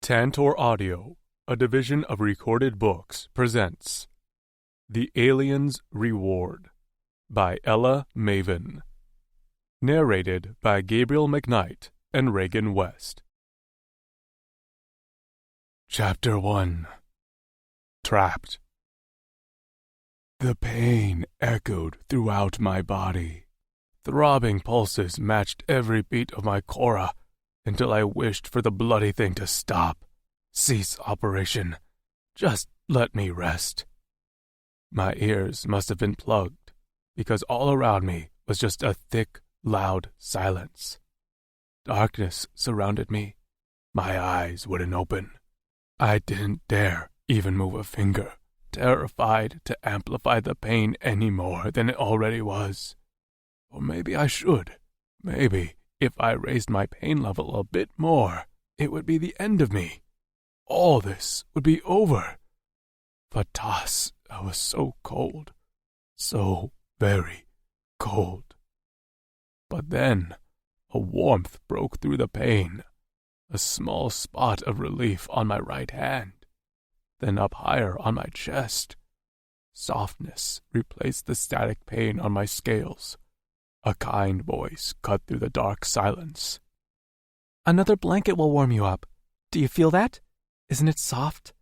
Tantor Audio, a division of Recorded Books, presents The Alien's Reward by Ella Maven. Narrated by Gabriel McKnight and Reagan West. Chapter 1. Trapped. The pain echoed throughout my body. Throbbing pulses matched every beat of my cora, until I wished for the bloody thing to stop. Cease operation. Just let me rest. My ears must have been plugged, because all around me was just a thick, loud silence. Darkness surrounded me. My eyes wouldn't open. I didn't dare even move a finger, terrified to amplify the pain any more than it already was. Or maybe I should. Maybe if I raised my pain level a bit more, it would be the end of me. All this would be over. Fatas, I was so cold. So very cold. But then, a warmth broke through the pain. A small spot of relief on my right hand. Then up higher on my chest. Softness replaced the static pain on my scales. A kind voice cut through the dark silence. Another blanket will warm you up. Do you feel that? Isn't it soft?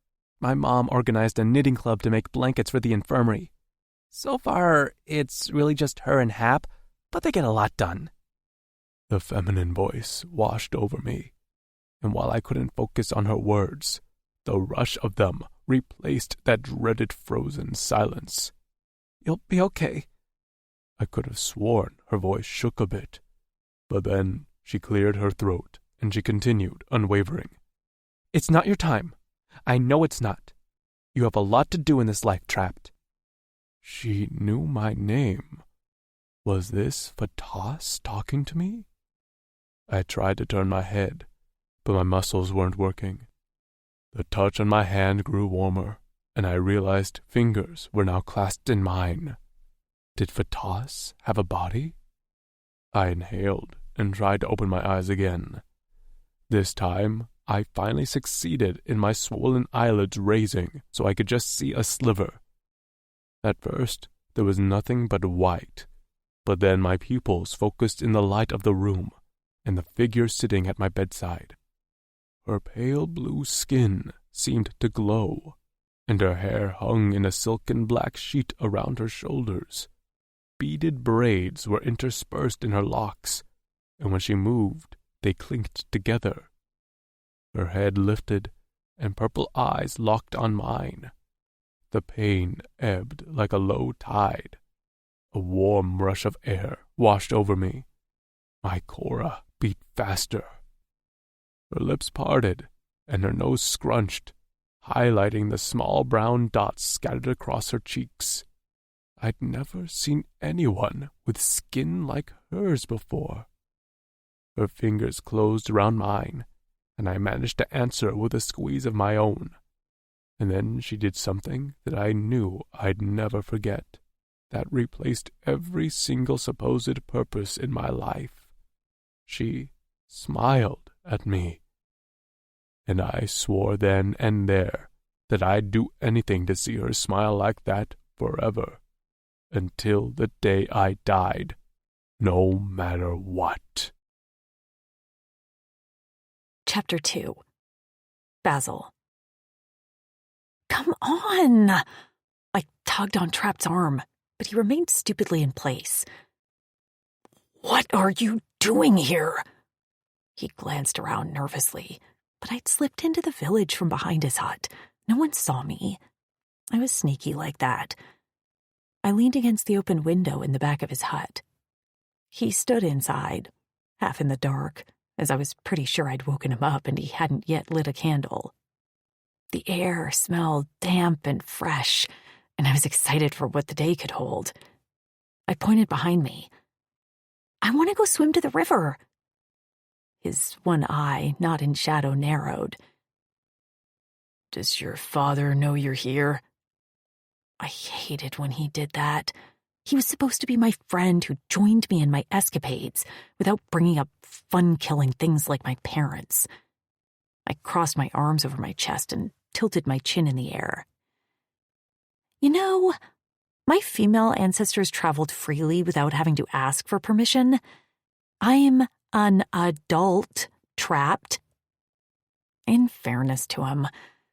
My mom organized a knitting club to make blankets for the infirmary. So far, it's really just her and Hap, but they get a lot done. The feminine voice washed over me, and while I couldn't focus on her words, the rush of them replaced that dreaded frozen silence. You'll be okay. I could have sworn her voice shook a bit, but then she cleared her throat and she continued, unwavering. It's not your time. I know it's not. You have a lot to do in this life, Trapped. She knew my name. Was this Fatas talking to me? I tried to turn my head, but my muscles weren't working. The touch on my hand grew warmer, and I realized fingers were now clasped in mine. Did Fatas have a body? I inhaled and tried to open my eyes again. This time, I finally succeeded in my swollen eyelids raising so I could just see a sliver. At first, there was nothing but white, but then my pupils focused in the light of the room and the figure sitting at my bedside. Her pale blue skin seemed to glow, and her hair hung in a silken black sheet around her shoulders. Beaded braids were interspersed in her locks, and when she moved, they clinked together. Her head lifted, and purple eyes locked on mine. The pain ebbed like a low tide. A warm rush of air washed over me. My cora beat faster. Her lips parted, and her nose scrunched, highlighting the small brown dots scattered across her cheeks. I'd never seen anyone with skin like hers before. Her fingers closed around mine, and I managed to answer with a squeeze of my own. And then she did something that I knew I'd never forget, that replaced every single supposed purpose in my life. She smiled at me. And I swore then and there that I'd do anything to see her smile like that forever. Until the day I died, no matter what. Chapter 2. Basil. Come on! I tugged on Trapped's arm, but he remained stupidly in place. What are you doing here? He glanced around nervously, but I'd slipped into the village from behind his hut. No one saw me. I was sneaky like that. I leaned against the open window in the back of his hut. He stood inside, half in the dark, as I was pretty sure I'd woken him up and he hadn't yet lit a candle. The air smelled damp and fresh, and I was excited for what the day could hold. I pointed behind me. I want to go swim to the river. His one eye, not in shadow, narrowed. Does your father know you're here? I hated when he did that. He was supposed to be my friend who joined me in my escapades without bringing up fun-killing things like my parents. I crossed my arms over my chest and tilted my chin in the air. You know, my female ancestors traveled freely without having to ask for permission. I'm an adult trapped. In fairness to him,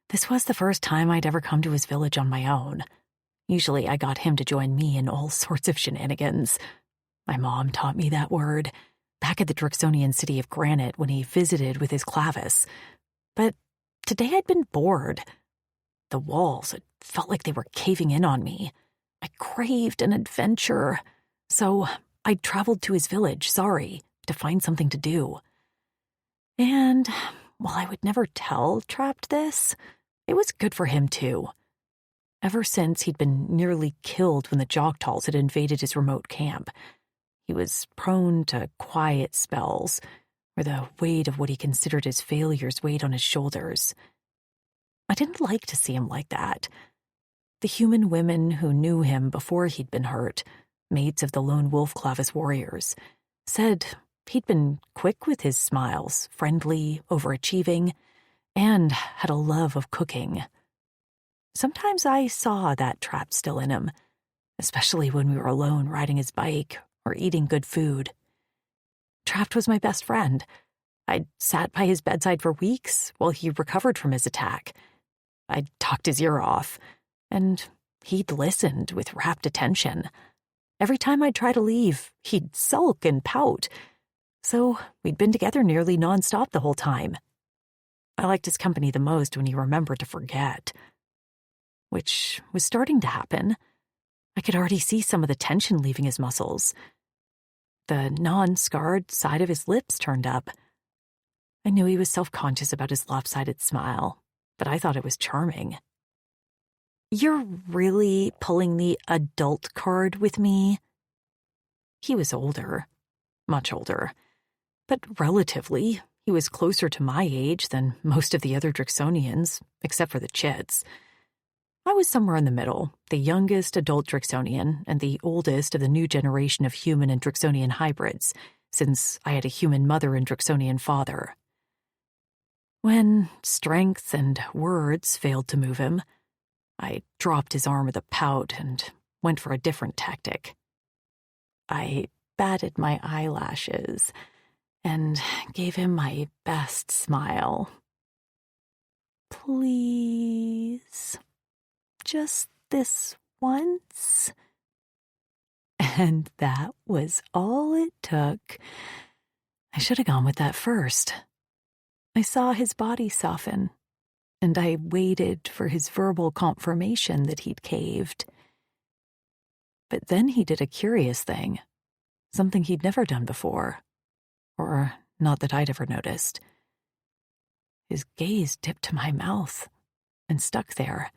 this was the first time I'd ever come to his village on my own. Usually I got him to join me in all sorts of shenanigans. My mom taught me that word back at the Drixonian city of Granite when he visited with his clavis. But today I'd been bored. The walls, it felt like they were caving in on me. I craved an adventure. So I traveled to his village, sorry, to find something to do. And while I would never tell Trapped this, it was good for him too. Ever since he'd been nearly killed when the Jogtals had invaded his remote camp, he was prone to quiet spells, where the weight of what he considered his failures weighed on his shoulders. I didn't like to see him like that. The human women who knew him before he'd been hurt, mates of the lone wolf clavis warriors, said he'd been quick with his smiles, friendly, overachieving, and had a love of cooking. Sometimes I saw that trap still in him, especially when we were alone riding his bike or eating good food. Trapped was my best friend. I'd sat by his bedside for weeks while he recovered from his attack. I'd talked his ear off, and he'd listened with rapt attention. Every time I'd try to leave, he'd sulk and pout. So we'd been together nearly nonstop the whole time. I liked his company the most when he remembered to forget. Which was starting to happen. I could already see some of the tension leaving his muscles. The non-scarred side of his lips turned up. I knew he was self-conscious about his lopsided smile, but I thought it was charming. You're really pulling the adult card with me? He was older, much older, but relatively, he was closer to my age than most of the other Drixonians, except for the chits. I was somewhere in the middle, the youngest adult Drixonian and the oldest of the new generation of human and Drixonian hybrids, since I had a human mother and Drixonian father. When strength and words failed to move him, I dropped his arm with a pout and went for a different tactic. I batted my eyelashes and gave him my best smile. Please, just this once? And that was all it took. I should have gone with that first. I saw his body soften, and I waited for his verbal confirmation that he'd caved. But then he did a curious thing, something he'd never done before, or not that I'd ever noticed. His gaze dipped to my mouth and stuck there.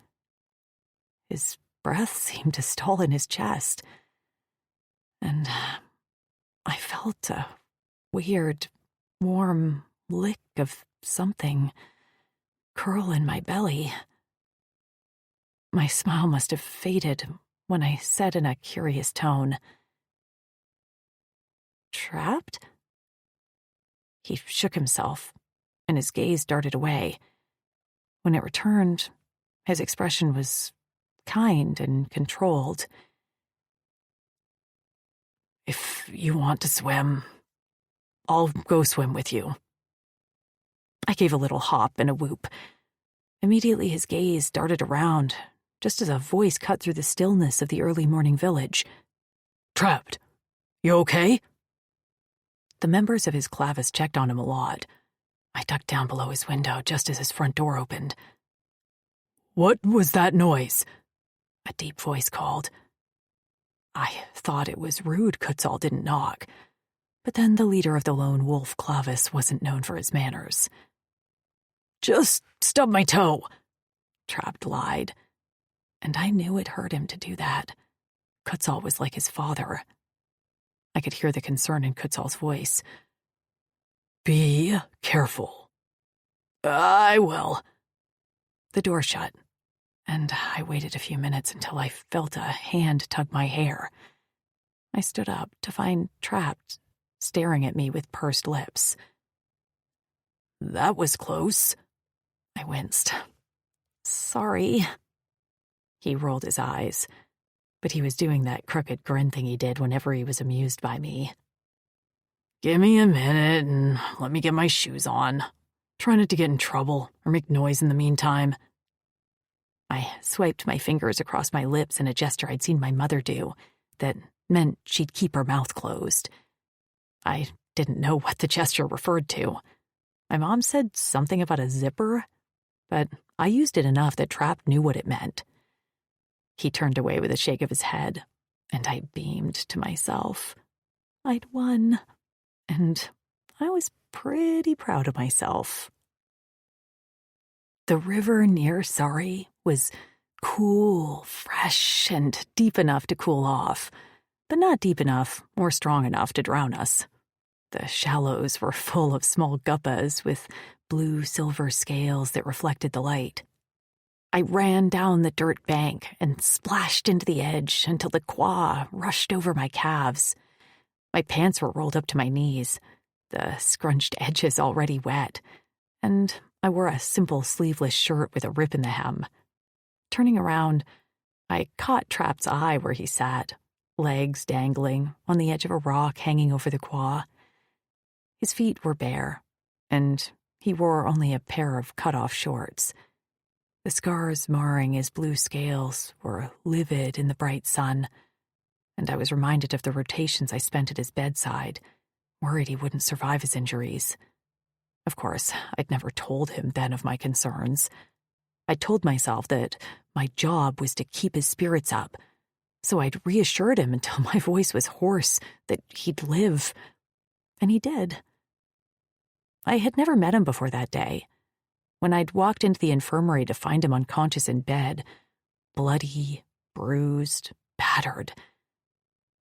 His breath seemed to stall in his chest, and I felt a weird, warm lick of something curl in my belly. My smile must have faded when I said in a curious tone, "Trapped?" He shook himself, and his gaze darted away. When it returned, his expression was kind and controlled. "If you want to swim, I'll go swim with you." I gave a little hop and a whoop. Immediately his gaze darted around, just as a voice cut through the stillness of the early morning village. "Trapped, you okay?" The members of his clavis checked on him a lot. I ducked down below his window just as his front door opened. "What was that noise?" a deep voice called. I thought it was rude Kutzal didn't knock, but then the leader of the lone wolf clavis wasn't known for his manners. "Just stubbed my toe," Trapped lied, and I knew it hurt him to do that. Kutzal was like his father. I could hear the concern in Kutzal's voice. "Be careful." "I will." The door shut, and I waited a few minutes until I felt a hand tug my hair. I stood up to find Trapped staring at me with pursed lips. "That was close," I winced. Sorry. He rolled his eyes, but he was doing that crooked grin thing he did whenever he was amused by me. Give me a minute and let me get my shoes on. Try not to get in trouble or make noise in the meantime. I swiped my fingers across my lips in a gesture I'd seen my mother do that meant she'd keep her mouth closed. I didn't know what the gesture referred to. My mom said something about a zipper, but I used it enough that Trap knew what it meant. He turned away with a shake of his head, and I beamed to myself. I'd won, and I was pretty proud of myself. The river near Surrey was cool, fresh, and deep enough to cool off, but not deep enough or strong enough to drown us. The shallows were full of small guppas with blue-silver scales that reflected the light. I ran down the dirt bank and splashed into the edge until the quah rushed over my calves. My pants were rolled up to my knees, the scrunched edges already wet, and I wore a simple sleeveless shirt with a rip in the hem. Turning around, I caught Trap's eye where he sat, legs dangling on the edge of a rock hanging over the quah. His feet were bare, and he wore only a pair of cut-off shorts. The scars marring his blue scales were livid in the bright sun, and I was reminded of the rotations I spent at his bedside, worried he wouldn't survive his injuries. Of course, I'd never told him then of my concerns. I told myself that my job was to keep his spirits up, so I'd reassured him until my voice was hoarse that he'd live. And he did. I had never met him before that day. When I'd walked into the infirmary to find him unconscious in bed, bloody, bruised, battered,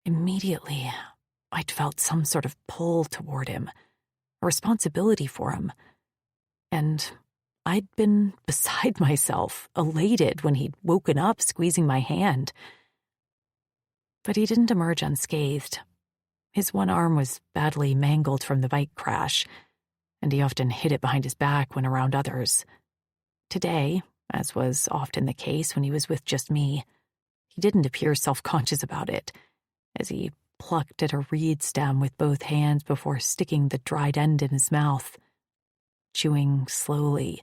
immediately I'd felt some sort of pull toward him, a responsibility for him. And I'd been beside myself, elated when he'd woken up squeezing my hand. But he didn't emerge unscathed. His one arm was badly mangled from the bike crash, and he often hid it behind his back when around others. Today, as was often the case when he was with just me, he didn't appear self-conscious about it, as he plucked at a reed stem with both hands before sticking the dried end in his mouth. Chewing slowly,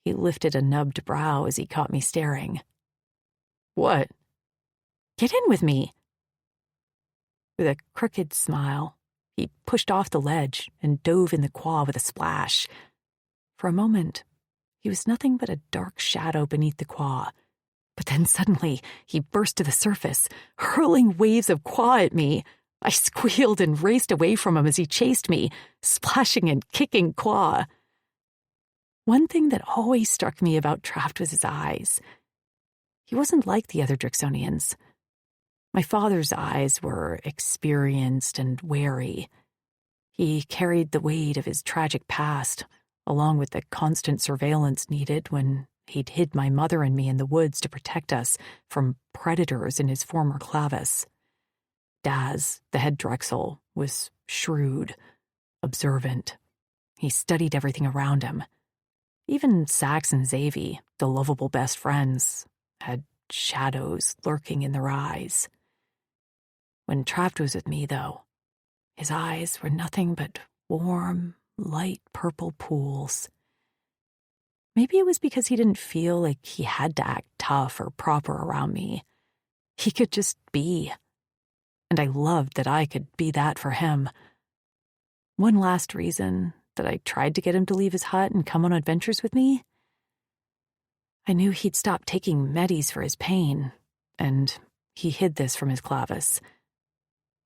he lifted a nubbed brow as he caught me staring. "What?" "Get in with me." With a crooked smile, he pushed off the ledge and dove in the quah with a splash. For a moment, he was nothing but a dark shadow beneath the quah. But then suddenly, he burst to the surface, hurling waves of quah at me. I squealed and raced away from him as he chased me, splashing and kicking quah. One thing that always struck me about Traft was his eyes. He wasn't like the other Drixonians. My father's eyes were experienced and wary. He carried the weight of his tragic past, along with the constant surveillance needed when he'd hid my mother and me in the woods to protect us from predators in his former clavis. Daz, the head Drexel, was shrewd, observant. He studied everything around him. Even Sax and Xavi, the lovable best friends, had shadows lurking in their eyes. When Traft was with me, though, his eyes were nothing but warm, light purple pools. Maybe it was because he didn't feel like he had to act tough or proper around me. He could just be. And I loved that I could be that for him. One last reason that I tried to get him to leave his hut and come on adventures with me? I knew he'd stopped taking medis for his pain, and he hid this from his clavis.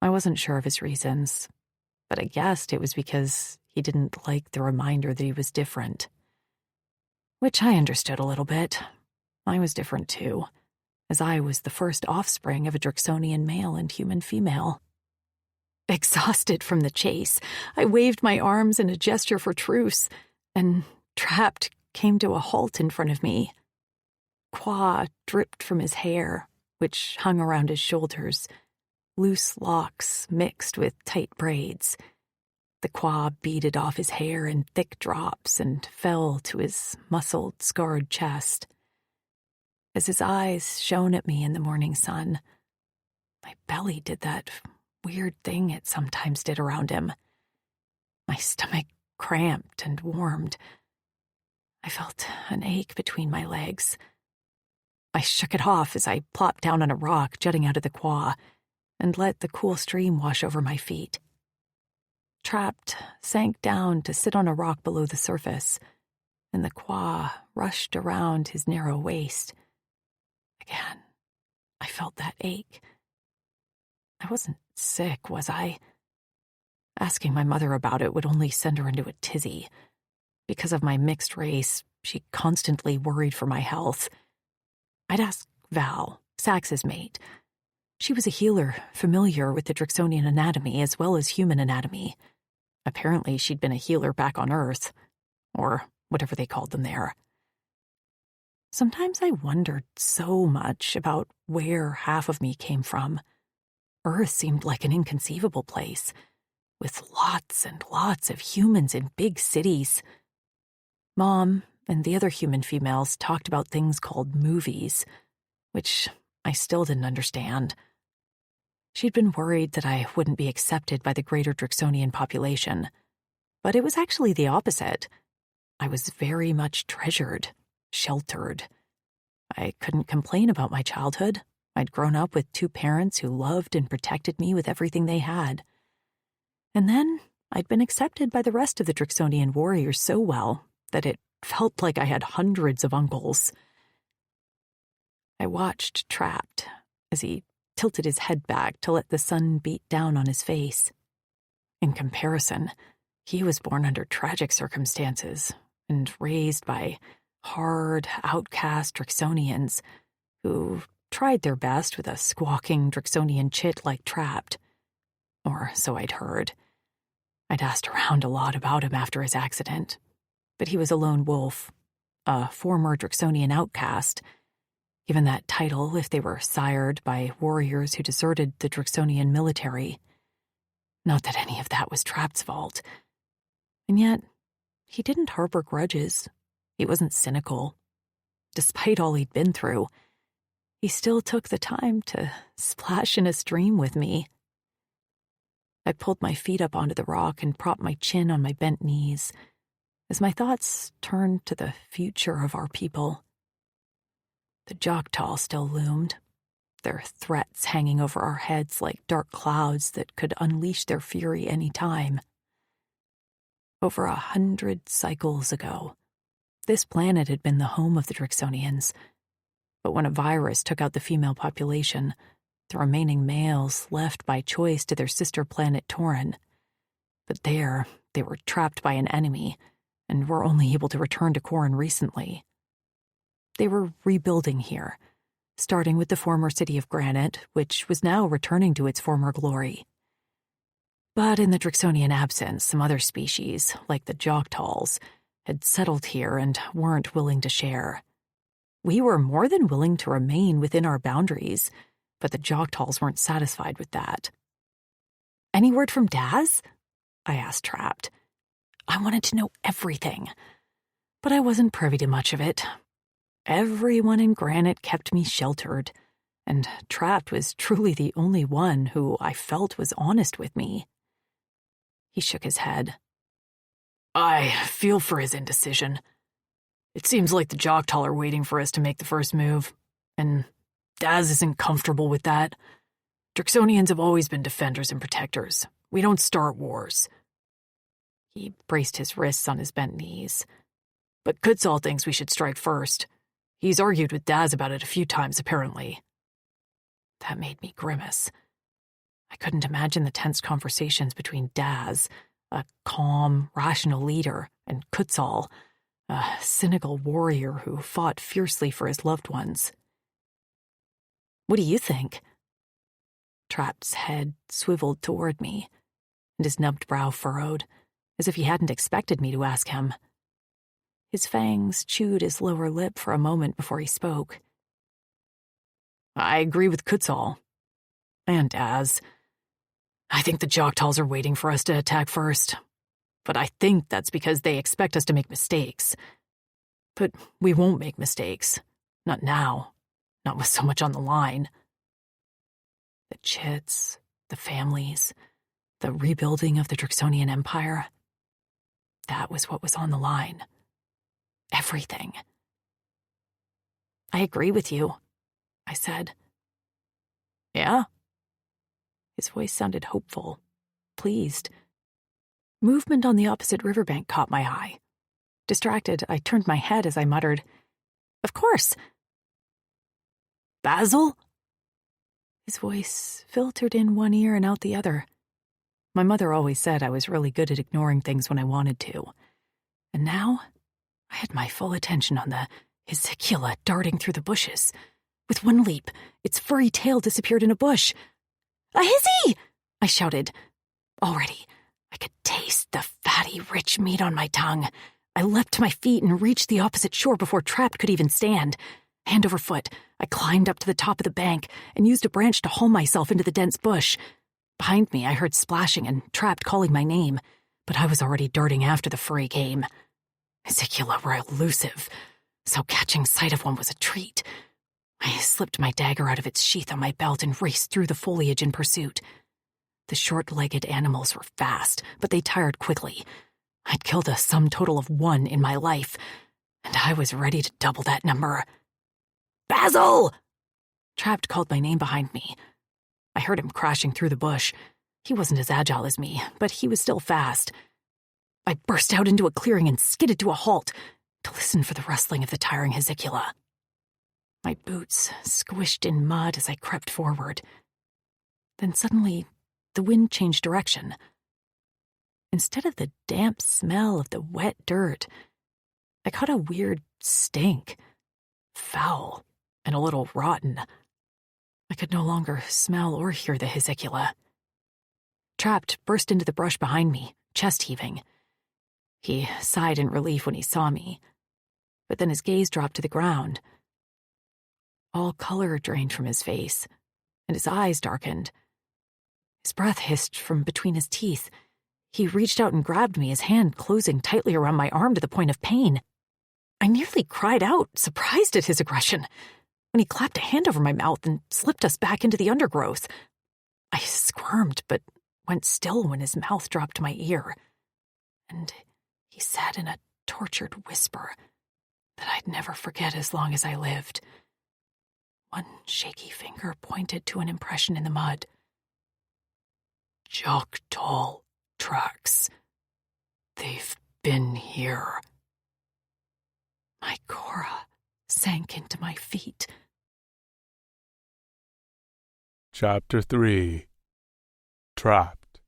I wasn't sure of his reasons, but I guessed it was because he didn't like the reminder that he was different. Which I understood a little bit. I was different too, as I was the first offspring of a Drixonian male and human female. Exhausted from the chase, I waved my arms in a gesture for truce, and Trapt came to a halt in front of me. Quah dripped from his hair, which hung around his shoulders, loose locks mixed with tight braids. The claw beaded off his hair in thick drops and fell to his muscled, scarred chest. As his eyes shone at me in the morning sun, my belly did that weird thing it sometimes did around him. My stomach cramped and warmed. I felt an ache between my legs. I shook it off as I plopped down on a rock jutting out of the quagga and let the cool stream wash over my feet. Trapped sank down to sit on a rock below the surface, and the quagga rushed around his narrow waist. Again, I felt that ache. I wasn't sick, was I? Asking my mother about it would only send her into a tizzy. Because of my mixed race, she constantly worried for my health. I'd ask Val, Sax's mate. She was a healer, familiar with the Drixonian anatomy as well as human anatomy. Apparently, she'd been a healer back on Earth, or whatever they called them there. Sometimes I wondered so much about where half of me came from. Earth seemed like an inconceivable place, with lots and lots of humans in big cities. Mom and the other human females talked about things called movies, which I still didn't understand. She'd been worried that I wouldn't be accepted by the greater Drixonian population, but it was actually the opposite. I was very much treasured, sheltered. I couldn't complain about my childhood. I'd grown up with two parents who loved and protected me with everything they had. And then I'd been accepted by the rest of the Drixonian warriors so well that it felt like I had hundreds of uncles. I watched Trapped as he tilted his head back to let the sun beat down on his face. In comparison, he was born under tragic circumstances and raised by hard, outcast Drixonians who tried their best with a squawking Drixonian chit like Trapped. Or so I'd heard. I'd asked around a lot about him after his accident, but he was a lone wolf, a former Drixonian outcast, given that title if they were sired by warriors who deserted the Drixonian military. Not that any of that was Trapped's fault. And yet, he didn't harbor grudges. He wasn't cynical. Despite all he'd been through, he still took the time to splash in a stream with me. I pulled my feet up onto the rock and propped my chin on my bent knees as my thoughts turned to the future of our people. The Choctaw still loomed, their threats hanging over our heads like dark clouds that could unleash their fury any time. Over 100 cycles ago, this planet had been the home of the Drixonians, but when a virus took out the female population, the remaining males left by choice to their sister planet Tauren. But there, they were trapped by an enemy, and were only able to return to Corin recently. They were rebuilding here, starting with the former city of Granite, which was now returning to its former glory. But in the Drixonian absence, some other species, like the Choctaws, had settled here and weren't willing to share. We were more than willing to remain within our boundaries, but the Choctaws weren't satisfied with that. "Any word from Daz?" I asked Trapped. I wanted to know everything, but I wasn't privy to much of it. Everyone in Granite kept me sheltered, and Trapped was truly the only one who I felt was honest with me. He shook his head. "I feel for his indecision. It seems like the Choctaw are waiting for us to make the first move, and Daz isn't comfortable with that. Drixonians have always been defenders and protectors. We don't start wars." He braced his wrists on his bent knees. "But Kutzal thinks we should strike first. He's argued with Daz about it a few times, apparently." That made me grimace. I couldn't imagine the tense conversations between Daz, a calm, rational leader, and Kutzal, a cynical warrior who fought fiercely for his loved ones. "What do you think?" Trapped's head swiveled toward me, and his nubbed brow furrowed, as if he hadn't expected me to ask him. His fangs chewed his lower lip for a moment before he spoke. "I agree with Kutzal. And Daz. I think the Choctaws are waiting for us to attack first, but I think that's because they expect us to make mistakes. But we won't make mistakes. Not now. Not with so much on the line. The chits, the families, the rebuilding of the Drixonian Empire. That was what was on the line. Everything. I agree with you, I said. Yeah? His voice sounded hopeful, pleased. Movement on the opposite riverbank caught my eye. Distracted, I turned my head as I muttered, "Of course." "Basil?" His voice filtered in one ear and out the other. My mother always said I was really good at ignoring things when I wanted to. And now, I had my full attention on the Hesicula darting through the bushes. With one leap, its furry tail disappeared in a bush. "A hizzy!" I shouted. Already, I could taste the fatty, rich meat on my tongue. I leapt to my feet and reached the opposite shore before Trapped could even stand. Hand over foot, I climbed up to the top of the bank and used a branch to haul myself into the dense bush. Behind me, I heard splashing and Trapped calling my name, but I was already darting after the furry game. Hesicula were elusive, so catching sight of one was a treat. I slipped my dagger out of its sheath on my belt and raced through the foliage in pursuit. The short-legged animals were fast, but they tired quickly. I'd killed a sum total of 1 in my life, and I was ready to double that number. "Basil!" Trapped called my name behind me. I heard him crashing through the bush. He wasn't as agile as me, but he was still fast. I burst out into a clearing and skidded to a halt to listen for the rustling of the tiring Hesicula. My boots squished in mud as I crept forward. Then suddenly, the wind changed direction. Instead of the damp smell of the wet dirt, I caught a weird stink. Foul and a little rotten. I could no longer smell or hear the Hesicula. Trapped burst into the brush behind me, chest heaving. He sighed in relief when he saw me, but then his gaze dropped to the ground. All color drained from his face, and his eyes darkened. His breath hissed from between his teeth. He reached out and grabbed me, his hand closing tightly around my arm to the point of pain. I nearly cried out, surprised at his aggression, when he clapped a hand over my mouth and slipped us back into the undergrowth. I squirmed, but went still when his mouth dropped to my ear. And he said in a tortured whisper that I'd never forget as long as I lived. One shaky finger pointed to an impression in the mud. "Joktal tracks. They've been here." My Cora sank into my feet. Chapter 3. Trapped.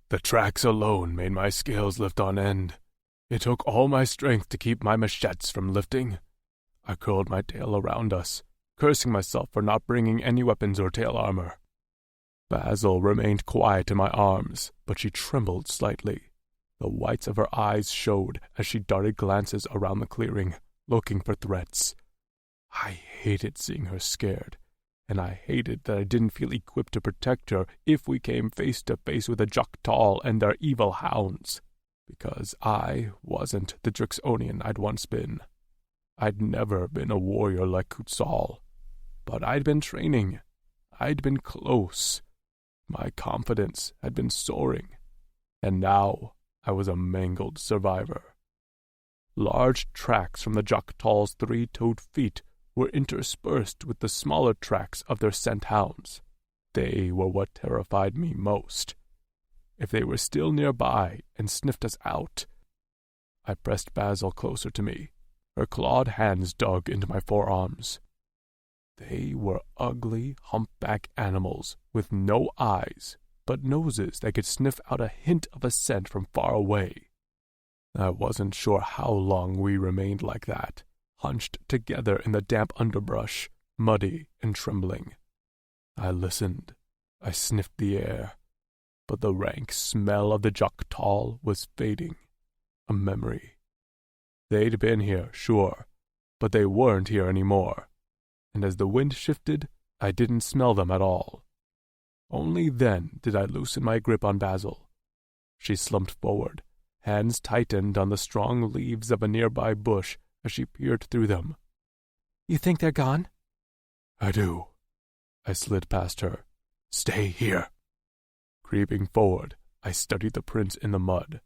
The tracks alone made my scales lift on end. It took all my strength to keep my machetes from lifting. I curled my tail around us, cursing myself for not bringing any weapons or tail armor. Basil remained quiet in my arms, but she trembled slightly. The whites of her eyes showed as she darted glances around the clearing, looking for threats. I hated seeing her scared, and I hated that I didn't feel equipped to protect her if we came face to face with the Joktal and their evil hounds, because I wasn't the Drixonian I'd once been. I'd never been a warrior like Kutzal, but I'd been training. I'd been close. My confidence had been soaring, and now I was a mangled survivor. Large tracks from the Joktal's 3-toed feet were interspersed with the smaller tracks of their scent hounds. They were what terrified me most. If they were still nearby and sniffed us out, I pressed Basil closer to me. Her clawed hands dug into my forearms. They were ugly, humpback animals with no eyes, but noses that could sniff out a hint of a scent from far away. I wasn't sure how long we remained like that, hunched together in the damp underbrush, muddy and trembling. I listened. I sniffed the air, but the rank smell of the Joktal was fading, a memory. They'd been here, sure, but they weren't here anymore, and as the wind shifted, I didn't smell them at all. Only then did I loosen my grip on Basil. She slumped forward, hands tightened on the strong leaves of a nearby bush as she peered through them. You think they're gone? I do. I slid past her. Stay here. Creeping forward, I studied the prints in the mud.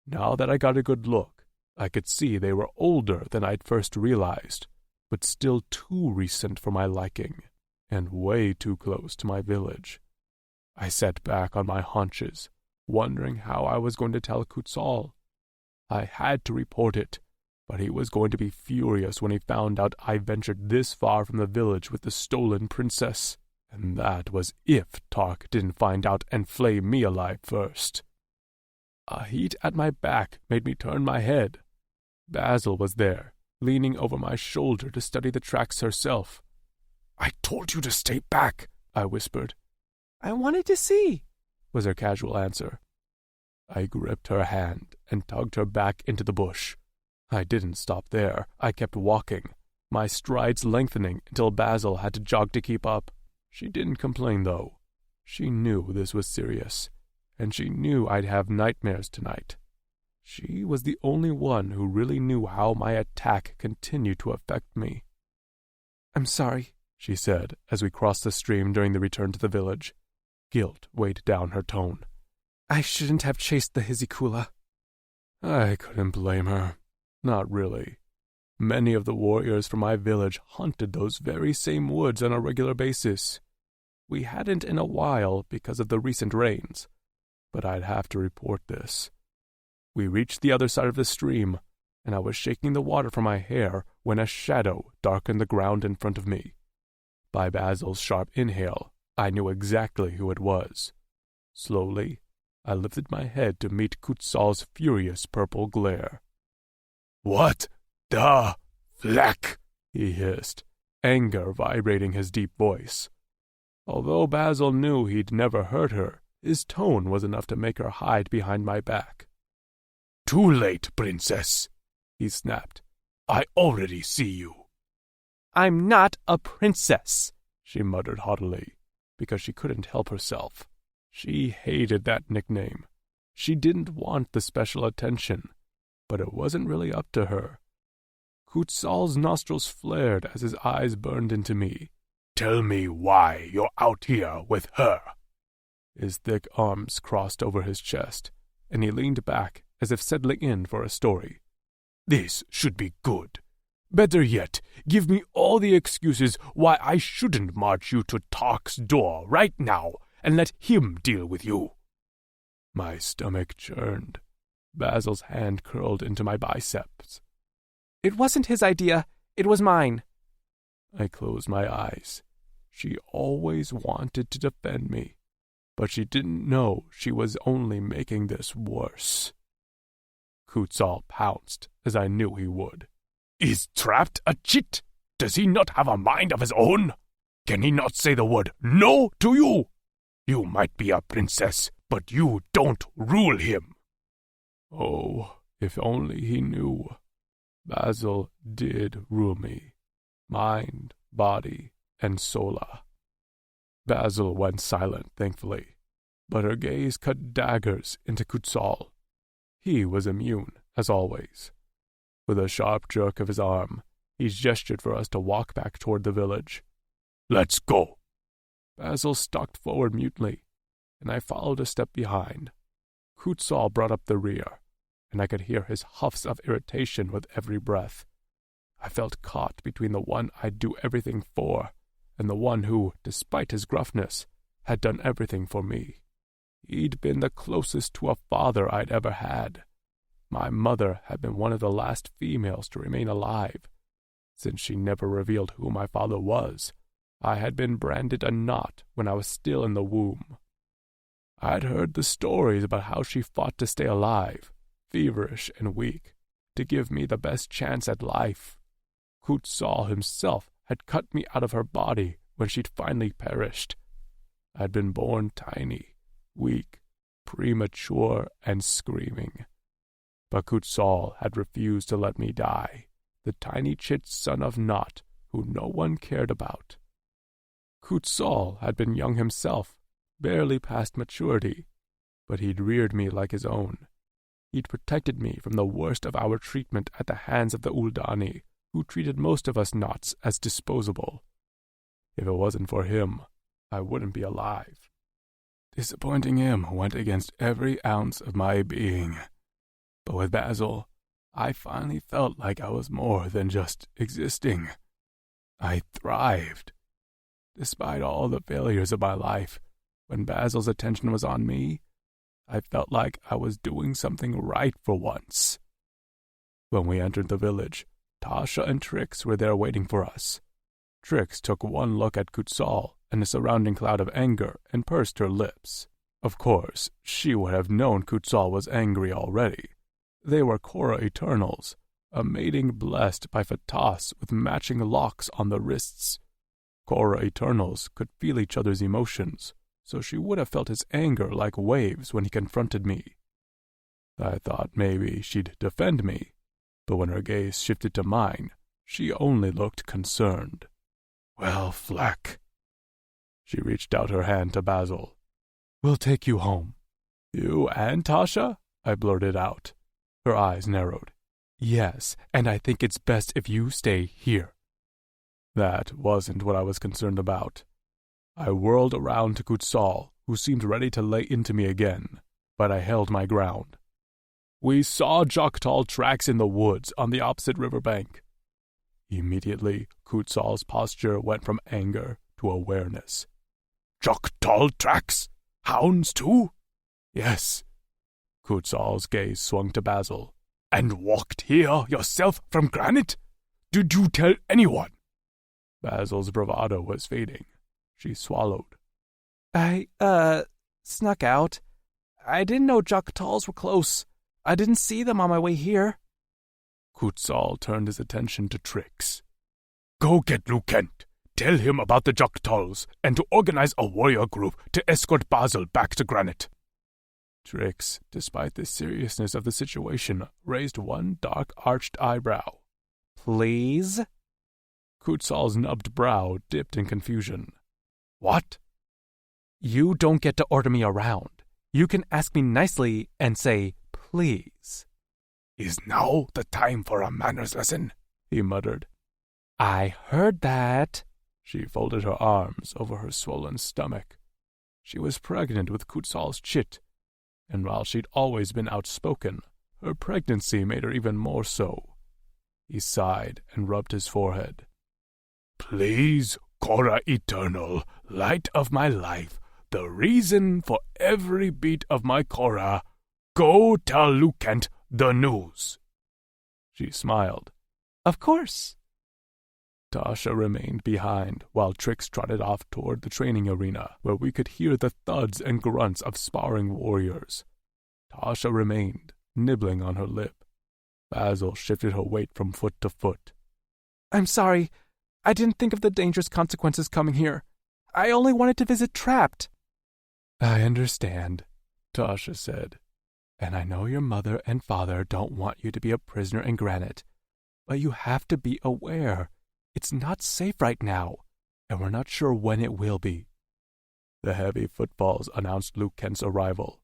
Now that I got a good look, I could see they were older than I'd first realized, but still too recent for my liking, and way too close to my village. I sat back on my haunches, wondering how I was going to tell Kutzal. I had to report it, but he was going to be furious when he found out I ventured this far from the village with the stolen princess, and that was if Tark didn't find out and flay me alive first. A heat at my back made me turn my head. Basil was there, leaning over my shoulder to study the tracks herself. I told you to stay back, I whispered. I wanted to see, was her casual answer. I gripped her hand and tugged her back into the bush. I didn't stop there. I kept walking, my strides lengthening until Basil had to jog to keep up. She didn't complain, though. She knew this was serious, and she knew I'd have nightmares tonight. She was the only one who really knew how my attack continued to affect me. I'm sorry, she said as we crossed the stream during the return to the village. Guilt weighed down her tone. I shouldn't have chased the Hizikula. I couldn't blame her. Not really. Many of the warriors from my village hunted those very same woods on a regular basis. We hadn't in a while because of the recent rains, but I'd have to report this. We reached the other side of the stream, and I was shaking the water from my hair when a shadow darkened the ground in front of me. By Basil's sharp inhale, I knew exactly who it was. Slowly, I lifted my head to meet Kutzal's furious purple glare. "What the fleck?" he hissed, anger vibrating his deep voice. Although Basil knew he'd never hurt her, his tone was enough to make her hide behind my back. "Too late, princess," he snapped. "I already see you." I'm not a princess, she muttered haughtily, because she couldn't help herself. She hated that nickname. She didn't want the special attention, but it wasn't really up to her. Kutzal's nostrils flared as his eyes burned into me. "Tell me why you're out here with her." His thick arms crossed over his chest, and he leaned back as if settling in for a story. "This should be good. Better yet, give me all the excuses why I shouldn't march you to Tark's door right now and let him deal with you." My stomach churned. Basil's hand curled into my biceps. It wasn't his idea. It was mine. I closed my eyes. She always wanted to defend me, but she didn't know she was only making this worse. Kutzal pounced, as I knew he would. "Is Trapped a chit? Does he not have a mind of his own? Can he not say the word no to you? You might be a princess, but you don't rule him." Oh, if only he knew. Basil did rule me. Mind, body, and sola. Basil went silent, thankfully, but her gaze cut daggers into Kutzal. He was immune, as always. With a sharp jerk of his arm, he gestured for us to walk back toward the village. "Let's go." Basil stalked forward mutely, and I followed a step behind. Kutzal brought up the rear, and I could hear his huffs of irritation with every breath. I felt caught between the one I'd do everything for and the one who, despite his gruffness, had done everything for me. He'd been the closest to a father I'd ever had. My mother had been one of the last females to remain alive. Since she never revealed who my father was, I had been branded a knot when I was still in the womb. I'd heard the stories about how she fought to stay alive, feverish and weak, to give me the best chance at life. Kutzal himself had cut me out of her body when she'd finally perished. I'd been born tiny, weak, premature, and screaming. But Kutzal had refused to let me die, the tiny chit son of Not, who no one cared about. Kutzal had been young himself, barely past maturity. but he'd reared me like his own. He'd protected me from the worst of our treatment at the hands of the Uldani, who treated most of us Knots as disposable. If it wasn't for him, I wouldn't be alive. Disappointing him went against every ounce of my being. But with Basil, I finally felt like I was more than just existing. I thrived. Despite all the failures of my life, when Basil's attention was on me, I felt like I was doing something right for once. When we entered the village, Tasha and Trix were there waiting for us. Trix took one look at Kutsal and the surrounding cloud of anger and pursed her lips. Of course, she would have known Kutsal was angry already. They were Korra Eternals, a mating blessed by Fatas with matching locks on the wrists. Korra Eternals could feel each other's emotions, so she would have felt his anger like waves when he confronted me. I thought maybe she'd defend me, but when her gaze shifted to mine, she only looked concerned. Well, Fleck. She reached out her hand to Basil. We'll take you home. You and Tasha? I blurted out. Her eyes narrowed. Yes, and I think it's best if you stay here. That wasn't what I was concerned about. I whirled around to Kutsal, who seemed ready to lay into me again, but I held my ground. We saw Joktal tracks in the woods on the opposite riverbank. Immediately, Kutsal's posture went from anger to awareness. Joktal tracks? Hounds too? Yes. Kutsal's gaze swung to Basil. And walked here yourself from Granite? Did you tell anyone? Basil's bravado was fading. She swallowed. I, snuck out. I didn't know Joktals were close. I didn't see them on my way here. Kutsal turned his attention to Trix. Go get Lukent. Tell him about the Joktals and to organize a warrior group to escort Basil back to Granite. Trix, despite the seriousness of the situation, raised one dark arched eyebrow. Please? Kutsal's nubbed brow dipped in confusion. What? You don't get to order me around. You can ask me nicely and say, please. Is now the time for a manners lesson? He muttered. I heard that. She folded her arms over her swollen stomach. She was pregnant with Kutsal's chit, and while she'd always been outspoken, her pregnancy made her even more so. He sighed and rubbed his forehead. Please, Korra Eternal, light of my life, the reason for every beat of my Korra, go tell Lukent the news. She smiled. Of course. Tasha remained behind while Trix trotted off toward the training arena, where we could hear the thuds and grunts of sparring warriors. Tasha remained, nibbling on her lip. Basil shifted her weight from foot to foot. I'm sorry. I didn't think of the dangerous consequences coming here. I only wanted to visit Trapped. I understand, Tasha said. And I know your mother and father don't want you to be a prisoner in Granite. But you have to be aware. It's not safe right now, and we're not sure when it will be. The heavy footfalls announced Lukent's arrival.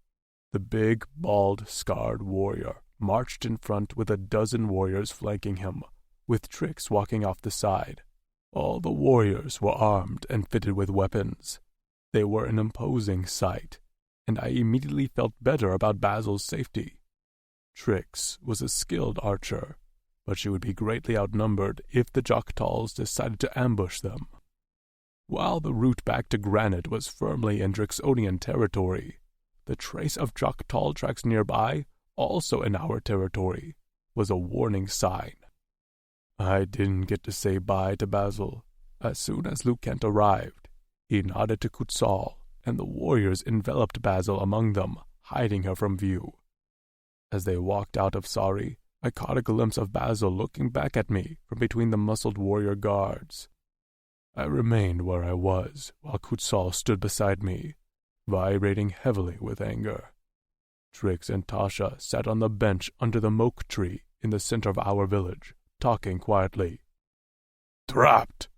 The big, bald, scarred warrior marched in front with a dozen warriors flanking him, with Trix walking off the side. All the warriors were armed and fitted with weapons. They were an imposing sight, and I immediately felt better about Basil's safety. Trix was a skilled archer, but she would be greatly outnumbered if the Joktals decided to ambush them. While the route back to Granite was firmly in Drixonian territory, the trace of Joktal tracks nearby, also in our territory, was a warning sign. I didn't get to say bye to Basil. As soon as Lukent arrived, he nodded to Kutsal, and the warriors enveloped Basil among them, hiding her from view. As they walked out of Sari, I caught a glimpse of Basil looking back at me from between the muscled warrior guards. I remained where I was, while Kutsal stood beside me, vibrating heavily with anger. Trix and Tasha sat on the bench under the moke tree in the center of our village, talking quietly. Trapped,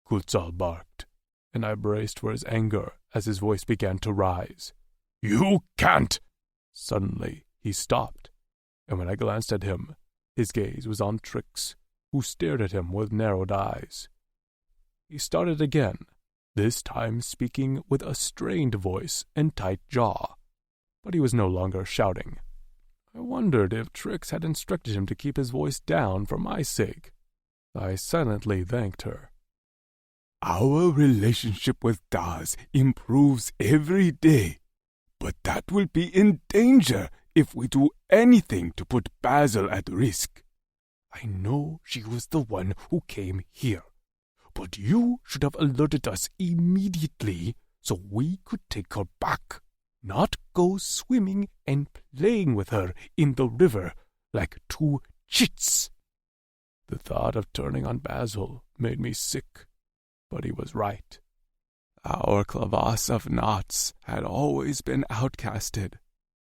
Kutsal barked, and I braced for his anger as his voice began to rise. You can't! Suddenly, he stopped, and when I glanced at him, his gaze was on Trix, who stared at him with narrowed eyes. He started again, this time speaking with a strained voice and tight jaw, but he was no longer shouting. I wondered if Trix had instructed him to keep his voice down for my sake. I silently thanked her. Our relationship with Daz improves every day, but that will be in danger if we do anything to put Basil at risk. I know she was the one who came here, but you should have alerted us immediately so we could take her back, not go swimming and playing with her in the river like two chits. The thought of turning on Basil made me sick, but he was right. Our Clavas of Knots had always been outcasted,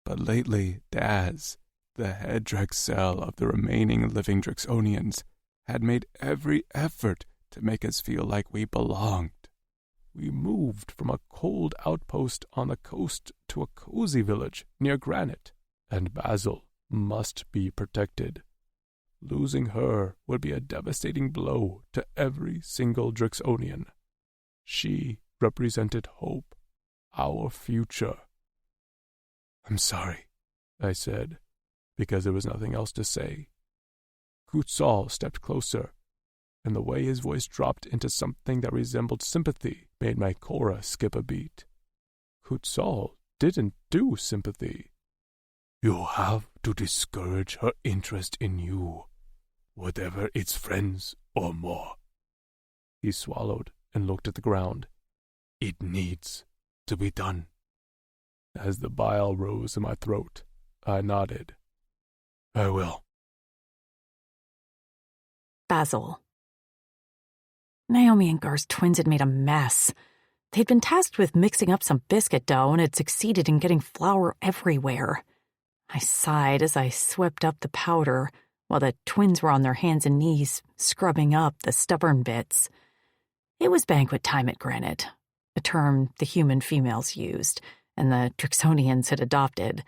but lately Daz, the head Drexel of the remaining living Drixonians, had made every effort to make us feel like we belonged. We moved from a cold outpost on the coast to a cozy village near Granite, and Basil must be protected. Losing her would be a devastating blow to every single Drixonian. She represented hope, our future. I'm sorry, I said, because there was nothing else to say. Kutzal stepped closer, and the way his voice dropped into something that resembled sympathy made my Cora skip a beat. Kutzal didn't do sympathy. You have to discourage her interest in you, whatever it's friends or more. He swallowed and looked at the ground. It needs to be done. As the bile rose in my throat, I nodded. I will. Basil. Naomi and Gar's twins had made a mess. They'd been tasked with mixing up some biscuit dough and had succeeded in getting flour everywhere. I sighed as I swept up the powder, while the twins were on their hands and knees, scrubbing up the stubborn bits. It was banquet time at Granite, a term the human females used, and the Drixonians had adopted.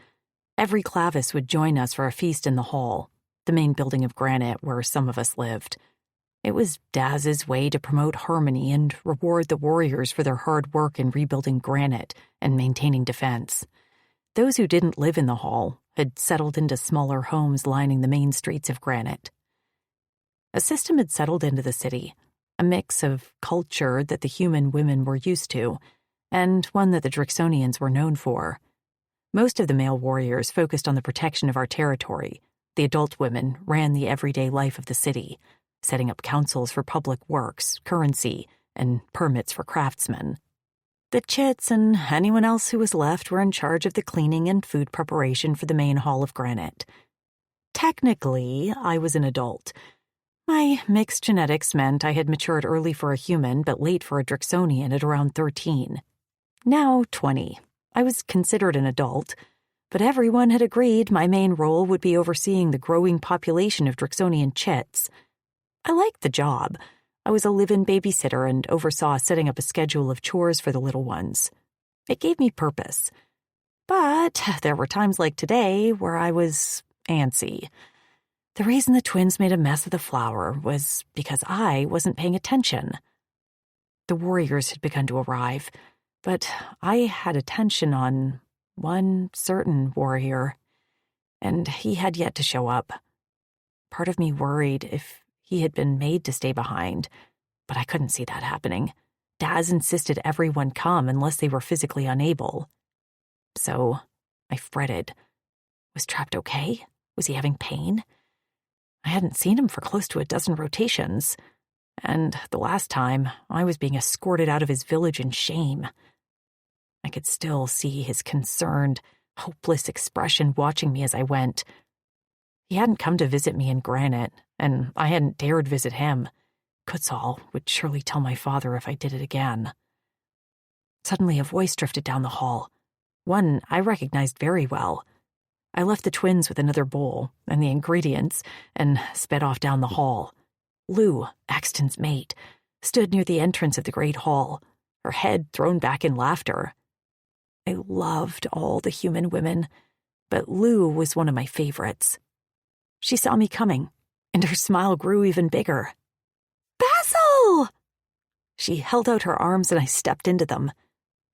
Every Clavis would join us for a feast in the hall, the main building of Granite where some of us lived. It was Daz's way to promote harmony and reward the warriors for their hard work in rebuilding Granite and maintaining defense. Those who didn't live in the hall had settled into smaller homes lining the main streets of Granite. A system had settled into the city, a mix of culture that the human women were used to, and one that the Drixonians were known for. Most of the male warriors focused on the protection of our territory. The adult women ran the everyday life of the city, setting up councils for public works, currency, and permits for craftsmen. The chits and anyone else who was left were in charge of the cleaning and food preparation for the main hall of Granite. Technically, I was an adult. My mixed genetics meant I had matured early for a human but late for a Drixonian at around 13. Now 20. I was considered an adult, but everyone had agreed my main role would be overseeing the growing population of Drixonian chits. I liked the job. I was a live-in babysitter and oversaw setting up a schedule of chores for the little ones. It gave me purpose. But there were times like today where I was antsy. The reason the twins made a mess of the flour was because I wasn't paying attention. The warriors had begun to arrive, but I had attention on one certain warrior, and he had yet to show up. Part of me worried if he had been made to stay behind, but I couldn't see that happening. Daz insisted everyone come unless they were physically unable. So I fretted. Was Trapped okay? Was he having pain? I hadn't seen him for close to a dozen rotations, and the last time I was being escorted out of his village in shame. I could still see his concerned, hopeless expression watching me as I went. He hadn't come to visit me in Granite, and I hadn't dared visit him. Kutzal would surely tell my father if I did it again. Suddenly a voice drifted down the hall, one I recognized very well. I left the twins with another bowl and the ingredients and sped off down the hall. Lou, Axton's mate, stood near the entrance of the great hall, her head thrown back in laughter. I loved all the human women. but Lou was one of my favorites. She saw me coming, and her smile grew even bigger. "Basil!" She held out her arms and I stepped into them,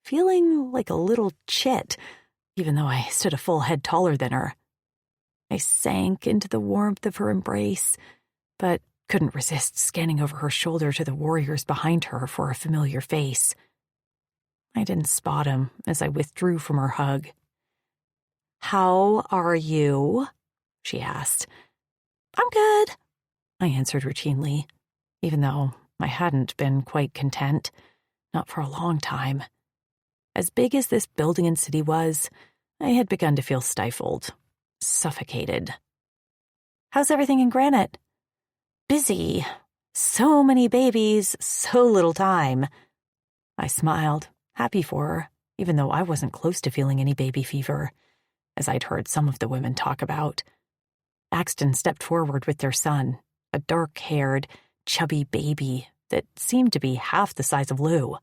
feeling like a little chit, even though I stood a full head taller than her. I sank into the warmth of her embrace, but couldn't resist scanning over her shoulder to the warriors behind her for a familiar face. I didn't spot him as I withdrew from her hug. "How are you?" she asked. "I'm good," I answered routinely, even though I hadn't been quite content, not for a long time. As big as this building and city was, I had begun to feel stifled, suffocated. "How's everything in Granite?" "Busy. So many babies, so little time." I smiled, happy for her, even though I wasn't close to feeling any baby fever, as I'd heard some of the women talk about. Axton stepped forward with their son, a dark-haired, chubby baby that seemed to be half the size of Lou.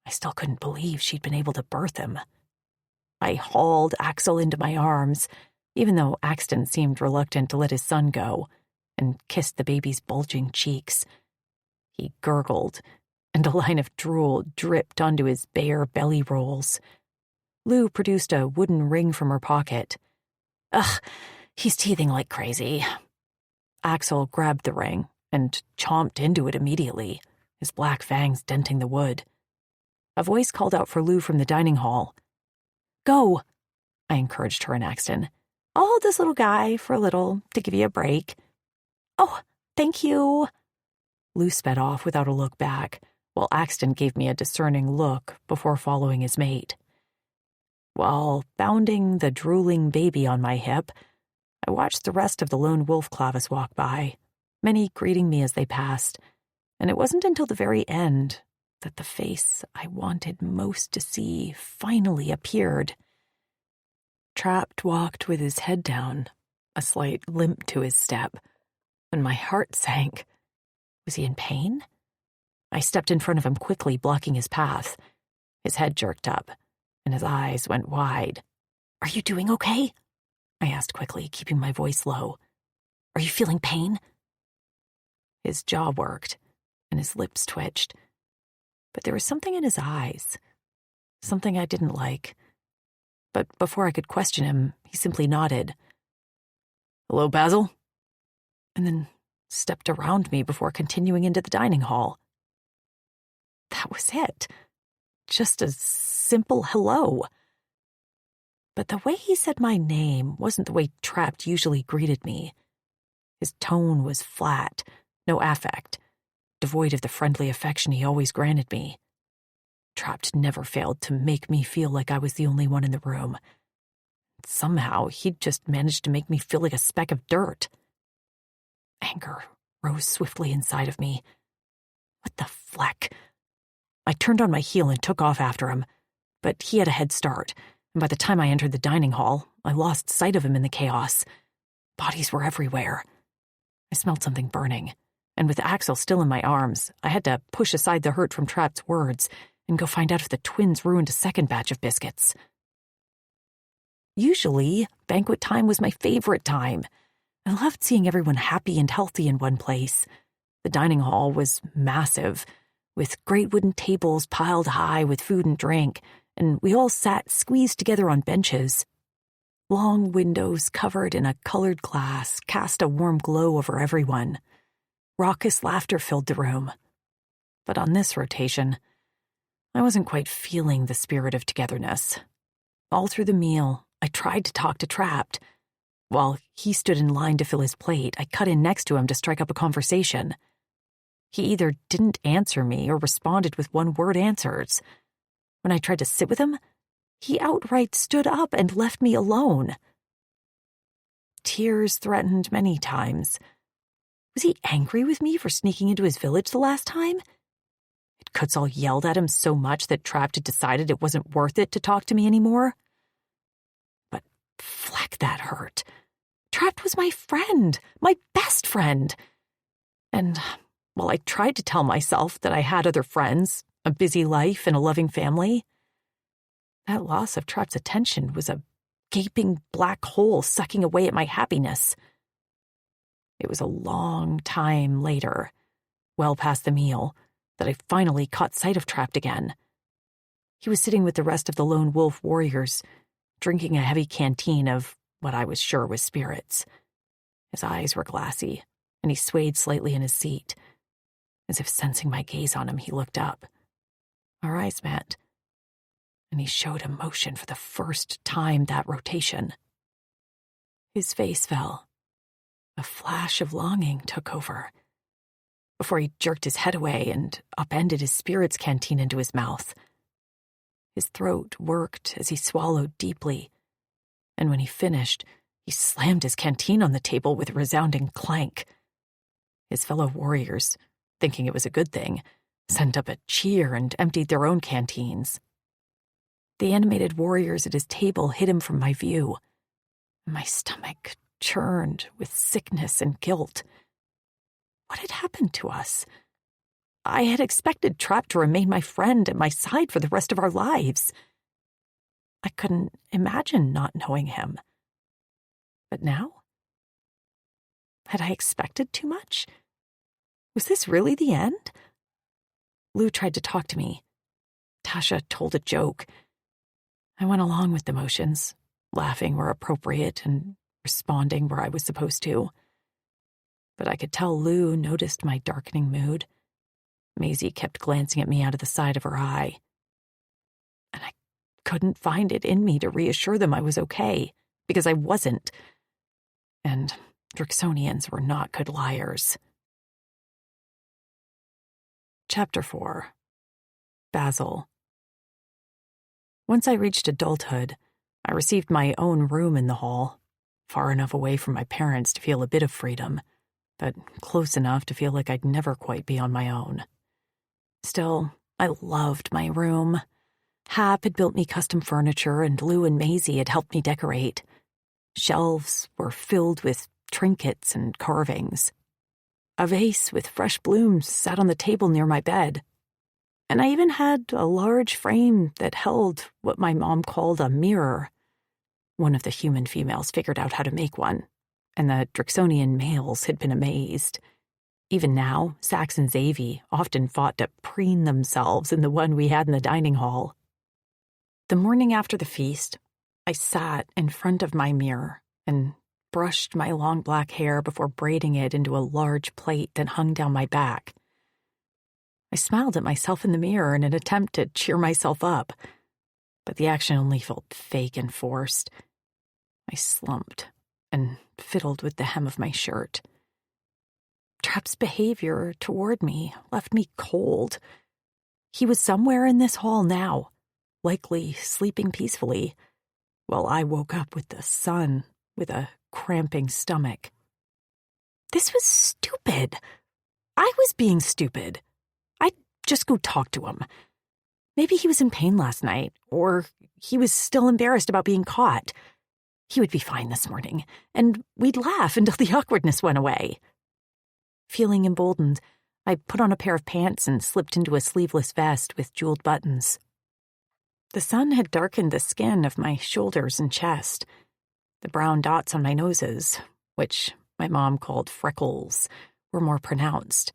I still couldn't believe she'd been able to birth him. I hauled Axel into my arms, even though Axton seemed reluctant to let his son go, and kissed the baby's bulging cheeks. He gurgled, and a line of drool dripped onto his bare belly rolls. Lou produced a wooden ring from her pocket. "Ugh, he's teething like crazy." Axel grabbed the ring and chomped into it immediately, his black fangs denting the wood. A voice called out for Lou from the dining hall. "Go," I encouraged her and Axton. "I'll hold this little guy for a little to give you a break." "Oh, thank you." Lou sped off without a look back, while Axton gave me a discerning look before following his mate. While bounding the drooling baby on my hip, I watched the rest of the lone wolf Clavis walk by, many greeting me as they passed, and it wasn't until the very end that the face I wanted most to see finally appeared. Trapped walked with his head down, a slight limp to his step, and my heart sank. Was he in pain? I stepped in front of him quickly, blocking his path. His head jerked up, and his eyes went wide. "Are you doing okay?" I asked quickly, keeping my voice low. "Are you feeling pain?" His jaw worked, and his lips twitched. But there was something in his eyes, something I didn't like. But before I could question him, he simply nodded. "Hello, Basil?" And then stepped around me before continuing into the dining hall. That was it. Just a simple hello. But the way he said my name wasn't the way Trapped usually greeted me. His tone was flat, no affect, devoid of the friendly affection he always granted me. Trapped never failed to make me feel like I was the only one in the room. Somehow, he'd just managed to make me feel like a speck of dirt. Anger rose swiftly inside of me. What the fleck? I turned on my heel and took off after him, but he had a head start, and by the time I entered the dining hall, I lost sight of him in the chaos. Bodies were everywhere. I smelled something burning, and with Axel still in my arms, I had to push aside the hurt from Trapped's words and go find out if the twins ruined a second batch of biscuits. Usually, banquet time was my favorite time. I loved seeing everyone happy and healthy in one place. The dining hall was massive, with great wooden tables piled high with food and drink, and we all sat squeezed together on benches. Long windows covered in a colored glass cast a warm glow over everyone. Raucous laughter filled the room. But on this rotation, I wasn't quite feeling the spirit of togetherness. All through the meal, I tried to talk to Trapped. While he stood in line to fill his plate, I cut in next to him to strike up a conversation. He either didn't answer me or responded with one-word answers. When I tried to sit with him, he outright stood up and left me alone. Tears threatened many times. Was he angry with me for sneaking into his village the last time? Had Kutzall yelled at him so much that Trapped had decided it wasn't worth it to talk to me anymore? But fleck, that hurt. Trapped was my friend, my best friend. And while I tried to tell myself that I had other friends, a busy life, and a loving family, that loss of Trapped's attention was a gaping black hole sucking away at my happiness. It was a long time later, well past the meal, that I finally caught sight of Trapped again. He was sitting with the rest of the lone wolf warriors, drinking a heavy canteen of what I was sure was spirits. His eyes were glassy, and he swayed slightly in his seat. As if sensing my gaze on him, he looked up. Our eyes met, and he showed emotion for the first time that rotation. His face fell. A flash of longing took over, before he jerked his head away and upended his spirits canteen into his mouth. His throat worked as he swallowed deeply, and when he finished, he slammed his canteen on the table with a resounding clank. His fellow warriors, thinking it was a good thing, sent up a cheer and emptied their own canteens. The animated warriors at his table hid him from my view. My stomach churned with sickness and guilt. What had happened to us? I had expected Trapped to remain my friend at my side for the rest of our lives. I couldn't imagine not knowing him. But now? Had I expected too much? Was this really the end? Lou tried to talk to me. Tasha told a joke. I went along with the motions, laughing where appropriate and responding where I was supposed to. But I could tell Lou noticed my darkening mood. Maisie kept glancing at me out of the side of her eye. And I couldn't find it in me to reassure them I was okay, because I wasn't. And Drixonians were not good liars. Chapter 4. Basil. Once I reached adulthood, I received my own room in the hall, far enough away from my parents to feel a bit of freedom, but close enough to feel like I'd never quite be on my own. Still, I loved my room. Hap had built me custom furniture, and Lou and Maisie had helped me decorate. Shelves were filled with trinkets and carvings. A vase with fresh blooms sat on the table near my bed. And I even had a large frame that held what my mom called a mirror. One of the human females figured out how to make one, and the Drixonian males had been amazed. Even now, Sax and Xavi often fought to preen themselves in the one we had in the dining hall. The morning after the feast, I sat in front of my mirror and brushed my long black hair before braiding it into a large plait that hung down my back. I smiled at myself in the mirror in an attempt to cheer myself up, but the action only felt fake and forced. I slumped and fiddled with the hem of my shirt. Trapp's behavior toward me left me cold. He was somewhere in this hall now, likely sleeping peacefully, while I woke up with the sun with a cramping stomach. This was stupid. I was being stupid. I'd just go talk to him. Maybe he was in pain last night, or he was still embarrassed about being caught. He would be fine this morning, and we'd laugh until the awkwardness went away. Feeling emboldened, I put on a pair of pants and slipped into a sleeveless vest with jeweled buttons. The sun had darkened the skin of my shoulders and chest. The brown dots on my noses, which my mom called freckles, were more pronounced.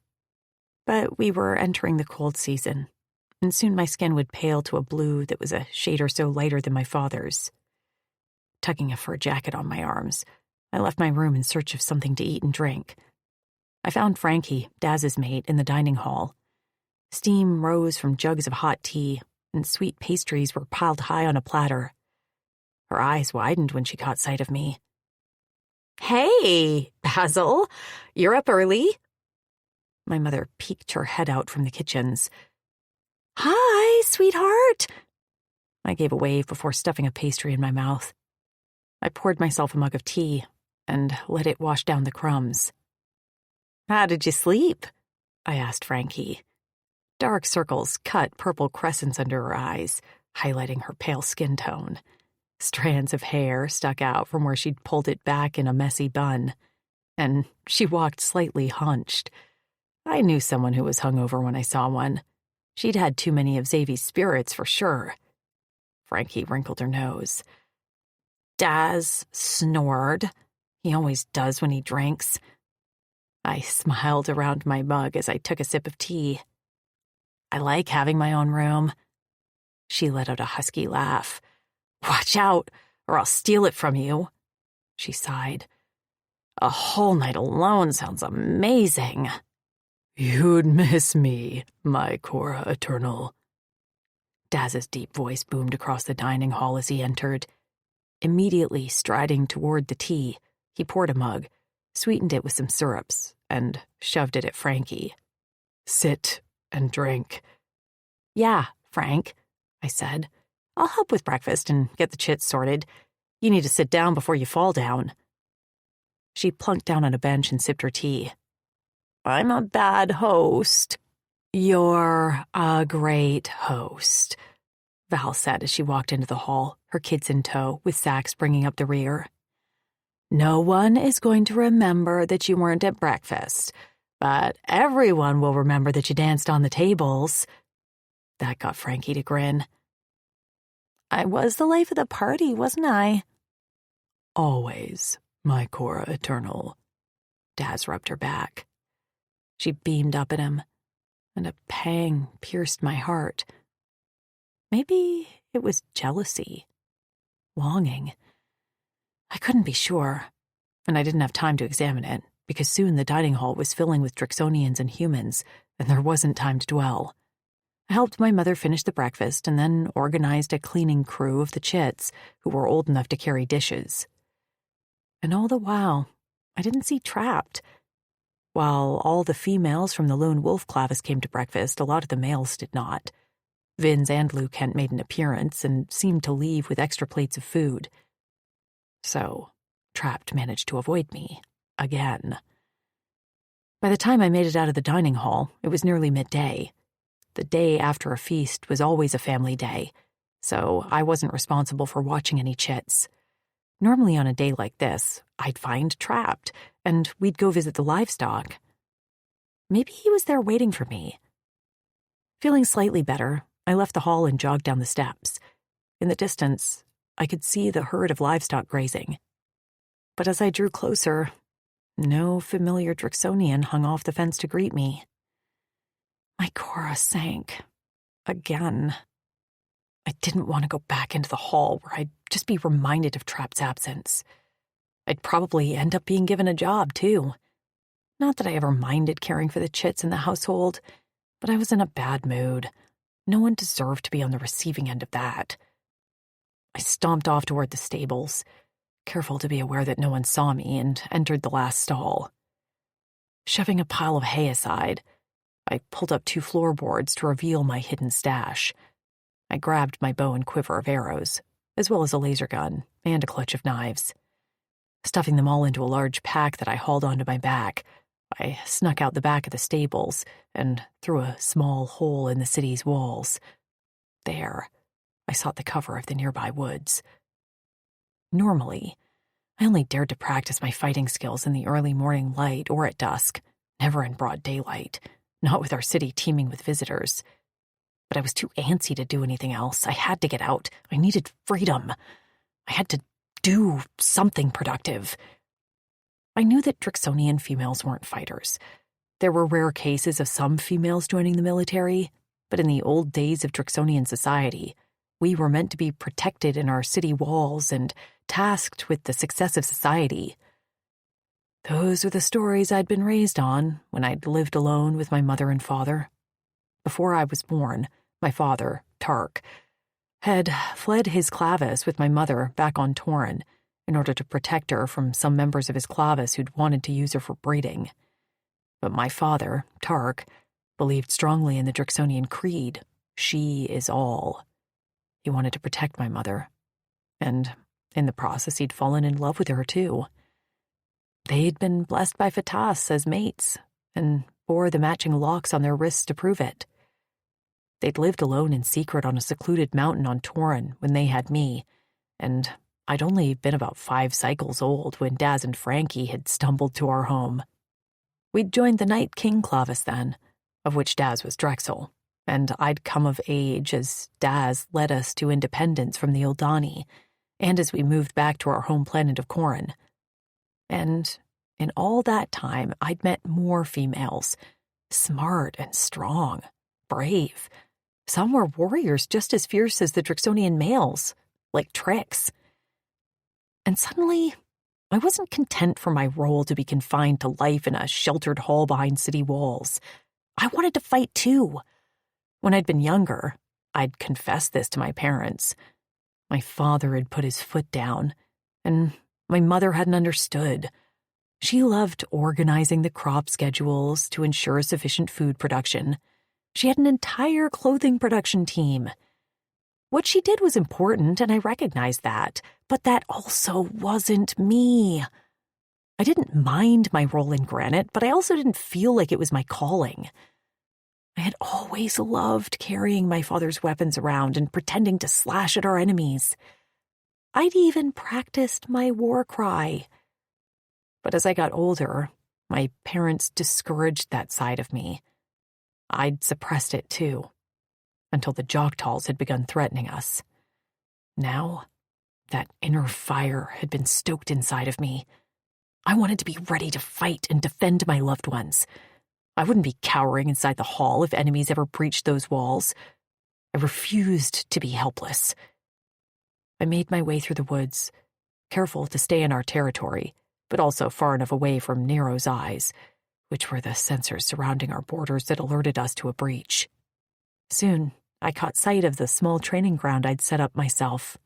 But we were entering the cold season, and soon my skin would pale to a blue that was a shade or so lighter than my father's. Tugging a fur jacket on my arms, I left my room in search of something to eat and drink. I found Frankie, Daz's mate, in the dining hall. Steam rose from jugs of hot tea, and sweet pastries were piled high on a platter. Her eyes widened when she caught sight of me. "Hey, Basil, you're up early?" My mother peeked her head out from the kitchens. "Hi, sweetheart." I gave a wave before stuffing a pastry in my mouth. I poured myself a mug of tea and let it wash down the crumbs. "How did you sleep?" I asked Frankie. Dark circles cut purple crescents under her eyes, highlighting her pale skin tone. Strands of hair stuck out from where she'd pulled it back in a messy bun, and she walked slightly hunched. I knew someone who was hungover when I saw one. She'd had too many of Xavi's spirits for sure. Frankie wrinkled her nose. Daz snored. He always does when he drinks. I smiled around my mug as I took a sip of tea. I like having my own room. She let out a husky laugh. Watch out, or I'll steal it from you. She sighed. A whole night alone sounds amazing. You'd miss me, my Cora Eternal. Daz's deep voice boomed across the dining hall as he entered. Immediately striding toward the tea, he poured a mug, sweetened it with some syrups, and shoved it at Frankie. Sit and drink. Yeah, Frank, I said. I'll help with breakfast and get the chits sorted. You need to sit down before you fall down. She plunked down on a bench and sipped her tea. I'm a bad host. You're a great host, Val said as she walked into the hall, her kids in tow, with Sax bringing up the rear. No one is going to remember that you weren't at breakfast, but everyone will remember that you danced on the tables. That got Frankie to grin. I was the life of the party, wasn't I? Always, my Cora Eternal. Daz rubbed her back. She beamed up at him, and a pang pierced my heart. Maybe it was jealousy, longing. I couldn't be sure, and I didn't have time to examine it, because soon the dining hall was filling with Drixonians and humans, and there wasn't time to dwell. I helped my mother finish the breakfast and then organized a cleaning crew of the chits who were old enough to carry dishes. And all the while, I didn't see Trapped. While all the females from the Lone Wolf Clavis came to breakfast, a lot of the males did not. Vince and Lou Kent made an appearance and seemed to leave with extra plates of food. So, Trapped managed to avoid me, again. By the time I made it out of the dining hall, it was nearly midday. The day after a feast was always a family day, so I wasn't responsible for watching any chits. Normally on a day like this, I'd find Trapped, and we'd go visit the livestock. Maybe he was there waiting for me. Feeling slightly better, I left the hall and jogged down the steps. In the distance, I could see the herd of livestock grazing. But as I drew closer, no familiar Drixonian hung off the fence to greet me. My Cora sank. Again. I didn't want to go back into the hall where I'd just be reminded of Trapped's absence. I'd probably end up being given a job, too. Not that I ever minded caring for the chits in the household, but I was in a bad mood. No one deserved to be on the receiving end of that. I stomped off toward the stables, careful to be aware that no one saw me, and entered the last stall. Shoving a pile of hay aside, I pulled up 2 floorboards to reveal my hidden stash. I grabbed my bow and quiver of arrows, as well as a laser gun and a clutch of knives. Stuffing them all into a large pack that I hauled onto my back, I snuck out the back of the stables and through a small hole in the city's walls. There, I sought the cover of the nearby woods. Normally, I only dared to practice my fighting skills in the early morning light or at dusk, never in broad daylight, not with our city teeming with visitors. But I was too antsy to do anything else. I had to get out. I needed freedom. I had to do something productive. I knew that Drixonian females weren't fighters. There were rare cases of some females joining the military, but in the old days of Drixonian society, we were meant to be protected in our city walls and tasked with the success of society. Those were the stories I'd been raised on when I'd lived alone with my mother and father. Before I was born, my father, Tark, had fled his clavis with my mother back on Torin in order to protect her from some members of his clavis who'd wanted to use her for breeding. But my father, Tark, believed strongly in the Drixonian creed. She is all. He wanted to protect my mother, and in the process he'd fallen in love with her too. They'd been blessed by Fatas as mates, and bore the matching locks on their wrists to prove it. They'd lived alone in secret on a secluded mountain on Torin when they had me, and I'd only been about 5 cycles old when Daz and Frankie had stumbled to our home. We'd joined the Night King Clavis then, of which Daz was Drexel, and I'd come of age as Daz led us to independence from the Eldani, and as we moved back to our home planet of Corin. And in all that time, I'd met more females, smart and strong, brave. Some were warriors just as fierce as the Drixonian males, like Trix. And suddenly, I wasn't content for my role to be confined to life in a sheltered hall behind city walls. I wanted to fight too. When I'd been younger, I'd confessed this to my parents. My father had put his foot down, and my mother hadn't understood. She loved organizing the crop schedules to ensure sufficient food production. She had an entire clothing production team. What she did was important, and I recognized that, but that also wasn't me. I didn't mind my role in Granite, but I also didn't feel like it was my calling. I had always loved carrying my father's weapons around and pretending to slash at our enemies. I'd even practiced my war cry. But as I got older, my parents discouraged that side of me. I'd suppressed it too, until the Jok'tals had begun threatening us. Now, that inner fire had been stoked inside of me. I wanted to be ready to fight and defend my loved ones. I wouldn't be cowering inside the hall if enemies ever breached those walls. I refused to be helpless. I made my way through the woods, careful to stay in our territory, but also far enough away from Nero's eyes, which were the sensors surrounding our borders that alerted us to a breach. Soon, I caught sight of the small training ground I'd set up myself.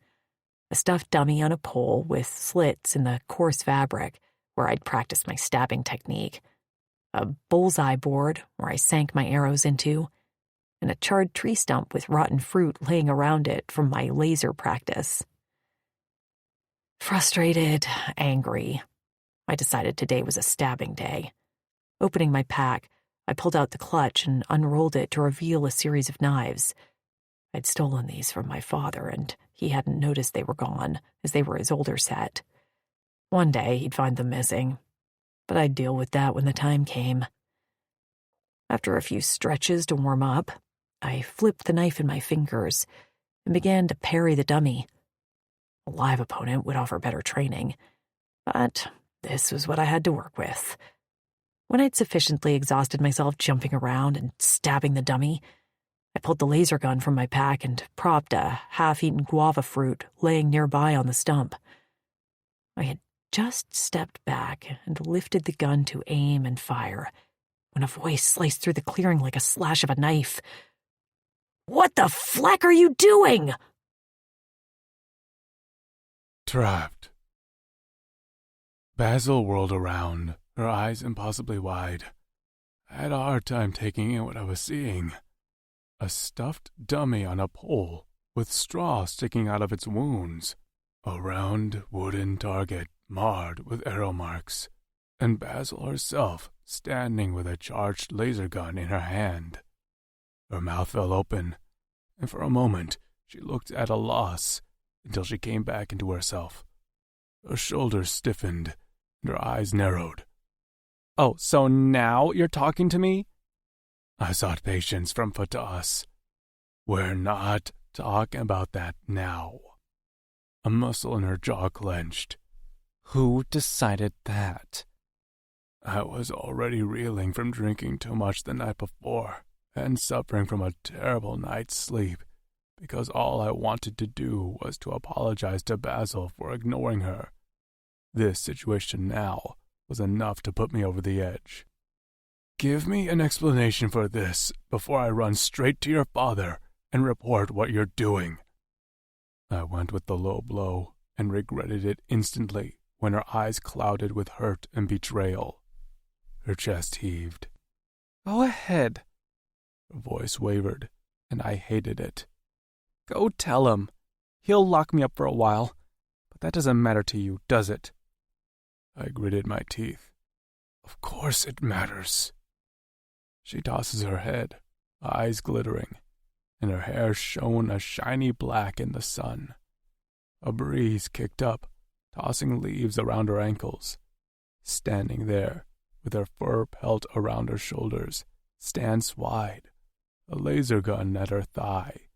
A stuffed dummy on a pole with slits in the coarse fabric where I'd practiced my stabbing technique, a bullseye board where I sank my arrows into, and a charred tree stump with rotten fruit laying around it from my laser practice. Frustrated, angry, I decided today was a stabbing day. Opening my pack, I pulled out the clutch and unrolled it to reveal a series of knives. I'd stolen these from my father, and he hadn't noticed they were gone, as they were his older set. One day he'd find them missing, but I'd deal with that when the time came. After a few stretches to warm up, I flipped the knife in my fingers and began to parry the dummy. A live opponent would offer better training, but this was what I had to work with. When I'd sufficiently exhausted myself jumping around and stabbing the dummy, I pulled the laser gun from my pack and propped a half-eaten guava fruit laying nearby on the stump. I had just stepped back and lifted the gun to aim and fire when a voice sliced through the clearing like a slash of a knife. "What the fleck are you doing?" Trapped. Basil whirled around, her eyes impossibly wide. I had a hard time taking in what I was seeing. A stuffed dummy on a pole with straw sticking out of its wounds. A round wooden target marred with arrow marks, and Basil herself standing with a charged laser gun in her hand. Her mouth fell open, and for a moment she looked at a loss until she came back into herself. Her shoulders stiffened, and her eyes narrowed. "Oh, so now you're talking to me?" I sought patience from Fatas. "We're not talking about that now." A muscle in her jaw clenched. "Who decided that?" I was already reeling from drinking too much the night before and suffering from a terrible night's sleep because all I wanted to do was to apologize to Basil for ignoring her. This situation now was enough to put me over the edge. "Give me an explanation for this before I run straight to your father and report what you're doing." I went with the low blow and regretted it instantly when her eyes clouded with hurt and betrayal. Her chest heaved. "Go ahead." Her voice wavered, and I hated it. "Go tell him. He'll lock me up for a while, but that doesn't matter to you, does it?" I gritted my teeth. "Of course it matters." She tosses her head, eyes glittering, and her hair shone a shiny black in the sun. A breeze kicked up, tossing leaves around her ankles. Standing there, with her fur pelt around her shoulders, stance wide, a laser gun at her thigh,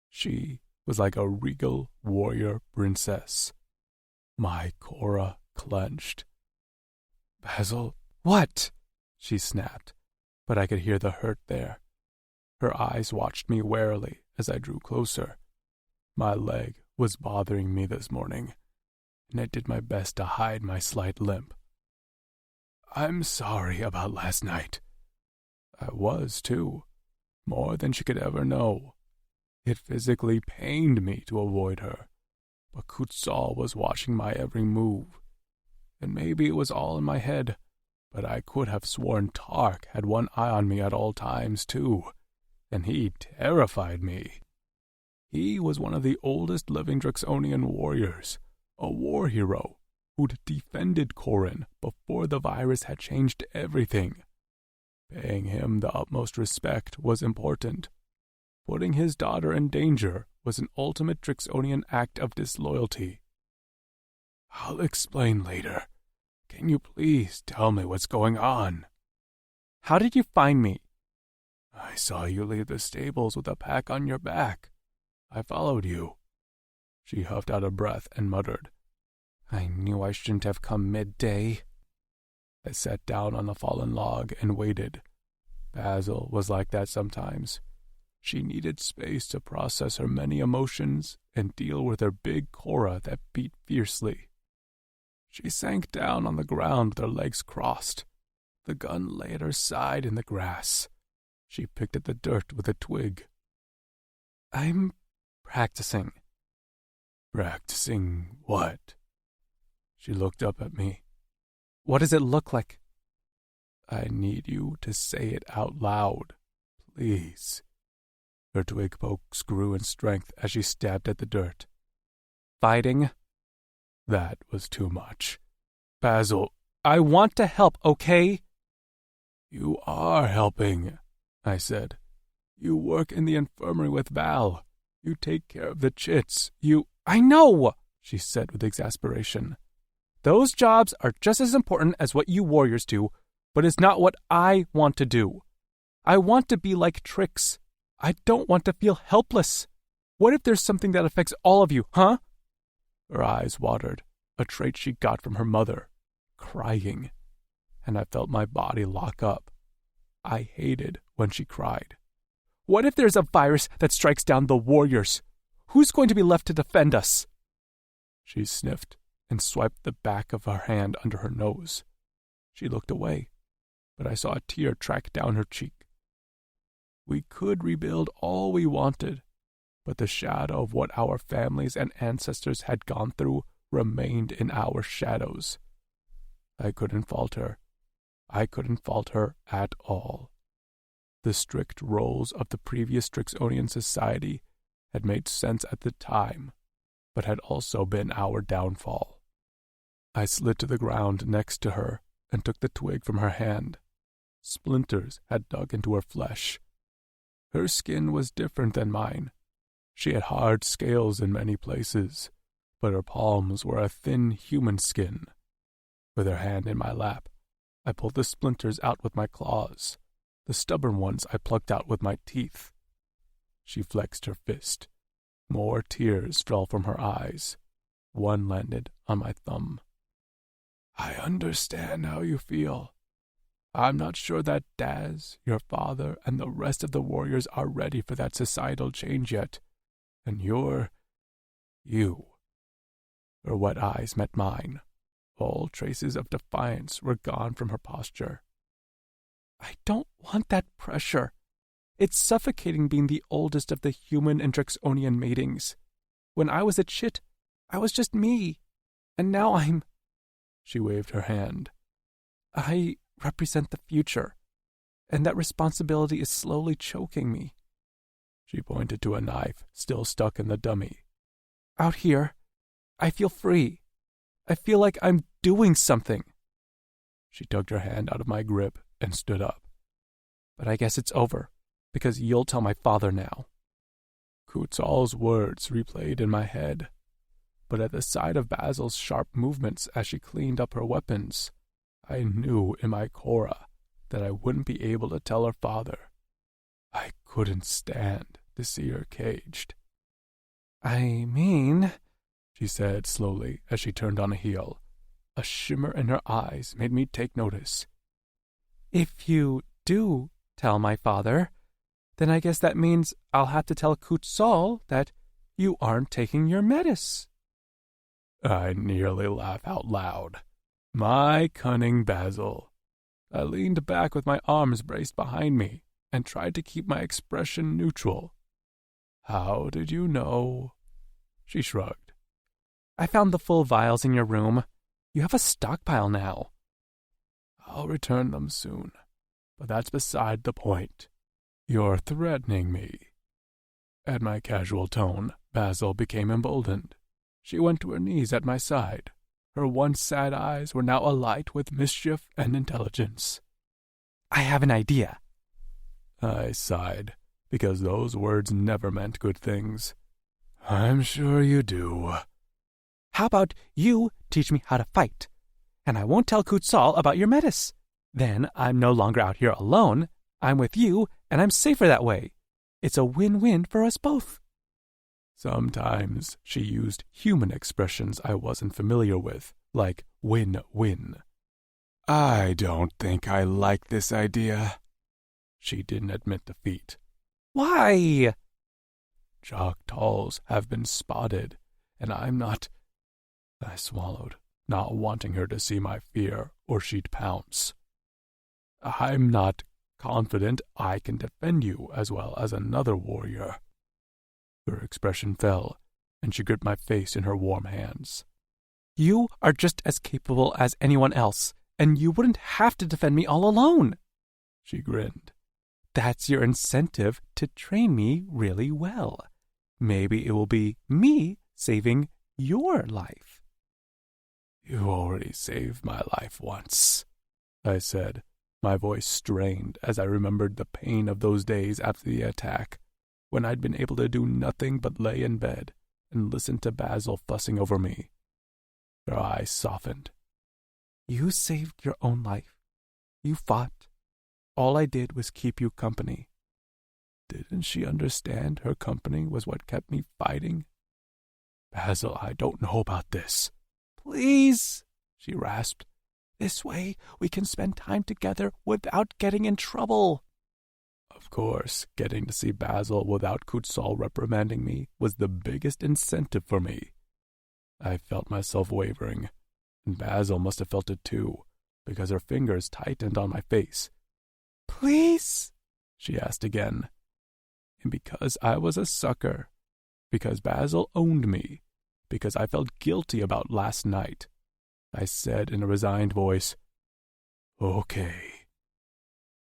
she was like a regal warrior princess. My Cora clenched. "Basil?" What? she snapped, but I could hear the hurt there. Her eyes watched me warily as I drew closer. My leg was bothering me this morning, and I did my best to hide my slight limp. "I'm sorry about last night." I was, too, more than she could ever know. It physically pained me to avoid her, but Kutzal was watching my every move. And maybe it was all in my head, but I could have sworn Tark had one eye on me at all times, too, and he terrified me. He was one of the oldest living Drixonian warriors, a war hero who'd defended Corin before the virus had changed everything. Paying him the utmost respect was important. Putting his daughter in danger was an ultimate Drixonian act of disloyalty. "I'll explain later. Can you please tell me what's going on?" How did you find me? "I saw you leave the stables with a pack on your back. I followed you." She huffed out a breath and muttered, I knew I shouldn't have come midday. I sat down on the fallen log and waited. Basil was like that sometimes. She needed space to process her many emotions and deal with her big Cora that beat fiercely. She sank down on the ground with her legs crossed. The gun lay at her side in the grass. She picked at the dirt with a twig. I'm practicing. "Practicing what?" She looked up at me. What does it look like? "I need you to say it out loud, please." Her twig pokes grew in strength as she stabbed at the dirt. Fighting? That was too much. "Basil, I want to help, okay? you are helping," I said. "You work in the infirmary with Val. You take care of the chits. I know," she said with exasperation. Those jobs are just as important as what you warriors do, but it's not what I want to do. I want to be like Trix. I don't want to feel helpless. What if there's something that affects all of you, huh? Her eyes watered, a trait she got from her mother, crying, and I felt my body lock up. I hated when she cried. What if there's a virus that strikes down the warriors? Who's going to be left to defend us? She sniffed and swiped the back of her hand under her nose. She looked away, but I saw a tear track down her cheek. We could rebuild all we wanted, but the shadow of what our families and ancestors had gone through remained in our shadows. I couldn't fault her. I couldn't fault her at all. The strict roles of the previous Drixonian society had made sense at the time, but had also been our downfall. I slid to the ground next to her and took the twig from her hand. Splinters had dug into her flesh. Her skin was different than mine. She had hard scales in many places, but her palms were a thin human skin. With her hand in my lap, I pulled the splinters out with my claws. The stubborn ones I plucked out with my teeth. She flexed her fist. More tears fell from her eyes. One landed on my thumb. I understand how you feel. I'm not sure that Daz, your father, and the rest of the warriors are ready for that societal change yet. And you. Her wet eyes met mine. All traces of defiance were gone from her posture. I don't want that pressure. It's suffocating being the oldest of the human and Drixonian matings. When I was a chit, I was just me. And now I'm... She waved her hand. I represent the future, and that responsibility is slowly choking me. She pointed to a knife still stuck in the dummy. Out here, I feel free. I feel like I'm doing something. She tugged her hand out of my grip and stood up. But I guess it's over, because you'll tell my father now. Kutzal's words replayed in my head, but at the sight of Basil's sharp movements as she cleaned up her weapons, I knew in my Cora that I wouldn't be able to tell her father. I couldn't stand to see her caged. I mean, she said slowly as she turned on a heel. A shimmer in her eyes made me take notice. If you do tell my father, then I guess that means I'll have to tell Kutzal that you aren't taking your medicine. I nearly laughed out loud. My cunning Basil. I leaned back with my arms braced behind me and tried to keep my expression neutral. How did you know? She shrugged. I found the full vials in your room. You have a stockpile now. I'll return them soon, but that's beside the point. You're threatening me. At my casual tone, Basil became emboldened. She went to her knees at my side. Her once sad eyes were now alight with mischief and intelligence. I have an idea. I sighed, because those words never meant good things. I'm sure you do. How about you teach me how to fight? And I won't tell Kutzal about your medicine. Then I'm no longer out here alone. I'm with you, and I'm safer that way. It's a win-win for us both. Sometimes she used human expressions I wasn't familiar with, like win-win. I don't think I like this idea. She didn't admit defeat. Why? Choctaws have been spotted, and I'm not... I swallowed, not wanting her to see my fear or she'd pounce. I'm not confident I can defend you as well as another warrior. Her expression fell, and she gripped my face in her warm hands. You are just as capable as anyone else, and you wouldn't have to defend me all alone. She grinned. That's your incentive to train me really well. Maybe it will be me saving your life. You already saved my life once, I said, my voice strained as I remembered the pain of those days after the attack, when I'd been able to do nothing but lay in bed and listen to Basil fussing over me. Her eyes softened. You saved your own life. You fought. All I did was keep you company. Didn't she understand her company was what kept me fighting? Basil, I don't know about this. Please, she rasped. This way we can spend time together without getting in trouble. Of course, getting to see Basil without Kutzal reprimanding me was the biggest incentive for me. I felt myself wavering, and Basil must have felt it too, because her fingers tightened on my face. Please? She asked again. And because I was a sucker, because Basil owned me, because I felt guilty about last night, I said in a resigned voice, Okay.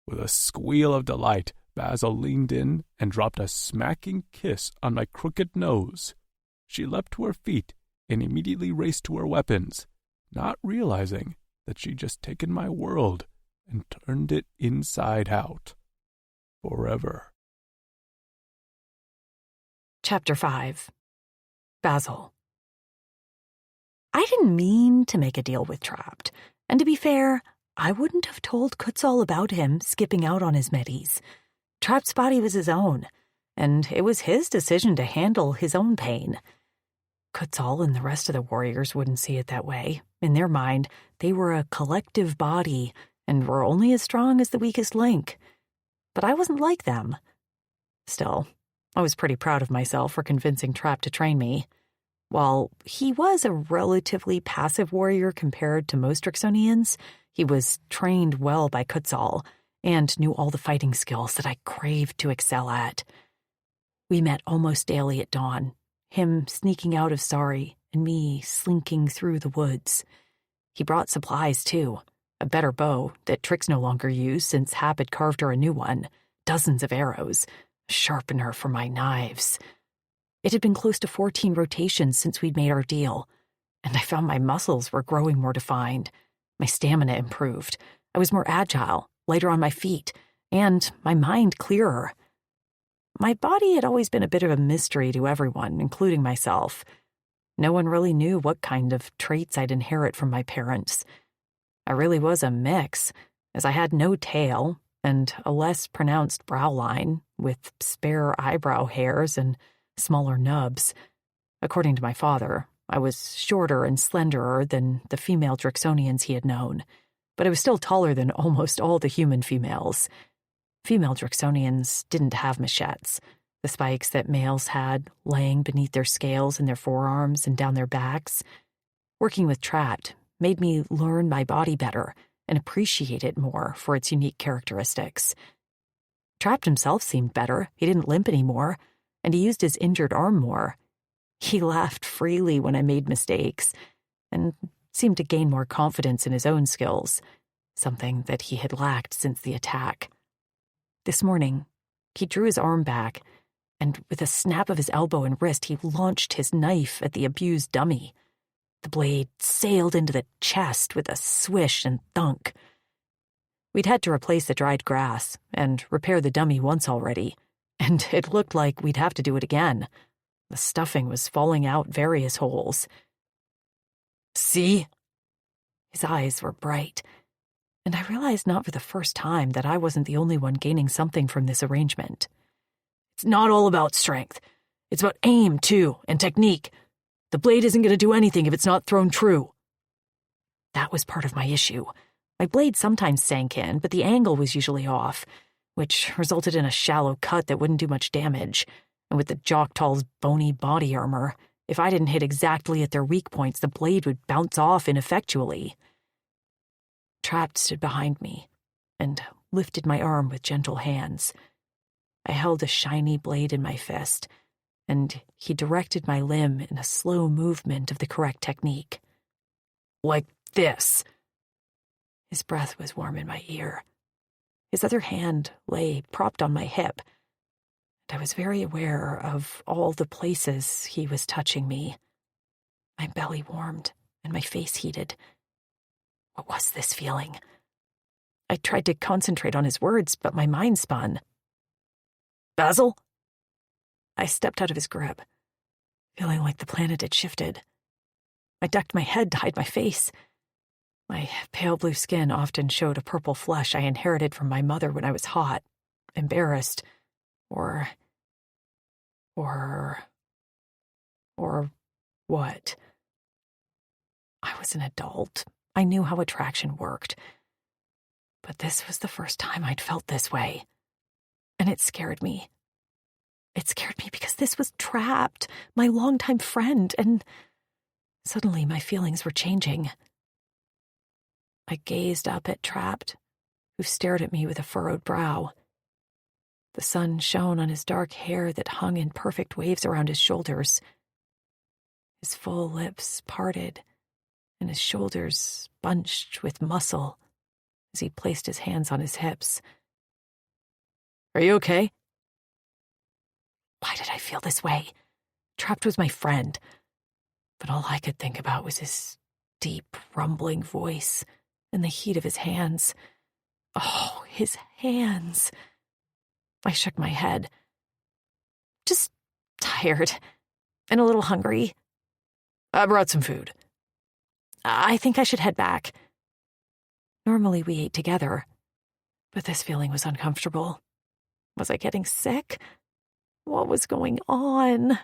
With a squeal of delight, Basil leaned in and dropped a smacking kiss on my crooked nose. She leapt to her feet and immediately raced to her weapons, not realizing that she'd just taken my world and turned it inside out. Forever. Chapter 5. Basil. I didn't mean to make a deal with Trapped, and to be fair, I wouldn't have told Kutzal about him skipping out on his medis. Trapped's body was his own, and it was his decision to handle his own pain. Kutzal and the rest of the warriors wouldn't see it that way. In their mind, they were a collective body and were only as strong as the weakest link. But I wasn't like them. Still, I was pretty proud of myself for convincing Trapped to train me. While he was a relatively passive warrior compared to most Drixonians, he was trained well by Kutzal and knew all the fighting skills that I craved to excel at. We met almost daily at dawn, him sneaking out of Sari and me slinking through the woods. He brought supplies, too. A better bow that Trix no longer used since Hap had carved her a new one, dozens of arrows, a sharpener for my knives. It had been close to 14 rotations since we'd made our deal, and I found my muscles were growing more defined. My stamina improved. I was more agile, lighter on my feet, and my mind clearer. My body had always been a bit of a mystery to everyone, including myself. No one really knew what kind of traits I'd inherit from my parents. I really was a mix, as I had no tail and a less pronounced brow line, with spare eyebrow hairs and smaller nubs. According to my father, I was shorter and slenderer than the female Drixonians he had known, but I was still taller than almost all the human females. Female Drixonians didn't have machetes, the spikes that males had laying beneath their scales in their forearms and down their backs. Working with Trapped made me learn my body better and appreciate it more for its unique characteristics. Trapped himself seemed better. He didn't limp anymore, and he used his injured arm more. He laughed freely when I made mistakes, and seemed to gain more confidence in his own skills, something that he had lacked since the attack. This morning, he drew his arm back, and with a snap of his elbow and wrist, he launched his knife at the abused dummy. The blade sailed into the chest with a swish and thunk. We'd had to replace the dried grass and repair the dummy once already, and it looked like we'd have to do it again. The stuffing was falling out various holes. See? His eyes were bright, and I realized not for the first time that I wasn't the only one gaining something from this arrangement. It's not all about strength. It's about aim, too, and technique. The blade isn't going to do anything if it's not thrown true. That was part of my issue. My blade sometimes sank in, but the angle was usually off, which resulted in a shallow cut that wouldn't do much damage. And with the Joktal's bony body armor, if I didn't hit exactly at their weak points, the blade would bounce off ineffectually. Trapped stood behind me and lifted my arm with gentle hands. I held a shiny blade in my fist, and he directed my limb in a slow movement of the correct technique. Like this. His breath was warm in my ear. His other hand lay propped on my hip, and I was very aware of all the places he was touching me. My belly warmed, and my face heated. What was this feeling? I tried to concentrate on his words, but my mind spun. Basil? I stepped out of his grip, feeling like the planet had shifted. I ducked my head to hide my face. My pale blue skin often showed a purple flush I inherited from my mother when I was hot, embarrassed, or what? I was an adult. I knew how attraction worked. But this was the first time I'd felt this way. And it scared me. It scared me because this was Trapped, my longtime friend, and suddenly my feelings were changing. I gazed up at Trapped, who stared at me with a furrowed brow. The sun shone on his dark hair that hung in perfect waves around his shoulders. His full lips parted, and his shoulders bunched with muscle as he placed his hands on his hips. Are you okay? Why did I feel this way? Trapped was my friend, but all I could think about was his deep, rumbling voice and the heat of his hands. Oh, his hands. I shook my head. Just tired and a little hungry. I brought some food. I think I should head back. Normally we ate together, but this feeling was uncomfortable. Was I getting sick? What was going on?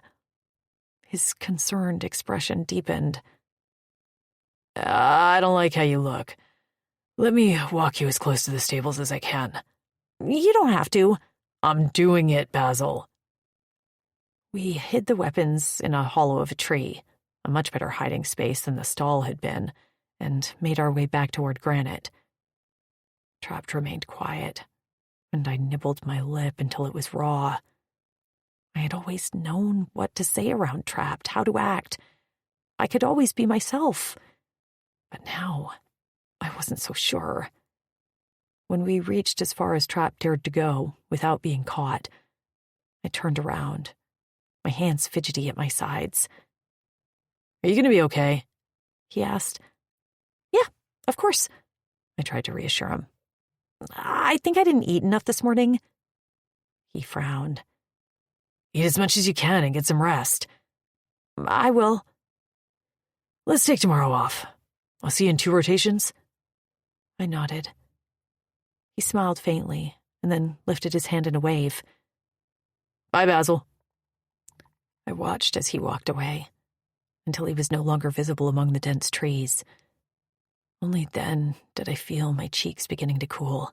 His concerned expression deepened. I don't like how you look. Let me walk you as close to the stables as I can. You don't have to. I'm doing it, Basil. We hid the weapons in a hollow of a tree, a much better hiding space than the stall had been, and made our way back toward Granite. Trapped remained quiet, and I nibbled my lip until it was raw. I had always known what to say around Trapped, how to act. I could always be myself. But now, I wasn't so sure. When we reached as far as Trapped dared to go, without being caught, I turned around, my hands fidgety at my sides. Are you going to be okay? He asked. Yeah, of course. I tried to reassure him. I think I didn't eat enough this morning. He frowned. Eat as much as you can and get some rest. I will. Let's take tomorrow off. I'll see you in 2 rotations. I nodded. He smiled faintly and then lifted his hand in a wave. Bye, Basil. I watched as he walked away, until he was no longer visible among the dense trees. Only then did I feel my cheeks beginning to cool.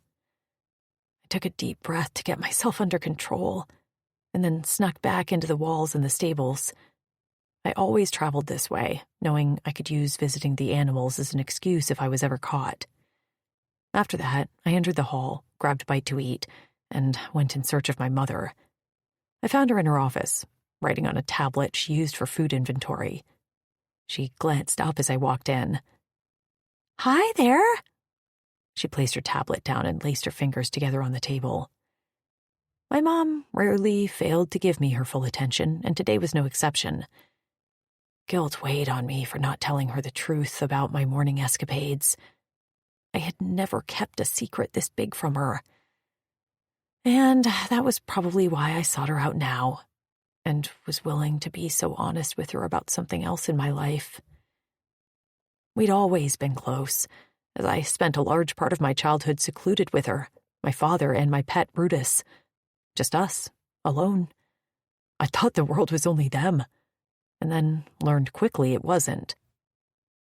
I took a deep breath to get myself under control, and then snuck back into the walls and the stables. I always traveled this way, knowing I could use visiting the animals as an excuse if I was ever caught. After that, I entered the hall, grabbed a bite to eat, and went in search of my mother. I found her in her office, writing on a tablet she used for food inventory. She glanced up as I walked in. "Hi there!" She placed her tablet down and laced her fingers together on the table. My mom rarely failed to give me her full attention, and today was no exception. Guilt weighed on me for not telling her the truth about my morning escapades. I had never kept a secret this big from her. And that was probably why I sought her out now, and was willing to be so honest with her about something else in my life. We'd always been close, as I spent a large part of my childhood secluded with her, my father, and my pet Brutus. Just us, alone. I thought the world was only them, and then learned quickly it wasn't.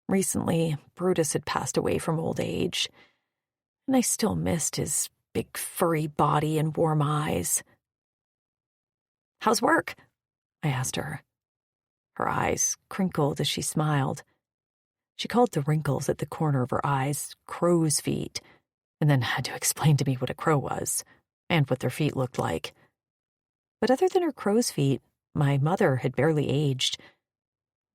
Recently, Brutus had passed away from old age, and I still missed his big furry body and warm eyes. "How's work?" I asked her. Her eyes crinkled as she smiled. She called the wrinkles at the corner of her eyes crow's feet, and then had to explain to me what a crow was, and what their feet looked like. But other than her crow's feet, my mother had barely aged.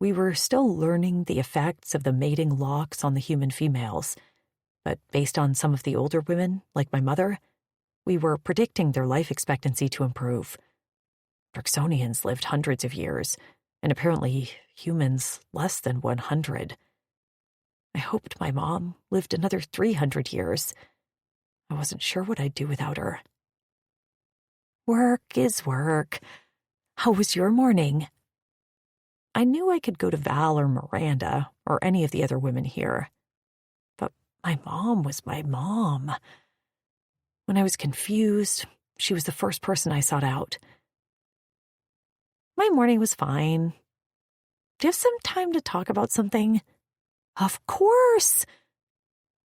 We were still learning the effects of the mating locks on the human females, but based on some of the older women, like my mother, we were predicting their life expectancy to improve. Darksonians lived hundreds of years, and apparently humans less than 100. I hoped my mom lived another 300 years. I wasn't sure what I'd do without her. Work is work. How was your morning? I knew I could go to Val or Miranda or any of the other women here. But my mom was my mom. When I was confused, she was the first person I sought out. My morning was fine. Do you have some time to talk about something? Of course!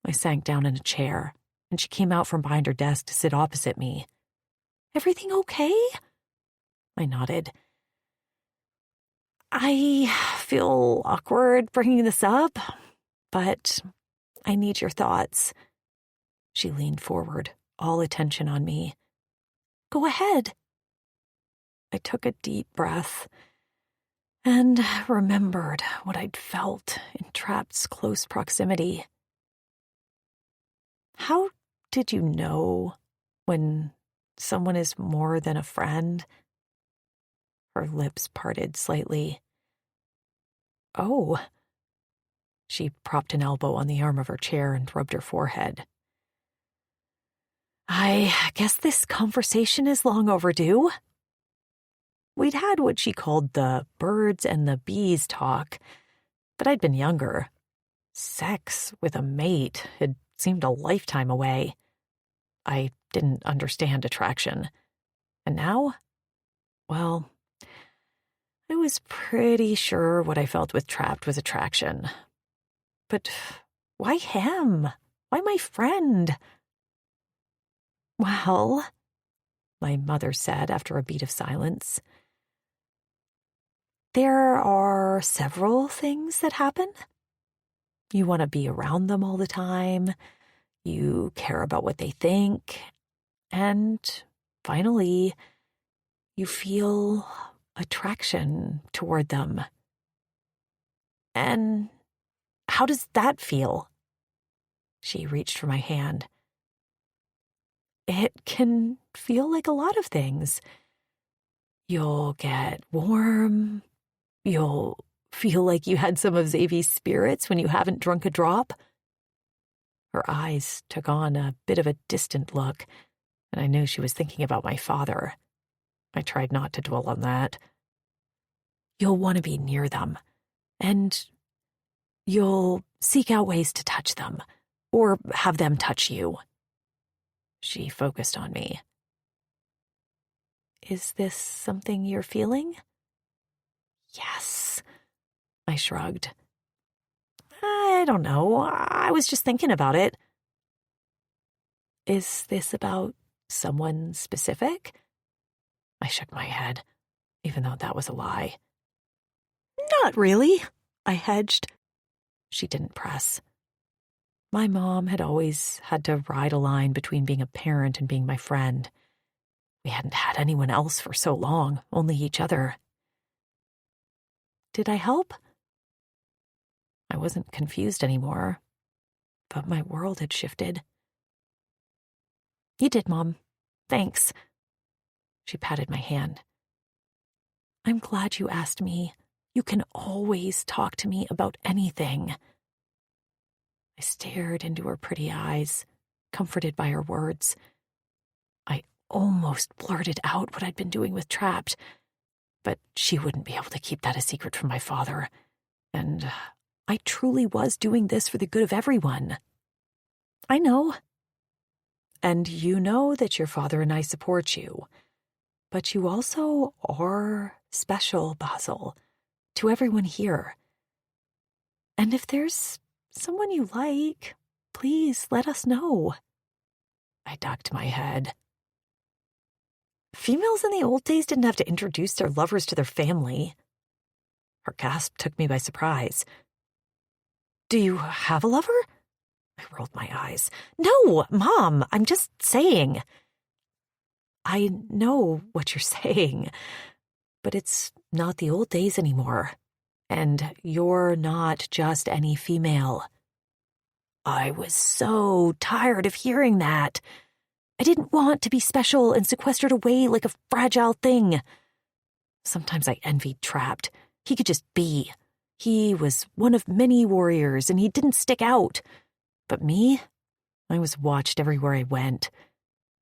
I sank down in a chair, and she came out from behind her desk to sit opposite me. Everything okay? I nodded. I feel awkward bringing this up, but I need your thoughts. She leaned forward, all attention on me. Go ahead. I took a deep breath and remembered what I'd felt in Trapped's close proximity. How did you know when someone is more than a friend? Her lips parted slightly. Oh. She propped an elbow on the arm of her chair and rubbed her forehead. I guess this conversation is long overdue. We'd had what she called the birds and the bees talk, but I'd been younger. Sex with a mate had seemed a lifetime away. I didn't understand attraction. And now? Well, I was pretty sure what I felt with Trapped was attraction. But why him? Why my friend? Well, my mother said after a beat of silence, there are several things that happen. You want to be around them all the time. You care about what they think. And finally, you feel attraction toward them. And how does that feel? She reached for my hand. It can feel like a lot of things. You'll get warm. You'll feel like you had some of Xavier's spirits when you haven't drunk a drop. Her eyes took on a bit of a distant look, and I knew she was thinking about my father. I tried not to dwell on that. You'll want to be near them, and you'll seek out ways to touch them, or have them touch you. She focused on me. Is this something you're feeling? Yes, I shrugged. I don't know. I was just thinking about it. Is this about someone specific? I shook my head, even though that was a lie. Not really, I hedged. She didn't press. My mom had always had to ride a line between being a parent and being my friend. We hadn't had anyone else for so long, only each other. Did I help? I wasn't confused anymore, but my world had shifted. You did, Mom. Thanks. She patted my hand. I'm glad you asked me. You can always talk to me about anything. I stared into her pretty eyes, comforted by her words. I almost blurted out what I'd been doing with Trapped, but she wouldn't be able to keep that a secret from my father, and I truly was doing this for the good of everyone. I know. And you know that your father and I support you, but you also are special, Basil, to everyone here. And if there's someone you like, please let us know. I ducked my head. Females in the old days didn't have to introduce their lovers to their family. Her gasp took me by surprise. Do you have a lover? I rolled my eyes. No, Mom, I'm just saying. I know what you're saying, but it's not the old days anymore. And you're not just any female. I was so tired of hearing that. I didn't want to be special and sequestered away like a fragile thing. Sometimes I envied Trapped. He could just be. He was one of many warriors, and he didn't stick out. But me? I was watched everywhere I went.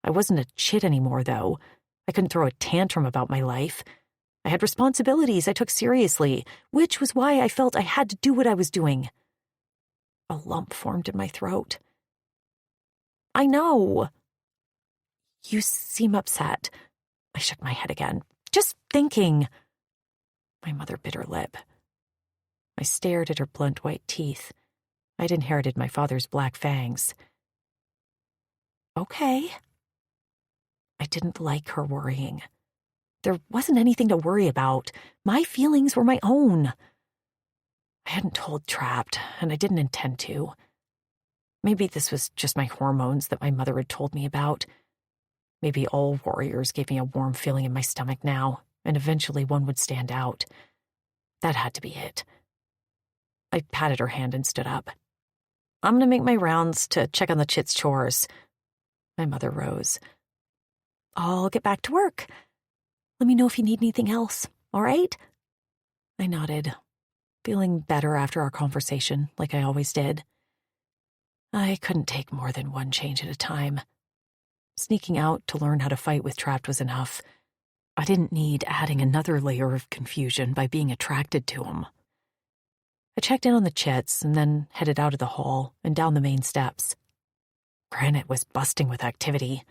I wasn't a chit anymore, though. I couldn't throw a tantrum about my life. I had responsibilities I took seriously, which was why I felt I had to do what I was doing. A lump formed in my throat. I know. You seem upset. I shook my head again. Just thinking. My mother bit her lip. I stared at her blunt white teeth. I'd inherited my father's black fangs. Okay. I didn't like her worrying. There wasn't anything to worry about. My feelings were my own. I hadn't told Trapped, and I didn't intend to. Maybe this was just my hormones that my mother had told me about. Maybe all warriors gave me a warm feeling in my stomach now, and eventually one would stand out. That had to be it. I patted her hand and stood up. I'm going to make my rounds to check on the chits' chores. My mother rose. I'll get back to work. Let me know if you need anything else, all right? I nodded, feeling better after our conversation, like I always did. I couldn't take more than one change at a time. Sneaking out to learn how to fight with Trapped was enough. I didn't need adding another layer of confusion by being attracted to him. I checked in on the chits and then headed out of the hall and down the main steps. Granite was busting with activity.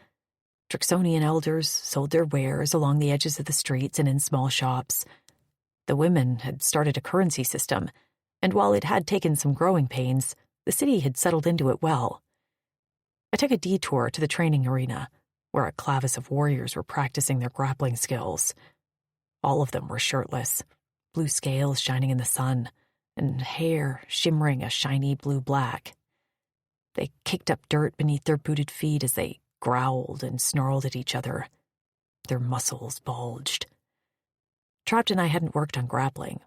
Drixonian elders sold their wares along the edges of the streets and in small shops. The women had started a currency system, and while it had taken some growing pains, the city had settled into it well. I took a detour to the training arena, where a clavis of warriors were practicing their grappling skills. All of them were shirtless, blue scales shining in the sun, and hair shimmering a shiny blue-black. They kicked up dirt beneath their booted feet as they growled and snarled at each other. Their muscles bulged. Trapped and I hadn't worked on grappling,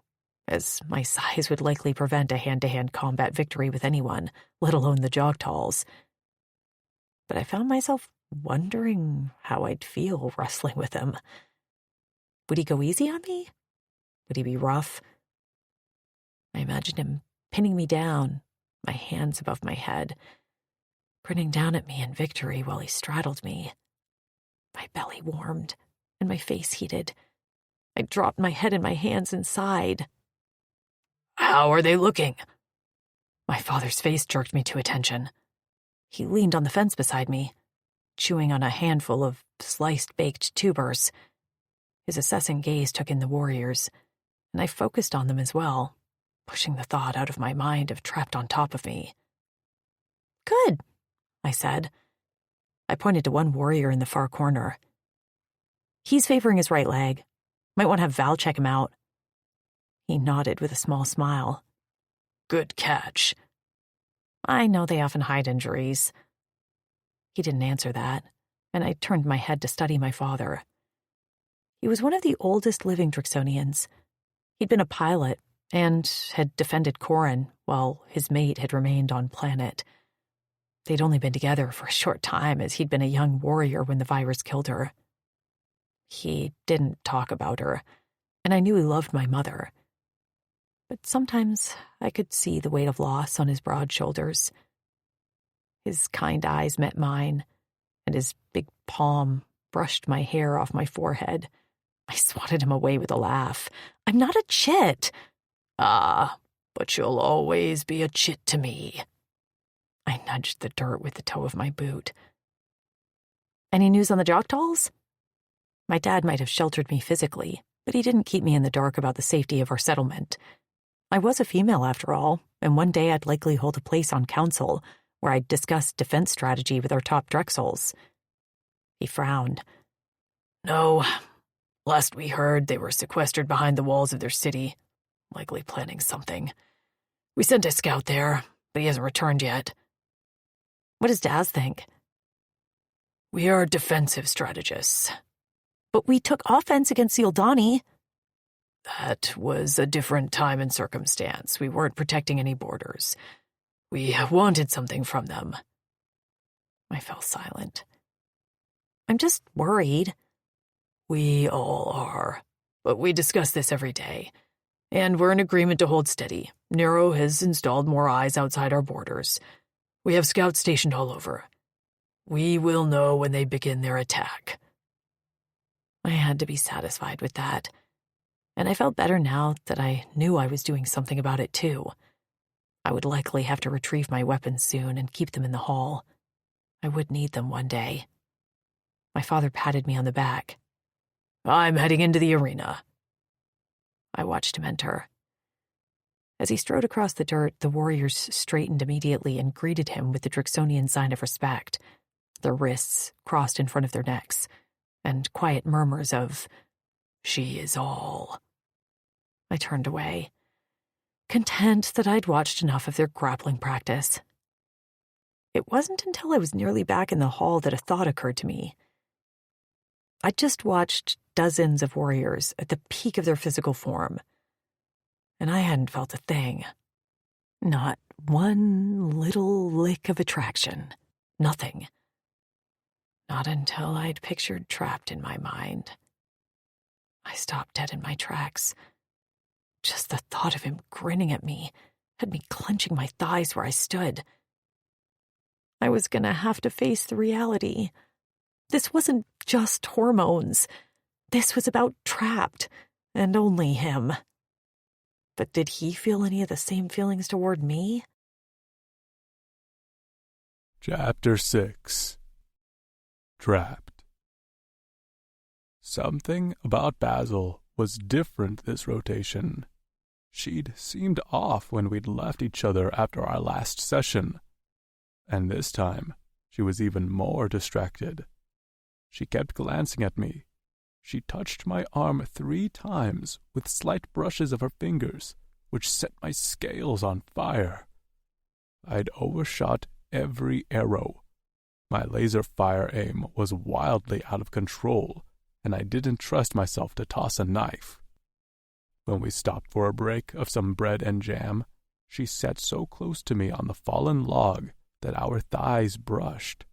as my size would likely prevent a hand-to-hand combat victory with anyone, let alone the Jogtals. But I found myself wondering how I'd feel wrestling with him. Would he go easy on me? Would he be rough? I imagined him pinning me down, my hands above my head, grinning down at me in victory while he straddled me. My belly warmed, and my face heated. I dropped my head in my hands and sighed. How are they looking? My father's face jerked me to attention. He leaned on the fence beside me, chewing on a handful of sliced baked tubers. His assessing gaze took in the warriors, and I focused on them as well, pushing the thought out of my mind of trapped on top of me. "Good," I said. I pointed to one warrior in the far corner. "He's favoring his right leg. Might want to have Val check him out." He nodded with a small smile. "Good catch." "I know they often hide injuries." He didn't answer that, and I turned my head to study my father. He was one of the oldest living Drixonians. He'd been a pilot and had defended Corin while his mate had remained on planet. They'd only been together for a short time, as he'd been a young warrior when the virus killed her. He didn't talk about her, and I knew he loved my mother. But sometimes I could see the weight of loss on his broad shoulders. His kind eyes met mine, and his big palm brushed my hair off my forehead. I swatted him away with a laugh. "I'm not a chit." "Ah, but you'll always be a chit to me." I nudged the dirt with the toe of my boot. "Any news on the Jocktals?" My dad might have sheltered me physically, but he didn't keep me in the dark about the safety of our settlement. I was a female, after all, and one day I'd likely hold a place on council where I'd discuss defense strategy with our top Drexels. He frowned. "No. Last we heard, they were sequestered behind the walls of their city, likely planning something. We sent a scout there, but he hasn't returned yet." "What does Daz think?" "We are defensive strategists." "But we took offense against the Eldani." "That was a different time and circumstance. We weren't protecting any borders. We wanted something from them." I fell silent. "I'm just worried." "We all are, but we discuss this every day, and we're in agreement to hold steady. Nero has installed more eyes outside our borders. We have scouts stationed all over. We will know when they begin their attack." I had to be satisfied with that, and I felt better now that I knew I was doing something about it too. I would likely have to retrieve my weapons soon and keep them in the hall. I would need them one day. My father patted me on the back. "I'm heading into the arena." I watched him enter. As he strode across the dirt, the warriors straightened immediately and greeted him with the Drixonian sign of respect, their wrists crossed in front of their necks, and quiet murmurs of, "She is all." I turned away, content that I'd watched enough of their grappling practice. It wasn't until I was nearly back in the hall that a thought occurred to me. I'd just watched dozens of warriors at the peak of their physical form, and I hadn't felt a thing. Not one little lick of attraction. Nothing. Not until I'd pictured Trapped in my mind. I stopped dead in my tracks. Just the thought of him grinning at me had me clenching my thighs where I stood. I was gonna have to face the reality. This wasn't just hormones. This was about Trapped, and only him. But did he feel any of the same feelings toward me? Chapter 6. Trapped. Something about Basil was different this rotation. She'd seemed off when we'd left each other after our last session, and this time she was even more distracted. She kept glancing at me. She touched my arm 3 times with slight brushes of her fingers, which set my scales on fire. I'd overshot every arrow. My laser fire aim was wildly out of control, and I didn't trust myself to toss a knife. When we stopped for a break of some bread and jam, she sat so close to me on the fallen log that our thighs brushed.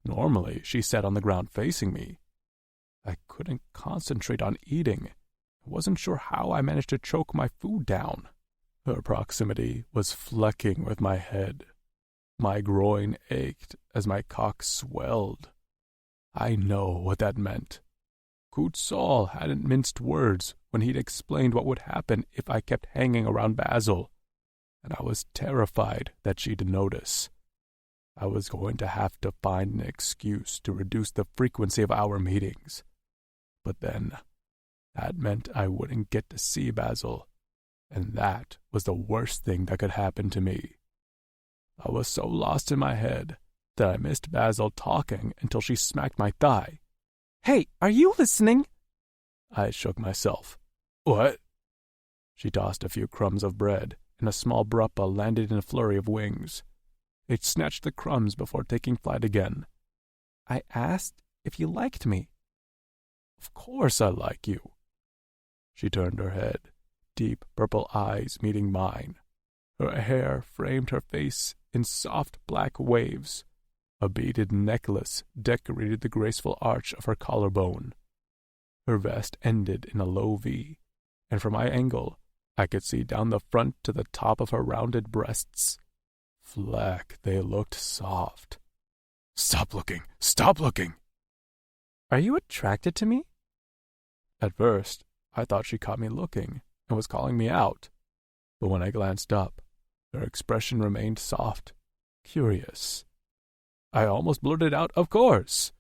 Normally, she sat on the ground facing me. I couldn't concentrate on eating. I wasn't sure how I managed to choke my food down. Her proximity was flecking with my head. My groin ached as my cock swelled. I know what that meant. Coot Saul hadn't minced words when he'd explained what would happen if I kept hanging around Basil, and I was terrified that she'd notice. I was going to have to find an excuse to reduce the frequency of our meetings. But then, That meant I wouldn't get to see Basil, and that was the worst thing that could happen to me. I was so lost in my head that I missed Basil talking until she smacked my thigh. Hey, are you listening? I shook myself. What? She tossed a few crumbs of bread, and a small bruppa landed in a flurry of wings. It snatched the crumbs before taking flight again. I asked if you liked me. Of course I like you. She turned her head, deep purple eyes meeting mine. Her hair framed her face in soft black waves. A beaded necklace decorated the graceful arch of her collarbone. Her vest ended in a low V, and from my angle, I could see down the front to the top of her rounded breasts. Fleck, they looked soft. Stop looking! Stop looking! Are you attracted to me? At first, I thought she caught me looking and was calling me out, but when I glanced up, her expression remained soft, curious. I almost blurted out, of course,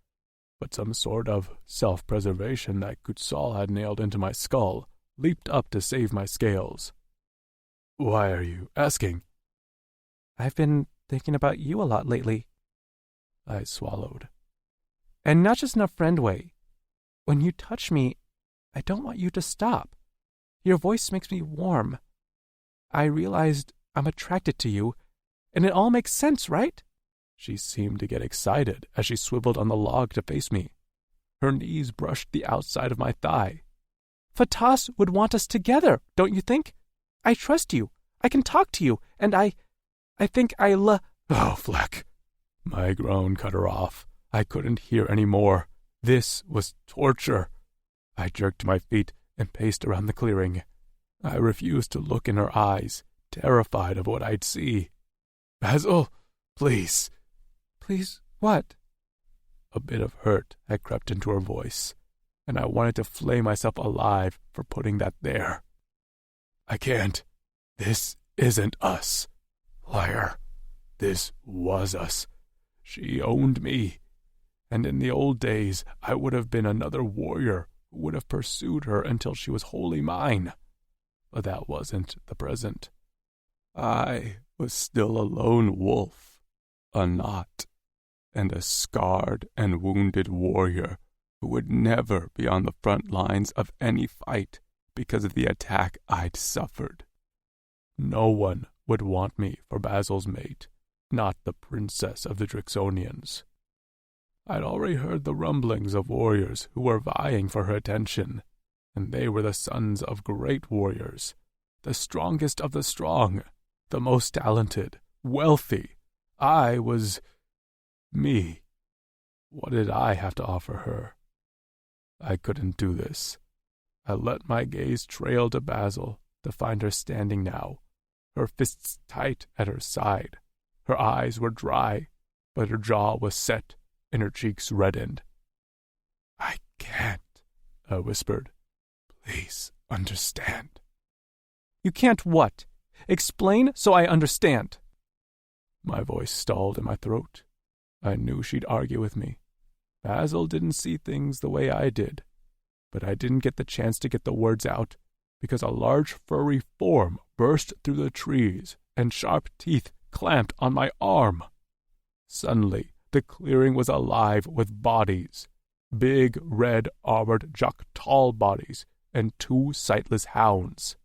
but some sort of self-preservation that Kutzal had nailed into my skull leaped up to save my scales. Why are you asking? I've been thinking about you a lot lately. I swallowed. And not just in a friend way. When you touch me, I don't want you to stop. Your voice makes me warm. I realized I'm attracted to you, and it all makes sense, right? She seemed to get excited as she swiveled on the log to face me. Her knees brushed the outside of my thigh. Fatas would want us together, don't you think? I trust you. I can talk to you, and I think I Oh, Fleck. My groan cut her off. I couldn't hear any more. This was torture. I jerked to my feet and paced around the clearing. I refused to look in her eyes, terrified of what I'd see. Basil, please. Please, what? A bit of hurt had crept into her voice, and I wanted to flay myself alive for putting that there. I can't. This isn't us. Liar. This was us. She owned me. And in the old days, I would have been another warrior who would have pursued her until she was wholly mine. But that wasn't the present. I was still a lone wolf, a knot, and a scarred and wounded warrior who would never be on the front lines of any fight because of the attack I'd suffered. No one would want me for Basil's mate, not the princess of the Drixonians. I'd already heard the rumblings of warriors who were vying for her attention, and they were the sons of great warriors, the strongest of the strong, the most talented, wealthy. I was me. What did I have to offer her? I couldn't do this. I let my gaze trail to Basil to find her standing now, her fists tight at her side. Her eyes were dry, but her jaw was set and her cheeks reddened. I can't, I whispered. Please understand. You can't what? Explain so I understand. My voice stalled in my throat. I knew she'd argue with me. Basil didn't see things the way I did, but I didn't get the chance to get the words out because a large furry form burst through the trees and sharp teeth clamped on my arm. Suddenly, the clearing was alive with bodies, big red armored Joktal bodies and two sightless hounds.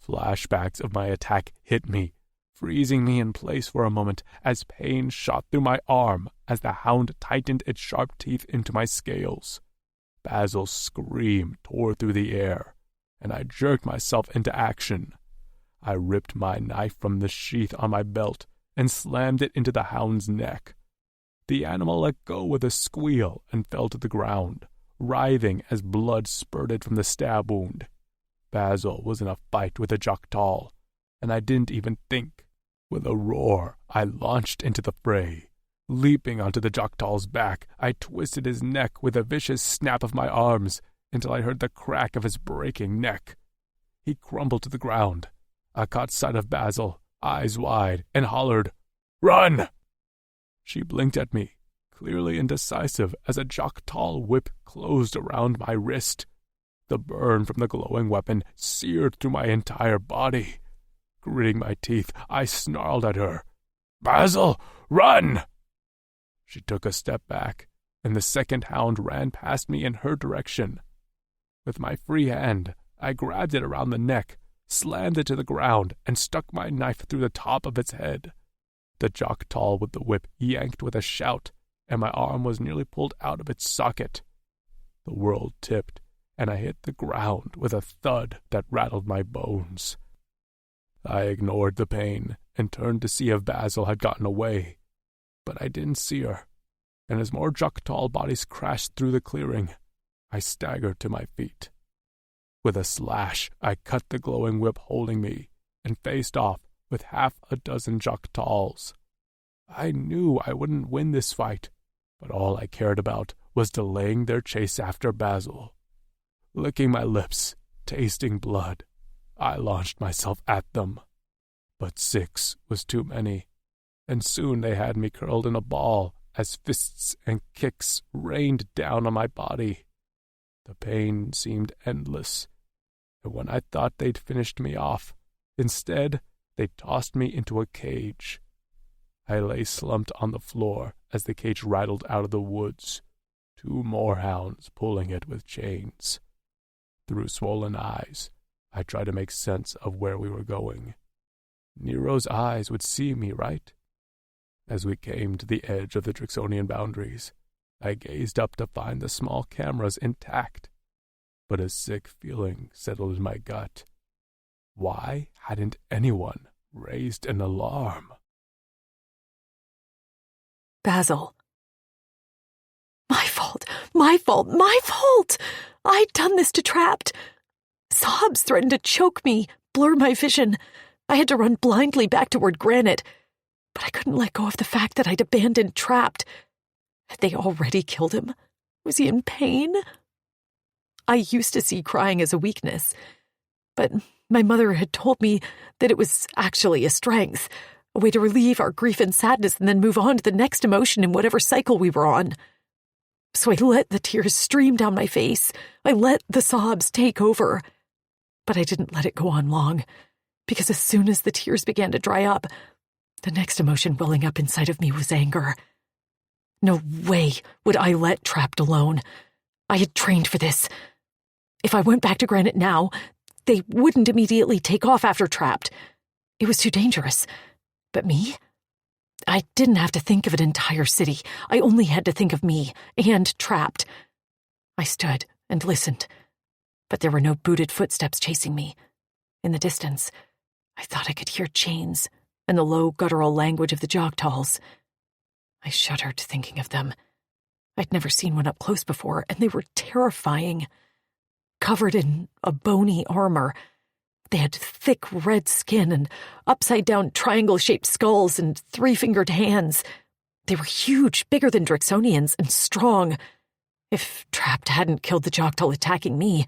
Flashbacks of my attack hit me, freezing me in place for a moment as pain shot through my arm as the hound tightened its sharp teeth into my scales. Basil's scream tore through the air, and I jerked myself into action. I ripped my knife from the sheath on my belt and slammed it into the hound's neck. The animal let go with a squeal and fell to the ground, writhing as blood spurted from the stab wound. Basil was in a fight with a Joktal, and I didn't even think. With a roar, I launched into the fray. Leaping onto the Joktal's back, I twisted his neck with a vicious snap of my arms until I heard the crack of his breaking neck. He crumbled to the ground. I caught sight of Basil, eyes wide, and hollered, "Run!" She blinked at me, clearly indecisive as a Joktal whip closed around my wrist. The burn from the glowing weapon seared through my entire body. Gritting my teeth, I snarled at her. "Basil, run!" She took a step back, and the second hound ran past me in her direction. With my free hand, I grabbed it around the neck, slammed it to the ground, and stuck my knife through the top of its head. The Choctaw with the whip yanked with a shout, and my arm was nearly pulled out of its socket. The world tipped, and I hit the ground with a thud that rattled my bones. I ignored the pain and turned to see if Basil had gotten away, but I didn't see her, and as more Choctaw bodies crashed through the clearing, I staggered to my feet. With a slash, I cut the glowing whip holding me and faced off with half a dozen Choctaws. I knew I wouldn't win this fight, but all I cared about was delaying their chase after Basil. Licking my lips, tasting blood, I launched myself at them. But 6 was too many, and soon they had me curled in a ball as fists and kicks rained down on my body. The pain seemed endless, and when I thought they'd finished me off, instead they tossed me into a cage. I lay slumped on the floor as the cage rattled out of the woods, 2 more hounds pulling it with chains. Through swollen eyes, I tried to make sense of where we were going. Nero's eyes would see me, right? As we came to the edge of the Drixonian boundaries, I gazed up to find the small cameras intact, but a sick feeling settled in my gut. Why hadn't anyone raised an alarm? Basil. My fault, my fault, my fault! I'd done this to Trapped. Sobs threatened to choke me, blur my vision. I had to run blindly back toward Granite, but I couldn't let go of the fact that I'd abandoned Trapped. Had they already killed him? Was he in pain? I used to see crying as a weakness, but my mother had told me that it was actually a strength, a way to relieve our grief and sadness and then move on to the next emotion in whatever cycle we were on. So I let the tears stream down my face. I let the sobs take over. But I didn't let it go on long, because as soon as the tears began to dry up, the next emotion welling up inside of me was anger. No way would I let Trapped alone. I had trained for this. If I went back to Granite now, they wouldn't immediately take off after Trapped. It was too dangerous. But me? I didn't have to think of an entire city. I only had to think of me and Trapped. I stood and listened, but there were no booted footsteps chasing me. In the distance, I thought I could hear chains and the low guttural language of the Choctaws. I shuddered thinking of them. I'd never seen one up close before, and they were terrifying. Covered in a bony armor, they had thick red skin and upside-down triangle-shaped skulls and 3-fingered hands. They were huge, bigger than Drixonians, and strong. If Trapped hadn't killed the Choctaw attacking me,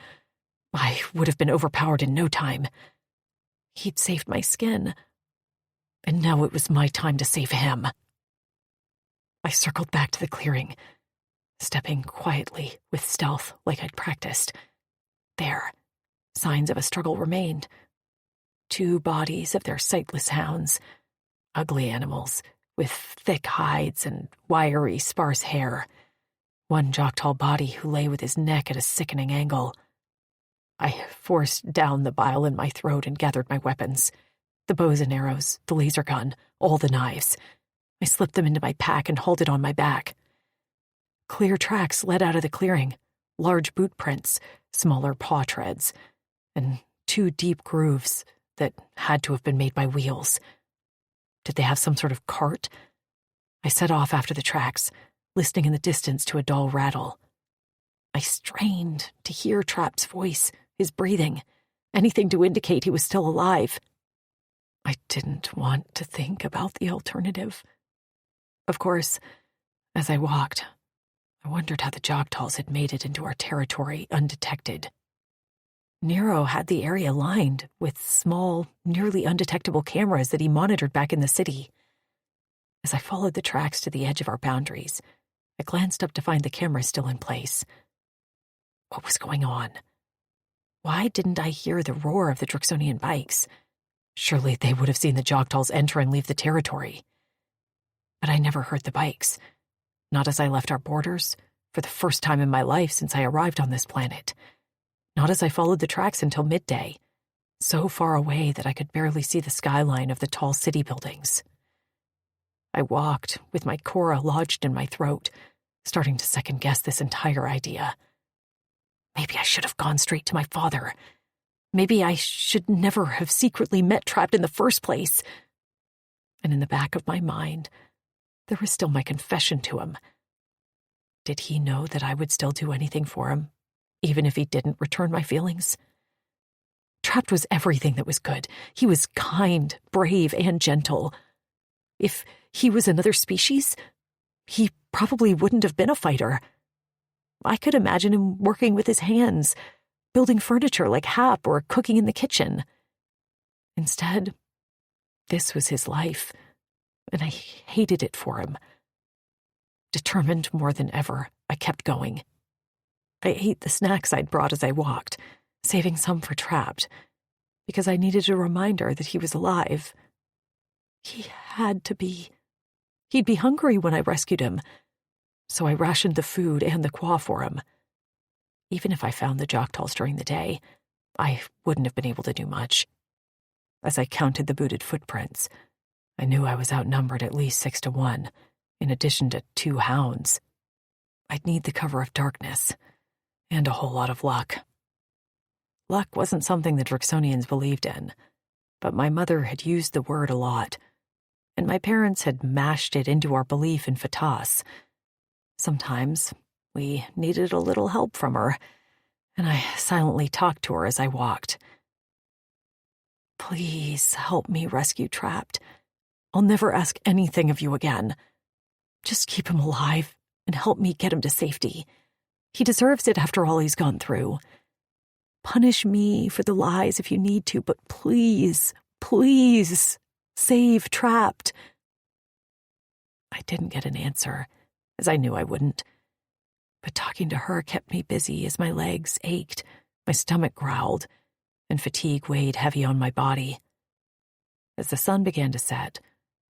I would have been overpowered in no time. He'd saved my skin, and now it was my time to save him. I circled back to the clearing, stepping quietly with stealth like I'd practiced. There, signs of a struggle remained. 2 bodies of their sightless hounds, ugly animals with thick hides and wiry, sparse hair. 1 Choctaw body who lay with his neck at a sickening angle. I forced down the bile in my throat and gathered my weapons. The bows and arrows, the laser gun, all the knives. I slipped them into my pack and hauled it on my back. Clear tracks led out of the clearing, large boot prints, smaller paw treads, and 2 deep grooves that had to have been made by wheels. Did they have some sort of cart? I set off after the tracks, listening in the distance to a dull rattle. I strained to hear Trapped's voice, his breathing, anything to indicate he was still alive. I didn't want to think about the alternative. Of course, as I walked, I wondered how the Choctaws had made it into our territory undetected. Nero had the area lined with small, nearly undetectable cameras that he monitored back in the city. As I followed the tracks to the edge of our boundaries, I glanced up to find the cameras still in place. What was going on? Why didn't I hear the roar of the Drixonian bikes? Surely they would have seen the Jogtals enter and leave the territory. But I never heard the bikes, not as I left our borders, for the first time in my life since I arrived on this planet. Not as I followed the tracks until midday, so far away that I could barely see the skyline of the tall city buildings. I walked, with my Cora lodged in my throat, starting to second-guess this entire idea. Maybe I should have gone straight to my father. Maybe I should never have secretly met Trapped in the first place. And in the back of my mind, there was still my confession to him. Did he know that I would still do anything for him, even if he didn't return my feelings? Trapped was everything that was good. He was kind, brave, and gentle. If he was another species, he probably wouldn't have been a fighter. I could imagine him working with his hands, building furniture like Hap or cooking in the kitchen. Instead, this was his life, and I hated it for him. Determined more than ever, I kept going. I ate the snacks I'd brought as I walked, saving some for Trapped, because I needed a reminder that he was alive. He had to be. He'd be hungry when I rescued him, so I rationed the food and the qua for him. Even if I found the Jogtals during the day, I wouldn't have been able to do much. As I counted the booted footprints, I knew I was outnumbered at least 6-1, in addition to 2 hounds. I'd need the cover of darkness, and a whole lot of luck. Luck wasn't something the Drixonians believed in, but my mother had used the word a lot, and my parents had mashed it into our belief in Fatas. Sometimes we needed a little help from her, and I silently talked to her as I walked. Please help me rescue Trapped. I'll never ask anything of you again. Just keep him alive and help me get him to safety. He deserves it after all he's gone through. Punish me for the lies if you need to, but please, please, save Trapped. I didn't get an answer, as I knew I wouldn't. But talking to her kept me busy as my legs ached, my stomach growled, and fatigue weighed heavy on my body. As the sun began to set,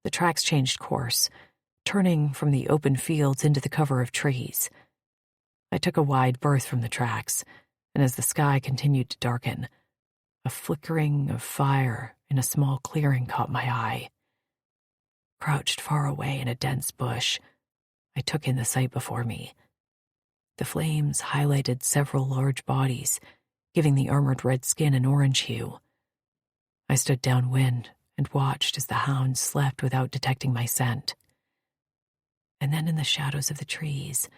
the tracks changed course, turning from the open fields into the cover of trees. I took a wide berth from the tracks, and as the sky continued to darken, a flickering of fire in a small clearing caught my eye. Crouched far away in a dense bush, I took in the sight before me. The flames highlighted several large bodies, giving the armored red skin an orange hue. I stood downwind and watched as the hounds slept without detecting my scent. And then in the shadows of the trees,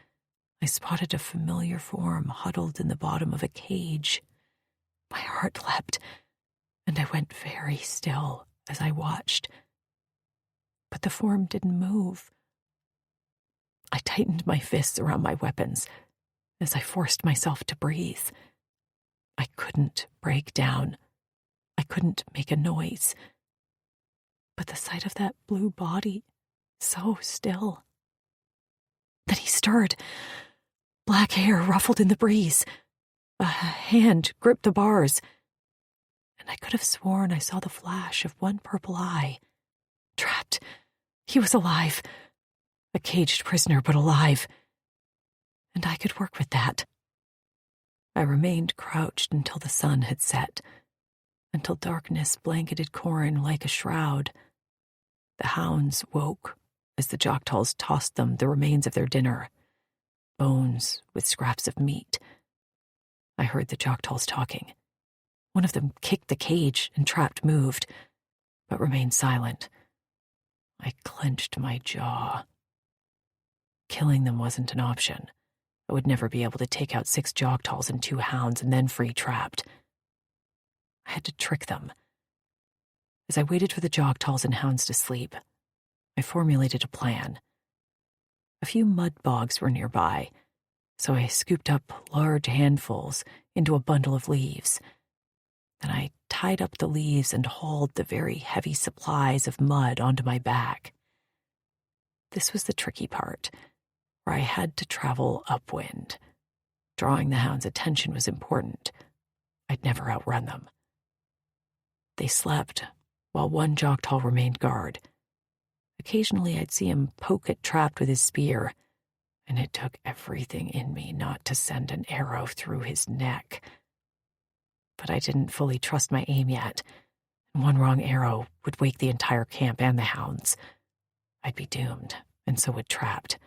I spotted a familiar form huddled in the bottom of a cage. My heart leapt, and I went very still as I watched. But the form didn't move. I tightened my fists around my weapons as I forced myself to breathe. I couldn't break down. I couldn't make a noise. But the sight of that blue body, so still. Then he stirred. Black hair ruffled in the breeze. A hand gripped the bars, and I could have sworn I saw the flash of one purple eye. Trapped. He was alive. A caged prisoner, but alive. And I could work with that. I remained crouched until the sun had set, until darkness blanketed Corin like a shroud. The hounds woke as the Jogtals tossed them the remains of their dinner, bones with scraps of meat. I heard the Jogtals talking. One of them kicked the cage and Trapped moved, but remained silent. I clenched my jaw. Killing them wasn't an option. I would never be able to take out 6 Jogtals and 2 hounds and then free Trapped. I had to trick them. As I waited for the Jogtals and hounds to sleep, I formulated a plan. A few mud bogs were nearby, so I scooped up large handfuls into a bundle of leaves. Then I tied up the leaves and hauled the very heavy supplies of mud onto my back. This was the tricky part, where I had to travel upwind. Drawing the hound's attention was important. I'd never outrun them. They slept, while one Joktal remained guard. Occasionally I'd see him poke at Trapped with his spear, and it took everything in me not to send an arrow through his neck. But I didn't fully trust my aim yet, and one wrong arrow would wake the entire camp and the hounds. I'd be doomed, and so would Trapped.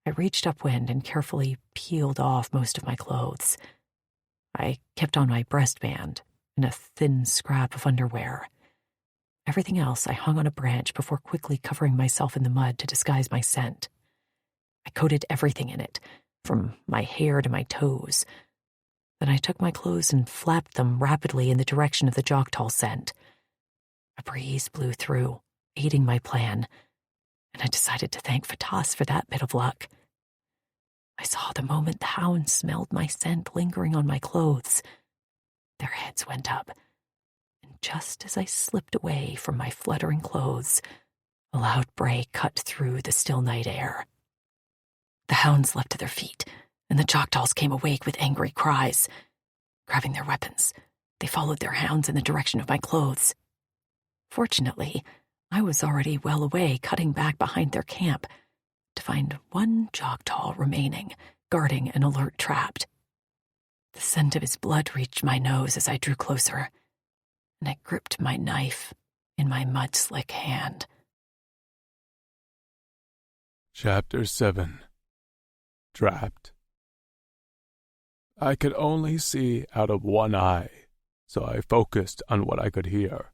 I reached upwind and carefully peeled off most of my clothes. I kept on my breastband and a thin scrap of underwear. Everything else I hung on a branch before quickly covering myself in the mud to disguise my scent. I coated everything in it, from my hair to my toes. Then I took my clothes and flapped them rapidly in the direction of the Joktal scent. A breeze blew through, aiding my plan, and I decided to thank Fatas for that bit of luck. I saw the moment the hounds smelled my scent lingering on my clothes. Their heads went up, and just as I slipped away from my fluttering clothes, a loud bray cut through the still night air. The hounds leapt to their feet, and the Joktals came awake with angry cries. Grabbing their weapons, they followed their hounds in the direction of my clothes. Fortunately, I was already well away, cutting back behind their camp, to find one Joktal remaining, guarding an alert Trapped. The scent of his blood reached my nose as I drew closer, and I gripped my knife in my mud-slick hand. Chapter 7. Trapped. I could only see out of one eye, so I focused on what I could hear.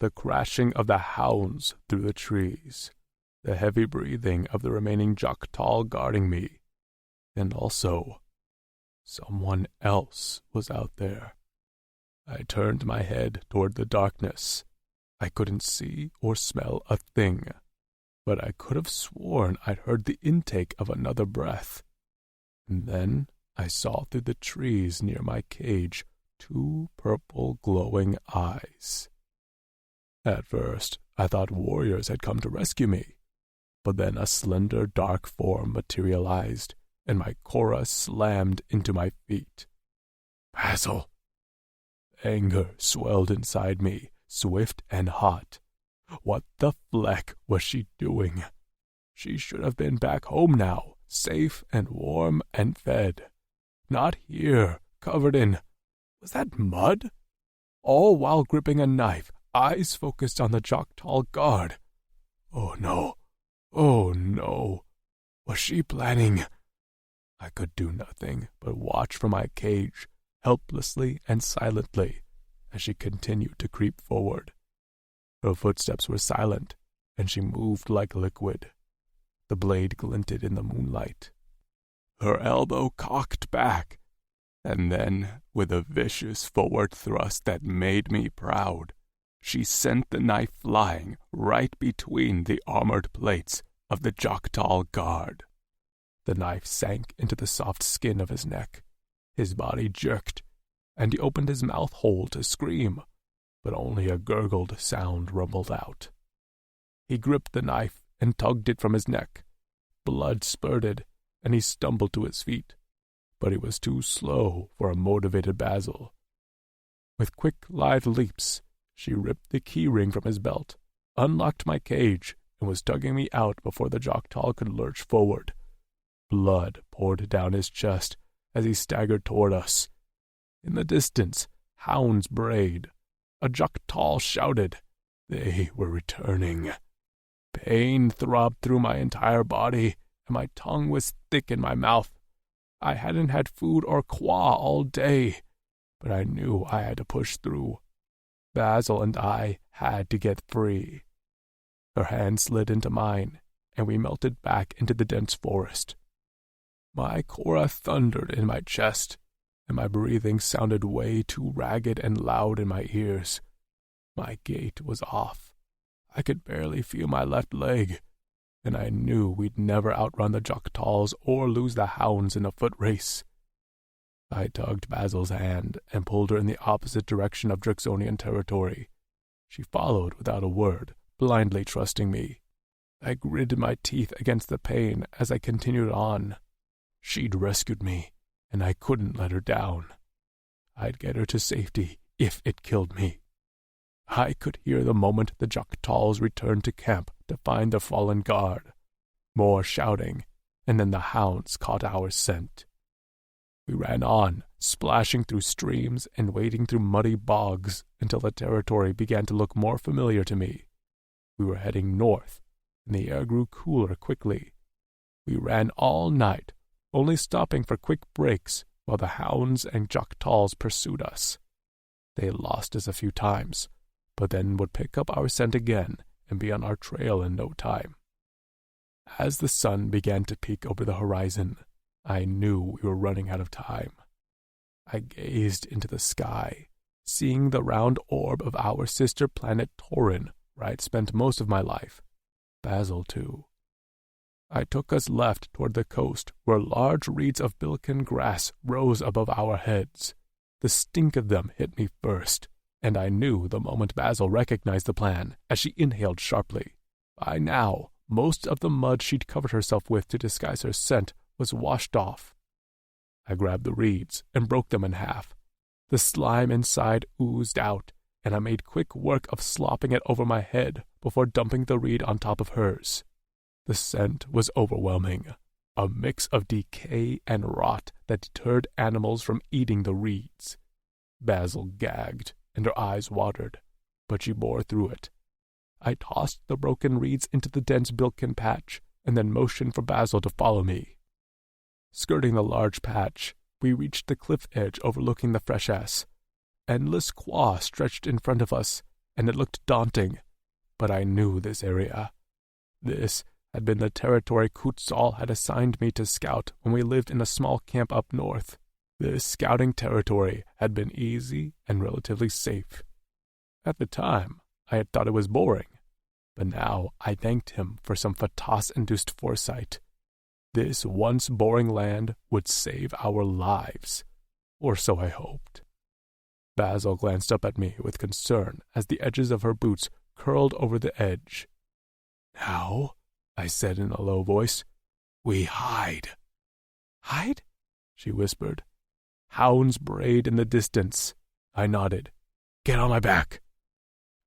The crashing of the hounds through the trees, the heavy breathing of the remaining Joktal guarding me, and also, someone else was out there. I turned my head toward the darkness. I couldn't see or smell a thing, but I could have sworn I'd heard the intake of another breath. And then I saw through the trees near my cage 2 purple glowing eyes. At first, I thought warriors had come to rescue me, but then a slender dark form materialized, and my Korra slammed into my feet. Basil! Anger swelled inside me, swift and hot. What the fleck was she doing? She should have been back home now, safe and warm and fed. Not here, covered in... was that mud? All while gripping a knife, eyes focused on the Joktal guard. Oh no. Oh no. Was she planning? I could do nothing but watch from my cage, helplessly and silently, as she continued to creep forward. Her footsteps were silent, and she moved like liquid. The blade glinted in the moonlight. Her elbow cocked back, and then, with a vicious forward thrust that made me proud, she sent the knife flying right between the armored plates of the Joktal guard. The knife sank into the soft skin of his neck. His body jerked, and he opened his mouth hole to scream, but only a gurgled sound rumbled out. He gripped the knife and tugged it from his neck. Blood spurted, and he stumbled to his feet, but he was too slow for a motivated Basil. With quick, lithe leaps, she ripped the key ring from his belt, unlocked my cage, and was tugging me out before the Joktal could lurch forward. Blood poured down his chest as he staggered toward us. In the distance, hounds brayed. A Joktal shouted. They were returning. Pain throbbed through my entire body, and my tongue was thick in my mouth. I hadn't had food or qua all day, but I knew I had to push through. Basil and I had to get free. Her hand slid into mine, and we melted back into the dense forest. My Korra thundered in my chest, and my breathing sounded way too ragged and loud in my ears. My gait was off. I could barely feel my left leg, and I knew we'd never outrun the Joktals or lose the hounds in a foot race. I tugged Basil's hand and pulled her in the opposite direction of Drixonian territory. She followed without a word, blindly trusting me. I gritted my teeth against the pain as I continued on. She'd rescued me, and I couldn't let her down. I'd get her to safety if it killed me. I could hear the moment the Choctaws returned to camp to find their fallen guard. More shouting, and then the hounds caught our scent. We ran on, splashing through streams and wading through muddy bogs until the territory began to look more familiar to me. We were heading north, and the air grew cooler quickly. We ran all night, only stopping for quick breaks while the hounds and Choctaws pursued us. They lost us a few times, but then would pick up our scent again and be on our trail in no time. As the sun began to peek over the horizon, I knew we were running out of time. I gazed into the sky, seeing the round orb of our sister planet Torin, where I'd spent most of my life. Basil, too. I took us left toward the coast, where large reeds of bilkin grass rose above our heads. The stink of them hit me first, and I knew the moment Basil recognized the plan, as she inhaled sharply. By now, most of the mud she'd covered herself with to disguise her scent was washed off. I grabbed the reeds and broke them in half. The slime inside oozed out, and I made quick work of slopping it over my head before dumping the reed on top of hers. The scent was overwhelming, a mix of decay and rot that deterred animals from eating the reeds. Basil gagged, and her eyes watered, but she bore through it. I tossed the broken reeds into the dense bilkin patch, and then motioned for Basil to follow me. Skirting the large patch, we reached the cliff edge overlooking the freshets. Endless quaw stretched in front of us, and it looked daunting, but I knew this area. This had been the territory Kutzal had assigned me to scout when we lived in a small camp up north. This scouting territory had been easy and relatively safe. At the time, I had thought it was boring, but now I thanked him for some Fatas-induced foresight. This once boring land would save our lives, or so I hoped. Basil glanced up at me with concern as the edges of her boots curled over the edge. "Now," I said in a low voice, "we hide." "Hide?" she whispered. "Hounds brayed in the distance." I nodded. "Get on my back."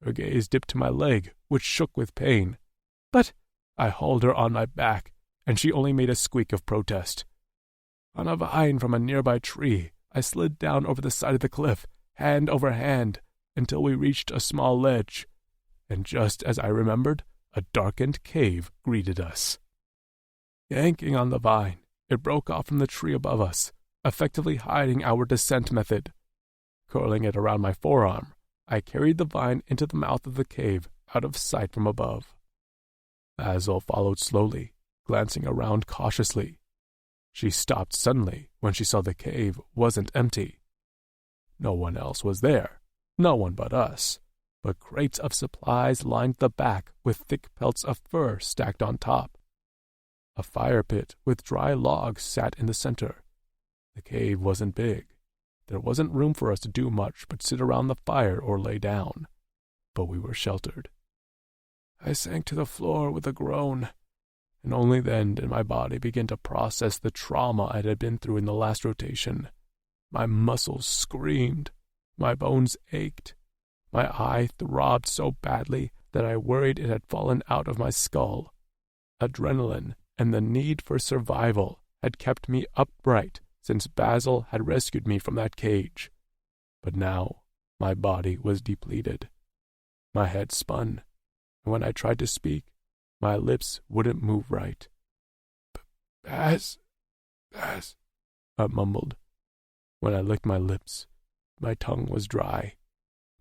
Her gaze dipped to my leg, which shook with pain. "But—" I hauled her on my back, and she only made a squeak of protest. On a vine from a nearby tree, I slid down over the side of the cliff, hand over hand, until we reached a small ledge. And just as I remembered, a darkened cave greeted us. Yanking on the vine, it broke off from the tree above us, effectively hiding our descent method. Curling it around my forearm, I carried the vine into the mouth of the cave, out of sight from above. Basil followed slowly, glancing around cautiously. She stopped suddenly when she saw the cave wasn't empty. No one else was there, no one but us, but crates of supplies lined the back with thick pelts of fur stacked on top. A fire pit with dry logs sat in the center. The cave wasn't big. There wasn't room for us to do much but sit around the fire or lay down, but we were sheltered. I sank to the floor with a groan, and only then did my body begin to process the trauma I had been through in the last rotation. My muscles screamed, my bones ached, my eye throbbed so badly that I worried it had fallen out of my skull. Adrenaline and the need for survival had kept me upright since Basil had rescued me from that cage. But now my body was depleted. My head spun, and when I tried to speak, my lips wouldn't move right. Baz, I mumbled. When I licked my lips, my tongue was dry,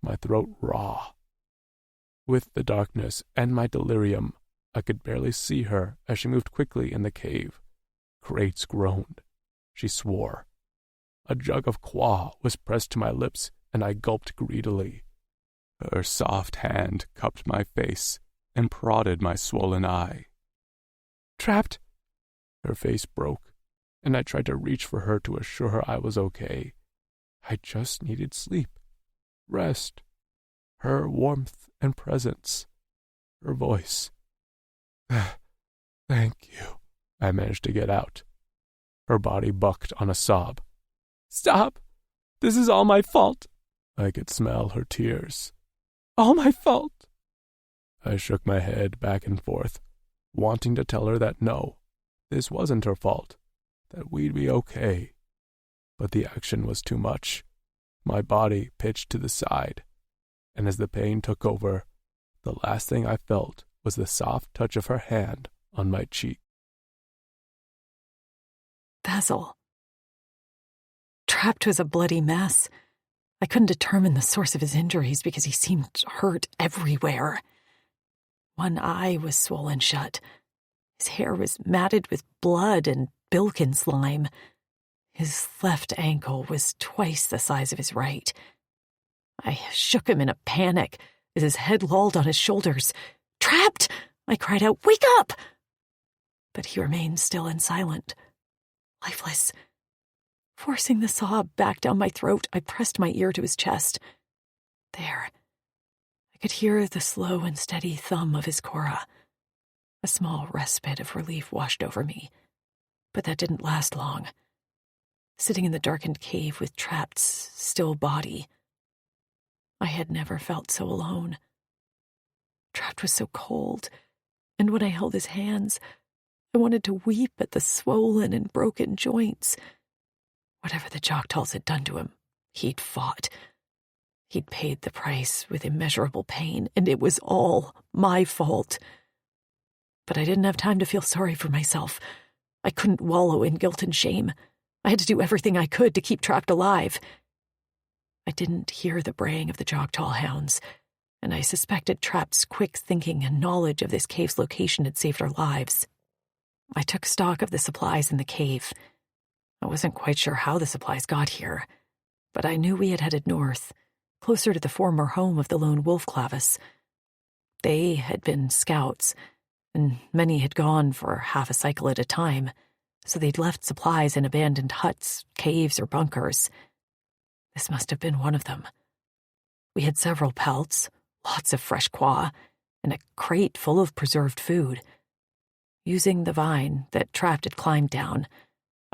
my throat raw. With the darkness and my delirium, I could barely see her as she moved quickly in the cave. Crates groaned. She swore. A jug of quaw was pressed to my lips, and I gulped greedily. Her soft hand cupped my face and prodded my swollen eye. "Trapped?" Her face broke, and I tried to reach for her to assure her I was okay. I just needed sleep, rest, her warmth and presence, her voice. "Thank you," I managed to get out. Her body bucked on a sob. "Stop! This is all my fault. I could smell her tears. All my fault. I shook my head back and forth, wanting to tell her that no, this wasn't her fault, that we'd be okay. But the action was too much. My body pitched to the side, and as the pain took over, the last thing I felt was the soft touch of her hand on my cheek. Basil. Trapped was a bloody mess. I couldn't determine the source of his injuries because he seemed hurt everywhere. One eye was swollen shut. His hair was matted with blood and bilkin slime. His left ankle was twice the size of his right. I shook him in a panic as his head lolled on his shoulders. "Trapped!" I cried out. "Wake up!" But he remained still and silent, lifeless. Forcing the sob back down my throat, I pressed my ear to his chest. There. I could hear the slow and steady thumb of his cora. A small respite of relief washed over me, but that didn't last long. Sitting in the darkened cave with Trapped's still body, I had never felt so alone. Trapped was so cold, and when I held his hands, I wanted to weep at the swollen and broken joints. Whatever the Choctaws had done to him, he'd fought. He'd paid the price with immeasurable pain, and it was all my fault. But I didn't have time to feel sorry for myself. I couldn't wallow in guilt and shame. I had to do everything I could to keep Trapped alive. I didn't hear the braying of the Choctaw hounds, and I suspected Trapped's quick thinking and knowledge of this cave's location had saved our lives. I took stock of the supplies in the cave. I wasn't quite sure how the supplies got here, but I knew we had headed north, closer to the former home of the lone wolf Clavis. They had been scouts, and many had gone for half a cycle at a time, so they'd left supplies in abandoned huts, caves, or bunkers. This must have been one of them. We had several pelts, lots of fresh quaw, and a crate full of preserved food. Using the vine that Trapped had climbed down,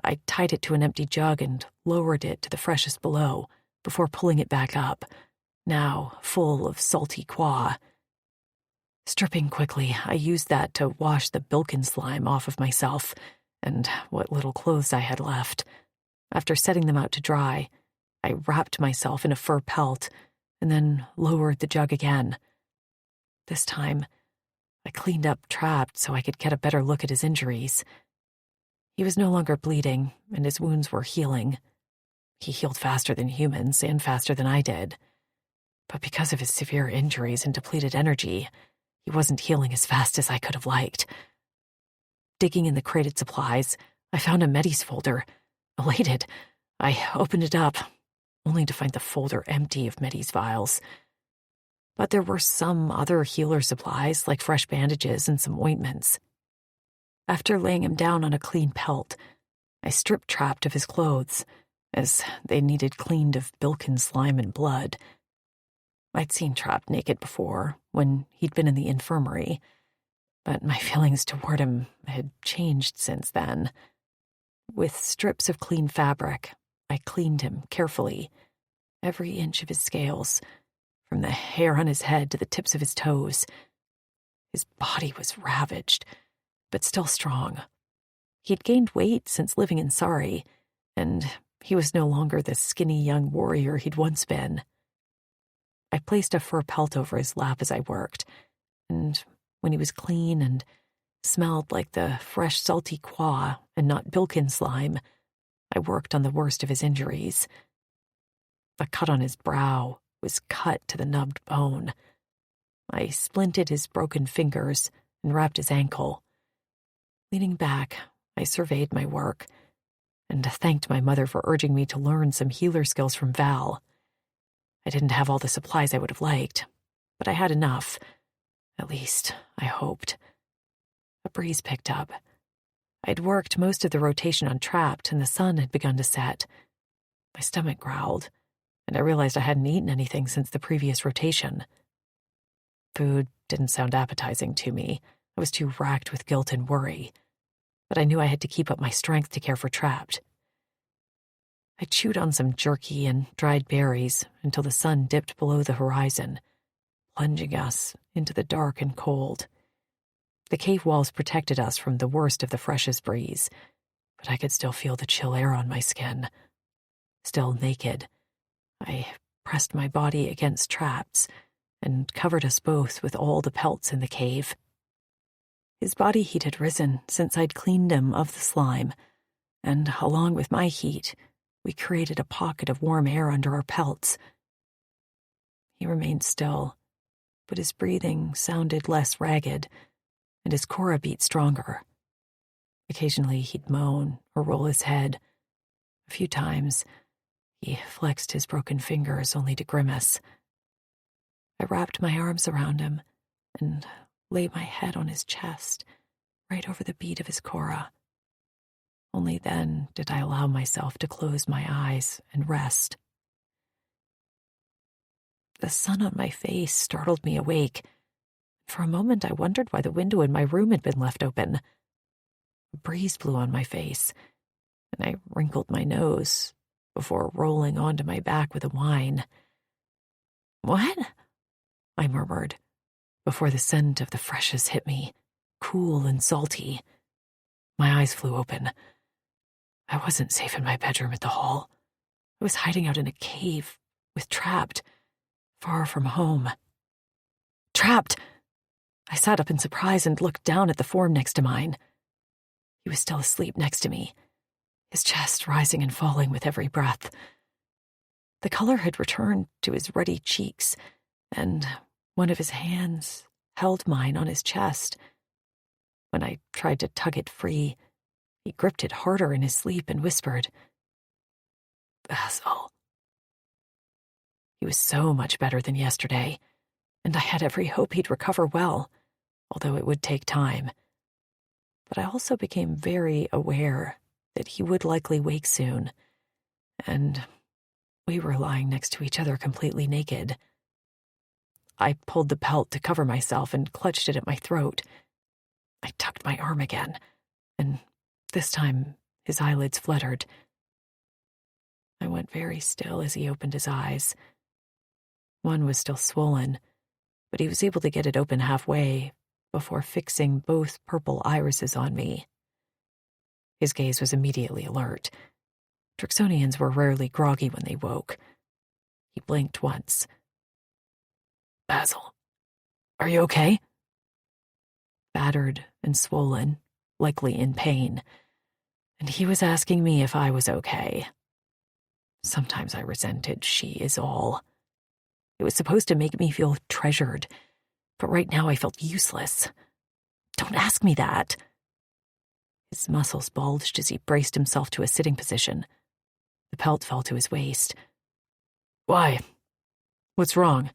I tied it to an empty jug and lowered it to the freshest below before pulling it back up, now full of salty quaw. Stripping quickly, I used that to wash the bilkin slime off of myself and what little clothes I had left. After setting them out to dry, I wrapped myself in a fur pelt and then lowered the jug again. This time, I cleaned up Trapped so I could get a better look at his injuries. He was no longer bleeding, and his wounds were healing. He healed faster than humans and faster than I did. But because of his severe injuries and depleted energy, he wasn't healing as fast as I could have liked. Digging in the crated supplies, I found a Medis folder. Elated, I opened it up, only to find the folder empty of Medis vials. But there were some other healer supplies, like fresh bandages and some ointments. After laying him down on a clean pelt, I stripped Trapped of his clothes, as they needed cleaned of bilkin slime and blood. I'd seen Trapped naked before, when he'd been in the infirmary, but my feelings toward him had changed since then. With strips of clean fabric, I cleaned him carefully, every inch of his scales, from the hair on his head to the tips of his toes. His body was ravaged, but still strong. He'd gained weight since living in Sari, and he was no longer the skinny young warrior he'd once been. I placed a fur pelt over his lap as I worked, and when he was clean and smelled like the fresh salty quaw and not bilkin slime, I worked on the worst of his injuries. A cut on his brow was cut to the nubbed bone. I splinted his broken fingers and wrapped his ankle. Leaning back, I surveyed my work and thanked my mother for urging me to learn some healer skills from Val. I didn't have all the supplies I would have liked, but I had enough. At least, I hoped. A breeze picked up. I'd worked most of the rotation on Trapped, and the sun had begun to set. My stomach growled, and I realized I hadn't eaten anything since the previous rotation. Food didn't sound appetizing to me. I was too racked with guilt and worry. But I knew I had to keep up my strength to care for Trapped. I chewed on some jerky and dried berries until the sun dipped below the horizon, plunging us into the dark and cold. The cave walls protected us from the worst of the freshest breeze, but I could still feel the chill air on my skin. Still naked, I pressed my body against traps and covered us both with all the pelts in the cave. His body heat had risen since I'd cleaned him of the slime, and along with my heat, we created a pocket of warm air under our pelts. He remained still, but his breathing sounded less ragged, and his cora beat stronger. Occasionally he'd moan or roll his head. A few times he flexed his broken fingers only to grimace. I wrapped my arms around him and laid my head on his chest, right over the beat of his cora. Only then did I allow myself to close my eyes and rest. The sun on my face startled me awake. For a moment I wondered why the window in my room had been left open. A breeze blew on my face, and I wrinkled my nose before rolling onto my back with a whine. "What?" I murmured, before the scent of the freshest hit me, cool and salty. My eyes flew open. I wasn't safe in my bedroom at the Hall. I was hiding out in a cave with Trapped, far from home. Trapped! I sat up in surprise and looked down at the form next to mine. He was still asleep next to me, his chest rising and falling with every breath. The color had returned to his ruddy cheeks, and one of his hands held mine on his chest. When I tried to tug it free, he gripped it harder in his sleep and whispered, "Basil." He was so much better than yesterday, and I had every hope he'd recover well, although it would take time. But I also became very aware that he would likely wake soon, and we were lying next to each other completely naked. I pulled the pelt to cover myself and clutched it at my throat. I tucked my arm again, and this time his eyelids fluttered. I went very still as he opened his eyes. One was still swollen, but he was able to get it open halfway before fixing both purple irises on me. His gaze was immediately alert. Drixonians were rarely groggy when they woke. He blinked once. "Basil, are you okay?" Battered and swollen, likely in pain, and he was asking me if I was okay. Sometimes I resented "she is all." It was supposed to make me feel treasured, but right now I felt useless. "Don't ask me that." His muscles bulged as he braced himself to a sitting position. The pelt fell to his waist. "Why? What's wrong?"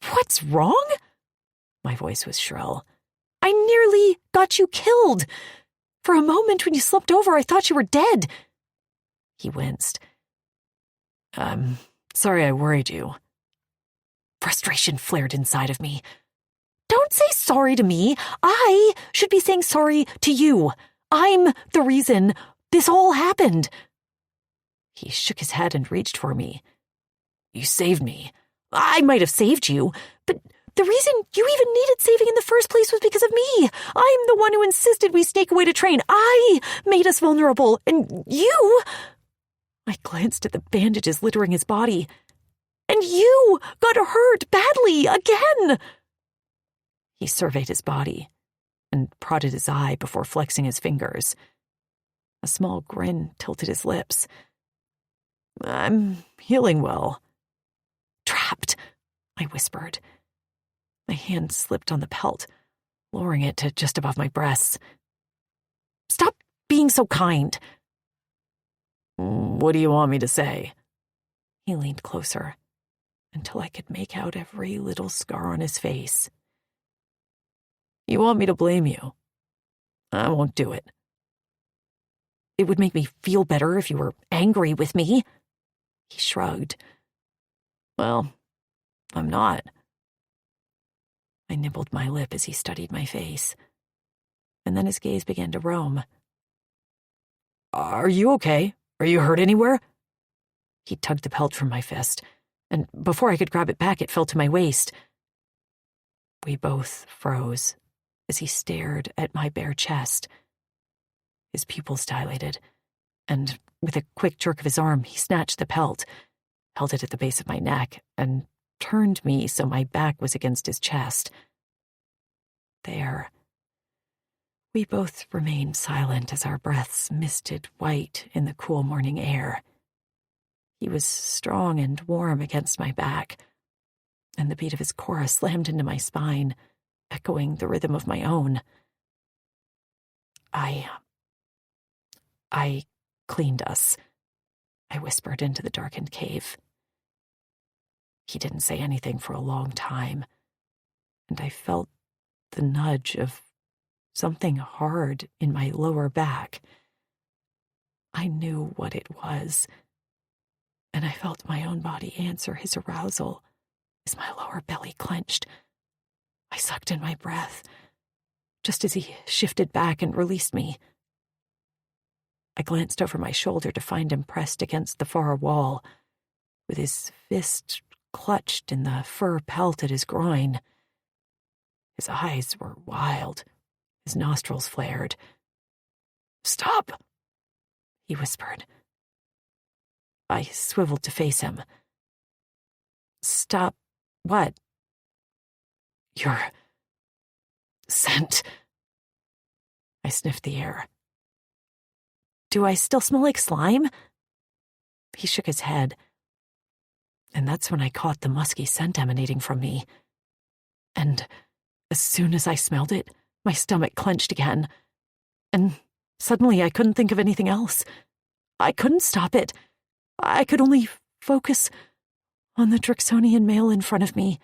"What's wrong?" My voice was shrill. "I nearly got you killed. For a moment when you slumped over, I thought you were dead." He winced. Sorry I worried you." Frustration flared inside of me. "Don't say sorry to me. I should be saying sorry to you. I'm the reason this all happened." He shook his head and reached for me. "You saved me." "I might have saved you, but the reason you even needed saving in the first place was because of me. I'm the one who insisted we sneak away to train. I made us vulnerable, and you—" I glanced at the bandages littering his body. "And you got hurt badly again." He surveyed his body and prodded his eye before flexing his fingers. A small grin tilted his lips. "I'm healing well." "Trapped," I whispered. My hand slipped on the pelt, lowering it to just above my breasts. "Stop being so kind." "What do you want me to say?" He leaned closer until I could make out every little scar on his face. "You want me to blame you? I won't do it." "It would make me feel better if you were angry with me." He shrugged. "Well, I'm not." I nibbled my lip as he studied my face, and then his gaze began to roam. "Are you okay? Are you hurt anywhere?" He tugged the pelt from my fist, and before I could grab it back, it fell to my waist. We both froze as he stared at my bare chest. His pupils dilated, and with a quick jerk of his arm, he snatched the pelt, held it at the base of my neck, and turned me so my back was against his chest. There. We both remained silent as our breaths misted white in the cool morning air. He was strong and warm against my back, and the beat of his chorus slammed into my spine, echoing the rhythm of my own. I cleaned us, I whispered into the darkened cave. He didn't say anything for a long time, and I felt the nudge of something hard in my lower back. I knew what it was, and I felt my own body answer his arousal as my lower belly clenched. I sucked in my breath, just as he shifted back and released me. I glanced over my shoulder to find him pressed against the far wall, with his fist clutched in the fur pelt at his groin. His eyes were wild, his nostrils flared. "Stop," he whispered. I swiveled to face him. "Stop what?" "Your scent." I sniffed the air. "Do I still smell like slime?" He shook his head, and that's when I caught the musky scent emanating from me. And as soon as I smelled it, my stomach clenched again, and suddenly I couldn't think of anything else. I couldn't stop it. I could only focus on the Drixonian male in front of me,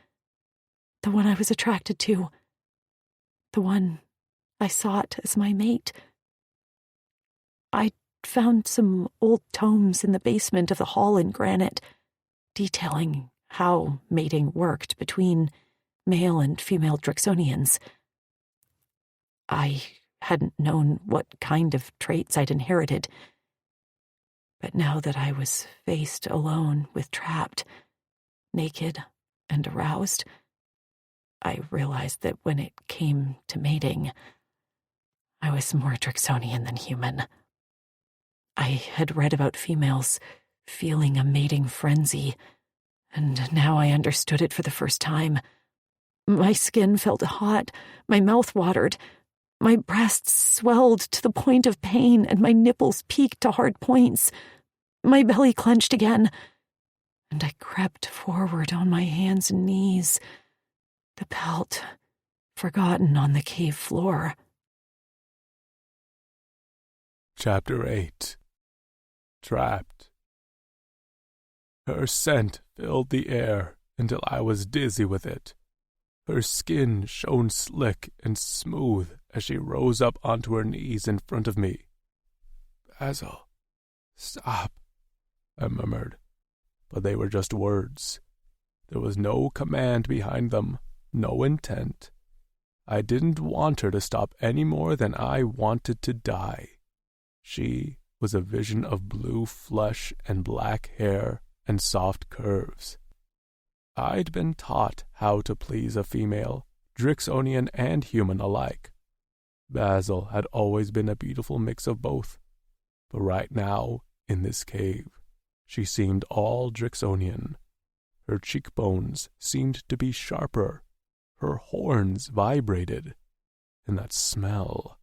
the one I was attracted to, the one I sought as my mate. I found some old tomes in the basement of the hall in granite, detailing how mating worked between male and female Drixonians. I hadn't known what kind of traits I'd inherited, but now that I was faced alone with Trapped, naked and aroused, I realized that when it came to mating, I was more Drixonian than human. I had read about females feeling a mating frenzy, and now I understood it for the first time. My skin felt hot, my mouth watered, my breasts swelled to the point of pain, and my nipples peaked to hard points. My belly clenched again, and I crept forward on my hands and knees, the pelt forgotten on the cave floor. Chapter 8. Trapped. Her scent filled the air until I was dizzy with it. Her skin shone slick and smooth as she rose up onto her knees in front of me. "Basil, stop," I murmured, but they were just words. There was no command behind them, no intent. I didn't want her to stop any more than I wanted to die. She was a vision of blue flesh and black hair and soft curves. I'd been taught how to please a female, Drixonian and human alike. Basil had always been a beautiful mix of both, but right now, in this cave, she seemed all Drixonian. Her cheekbones seemed to be sharper, her horns vibrated, and that smell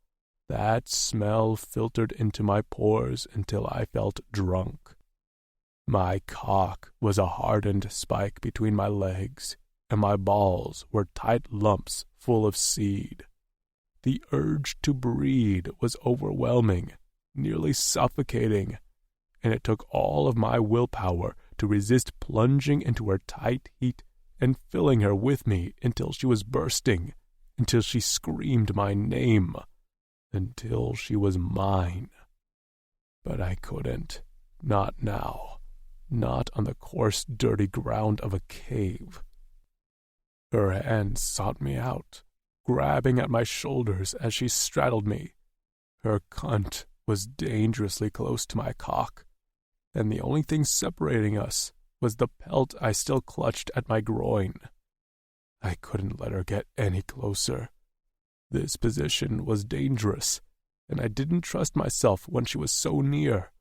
filtered into my pores until I felt drunk. My cock was a hardened spike between my legs, and my balls were tight lumps full of seed. The urge to breed was overwhelming, nearly suffocating, and it took all of my willpower to resist plunging into her tight heat and filling her with me until she was bursting, until she screamed my name, until she was mine. But I couldn't. Not now. Not on the coarse, dirty ground of a cave. Her hands sought me out, grabbing at my shoulders as she straddled me. Her cunt was dangerously close to my cock, and the only thing separating us was the pelt I still clutched at my groin. I couldn't let her get any closer. This position was dangerous, and I didn't trust myself when she was so near.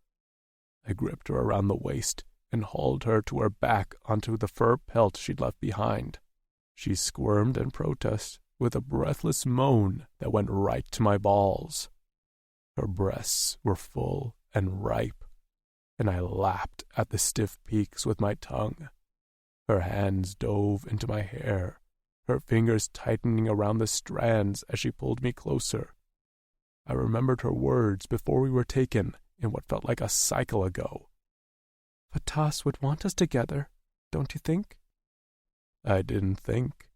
I gripped her around the waist and hauled her to her back onto the fur pelt she'd left behind. She squirmed and protested with a breathless moan that went right to my balls. Her breasts were full and ripe, and I lapped at the stiff peaks with my tongue. Her hands dove into my hair, her fingers tightening around the strands as she pulled me closer. I remembered her words before we were taken in what felt like a cycle ago. Fatas would want us together, don't you think? I didn't think.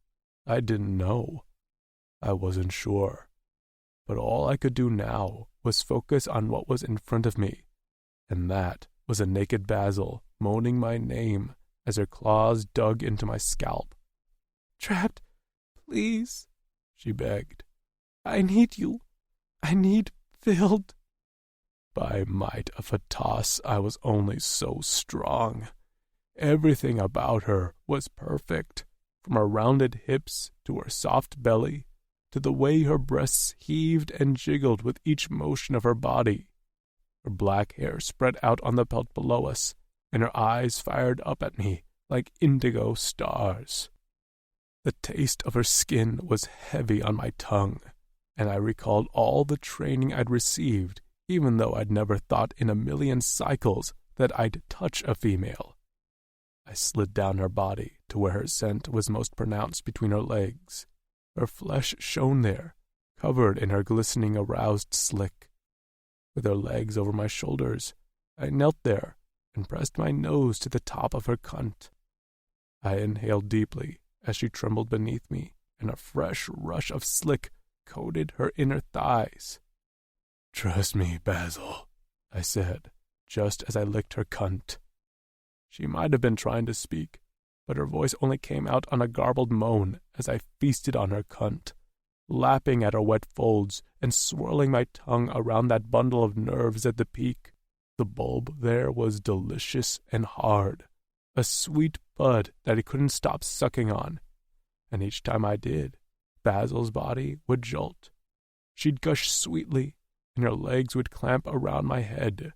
I didn't know. I wasn't sure. But all I could do now was focus on what was in front of me, and that was a naked Basil moaning my name as her claws dug into my scalp. Trapped, please, she begged. I need you. I need filled. By might of Fatas, I was only so strong. Everything about her was perfect, from her rounded hips to her soft belly, to the way her breasts heaved and jiggled with each motion of her body. Her black hair spread out on the pelt below us, and her eyes fired up at me like indigo stars. The taste of her skin was heavy on my tongue, and I recalled all the training I'd received, even though I'd never thought in a million cycles that I'd touch a female. I slid down her body to where her scent was most pronounced between her legs. Her flesh shone there, covered in her glistening aroused slick. With her legs over my shoulders, I knelt there and pressed my nose to the top of her cunt. I inhaled deeply as she trembled beneath me, and a fresh rush of slick coated her inner thighs. "Trust me, Basil," I said, just as I licked her cunt. She might have been trying to speak, but her voice only came out on a garbled moan as I feasted on her cunt, lapping at her wet folds and swirling my tongue around that bundle of nerves at the peak. The bulb there was delicious and hard, a sweet bud that I couldn't stop sucking on, and each time I did, Basil's body would jolt. She'd gush sweetly, and her legs would clamp around my head.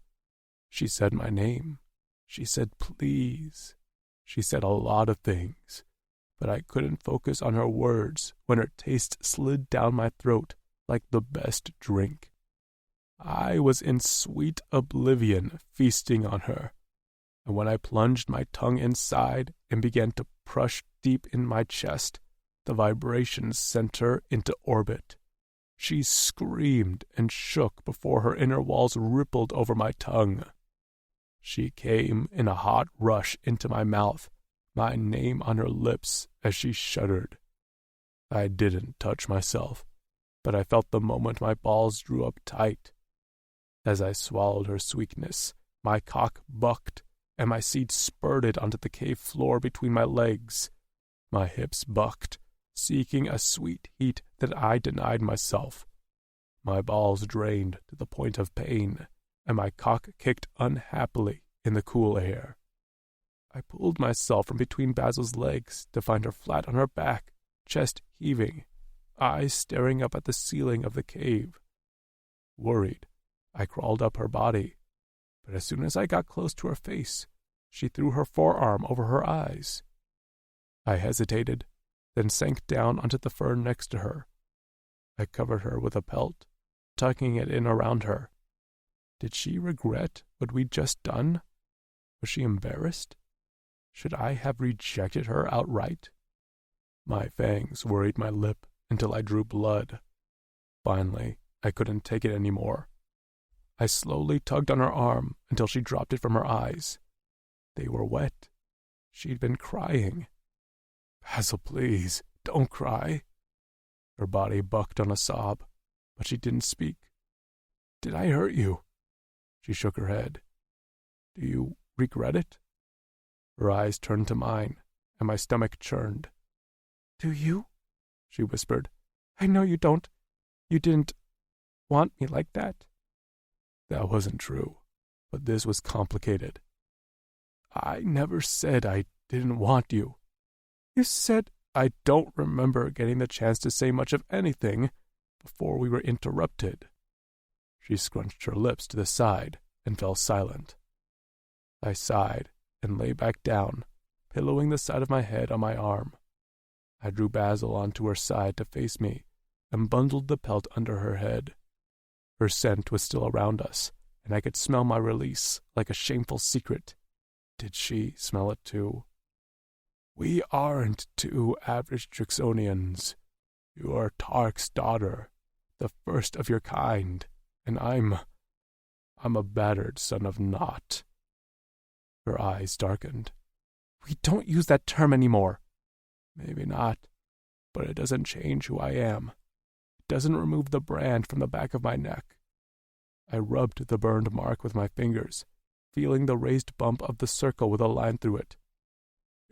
She said my name. She said please. She said a lot of things, but I couldn't focus on her words when her taste slid down my throat like the best drink. I was in sweet oblivion feasting on her, and when I plunged my tongue inside and began to push deep in my chest, the vibrations sent her into orbit. She screamed and shook before her inner walls rippled over my tongue. She came in a hot rush into my mouth, my name on her lips as she shuddered. I didn't touch myself, but I felt the moment my balls drew up tight. As I swallowed her sweetness, my cock bucked, and my seed spurted onto the cave floor between my legs. My hips bucked, seeking a sweet heat that I denied myself. My balls drained to the point of pain, and my cock kicked unhappily in the cool air. I pulled myself from between Basil's legs to find her flat on her back, chest heaving, eyes staring up at the ceiling of the cave. Worried, I crawled up her body, but as soon as I got close to her face, she threw her forearm over her eyes. I hesitated, then sank down onto the fur next to her. I covered her with a pelt, tucking it in around her. Did she regret what we'd just done? Was she embarrassed? Should I have rejected her outright? My fangs worried my lip until I drew blood. Finally, I couldn't take it anymore. I slowly tugged on her arm until she dropped it from her eyes. They were wet. She'd been crying. "Basil, please, don't cry." Her body bucked on a sob, but she didn't speak. "Did I hurt you?" She shook her head. "Do you regret it?" Her eyes turned to mine, and my stomach churned. "Do you?" she whispered. "I know you don't. You didn't want me like that." That wasn't true, but this was complicated, I never said I didn't want you. You said I don't remember getting the chance to say much of anything before we were interrupted. She scrunched her lips to the side and fell silent. I sighed and lay back down, pillowing the side of my head on my arm. I drew Basil onto her side to face me and bundled the pelt under her head. Her scent was still around us, and I could smell my release like a shameful secret. Did she smell it too? We aren't two average Drixonians. You are Tark's daughter, the first of your kind, and I'm a battered son of Naught. Her eyes darkened. We don't use that term anymore. Maybe not, but it doesn't change who I am. It doesn't remove the brand from the back of my neck. I rubbed the burned mark with my fingers, feeling the raised bump of the circle with a line through it.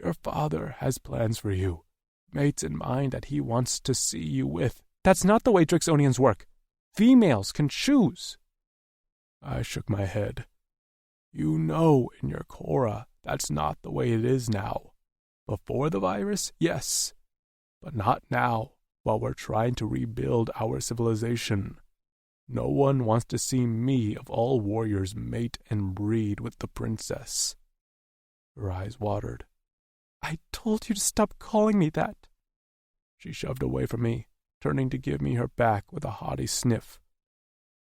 Your father has plans for you, mates in mind that he wants to see you with. That's not the way Drixonians work. Females can choose. I shook my head. You know in your Cora that's not the way it is now. Before the virus, yes, but not now, while we're trying to rebuild our civilization. No one wants to see me, of all warriors, mate and breed with the princess. Her eyes watered. I told you to stop calling me that. She shoved away from me, turning to give me her back with a haughty sniff.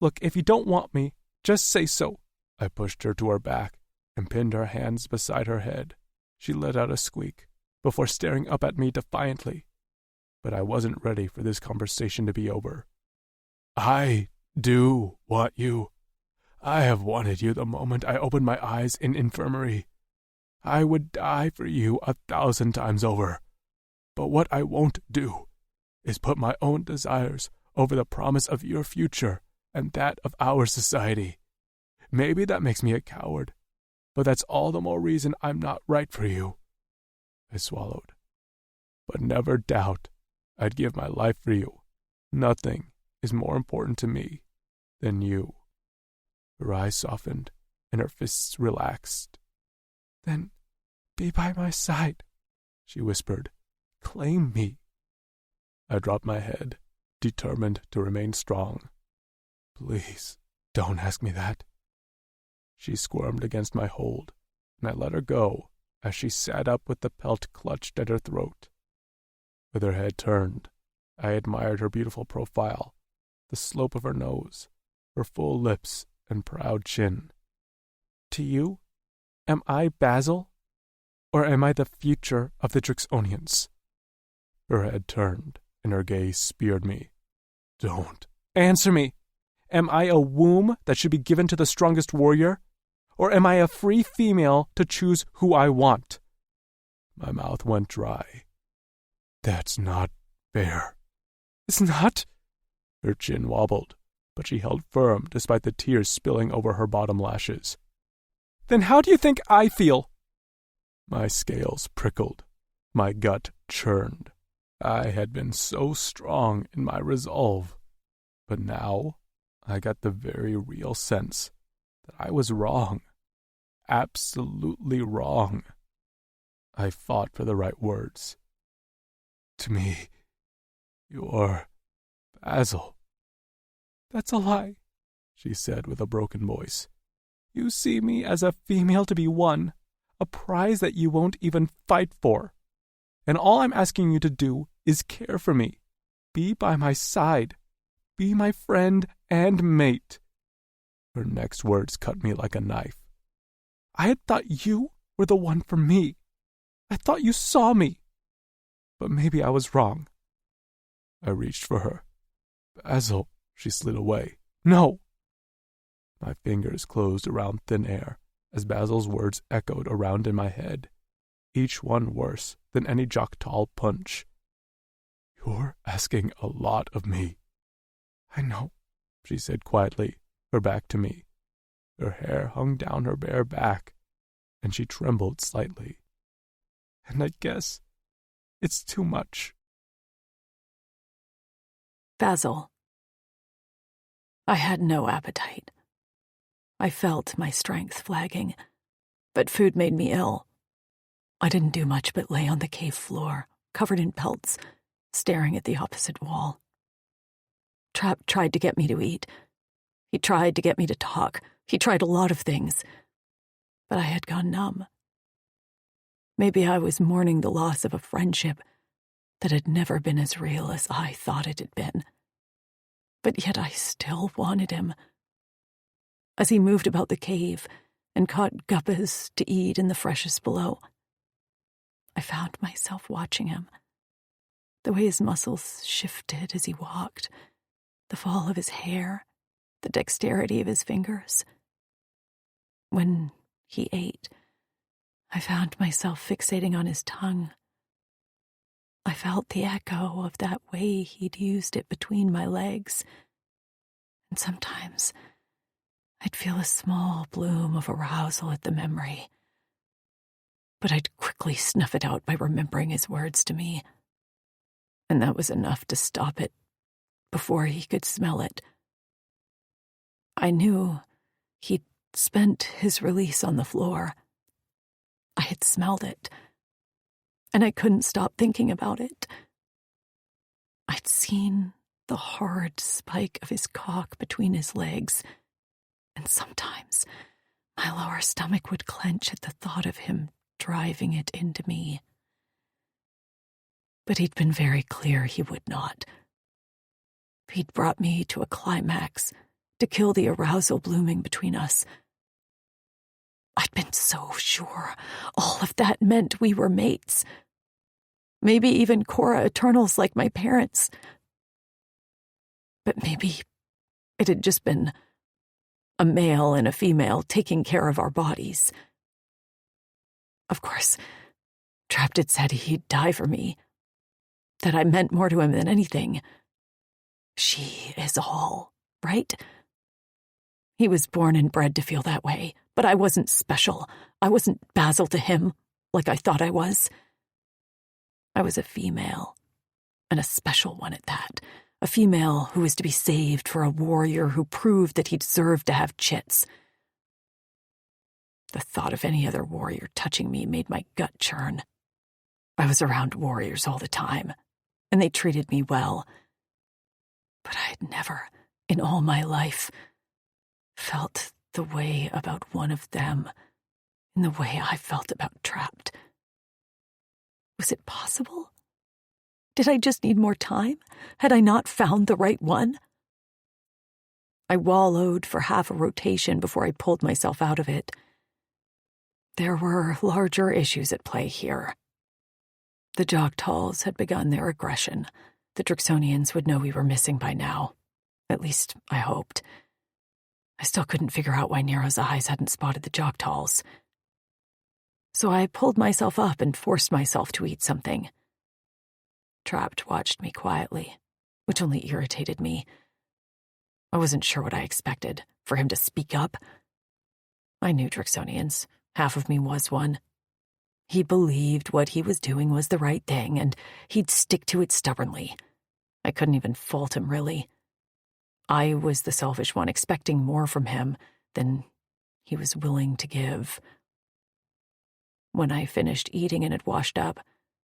Look, if you don't want me, just say so. I pushed her to her back and pinned her hands beside her head. She let out a squeak before staring up at me defiantly. But I wasn't ready for this conversation to be over. I do want you. I have wanted you the moment I opened my eyes in infirmary. I would die for you 1,000 times over. But what I won't do is put my own desires over the promise of your future and that of our society. Maybe that makes me a coward, but that's all the more reason I'm not right for you. I swallowed. But never doubt I'd give my life for you. Nothing is more important to me than you. Her eyes softened and her fists relaxed. Then be by my side, she whispered. Claim me. I dropped my head, determined to remain strong. Please, don't ask me that. She squirmed against my hold, and I let her go as she sat up with the pelt clutched at her throat. With her head turned, I admired her beautiful profile, the slope of her nose, her full lips and proud chin. To you, am I Basil, or am I the future of the Drixonians? Her head turned, and her gaze speared me. Don't. Answer me. Am I a womb that should be given to the strongest warrior? Or am I a free female to choose who I want? My mouth went dry. That's not fair. It's not? Her chin wobbled, but she held firm despite the tears spilling over her bottom lashes. Then how do you think I feel? My scales prickled. My gut churned. I had been so strong in my resolve, but now I got the very real sense that I was wrong. Absolutely wrong. I fought for the right words. To me, you're Basil. That's a lie, she said with a broken voice. You see me as a female to be won, a prize that you won't even fight for. And all I'm asking you to do is care for me. Be by my side. Be my friend and mate. Her next words cut me like a knife. I had thought you were the one for me. I thought you saw me. But maybe I was wrong. I reached for her. Basil, she slid away. No. My fingers closed around thin air as Basil's words echoed around in my head, each one worse than any Joktal punch. You're asking a lot of me. I know, she said quietly, her back to me. Her hair hung down her bare back, and she trembled slightly. And I guess it's too much. Basil. I had no appetite. I felt my strength flagging. but food made me ill. I didn't do much but lay on the cave floor, covered in pelts, staring at the opposite wall. Trap tried to get me to eat. He tried to get me to talk. He tried a lot of things, but I had gone numb. Maybe I was mourning the loss of a friendship that had never been as real as I thought it had been. But yet I still wanted him. As he moved about the cave and caught guppas to eat in the freshes below, I found myself watching him. The way his muscles shifted as he walked, the fall of his hair, the dexterity of his fingers. When he ate, I found myself fixating on his tongue. I felt the echo of that way he'd used it between my legs, and sometimes I'd feel a small bloom of arousal at the memory, but I'd quickly snuff it out by remembering his words to me, and that was enough to stop it before he could smell it. I knew he'd spent his release on the floor. I had smelled it, and I couldn't stop thinking about it. I'd seen the hard spike of his cock between his legs, and sometimes my lower stomach would clench at the thought of him driving it into me. But he'd been very clear he would not. He'd brought me to a climax to kill the arousal blooming between us. I'd been so sure all of that meant we were mates. Maybe even Cora Eternals like my parents. But maybe it had just been a male and a female taking care of our bodies. Of course, Trapped had said he'd die for me, that I meant more to him than anything. She is all, right? He was born and bred to feel that way, but I wasn't special. I wasn't Basil to him, like I thought I was. I was a female, and a special one at that. A female who was to be saved for a warrior who proved that he deserved to have chits. The thought of any other warrior touching me made my gut churn. I was around warriors all the time, and they treated me well. But I had never, in all my life, felt the way about one of them in the way I felt about Trapped. Was it possible? Did I just need more time? Had I not found the right one? I wallowed for half a rotation before I pulled myself out of it. There were larger issues at play here. The Jogtals had begun their aggression. The Drixonians would know we were missing by now. At least, I hoped. I still couldn't figure out why Nero's eyes hadn't spotted the Jogtals. So I pulled myself up and forced myself to eat something. Trapped watched me quietly, which only irritated me. I wasn't sure what I expected, for him to speak up. I knew Drixonians. Half of me was one. He believed what he was doing was the right thing, and he'd stick to it stubbornly. I couldn't even fault him, really. I was the selfish one, expecting more from him than he was willing to give. When I finished eating and had washed up,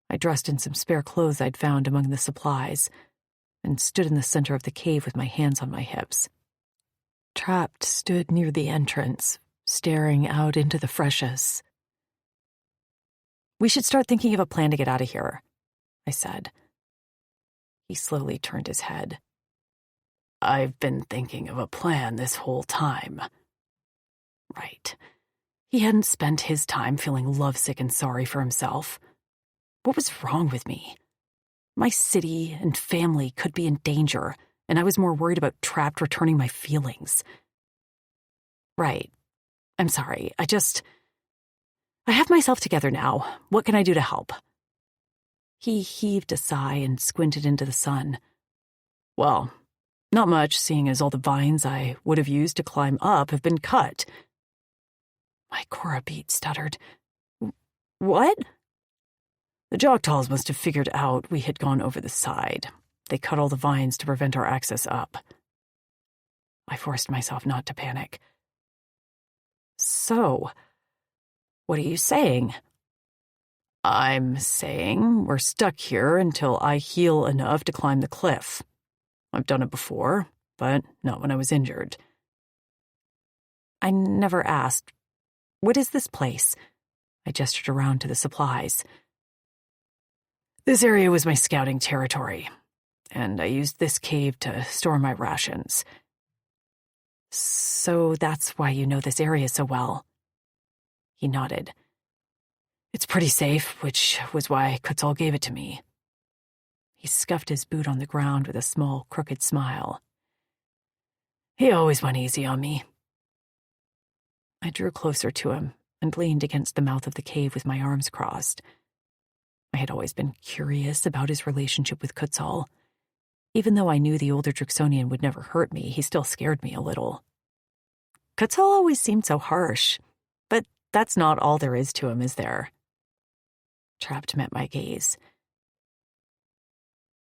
I dressed in some spare clothes I'd found among the supplies and stood in the center of the cave with my hands on my hips. Trapped stood near the entrance, staring out into the freshes. "We should start thinking of a plan to get out of here," I said. He slowly turned his head. "I've been thinking of a plan this whole time." Right. He hadn't spent his time feeling lovesick and sorry for himself. What was wrong with me? My city and family could be in danger, and I was more worried about Trapped returning my feelings. Right. I'm sorry. I have myself together now. What can I do to help? He heaved a sigh and squinted into the sun. Well, not much, seeing as all the vines I would have used to climb up have been cut. My Cora beat stuttered. What? The Jogtals must have figured out we had gone over the side. They cut all the vines to prevent our access up. I forced myself not to panic. So, What are you saying? I'm saying we're stuck here until I heal enough to climb the cliff. I've done it before, but not when I was injured. I never asked, what is this place? I gestured around to the supplies. This area was my scouting territory, and I used this cave to store my rations. So that's why you know this area so well. He nodded. It's pretty safe, which was why Kutzal gave it to me. He scuffed his boot on the ground with a small, crooked smile. He always went easy on me. I drew closer to him and leaned against the mouth of the cave with my arms crossed. I had always been curious about his relationship with Kutzal. Even though I knew the older Drixonian would never hurt me, he still scared me a little. Kutzal always seemed so harsh, but that's not all there is to him, is there? Trapt met my gaze.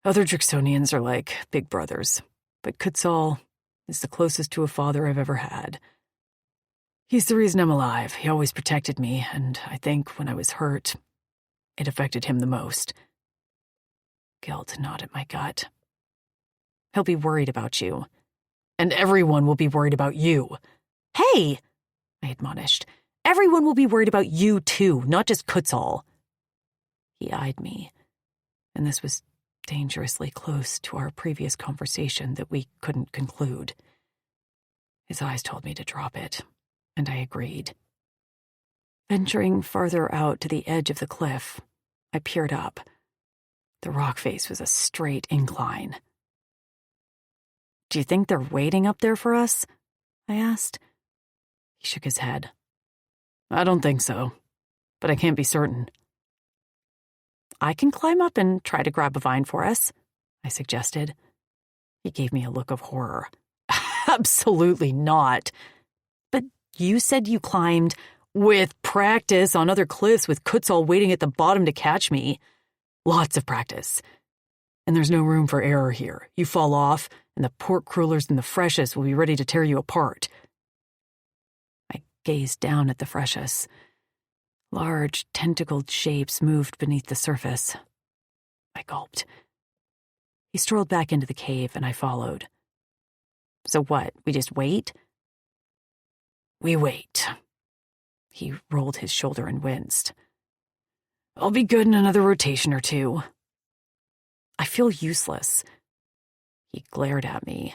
Other Drixonians are like big brothers, but Kutzal is the closest to a father I've ever had. He's the reason I'm alive. He always protected me, and I think when I was hurt, it affected him the most. Guilt gnawed at my gut. He'll be worried about you. And everyone will be worried about you. Hey, I admonished. Everyone will be worried about you too, not just Kutzal. He eyed me, and this was dangerously close to our previous conversation that we couldn't conclude. His eyes told me to drop it, and I agreed. Venturing farther out to the edge of the cliff, I peered up. The rock face was a straight incline. Do you think they're waiting up there for us? I asked. He shook his head. I don't think so, but I can't be certain. I can climb up and try to grab a vine for us, I suggested. He gave me a look of horror. Absolutely not. But you said you climbed with practice on other cliffs with Kutzal waiting at the bottom to catch me. Lots of practice. And there's no room for error here. You fall off, and the pork crullers and the freshest will be ready to tear you apart. I gazed down at the freshest. Large, tentacled shapes moved beneath the surface. I gulped. He strolled back into the cave, and I followed. So what, we just wait? We wait. He rolled his shoulder and winced. I'll be good in another rotation or two. I feel useless. He glared at me.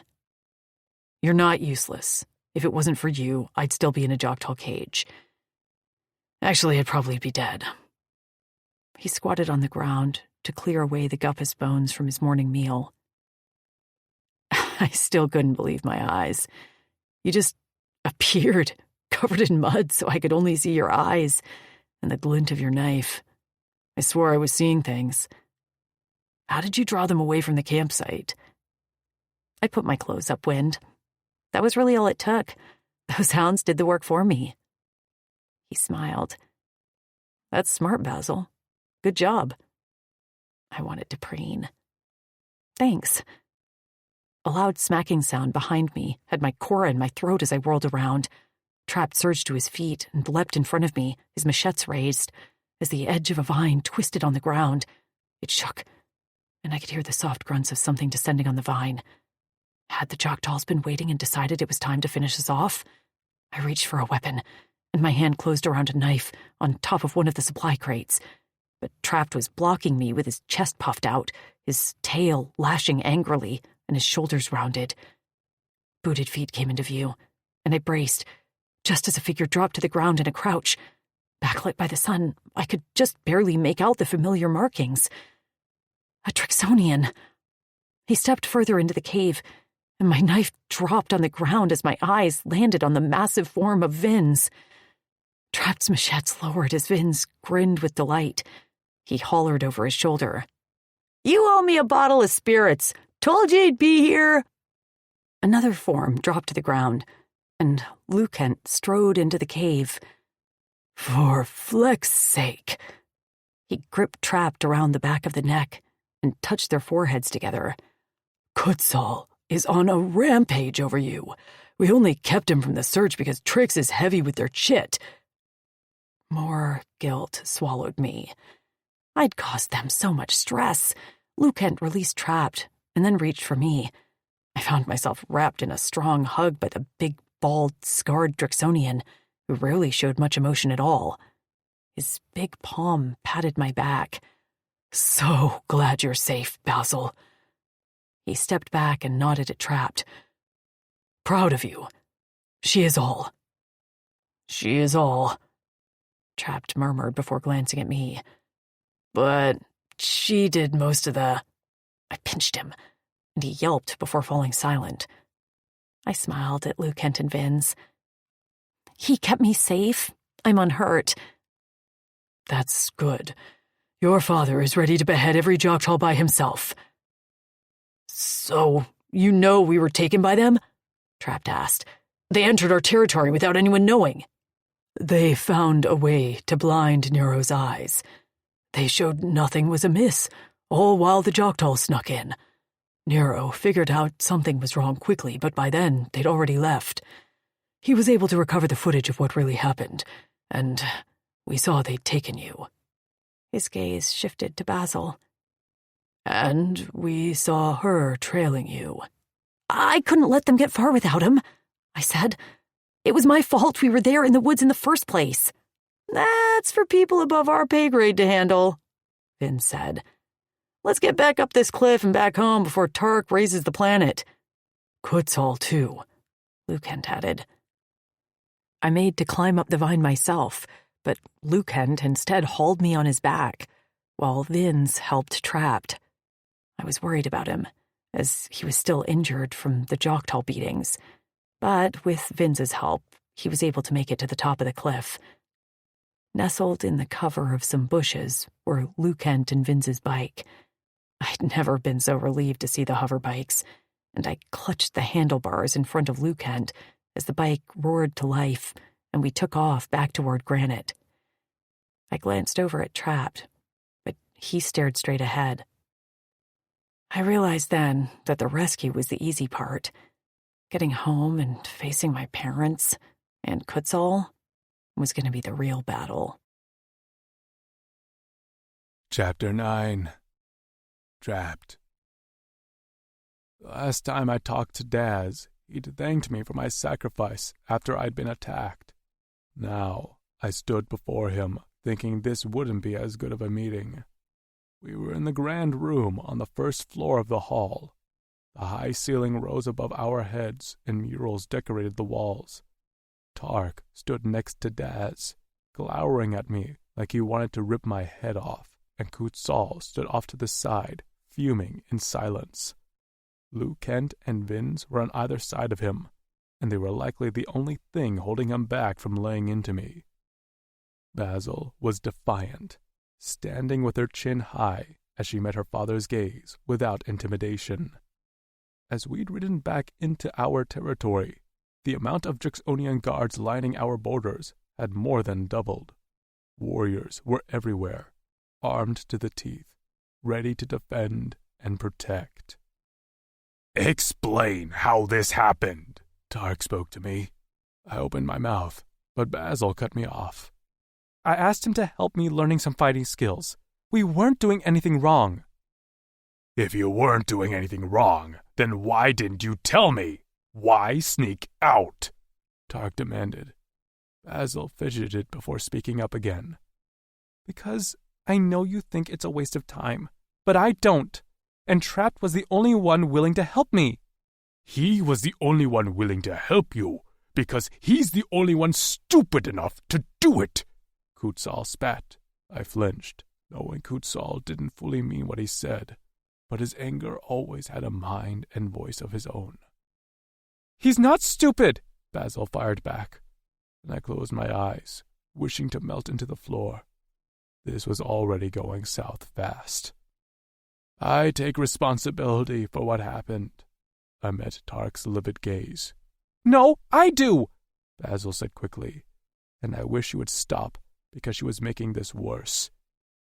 You're not useless. If it wasn't for you, I'd still be in a Joktal cage. Actually, I'd probably be dead. He squatted on the ground to clear away the guppus bones from his morning meal. I still couldn't believe my eyes. You just appeared, covered in mud, so I could only see your eyes and the glint of your knife. I swore I was seeing things. How did you draw them away from the campsite? I put my clothes upwind. That was really all it took. Those hounds did the work for me. He smiled. That's smart, Basil. Good job. I wanted to preen. Thanks. A loud smacking sound behind me had my core in my throat as I whirled around. Trapt surged to his feet and leapt in front of me, his machetes raised. As the edge of a vine twisted on the ground, it shook, and I could hear the soft grunts of something descending on the vine. Had the Joktals been waiting and decided it was time to finish us off? I reached for a weapon, and my hand closed around a knife on top of one of the supply crates. But Trapt was blocking me with his chest puffed out, his tail lashing angrily, and his shoulders rounded. Booted feet came into view, and I braced, just as a figure dropped to the ground in a crouch. Backlit by the sun, I could just barely make out the familiar markings. A Drixonian. He stepped further into the cave, and my knife dropped on the ground as my eyes landed on the massive form of Vinz. Trapt's machetes lowered as Vinz grinned with delight. He hollered over his shoulder. You owe me a bottle of spirits. Told you he'd be here. Another form dropped to the ground, and Lucent strode into the cave. For Fleck's sake. He gripped Trapt around the back of the neck and touched their foreheads together. Kutzal is on a rampage over you. We only kept him from the search because Trix is heavy with their chit. More guilt swallowed me. I'd caused them so much stress. Lucent released Trapped, and then reached for me. I found myself wrapped in a strong hug by the big, bald, scarred Drixonian, who rarely showed much emotion at all. His big palm patted my back. "So glad you're safe, Basil." He stepped back and nodded at Trapped. "Proud of you. She is all." "She is all," Trapped murmured before glancing at me. "But she did most of the—" I pinched him, and he yelped before falling silent. I smiled at Lucent and Vince. "He kept me safe. I'm unhurt." "That's good. Your father is ready to behead every Joktal by himself." "So, you know we were taken by them?" Trapped asked. "They entered our territory without anyone knowing." "They found a way to blind Nero's eyes. They showed nothing was amiss, all while the Joktal snuck in. Nero figured out something was wrong quickly, but by then they'd already left. He was able to recover the footage of what really happened, and we saw they'd taken you." His gaze shifted to Basil. "And we saw her trailing you." "I couldn't let them get far without him," I said. "It was my fault we were there in the woods in the first place." "That's for people above our pay grade to handle," Vin said. "Let's get back up this cliff and back home before Tark raises the planet." "Quetzal, too," Lucent added. I made to climb up the vine myself, but Lucent instead hauled me on his back, while Vince helped Trapped. I was worried about him, as he was still injured from the Joktal beatings, but with Vince's help, he was able to make it to the top of the cliff. Nestled in the cover of some bushes were Lucent and Vince's bike. I'd never been so relieved to see the hover bikes, and I clutched the handlebars in front of Lucent as the bike roared to life, and we took off back toward Granite. I glanced over at Trapped, but he stared straight ahead. I realized then that the rescue was the easy part. Getting home and facing my parents and Quetzal was going to be the real battle. Chapter 9. Trapped. The last time I talked to Daz, he'd thanked me for my sacrifice after I'd been attacked. Now, I stood before him, thinking this wouldn't be as good of a meeting. We were in the grand room on the first floor of the hall. The high ceiling rose above our heads, and murals decorated the walls. Tark stood next to Daz, glowering at me like he wanted to rip my head off, and Quetzal stood off to the side, fuming in silence. Lucent and Vince were on either side of him, and they were likely the only thing holding him back from laying into me. Basil was defiant, standing with her chin high as she met her father's gaze without intimidation. As we'd ridden back into our territory, the amount of Drixonian guards lining our borders had more than doubled. Warriors were everywhere, armed to the teeth, ready to defend and protect. "Explain how this happened," Tark spoke to me. I opened my mouth, but Basil cut me off. I asked him to help me learning some fighting skills. We weren't doing anything wrong. "If you weren't doing anything wrong, then why didn't you tell me? Why sneak out?" Tark demanded. Basil fidgeted before speaking up again. "Because I know you think it's a waste of time, but I don't. And Trapped was the only one willing to help me." "He was the only one willing to help you, because he's the only one stupid enough to do it." Quetzal spat. I flinched, knowing Quetzal didn't fully mean what he said, but his anger always had a mind and voice of his own. "He's not stupid," Basil fired back, and I closed my eyes, wishing to melt into the floor. This was already going south fast. "I take responsibility for what happened." I met Tark's livid gaze. "No, I do," Basil said quickly, and I wish she would stop because she was making this worse.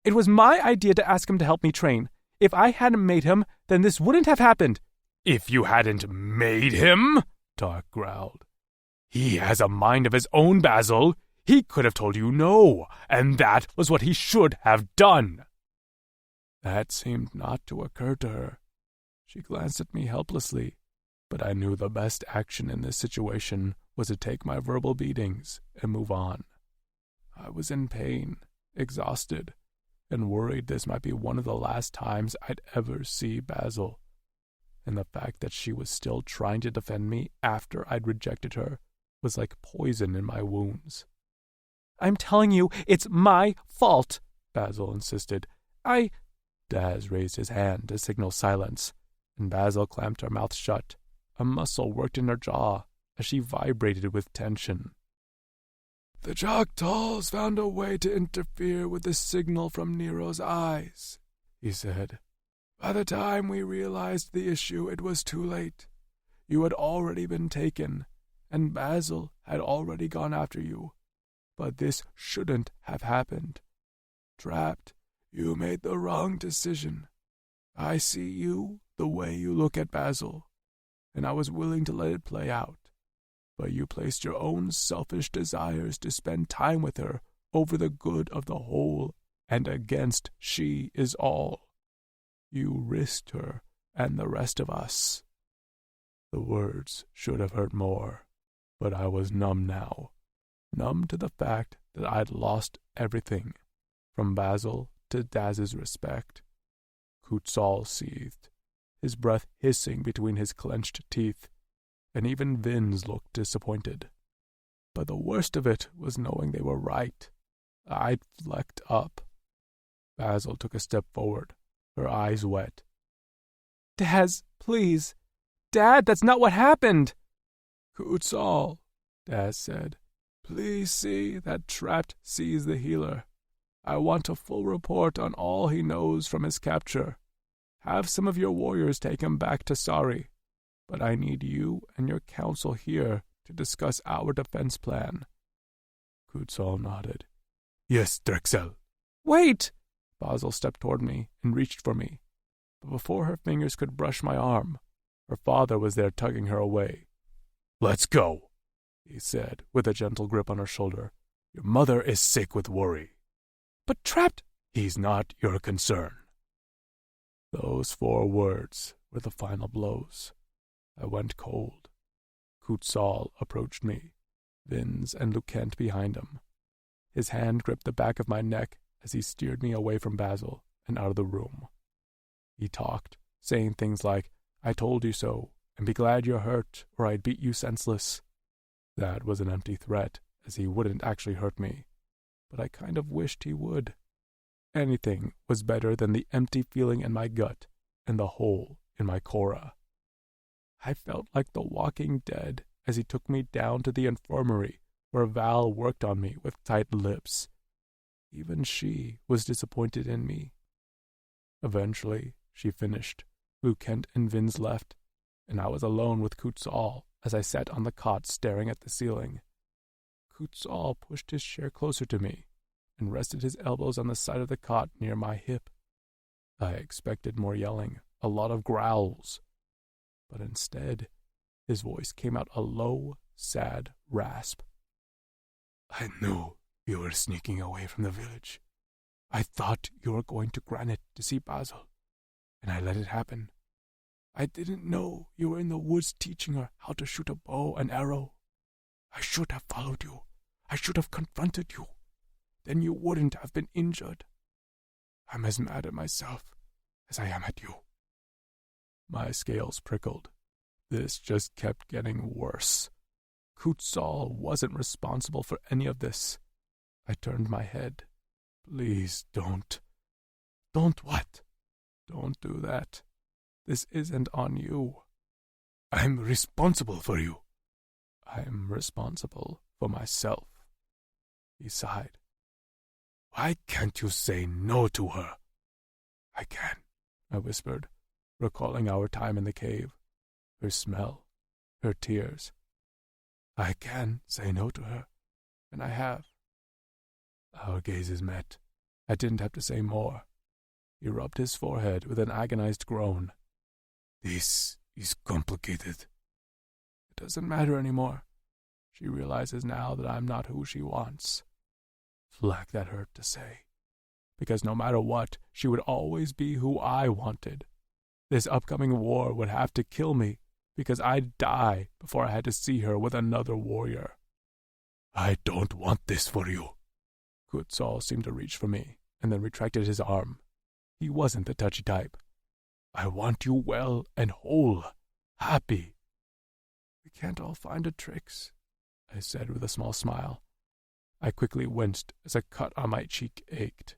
"It was my idea to ask him to help me train. If I hadn't made him, then this wouldn't have happened." "If you hadn't made him?" Tark growled. "He has a mind of his own, Basil. He could have told you no, and that was what he should have done. That seemed not to occur to her. She glanced at me helplessly, but I knew the best action in this situation was to take my verbal beatings and move on. I was in pain, exhausted, and worried this might be one of the last times I'd ever see Basil. And the fact that she was still trying to defend me after I'd rejected her was like poison in my wounds. I'm telling you, it's my fault, Basil insisted. Daz raised his hand to signal silence, and Basil clamped her mouth shut. A muscle worked in her jaw as she vibrated with tension. The Choctaws found a way to interfere with the signal from Nero's eyes, he said. By the time we realized the issue, it was too late. You had already been taken, and Basil had already gone after you. But this shouldn't have happened. Trapped, you made the wrong decision. I see you the way you look at Basil, and I was willing to let it play out. But you placed your own selfish desires to spend time with her over the good of the whole and against she is all. You risked her and the rest of us. The words should have hurt more, but I was numb now. Numb to the fact that I'd lost everything, from Basil to Daz's respect. Kutzal seethed, his breath hissing between his clenched teeth, and even Vinz looked disappointed. But the worst of it was knowing they were right. I'd flecked up. Basil took a step forward, her eyes wet. Daz, please. Dad, that's not what happened. Kutzal, Daz said. Please see that Trapped sees the healer. I want a full report on all he knows from his capture. Have some of your warriors take him back to Sari, but I need you and your council here to discuss our defense plan. Kutzal nodded. Yes, Drexel. Wait! Basil stepped toward me and reached for me, but before her fingers could brush my arm, her father was there tugging her away. Let's go, he said, with a gentle grip on her shoulder. Your mother is sick with worry. But Trapped... He's not your concern. Those 4 words were the final blows. I went cold. Kutzal approached me, Vinz and Lucent behind him. His hand gripped the back of my neck as he steered me away from Basil and out of the room. He talked, saying things like, I told you so, and be glad you're hurt, or I'd beat you senseless. That was an empty threat, as he wouldn't actually hurt me, but I kind of wished he would. Anything was better than the empty feeling in my gut and the hole in my cora. I felt like the walking dead as he took me down to the infirmary where Val worked on me with tight lips. Even she was disappointed in me. Eventually, she finished. Lucent and Vinz left, and I was alone with Kutzal as I sat on the cot staring at the ceiling. Kutzal pushed his chair closer to me and rested his elbows on the side of the cot near my hip. I expected more yelling, a lot of growls, but instead, his voice came out a low, sad rasp. I knew you were sneaking away from the village. I thought you were going to Granite to see Basil, and I let it happen. I didn't know you were in the woods teaching her how to shoot a bow and arrow. I should have followed you. I should have confronted you. Then you wouldn't have been injured. I'm as mad at myself as I am at you. My scales prickled. This just kept getting worse. Kutzal wasn't responsible for any of this. I turned my head. Please don't. Don't what? Don't do that. This isn't on you. I'm responsible for you. I'm responsible for myself. He sighed. Why can't you say no to her? I can, I whispered, recalling our time in the cave, her smell, her tears. I can say no to her, and I have. Our gazes met. I didn't have to say more. He rubbed his forehead with an agonized groan. This is complicated. It doesn't matter anymore. She realizes now that I'm not who she wants. Flack, that hurt to say. Because no matter what, she would always be who I wanted. This upcoming war would have to kill me, because I'd die before I had to see her with another warrior. I don't want this for you. Kutzal seemed to reach for me, and then retracted his arm. He wasn't the touchy type. I want you well and whole, happy. We can't all find a tricks, I said with a small smile. I quickly winced as a cut on my cheek ached.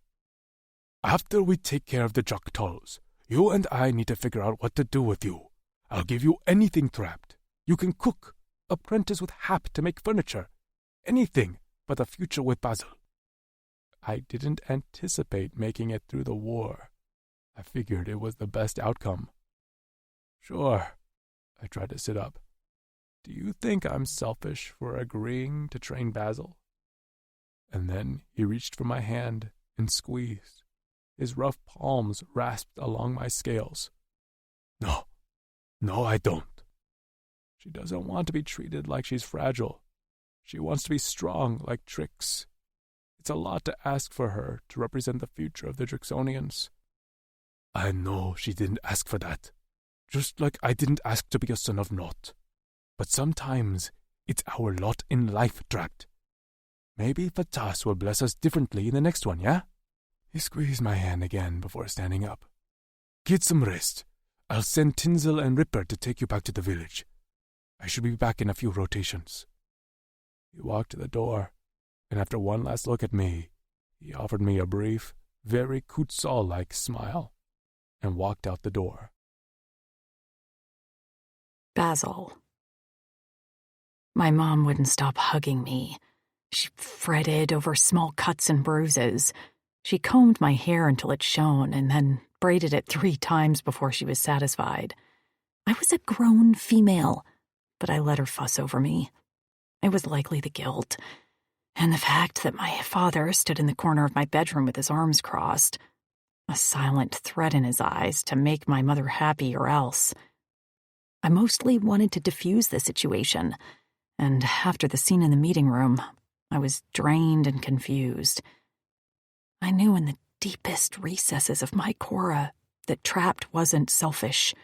After we take care of the Joktols, you and I need to figure out what to do with you. I'll give you anything trapped. You can cook, apprentice with Hap to make furniture, anything but the future with Basil. I didn't anticipate making it through the war. I figured it was the best outcome. Sure. I tried to sit up. Do you think I'm selfish for agreeing to train Basil? And then he reached for my hand and squeezed. His rough palms rasped along my scales. No, I don't. She doesn't want to be treated like she's fragile. She wants to be strong like Trix. It's a lot to ask for her to represent the future of the Drixonians. I know she didn't ask for that, just like I didn't ask to be a son of naught. But sometimes it's our lot in life, Tract. Maybe Fatas will bless us differently in the next one, yeah? He squeezed my hand again before standing up. Get some rest. I'll send Tinsel and Ripper to take you back to the village. I should be back in a few rotations. He walked to the door, and after one last look at me, he offered me a brief, very Kutzal-like smile, and walked out the door. Basil. My mom wouldn't stop hugging me. She fretted over small cuts and bruises. She combed my hair until it shone and then braided it 3 times before she was satisfied. I was a grown female, but I let her fuss over me. It was likely the guilt, and the fact that my father stood in the corner of my bedroom with his arms crossed, a silent threat in his eyes to make my mother happy or else. I mostly wanted to diffuse the situation, and after the scene in the meeting room, I was drained and confused. I knew in the deepest recesses of my Cora that Trapt wasn't selfish.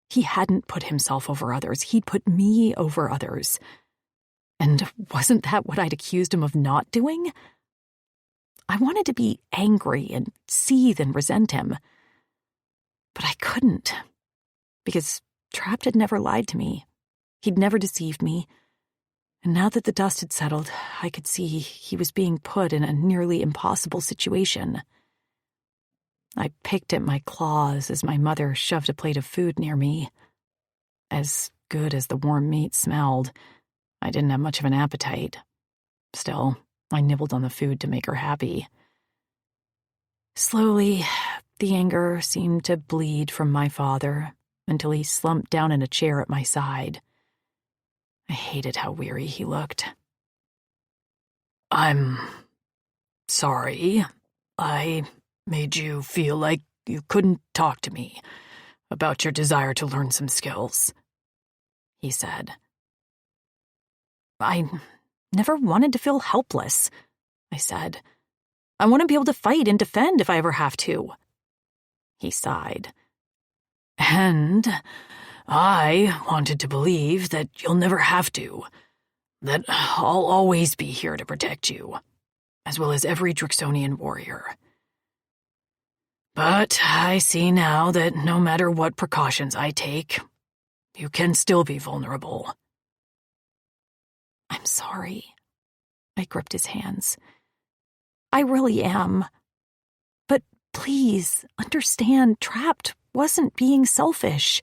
He hadn't put himself over others. He'd put me over others. And wasn't that what I'd accused him of not doing? I wanted to be angry and seethe and resent him. But I couldn't, because Trapt had never lied to me. He'd never deceived me. And now that the dust had settled, I could see he was being put in a nearly impossible situation. I picked at my claws as my mother shoved a plate of food near me. As good as the warm meat smelled, I didn't have much of an appetite. Still, I nibbled on the food to make her happy. Slowly, the anger seemed to bleed from my father until he slumped down in a chair at my side. I hated how weary he looked. I'm sorry. I made you feel like you couldn't talk to me about your desire to learn some skills, he said. I never wanted to feel helpless, I said. I want to be able to fight and defend if I ever have to. He sighed. And I wanted to believe that you'll never have to, that I'll always be here to protect you, as well as every Drixonian warrior. But I see now that no matter what precautions I take, you can still be vulnerable. I'm sorry. I gripped his hands. I really am. But please, understand, Trapt wasn't being selfish.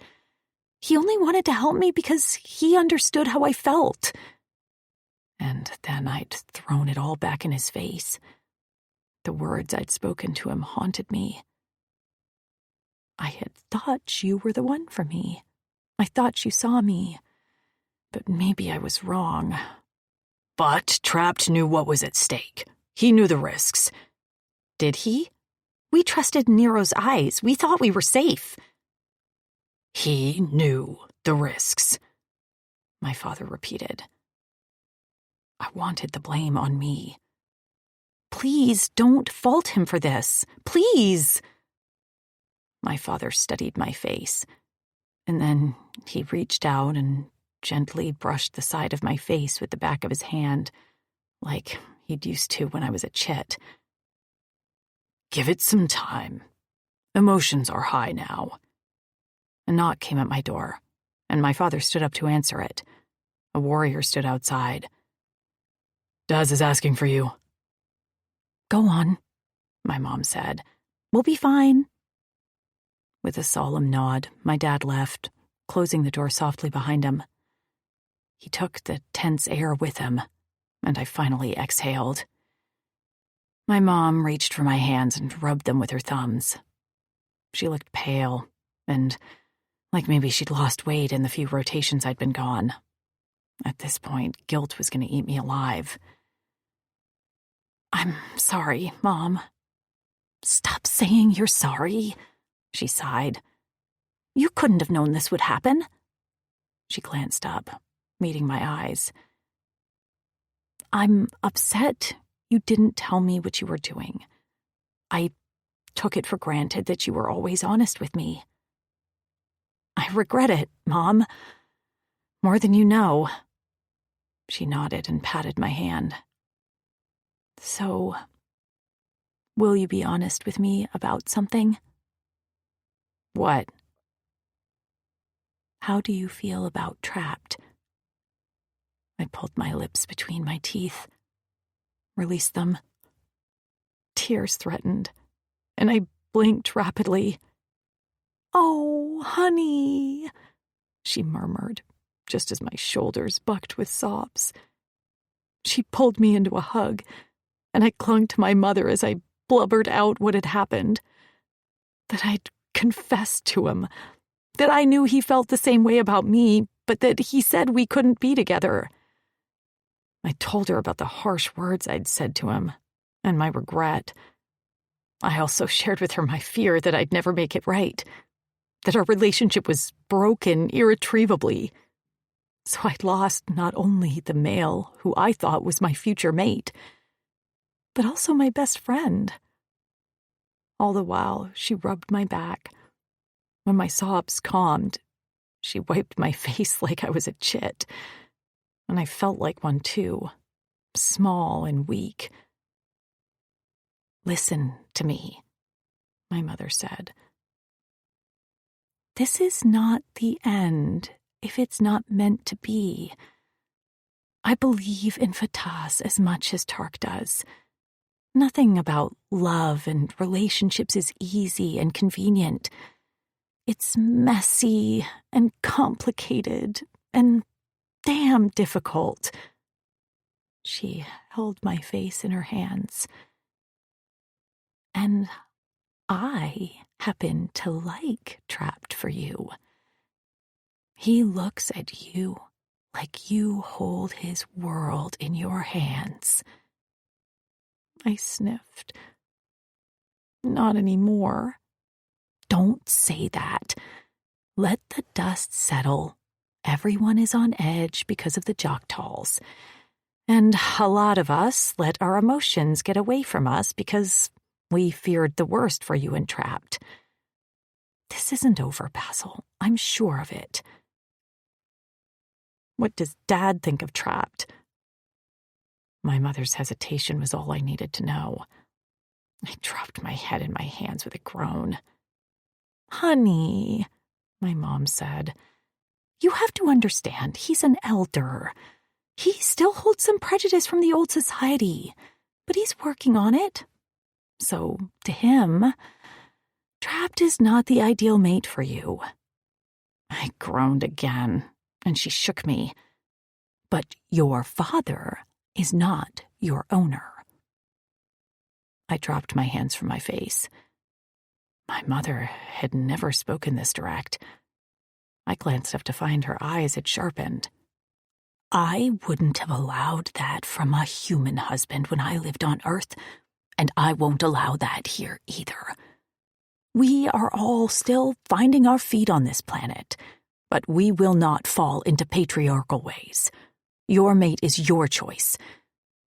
He only wanted to help me because he understood how I felt. And then I'd thrown it all back in his face. The words I'd spoken to him haunted me. I had thought you were the one for me. I thought you saw me. But maybe I was wrong. But Trapt knew what was at stake. He knew the risks. Did he? We trusted Nero's eyes. We thought we were safe. He knew the risks, my father repeated. I wanted the blame on me. Please don't fault him for this. Please. My father studied my face, and then he reached out and gently brushed the side of my face with the back of his hand, like he'd used to when I was a chit. Give it some time. Emotions are high now. A knock came at my door, and my father stood up to answer it. A warrior stood outside. Daz is asking for you. Go on, my mom said. We'll be fine. With a solemn nod, my dad left, closing the door softly behind him. He took the tense air with him, and I finally exhaled. My mom reached for my hands and rubbed them with her thumbs. She looked pale, and like maybe she'd lost weight in the few rotations I'd been gone. At this point, guilt was going to eat me alive. I'm sorry, Mom. Stop saying you're sorry, she sighed. You couldn't have known this would happen. She glanced up, meeting my eyes. I'm upset you didn't tell me what you were doing. I took it for granted that you were always honest with me. I regret it, Mom. More than you know. She nodded and patted my hand. So, will you be honest with me about something? What? How do you feel about Trapped? I pulled my lips between my teeth, released them. Tears threatened, and I blinked rapidly. Oh, honey, she murmured, just as my shoulders bucked with sobs. She pulled me into a hug, and I clung to my mother as I blubbered out what had happened. That I'd confessed to him, that I knew he felt the same way about me, but that he said we couldn't be together. I told her about the harsh words I'd said to him, and my regret. I also shared with her my fear that I'd never make it right, that our relationship was broken irretrievably. So I'd lost not only the male who I thought was my future mate, but also my best friend. All the while, she rubbed my back. When my sobs calmed, she wiped my face like I was a chit. And I felt like one too, small and weak. Listen to me, my mother said. This is not the end if it's not meant to be. I believe in Fatas as much as Tark does. Nothing about love and relationships is easy and convenient. It's messy and complicated and damn difficult. She held my face in her hands. And I happen to like Trapped for you. He looks at you like you hold his world in your hands. I sniffed. Not anymore. Don't say that. Let the dust settle. Everyone is on edge because of the Joktalls. And a lot of us let our emotions get away from us because we feared the worst for you and Trapped. This isn't over, Basil. I'm sure of it. What does Dad think of Trapped? My mother's hesitation was all I needed to know. I dropped my head in my hands with a groan. Honey, my mom said, you have to understand, he's an elder. He still holds some prejudice from the old society, but he's working on it. So, to him, Trapped is not the ideal mate for you. I groaned again, and she shook me. But your father is not your owner. I dropped my hands from my face. My mother had never spoken this direct. I glanced up to find her eyes had sharpened. I wouldn't have allowed that from a human husband when I lived on Earth, and I won't allow that here either. We are all still finding our feet on this planet, but we will not fall into patriarchal ways. Your mate is your choice.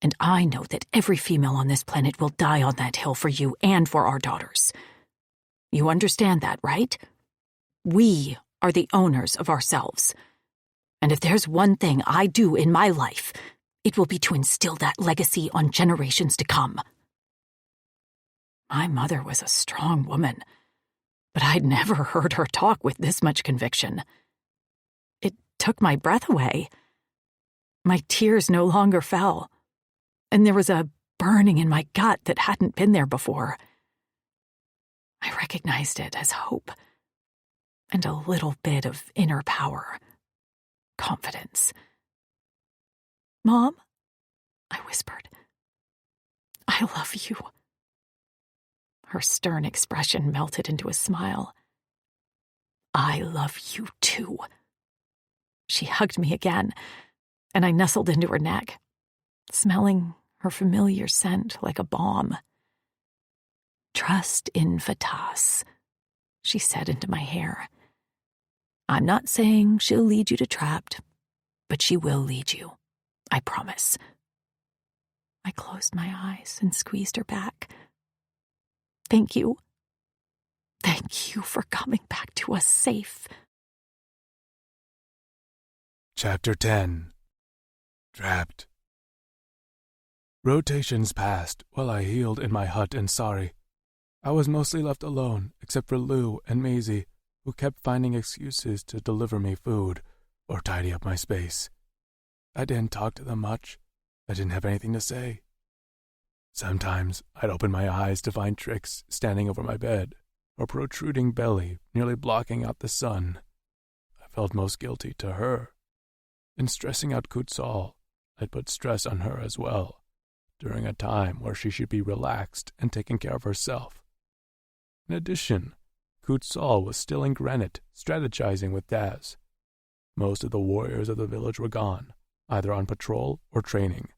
And I know that every female on this planet will die on that hill for you and for our daughters. You understand that, right? We are the owners of ourselves. And if there's one thing I do in my life, it will be to instill that legacy on generations to come. My mother was a strong woman, but I'd never heard her talk with this much conviction. It took my breath away. My tears no longer fell, and there was a burning in my gut that hadn't been there before. I recognized it as hope and a little bit of inner power, confidence. "Mom," I whispered, "I love you." Her stern expression melted into a smile. "I love you too." She hugged me again, and I nestled into her neck, smelling her familiar scent like a balm. "Trust in Fatas," she said into my hair. "I'm not saying she'll lead you to Trapped, but she will lead you. I promise." I closed my eyes and squeezed her back. "Thank you. Thank you for coming back to us safe." Chapter 10. Trapped. Rotations passed while I healed in my hut in Sari. I was mostly left alone, except for Lou and Maisie, who kept finding excuses to deliver me food or tidy up my space. I didn't talk to them much. I didn't have anything to say. Sometimes I'd open my eyes to find Trix standing over my bed, or protruding belly nearly blocking out the sun. I felt most guilty to her. In stressing out Kutsal, I'd put stress on her as well, during a time where she should be relaxed and taking care of herself. In addition, Kutsal was still in Granite, strategizing with Daz. Most of the warriors of the village were gone, either on patrol or training,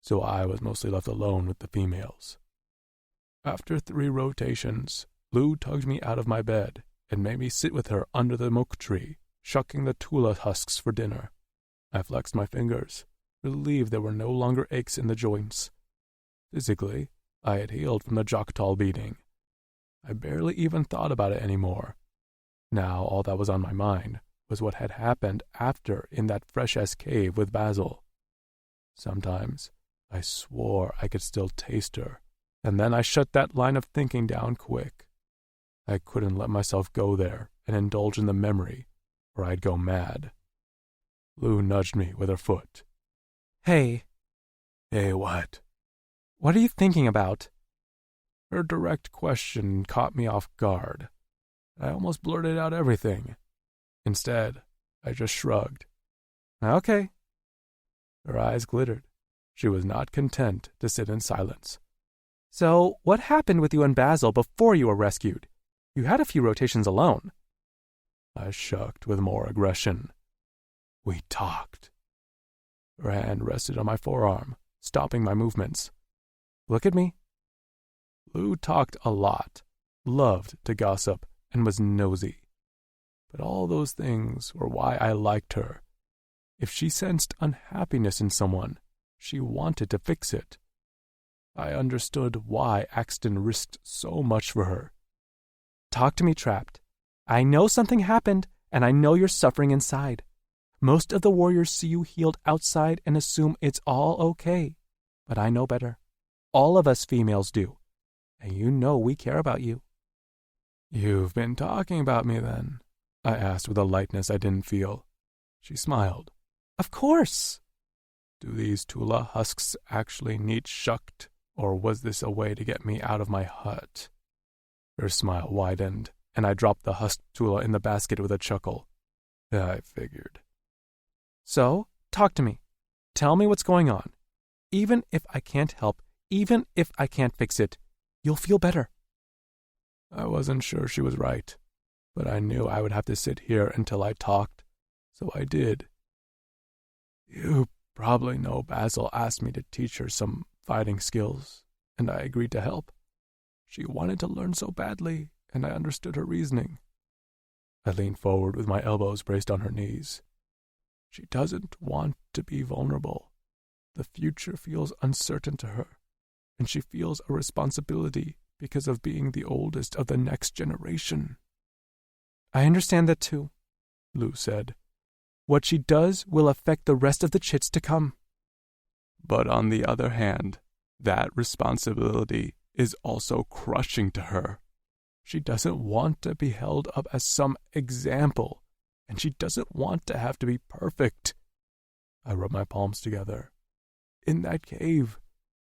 so I was mostly left alone with the females. After 3 rotations, Lou tugged me out of my bed and made me sit with her under the mook tree, shucking the tula husks for dinner. I flexed my fingers, relieved there were no longer aches in the joints. Physically, I had healed from the Joktal beating. I barely even thought about it anymore. Now all that was on my mind was what had happened after in that fresh-ass cave with Basil. Sometimes I swore I could still taste her, and then I shut that line of thinking down quick. I couldn't let myself go there and indulge in the memory, or I'd go mad. Lou nudged me with her foot. "Hey." "Hey, what?" "What are you thinking about?" Her direct question caught me off guard. I almost blurted out everything. Instead, I just shrugged. "Okay." Her eyes glittered. She was not content to sit in silence. "So, what happened with you and Basil before you were rescued? You had a few rotations alone." I shrugged with more aggression. "We talked." Her hand rested on my forearm, stopping my movements. "Look at me." Lou talked a lot, loved to gossip, and was nosy. But all those things were why I liked her. If she sensed unhappiness in someone, she wanted to fix it. I understood why Axton risked so much for her. "Talk to me, Trapped. I know something happened, and I know you're suffering inside. Most of the warriors see you healed outside and assume it's all okay. But I know better. All of us females do. And you know we care about you." "You've been talking about me then?" I asked with a lightness I didn't feel. She smiled. "Of course." "Do these tula husks actually need shucked, or was this a way to get me out of my hut?" Her smile widened, and I dropped the husked tula in the basket with a chuckle. I figured. "So, talk to me. Tell me what's going on. Even if I can't help, even if I can't fix it, you'll feel better." I wasn't sure she was right, but I knew I would have to sit here until I talked, so I did. "You probably know Basil asked me to teach her some fighting skills, and I agreed to help. She wanted to learn so badly, and I understood her reasoning." I leaned forward with my elbows braced on her knees. She doesn't want to be vulnerable. The future feels uncertain to her, and she feels a responsibility because of being the oldest of the next generation. I understand that too, Lou said. What she does will affect the rest of the chits to come. But on the other hand, that responsibility is also crushing to her. She doesn't want to be held up as some example, and she doesn't want to have to be perfect. I rubbed my palms together. In that cave,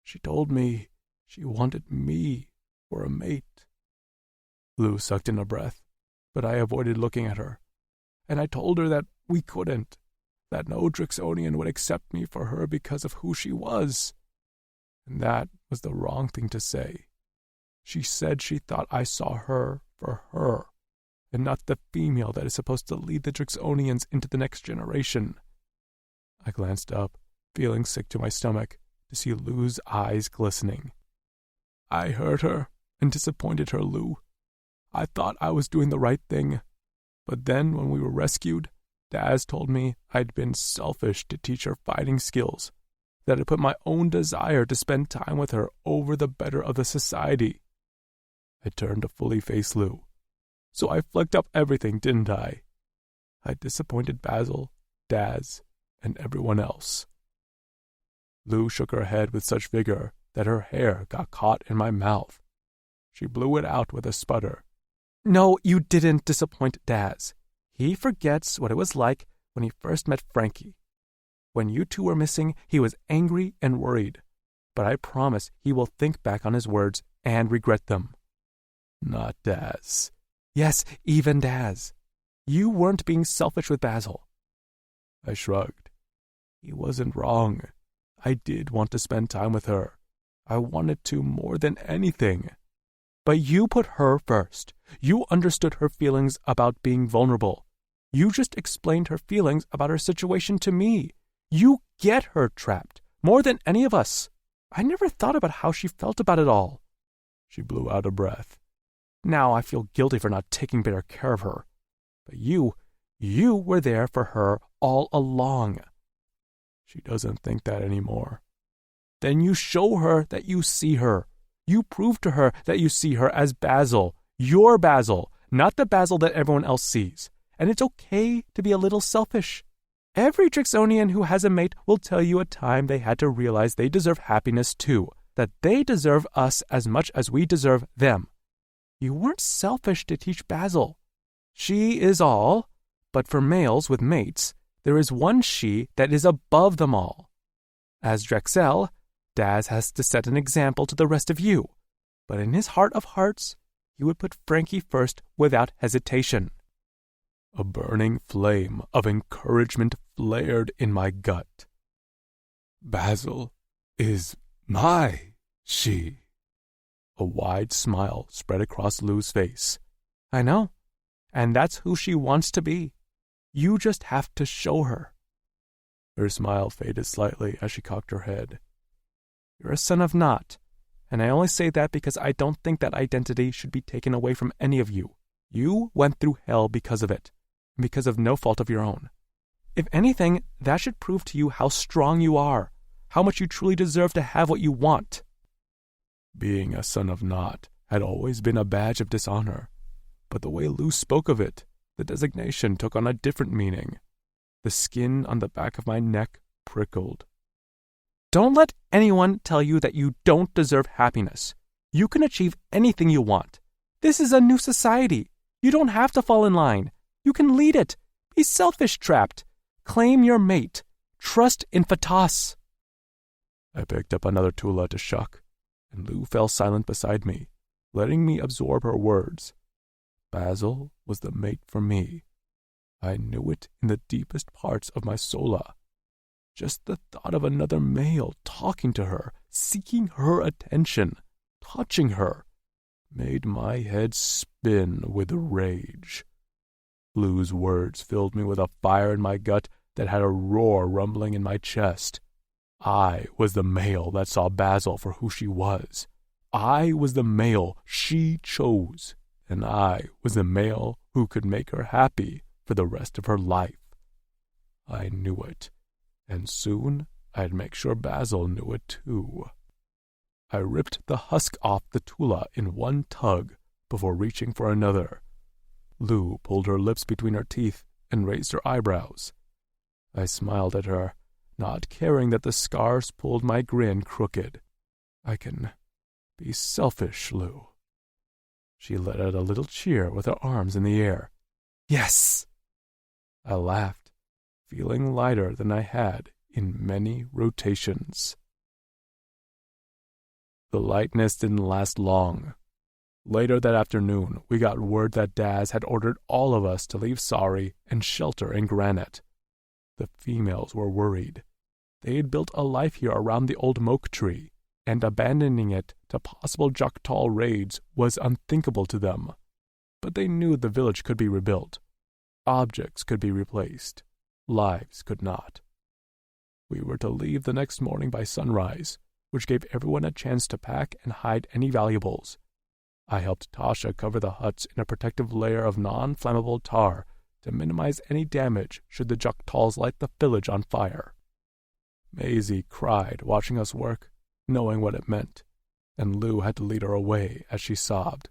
she told me she wanted me for a mate. Lou sucked in a breath, but I avoided looking at her, and I told her that we couldn't, that no Drixonian would accept me for her because of who she was. And that was the wrong thing to say. She said she thought I saw her for her, and not the female that is supposed to lead the Drixonians into the next generation. I glanced up, feeling sick to my stomach, to see Lou's eyes glistening. I hurt her and disappointed her, Lou. I thought I was doing the right thing, but then when we were rescued, Daz told me I'd been selfish to teach her fighting skills, that I put my own desire to spend time with her over the better of the society. I turned to fully face Lou. So I flicked up everything, didn't I? I disappointed Basil, Daz, and everyone else. Lou shook her head with such vigor that her hair got caught in my mouth. She blew it out with a sputter. No, you didn't disappoint Daz. He forgets what it was like when he first met Frankie. When you two were missing, he was angry and worried. But I promise he will think back on his words and regret them. Not Daz. Yes, even Daz. You weren't being selfish with Basil. I shrugged. He wasn't wrong. I did want to spend time with her. I wanted to more than anything. But you put her first. You understood her feelings about being vulnerable. You just explained her feelings about her situation to me. You get her trapped, more than any of us. I never thought about how she felt about it all. She blew out a breath. Now I feel guilty for not taking better care of her. But you were there for her all along. She doesn't think that anymore. Then you show her that you see her. You prove to her that you see her as Basil, your Basil, not the Basil that everyone else sees. And it's okay to be a little selfish. Every Drixonian who has a mate will tell you a time they had to realize they deserve happiness too, that they deserve us as much as we deserve them. You weren't selfish to teach Basil. She is all, but for males with mates, there is one she that is above them all. As Drexel, Daz has to set an example to the rest of you, but in his heart of hearts, he would put Frankie first without hesitation. A burning flame of encouragement flared in my gut. Basil is my she. A wide smile spread across Lou's face. I know, and that's who she wants to be. You just have to show her. Her smile faded slightly as she cocked her head. You're a son of Not, and I only say that because I don't think that identity should be taken away from any of you. You went through hell because of it, because of no fault of your own. If anything, that should prove to you how strong you are, how much you truly deserve to have what you want. Being a son of Not had always been a badge of dishonor, but the way Lou spoke of it, the designation took on a different meaning. The skin on the back of my neck prickled. Don't let anyone tell you that you don't deserve happiness. You can achieve anything you want. This is a new society. You don't have to fall in line. You can lead it. Be selfish, Trapped. Claim your mate. Trust in Fatas. I picked up another Tula to shuck, and Lou fell silent beside me, letting me absorb her words. Basil was the mate for me. I knew it in the deepest parts of my sola. Just the thought of another male talking to her, seeking her attention, touching her, made my head spin with rage. Lou's words filled me with a fire in my gut that had a roar rumbling in my chest. I was the male that saw Basil for who she was. I was the male she chose, and I was the male who could make her happy for the rest of her life. I knew it, and soon I'd make sure Basil knew it too. I ripped the husk off the tula in one tug before reaching for another. Lou pulled her lips between her teeth and raised her eyebrows. I smiled at her, not caring that the scars pulled my grin crooked. I can be selfish, Lou. She let out a little cheer with her arms in the air. Yes! I laughed, feeling lighter than I had in many rotations. The lightness didn't last long. Later that afternoon, we got word that Daz had ordered all of us to leave Sari and shelter in Granite. The females were worried. They had built a life here around the old moke tree, and abandoning it to possible Joktal raids was unthinkable to them. But they knew the village could be rebuilt. Objects could be replaced. Lives could not. We were to leave the next morning by sunrise, which gave everyone a chance to pack and hide any valuables. I helped Tasha cover the huts in a protective layer of non-flammable tar to minimize any damage should the Joktals light the village on fire. Maisie cried watching us work, knowing what it meant, and Lou had to lead her away as she sobbed.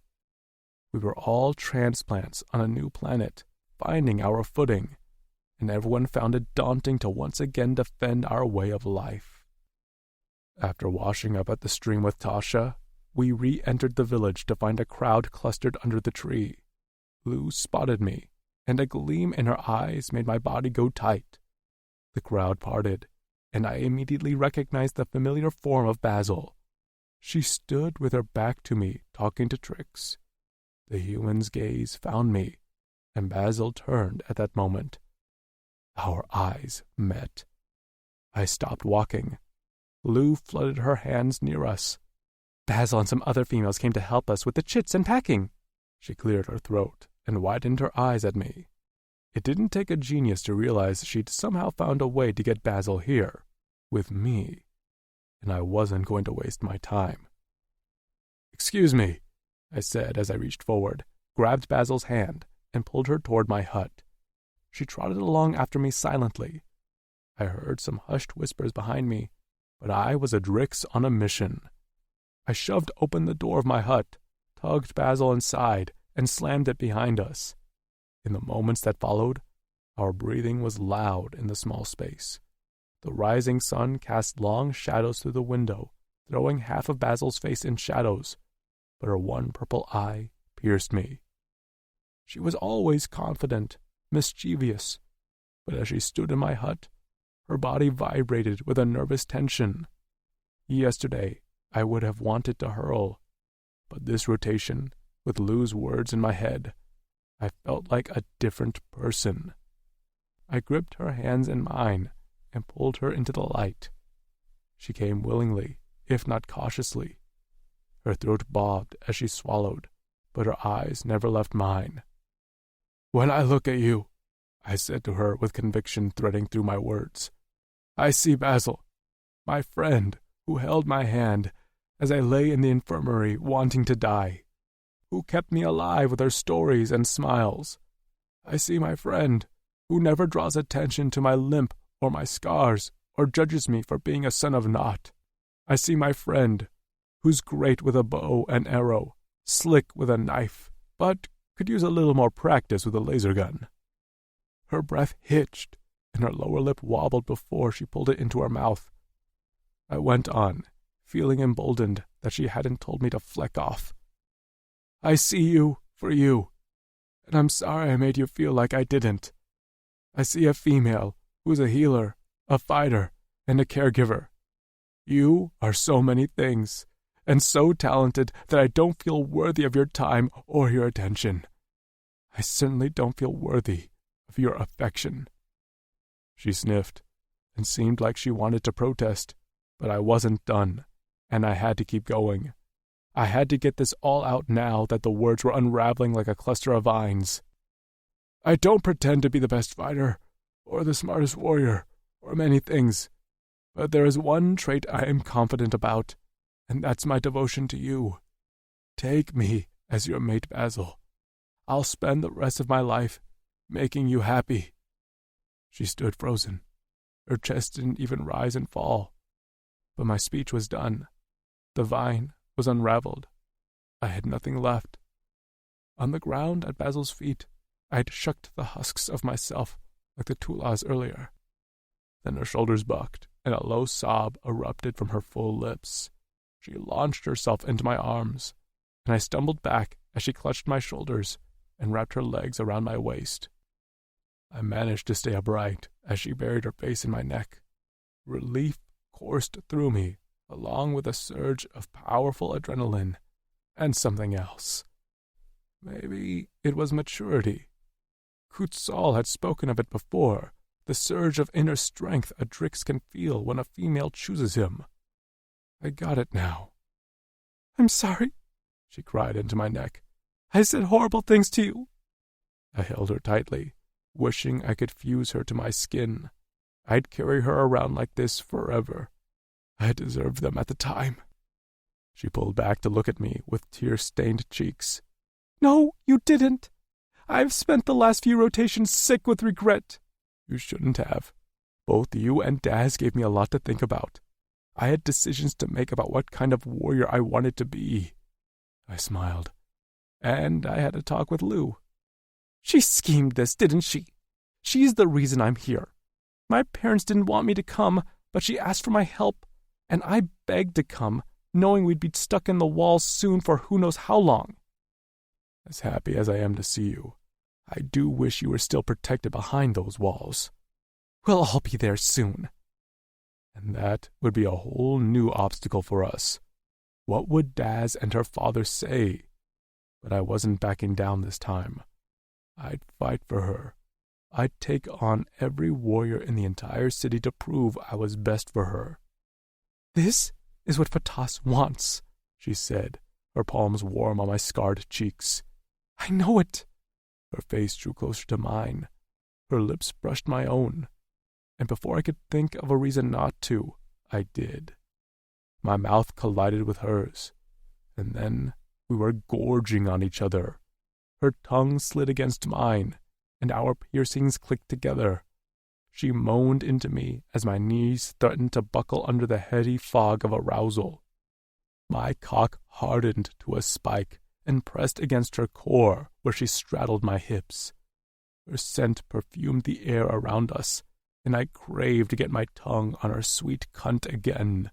We were all transplants on a new planet, finding our footing, and everyone found it daunting to once again defend our way of life. After washing up at the stream with Tasha, we re-entered the village to find a crowd clustered under the tree. Lou spotted me, and a gleam in her eyes made my body go tight. The crowd parted, and I immediately recognized the familiar form of Basil. She stood with her back to me, talking to Trix. The human's gaze found me, and Basil turned at that moment. Our eyes met. I stopped walking. Lou flooded her hands near us. Basil and some other females came to help us with the chits and packing. She cleared her throat and widened her eyes at me. It didn't take a genius to realize she'd somehow found a way to get Basil here, with me, and I wasn't going to waste my time. "Excuse me," I said as I reached forward, grabbed Basil's hand, and pulled her toward my hut. She trotted along after me silently. I heard some hushed whispers behind me, but I was a Drix on a mission. I shoved open the door of my hut, tugged Basil inside, and slammed it behind us. In the moments that followed, our breathing was loud in the small space. The rising sun cast long shadows through the window, throwing half of Basil's face in shadows, but her one purple eye pierced me. She was always confident, mischievous, but as she stood in my hut, her body vibrated with a nervous tension. Yesterday, I would have wanted to hurl, but this rotation, with Lou's words in my head, I felt like a different person. I gripped her hands in mine and pulled her into the light. She came willingly, if not cautiously. Her throat bobbed as she swallowed, but her eyes never left mine. "When I look at you," I said to her with conviction threading through my words, "I see Basil, my friend who held my hand as I lay in the infirmary wanting to die, who kept me alive with her stories and smiles. I see my friend who never draws attention to my limp or my scars or judges me for being a son of naught. I see my friend who's great with a bow and arrow, slick with a knife, but could use a little more practice with a laser gun." Her breath hitched, and her lower lip wobbled before she pulled it into her mouth. I went on, feeling emboldened that she hadn't told me to fleck off. "I see you for you, and I'm sorry I made you feel like I didn't. I see a female who's a healer, a fighter, and a caregiver. You are so many things, and so talented that I don't feel worthy of your time or your attention. I certainly don't feel worthy of your affection." She sniffed, and seemed like she wanted to protest, but I wasn't done, and I had to keep going. I had to get this all out now that the words were unraveling like a cluster of vines. "I don't pretend to be the best fighter, or the smartest warrior, or many things, but there is one trait I am confident about, and that's my devotion to you. Take me as your mate, Basil. I'll spend the rest of my life making you happy." She stood frozen. Her chest didn't even rise and fall. But my speech was done. The vine was unraveled. I had nothing left. On the ground at Basil's feet, I had shucked the husks of myself like the Tulas earlier. Then her shoulders bucked, and a low sob erupted from her full lips. She launched herself into my arms, and I stumbled back as she clutched my shoulders and wrapped her legs around my waist. I managed to stay upright as she buried her face in my neck. Relief coursed through me, along with a surge of powerful adrenaline and something else. Maybe it was maturity. Kutzal had spoken of it before, the surge of inner strength a Drix can feel when a female chooses him. I got it now. I'm sorry, she cried into my neck. I said horrible things to you. I held her tightly, wishing I could fuse her to my skin. I'd carry her around like this forever. I deserved them at the time. She pulled back to look at me with tear-stained cheeks. No, you didn't. I've spent the last few rotations sick with regret. You shouldn't have. Both you and Daz gave me a lot to think about. I had decisions to make about what kind of warrior I wanted to be. I smiled. And I had a talk with Lou. She schemed this, didn't she? She's the reason I'm here. My parents didn't want me to come, but she asked for my help, and I begged to come, knowing we'd be stuck in the walls soon for who knows how long. As happy as I am to see you, I do wish you were still protected behind those walls. We'll all be there soon. And that would be a whole new obstacle for us. What would Daz and her father say? But I wasn't backing down this time. I'd fight for her. I'd take on every warrior in the entire city to prove I was best for her. This is what Fatas wants, she said, her palms warm on my scarred cheeks. I know it. Her face drew closer to mine. Her lips brushed my own. And before I could think of a reason not to, I did. My mouth collided with hers, and then we were gorging on each other. Her tongue slid against mine, and our piercings clicked together. She moaned into me as my knees threatened to buckle under the heady fog of arousal. My cock hardened to a spike and pressed against her core where she straddled my hips. Her scent perfumed the air around us, and I craved to get my tongue on her sweet cunt again.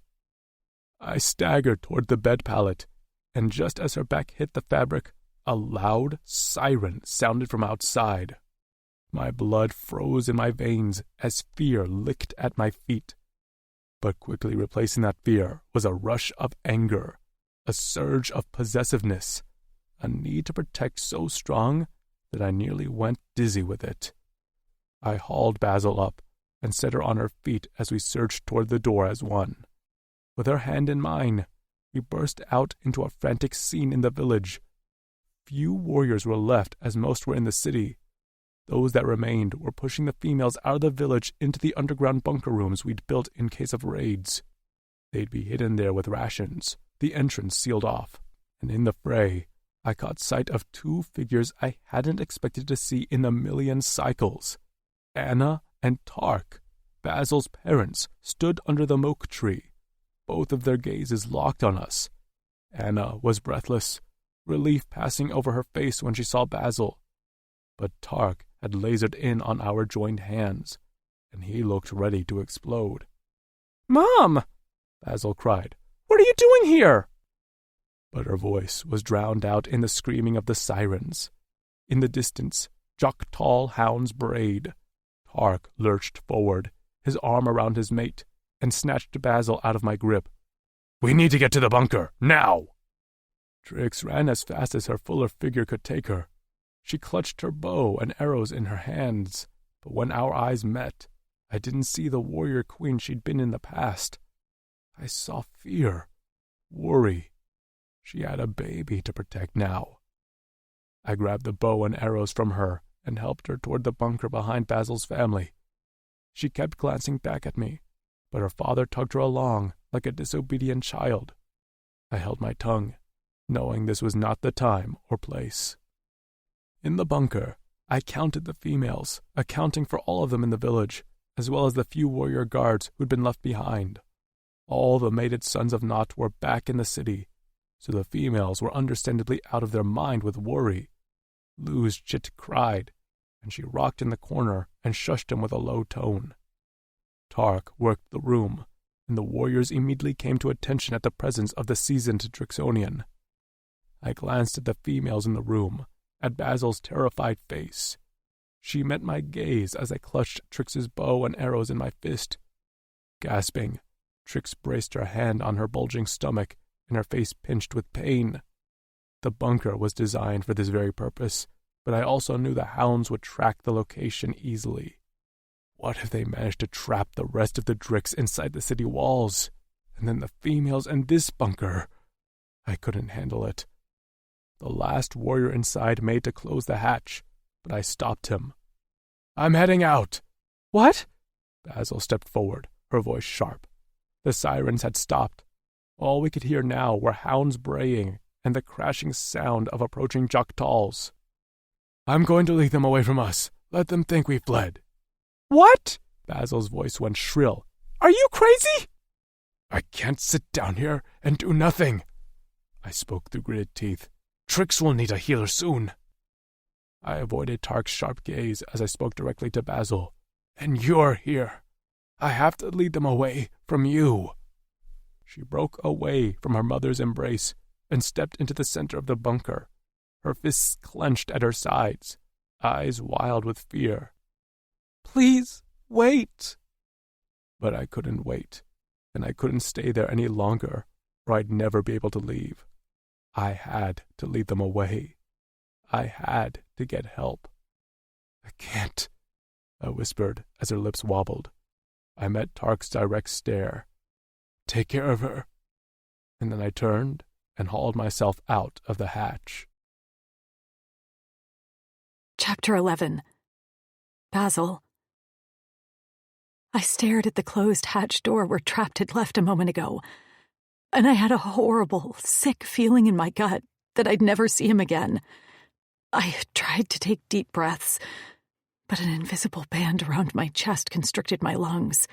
I staggered toward the bed pallet, and just as her back hit the fabric, a loud siren sounded from outside. My blood froze in my veins as fear licked at my feet. But quickly replacing that fear was a rush of anger, a surge of possessiveness, a need to protect so strong that I nearly went dizzy with it. I hauled Basil up and set her on her feet as we surged toward the door as one. With her hand in mine, we burst out into a frantic scene in the village. Few warriors were left as most were in the city. Those that remained were pushing the females out of the village into the underground bunker rooms we'd built in case of raids. They'd be hidden there with rations, the entrance sealed off, and in the fray, I caught sight of two figures I hadn't expected to see in a million cycles. Anna and Tark, Basil's parents, stood under the moke tree, both of their gazes locked on us. Anna was breathless, relief passing over her face when she saw Basil. But Tark had lasered in on our joined hands, and he looked ready to explode. "Mom!" Basil cried. "What are you doing here?" But her voice was drowned out in the screaming of the sirens. In the distance, Joktal hounds brayed. Tark lurched forward, his arm around his mate, and snatched Basil out of my grip. "We need to get to the bunker, now!" Trix ran as fast as her fuller figure could take her. She clutched her bow and arrows in her hands, but when our eyes met, I didn't see the warrior queen she'd been in the past. I saw fear, worry. She had a baby to protect now. I grabbed the bow and arrows from her and helped her toward the bunker behind Basil's family. She kept glancing back at me, but her father tugged her along like a disobedient child. I held my tongue, knowing this was not the time or place. In the bunker, I counted the females, accounting for all of them in the village, as well as the few warrior guards who'd been left behind. All the mated sons of Nott were back in the city, so the females were understandably out of their mind with worry. Lou's chit cried, and she rocked in the corner and shushed him with a low tone. Tark worked the room, and the warriors immediately came to attention at the presence of the seasoned Drixonian. I glanced at the females in the room, at Basil's terrified face. She met my gaze as I clutched Trix's bow and arrows in my fist. Gasping, Trix braced her hand on her bulging stomach, and her face pinched with pain. The bunker was designed for this very purpose, but I also knew the hounds would track the location easily. What if they managed to trap the rest of the Drix inside the city walls? And then the females in this bunker? I couldn't handle it. The last warrior inside made to close the hatch, but I stopped him. "I'm heading out." "What?" Basil stepped forward, her voice sharp. The sirens had stopped. All we could hear now were hounds braying and the crashing sound of approaching Jok'tals. "I'm going to lead them away from us. Let them think we fled." "What?" Basil's voice went shrill. "Are you crazy?" "I can't sit down here and do nothing." I spoke through gritted teeth. "Trix will need a healer soon." I avoided Tark's sharp gaze as I spoke directly to Basil. "And you're here. I have to lead them away from you." She broke away from her mother's embrace and stepped into the center of the bunker, her fists clenched at her sides, eyes wild with fear. "Please, wait." But I couldn't wait, and I couldn't stay there any longer, or I'd never be able to leave. I had to lead them away. I had to get help. "I can't," I whispered as her lips wobbled. I met Tark's direct stare. "Take care of her." And then I turned and hauled myself out of the hatch. Chapter 11. Basil. I stared at the closed hatch door where Trapt had left a moment ago, and I had a horrible, sick feeling in my gut that I'd never see him again. I tried to take deep breaths, but an invisible band around my chest constricted my lungs.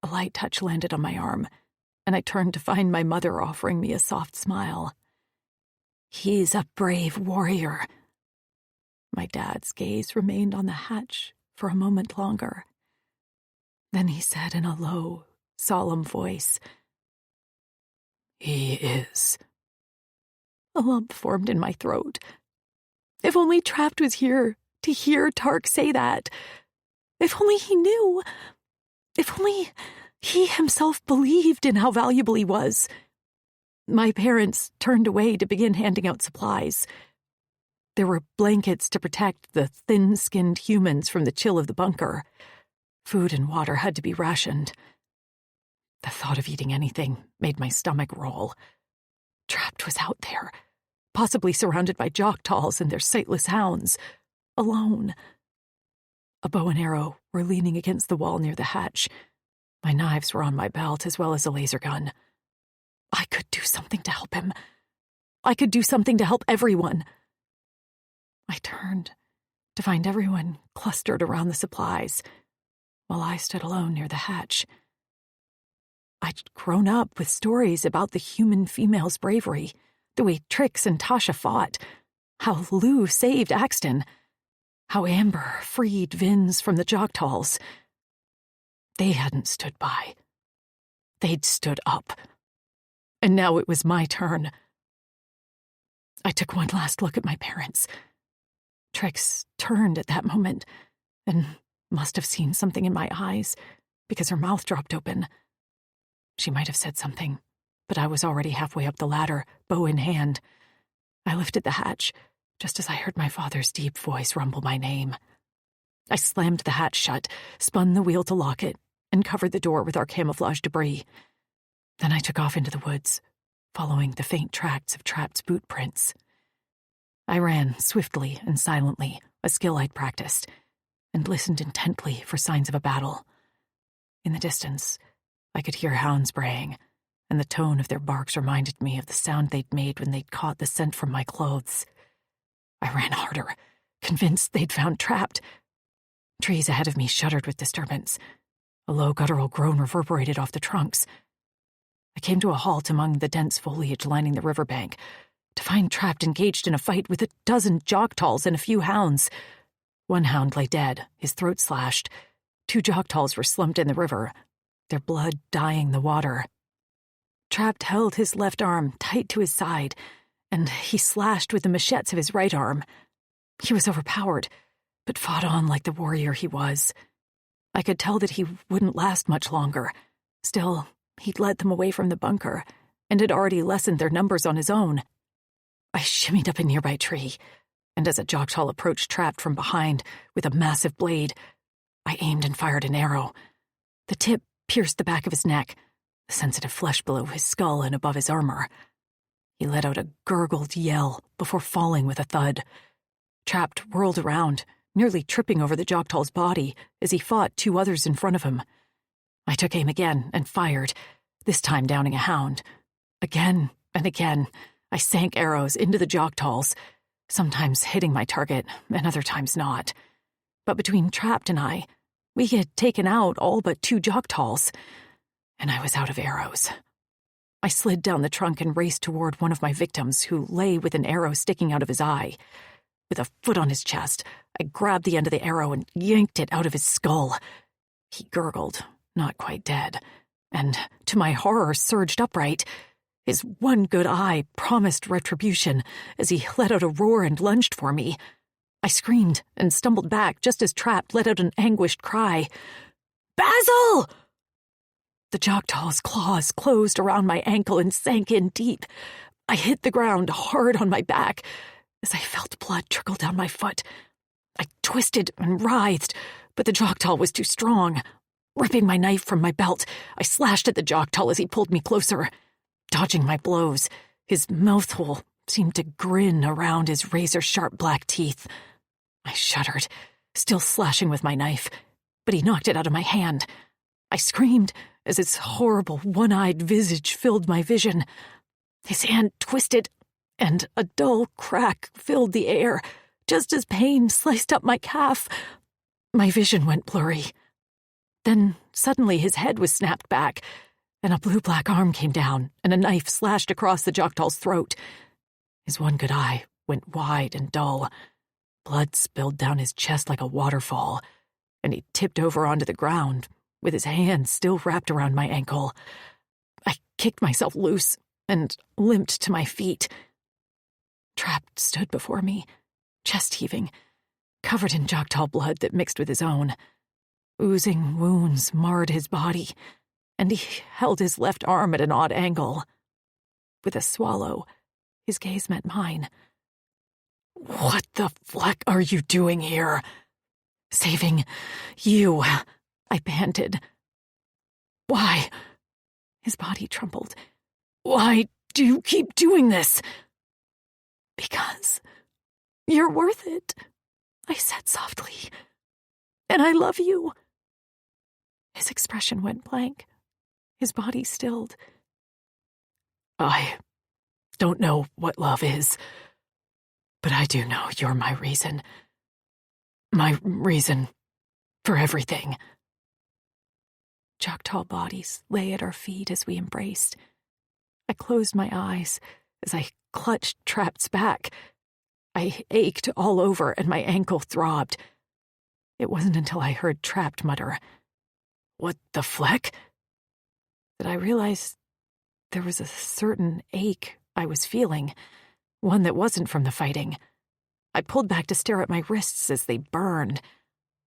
A light touch landed on my arm, and I turned to find my mother offering me a soft smile. "He's a brave warrior." My dad's gaze remained on the hatch for a moment longer. Then he said in a low, solemn voice, "He is." A lump formed in my throat. If only Trapt was here to hear Tark say that. If only he knew. If only he himself believed in how valuable he was. My parents turned away to begin handing out supplies. There were blankets to protect the thin-skinned humans from the chill of the bunker. Food and water had to be rationed. The thought of eating anything made my stomach roll. Trapt was out there, possibly surrounded by Jok'tals and their sightless hounds, alone. A bow and arrow were leaning against the wall near the hatch. My knives were on my belt as well as a laser gun. I could do something to help him. I could do something to help everyone. I turned to find everyone clustered around the supplies, while I stood alone near the hatch. I'd grown up with stories about the human female's bravery, the way Trix and Tasha fought, how Lou saved Axton, how Amber freed Vince from the Jok'tals. They hadn't stood by. They'd stood up. And now it was my turn. I took one last look at my parents. Trix turned at that moment and must have seen something in my eyes because her mouth dropped open. She might have said something, but I was already halfway up the ladder, bow in hand. I lifted the hatch just as I heard my father's deep voice rumble my name. I slammed the hatch shut, spun the wheel to lock it, and covered the door with our camouflage debris. Then I took off into the woods, following the faint tracks of Trapt's boot prints. I ran swiftly and silently, a skill I'd practiced, and listened intently for signs of a battle. In the distance, I could hear hounds braying, and the tone of their barks reminded me of the sound they'd made when they'd caught the scent from my clothes. I ran harder, convinced they'd found Trapped. Trees ahead of me shuddered with disturbance. A low guttural groan reverberated off the trunks. I came to a halt among the dense foliage lining the riverbank, to find Trapped engaged in a fight with a dozen Jocktals and a few hounds. One hound lay dead, his throat slashed. 2 Jocktals were slumped in the river, their blood dyeing the water. Trapped held his left arm tight to his side, and he slashed with the machetes of his right arm. He was overpowered, but fought on like the warrior he was. I could tell that he wouldn't last much longer. Still, he'd led them away from the bunker, and had already lessened their numbers on his own. I shimmied up a nearby tree, and as a Jocktal approached Trapped from behind with a massive blade, I aimed and fired an arrow. The tip pierced the back of his neck, the sensitive flesh below his skull and above his armor. He let out a gurgled yell before falling with a thud. Trapped whirled around, nearly tripping over the Jocktal's body as he fought 2 others in front of him. I took aim again and fired, this time downing a hound. Again and again, I sank arrows into the Jocktals, sometimes hitting my target and other times not. But between Trapped and I, we had taken out all but 2 Jocktals, and I was out of arrows. I slid down the trunk and raced toward one of my victims, who lay with an arrow sticking out of his eye. With a foot on his chest, I grabbed the end of the arrow and yanked it out of his skull. He gurgled, not quite dead, and, to my horror, surged upright. His one good eye promised retribution as he let out a roar and lunged for me. I screamed and stumbled back just as Trapped let out an anguished cry. "Basil!" The Jocktal's claws closed around my ankle and sank in deep. I hit the ground hard on my back as I felt blood trickle down my foot. I twisted and writhed, but the Jocktal was too strong. Ripping my knife from my belt, I slashed at the Jocktal as he pulled me closer. Dodging my blows, his mouthhole seemed to grin around his razor-sharp black teeth. I shuddered, still slashing with my knife, but he knocked it out of my hand. I screamed as his horrible, one-eyed visage filled my vision. His hand twisted, and a dull crack filled the air, just as pain sliced up my calf. My vision went blurry. Then, suddenly, his head was snapped back, and a blue-black arm came down, and a knife slashed across the Jocktal's throat. His one good eye went wide and dull. Blood spilled down his chest like a waterfall, and he tipped over onto the ground, with his hand still wrapped around my ankle. I kicked myself loose and limped to my feet. Trapped stood before me, chest heaving, covered in Jocktal blood that mixed with his own. Oozing wounds marred his body, and he held his left arm at an odd angle. With a swallow, his gaze met mine. "What the fleck are you doing here?" "Saving you," I panted. "Why?" His body trembled. "Why do you keep doing this?" "Because you're worth it," I said softly. "And I love you." His expression went blank. His body stilled. "I don't know what love is, but I do know you're my reason. My reason for everything." Jocktal bodies lay at our feet as we embraced. I closed my eyes as I clutched Trapped's back. I ached all over and my ankle throbbed. It wasn't until I heard Trapped mutter, "What the fleck?" that I realized there was a certain ache I was feeling, one that wasn't from the fighting. I pulled back to stare at my wrists as they burned,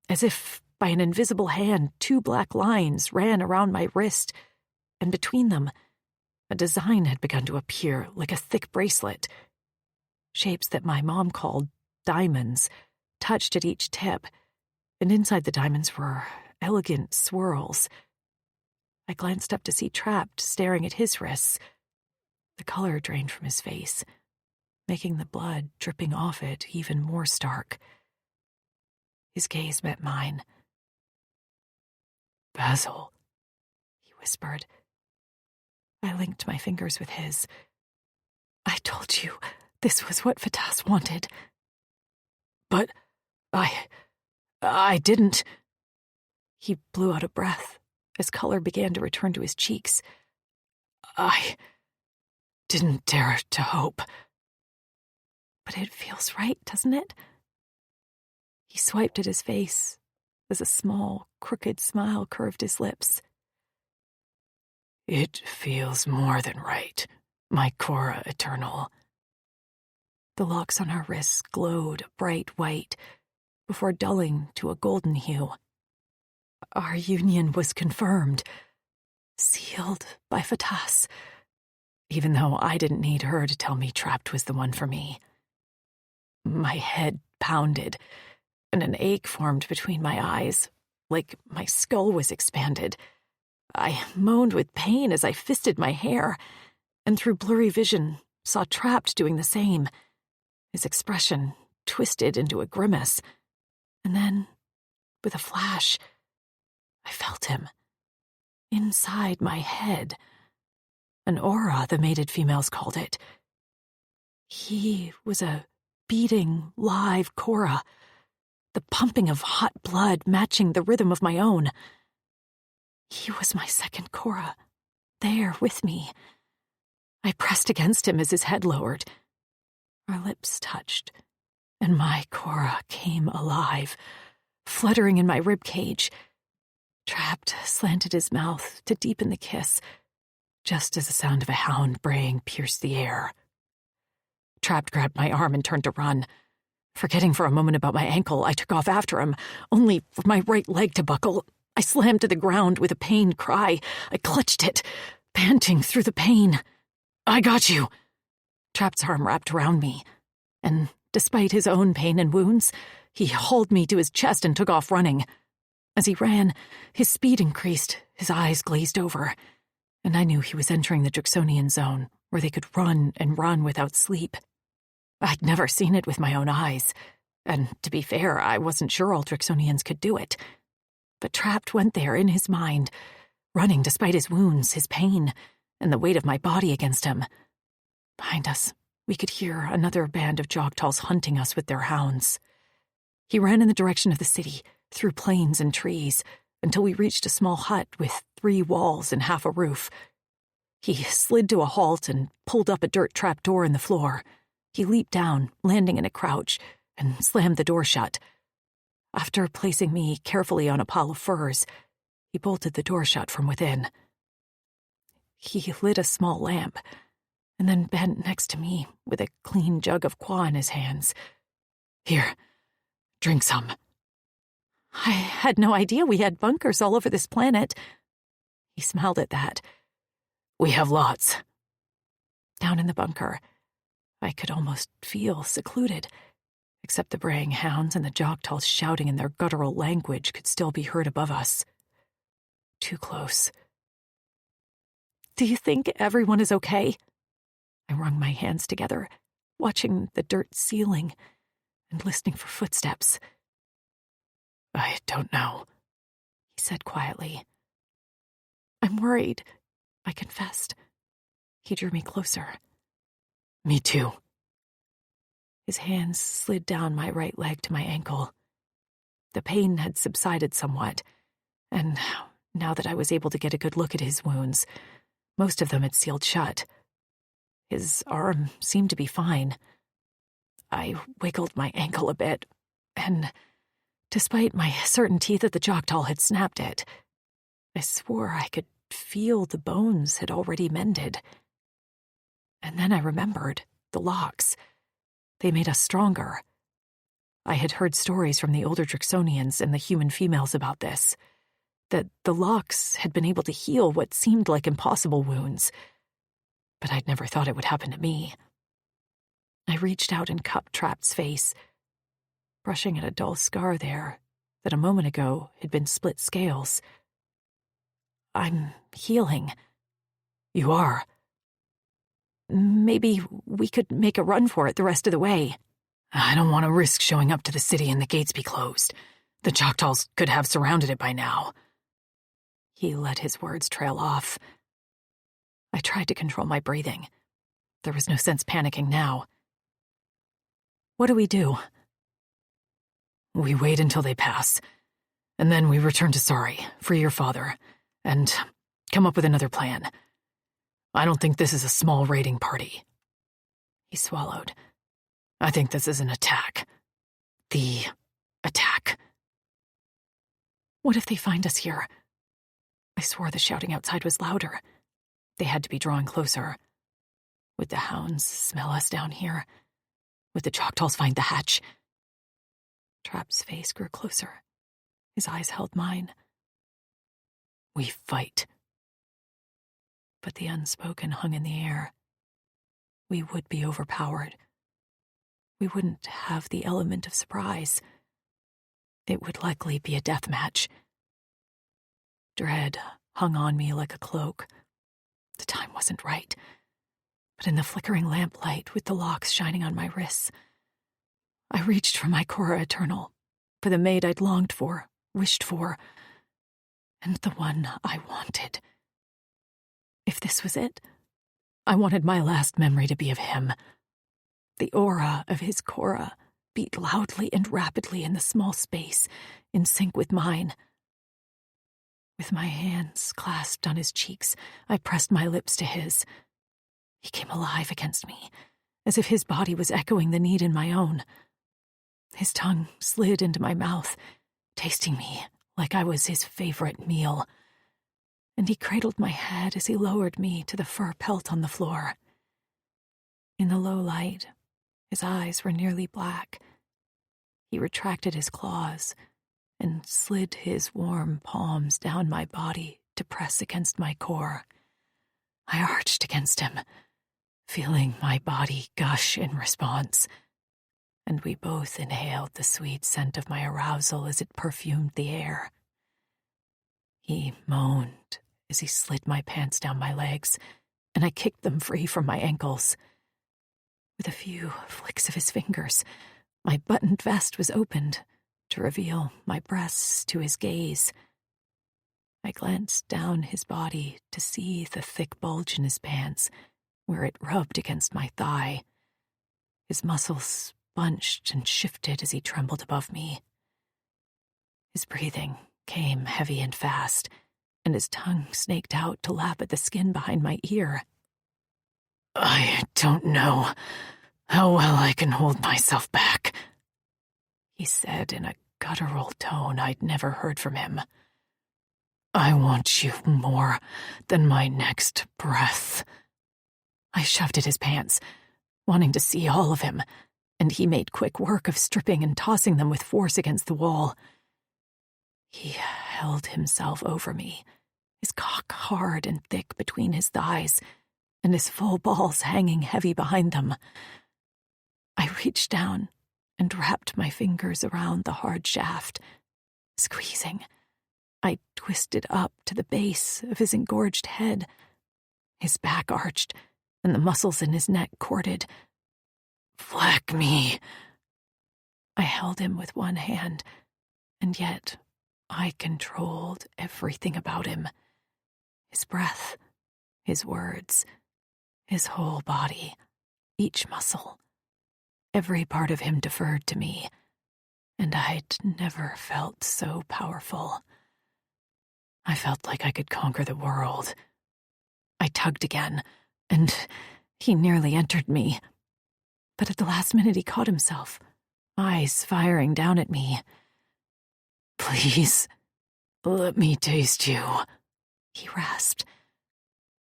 as if by an invisible hand 2 black lines ran around my wrist, and between them, a design had begun to appear like a thick bracelet. Shapes that my mom called diamonds touched at each tip, and inside the diamonds were elegant swirls. I glanced up to see Trapped staring at his wrists. The color drained from his face, making the blood dripping off it even more stark. His gaze met mine. "Basil," he whispered. I linked my fingers with his. "I told you this was what Vitas wanted." "But I didn't. He blew out a breath as color began to return to his cheeks. I didn't dare to hope. But it feels right, doesn't it? He swiped at his face as a small, crooked smile curved his lips. It feels more than right, my Cora Eternal. The locks on her wrists glowed a bright white before dulling to a golden hue. Our union was confirmed, sealed by Fatas, even though I didn't need her to tell me Trapped was the one for me. My head pounded, and an ache formed between my eyes, like my skull was expanded. I moaned with pain as I fisted my hair, and through blurry vision saw Trapped doing the same, his expression twisted into a grimace. And then, with a flash, I felt him. Inside my head. An aura, the mated females called it. He was a beating, live Cora, the pumping of hot blood matching the rhythm of my own. He was my second Cora, there with me. I pressed against him as his head lowered. Our lips touched, and my Cora came alive, fluttering in my ribcage. Trapped slanted his mouth to deepen the kiss, just as the sound of a hound braying pierced the air. Trapped grabbed my arm and turned to run. Forgetting for a moment about my ankle, I took off after him, only for my right leg to buckle. I slammed to the ground with a pained cry. I clutched it, panting through the pain. I got you. Trapped's arm wrapped around me, and despite his own pain and wounds, he hauled me to his chest and took off running. As he ran, his speed increased, his eyes glazed over, and I knew he was entering the Drixonian zone, where they could run and run without sleep. I'd never seen it with my own eyes, and to be fair, I wasn't sure all Drixonians could do it. But Trapped went there in his mind, running despite his wounds, his pain, and the weight of my body against him. Behind us, we could hear another band of Jogtals hunting us with their hounds. He ran in the direction of the city, through plains and trees, until we reached a small hut with 3 walls and half a roof. He slid to a halt and pulled up a dirt trap door in the floor. He leaped down, landing in a crouch, and slammed the door shut. After placing me carefully on a pile of furs, he bolted the door shut from within. He lit a small lamp, and then bent next to me with a clean jug of qua in his hands. Here, drink some. I had no idea we had bunkers all over this planet. He smiled at that. We have lots. Down in the bunker, I could almost feel secluded, except the braying hounds and the Jogtals shouting in their guttural language could still be heard above us. Too close. Do you think everyone is okay? I wrung my hands together, watching the dirt ceiling and listening for footsteps. I don't know, he said quietly. I'm worried, I confessed. He drew me closer. Me too. His hands slid down my right leg to my ankle. The pain had subsided somewhat, and now that I was able to get a good look at his wounds, most of them had sealed shut. His arm seemed to be fine. I wiggled my ankle a bit, and despite my certainty that the Jogtal had snapped it, I swore I could feel the bones had already mended. And then I remembered the locks. They made us stronger. I had heard stories from the older Drixonians and the human females about this, that the locks had been able to heal what seemed like impossible wounds. But I'd never thought it would happen to me. I reached out and cupped Trapped's face, brushing at a dull scar there that a moment ago had been split scales. I'm healing. You are. Maybe we could make a run for it the rest of the way. I don't want to risk showing up to the city and the gates be closed. The Jogtals could have surrounded it by now. He let his words trail off. I tried to control my breathing. There was no sense panicking now. What do we do? We wait until they pass, and then we return to Sari, free your father, and come up with another plan. I don't think this is a small raiding party." He swallowed. "I think this is an attack. The attack." "What if they find us here?" I swore the shouting outside was louder. They had to be drawing closer. Would the hounds smell us down here? Would the Choctaws find the hatch? Trap's face grew closer. His eyes held mine. "We fight." But the unspoken hung in the air. We would be overpowered. We wouldn't have the element of surprise. It would likely be a death match. Dread hung on me like a cloak. The time wasn't right. But in the flickering lamplight with the locks shining on my wrists, I reached for my Cora Eternal, for the maid I'd longed for, wished for, and the one I wanted. If this was it, I wanted my last memory to be of him. The aura of his Cora beat loudly and rapidly in the small space, in sync with mine. With my hands clasped on his cheeks, I pressed my lips to his. He came alive against me, as if his body was echoing the need in my own. His tongue slid into my mouth, tasting me like I was his favorite meal. And he cradled my head as he lowered me to the fur pelt on the floor. In the low light, his eyes were nearly black. He retracted his claws and slid his warm palms down my body to press against my core. I arched against him, feeling my body gush in response, and we both inhaled the sweet scent of my arousal as it perfumed the air. He moaned as he slid my pants down my legs, and I kicked them free from my ankles. With a few flicks of his fingers, my buttoned vest was opened to reveal my breasts to his gaze. I glanced down his body to see the thick bulge in his pants, where it rubbed against my thigh. His muscles bunched and shifted as he trembled above me. His breathing came heavy and fast, and his tongue snaked out to lap at the skin behind my ear. "I don't know how well I can hold myself back," he said in a guttural tone I'd never heard from him. "I want you more than my next breath." I shoved at his pants, wanting to see all of him, and he made quick work of stripping and tossing them with force against the wall. He held himself over me, his cock hard and thick between his thighs, and his full balls hanging heavy behind them. I reached down and wrapped my fingers around the hard shaft. Squeezing, I twisted up to the base of his engorged head. His back arched, and the muscles in his neck corded. "Fleck me." I held him with one hand, and yet I controlled everything about him. His breath, his words, his whole body, each muscle. Every part of him deferred to me, and I'd never felt so powerful. I felt like I could conquer the world. I tugged again, and he nearly entered me. But at the last minute he caught himself, eyes firing down at me. "Please, let me taste you," he rasped.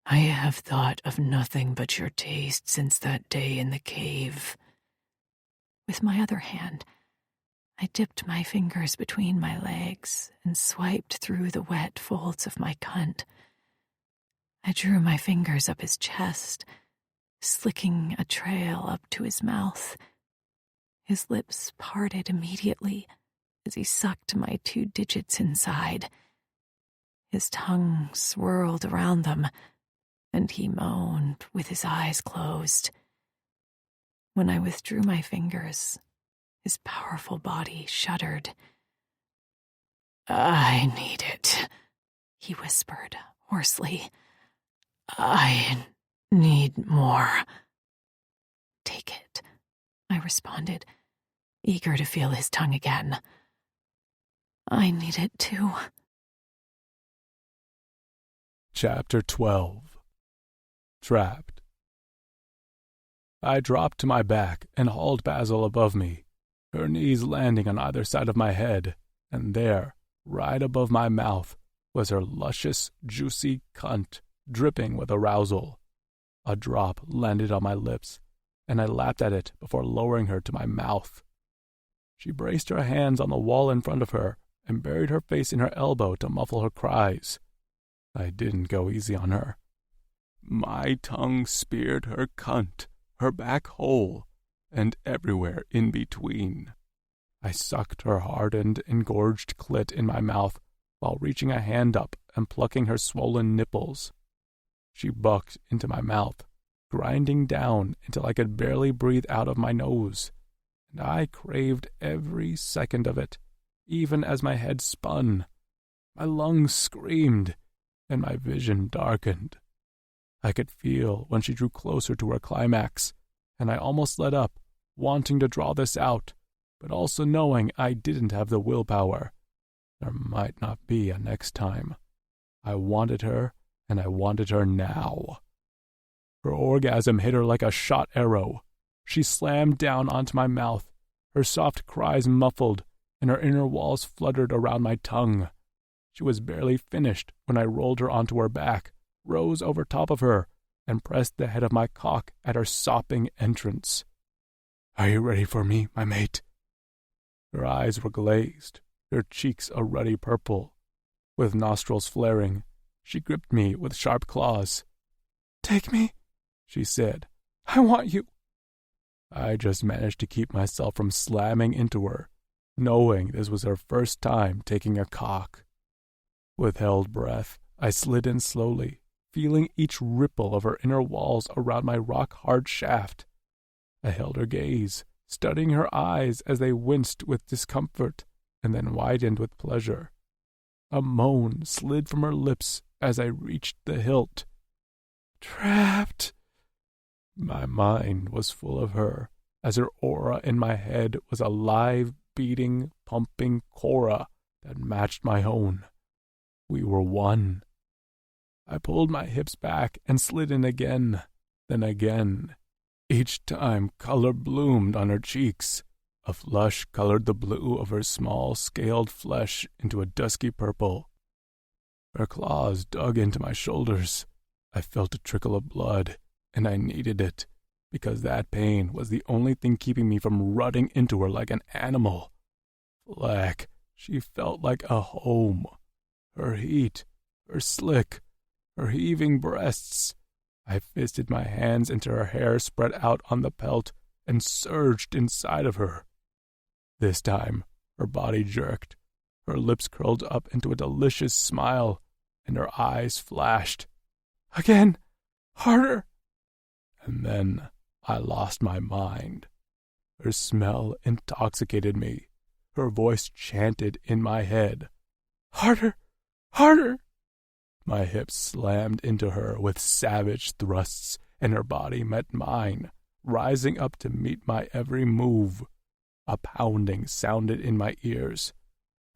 "I have thought of nothing but your taste since that day in the cave." With my other hand, I dipped my fingers between my legs and swiped through the wet folds of my cunt. I drew my fingers up his chest, slicking a trail up to his mouth. His lips parted immediately as he sucked my 2 digits inside. His tongue swirled around them, and he moaned with his eyes closed. When I withdrew my fingers, his powerful body shuddered. "I need it," he whispered hoarsely. "I need more." "Take it," I responded, eager to feel his tongue again. I need it too. Chapter 12. Trapped. I dropped to my back and hauled Basil above me, her knees landing on either side of my head, and there, right above my mouth, was her luscious, juicy cunt, dripping with arousal. A drop landed on my lips, and I lapped at it before lowering her to my mouth. She braced her hands on the wall in front of her and buried her face in her elbow to muffle her cries. I didn't go easy on her. My tongue speared her cunt, her back hole, and everywhere in between. I sucked her hardened, engorged clit in my mouth while reaching a hand up and plucking her swollen nipples. She bucked into my mouth, grinding down until I could barely breathe out of my nose, and I craved every second of it, even as my head spun. My lungs screamed, and my vision darkened. I could feel when she drew closer to her climax, and I almost let up, wanting to draw this out, but also knowing I didn't have the willpower. There might not be a next time. I wanted her, and I wanted her now. Her orgasm hit her like a shot arrow. She slammed down onto my mouth, her soft cries muffled, and her inner walls fluttered around my tongue. She was barely finished when I rolled her onto her back, rose over top of her, and pressed the head of my cock at her sopping entrance. "Are you ready for me, my mate?" Her eyes were glazed, her cheeks a ruddy purple. With nostrils flaring, she gripped me with sharp claws. "Take me," she said. "I want you." I just managed to keep myself from slamming into her, knowing this was her first time taking a cock. With held breath, I slid in slowly, feeling each ripple of her inner walls around my rock-hard shaft. I held her gaze, studying her eyes as they winced with discomfort and then widened with pleasure. A moan slid from her lips as I reached the hilt. "Trapped!" My mind was full of her, as her aura in my head was a live, beating, pumping chora that matched my own. We were one. I pulled my hips back and slid in again, then again. Each time color bloomed on her cheeks. A flush colored the blue of her small, scaled flesh into a dusky purple. Her claws dug into my shoulders. I felt a trickle of blood, and I needed it, because that pain was the only thing keeping me from rutting into her like an animal. Fleck, she felt like a home. Her heat, her slick, her heaving breasts. I fisted my hands into her hair spread out on the pelt and surged inside of her. This time, her body jerked, her lips curled up into a delicious smile, and her eyes flashed. "Again! Harder!" And then I lost my mind. Her smell intoxicated me. Her voice chanted in my head. "Harder! Harder!" My hips slammed into her with savage thrusts, and her body met mine, rising up to meet my every move. A pounding sounded in my ears.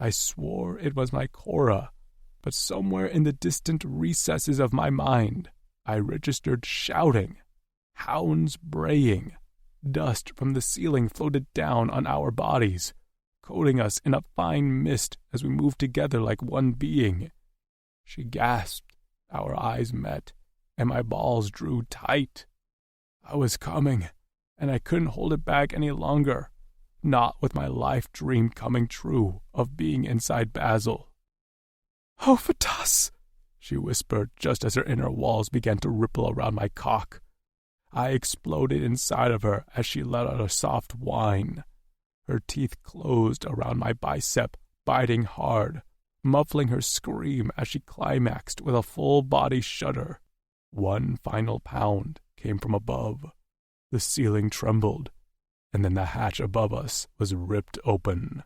I swore it was my Cora, but somewhere in the distant recesses of my mind, I registered shouting, hounds braying. Dust from the ceiling floated down on our bodies, coating us in a fine mist as we moved together like one being. She gasped, our eyes met, and my balls drew tight. I was coming, and I couldn't hold it back any longer, not with my life dream coming true of being inside Basil. "Oh, Fatas!" she whispered just as her inner walls began to ripple around my cock. I exploded inside of her as she let out a soft whine. Her teeth closed around my bicep, biting hard, muffling her scream as she climaxed with a full-body shudder. One final pound came from above. The ceiling trembled, and then the hatch above us was ripped open.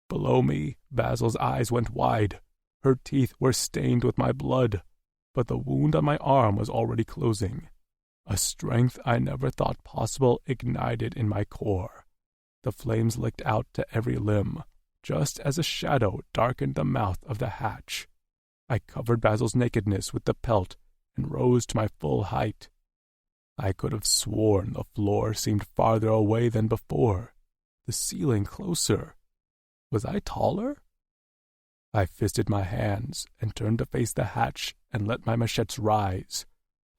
Below me, Basil's eyes went wide. Her teeth were stained with my blood, but the wound on my arm was already closing. A strength I never thought possible ignited in my core. The flames licked out to every limb, just as a shadow darkened the mouth of the hatch. I covered Basil's nakedness with the pelt and rose to my full height. I could have sworn the floor seemed farther away than before, the ceiling closer. Was I taller? I fisted my hands and turned to face the hatch and let my machetes rise.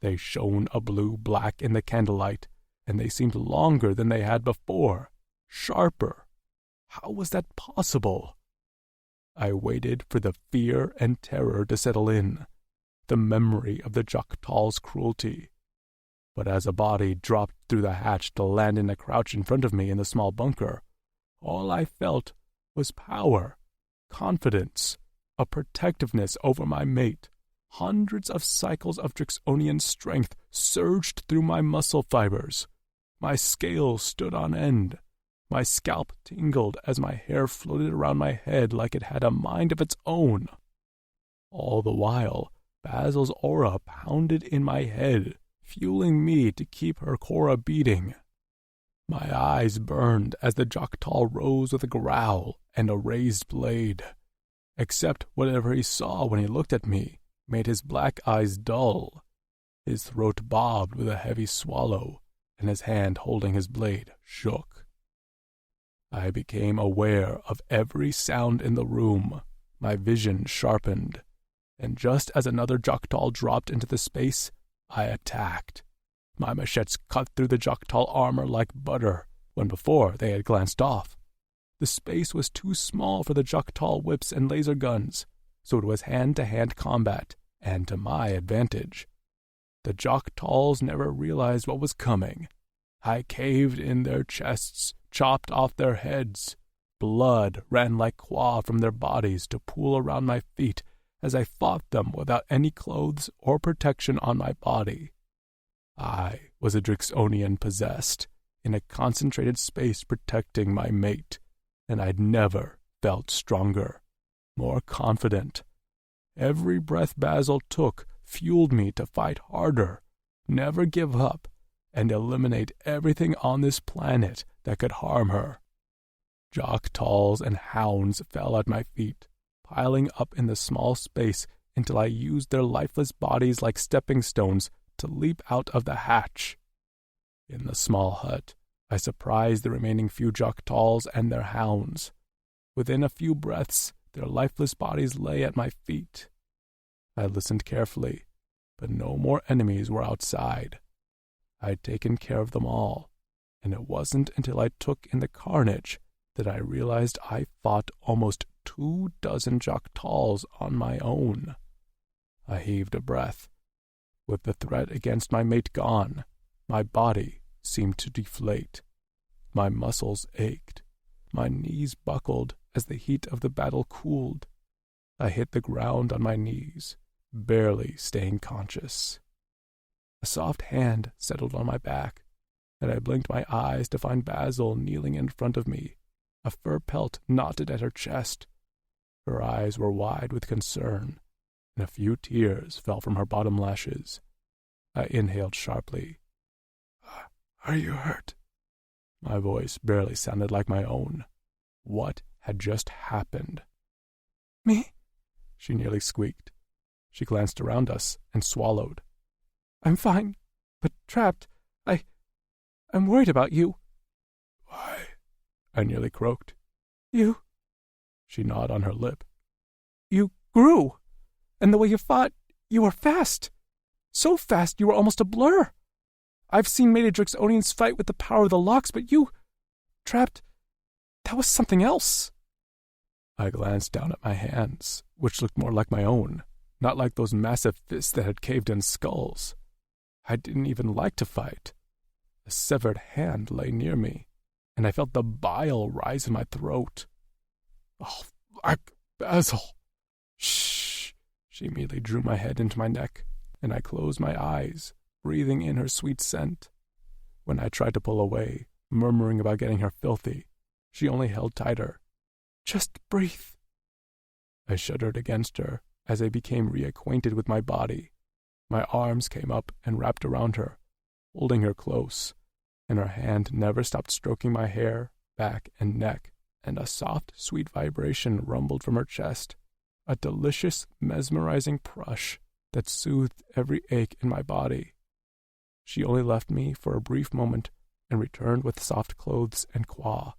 They shone a blue-black in the candlelight, and they seemed longer than they had before, sharper. How was that possible? I waited for the fear and terror to settle in, the memory of the Choctaw's cruelty. But as a body dropped through the hatch to land in a crouch in front of me in the small bunker, all I felt was power, confidence, a protectiveness over my mate. Hundreds of cycles of Drixonian strength surged through my muscle fibers. My scales stood on end. My scalp tingled as my hair floated around my head like it had a mind of its own. All the while, Basil's aura pounded in my head, fueling me to keep her cora beating. My eyes burned as the Choctaw rose with a growl and a raised blade. Except whatever he saw when he looked at me made his black eyes dull. His throat bobbed with a heavy swallow, and his hand holding his blade shook. I became aware of every sound in the room. My vision sharpened, and just as another Choctaw dropped into the space, I attacked. My machetes cut through the Choctaw armor like butter, when before they had glanced off. The space was too small for the Choctaw whips and laser guns, so it was hand-to-hand combat, and to my advantage. The Choctaws never realized what was coming. I caved in their chests, chopped off their heads. Blood ran like quaw from their bodies to pool around my feet as I fought them without any clothes or protection on my body. I was a Drixonian possessed, in a concentrated space protecting my mate, and I'd never felt stronger, more confident. Every breath Basil took fueled me to fight harder, never give up, and eliminate everything on this planet that could harm her. Choctaws and hounds fell at my feet, piling up in the small space until I used their lifeless bodies like stepping stones to leap out of the hatch. In the small hut, I surprised the remaining few Choctaws and their hounds. Within a few breaths, their lifeless bodies lay at my feet. I listened carefully, but no more enemies were outside. I'd taken care of them all, and it wasn't until I took in the carnage that I realized I fought almost 24 Choctaws on my own. I heaved a breath. With the threat against my mate gone, my body seemed to deflate. My muscles ached. My knees buckled as the heat of the battle cooled. I hit the ground on my knees, barely staying conscious. A soft hand settled on my back, and I blinked my eyes to find Basil kneeling in front of me, a fur pelt knotted at her chest. Her eyes were wide with concern, and a few tears fell from her bottom lashes. I inhaled sharply. "Are you hurt?" My voice barely sounded like my own. What had just happened? "Me?" She nearly squeaked. She glanced around us and swallowed. "I'm fine, but trapped. I'm worried about you." "Why?" I nearly croaked. "You..." She gnawed on her lip. "You grew, and the way you fought, you were fast. So fast you were almost a blur. I've seen mated Drixonians fight with the power of the locks, but you, trapped, that was something else." I glanced down at my hands, which looked more like my own, not like those massive fists that had caved in skulls. I didn't even like to fight. A severed hand lay near me, and I felt the bile rise in my throat. "Oh, Basil!" "Shh!" She immediately drew my head into my neck, and I closed my eyes, breathing in her sweet scent. When I tried to pull away, murmuring about getting her filthy, she only held tighter. "Just breathe." I shuddered against her as I became reacquainted with my body. My arms came up and wrapped around her, holding her close, and her hand never stopped stroking my hair, back, and neck and a soft, sweet vibration rumbled from her chest, a delicious, mesmerizing brush that soothed every ache in my body. She only left me for a brief moment and returned with soft clothes and qua.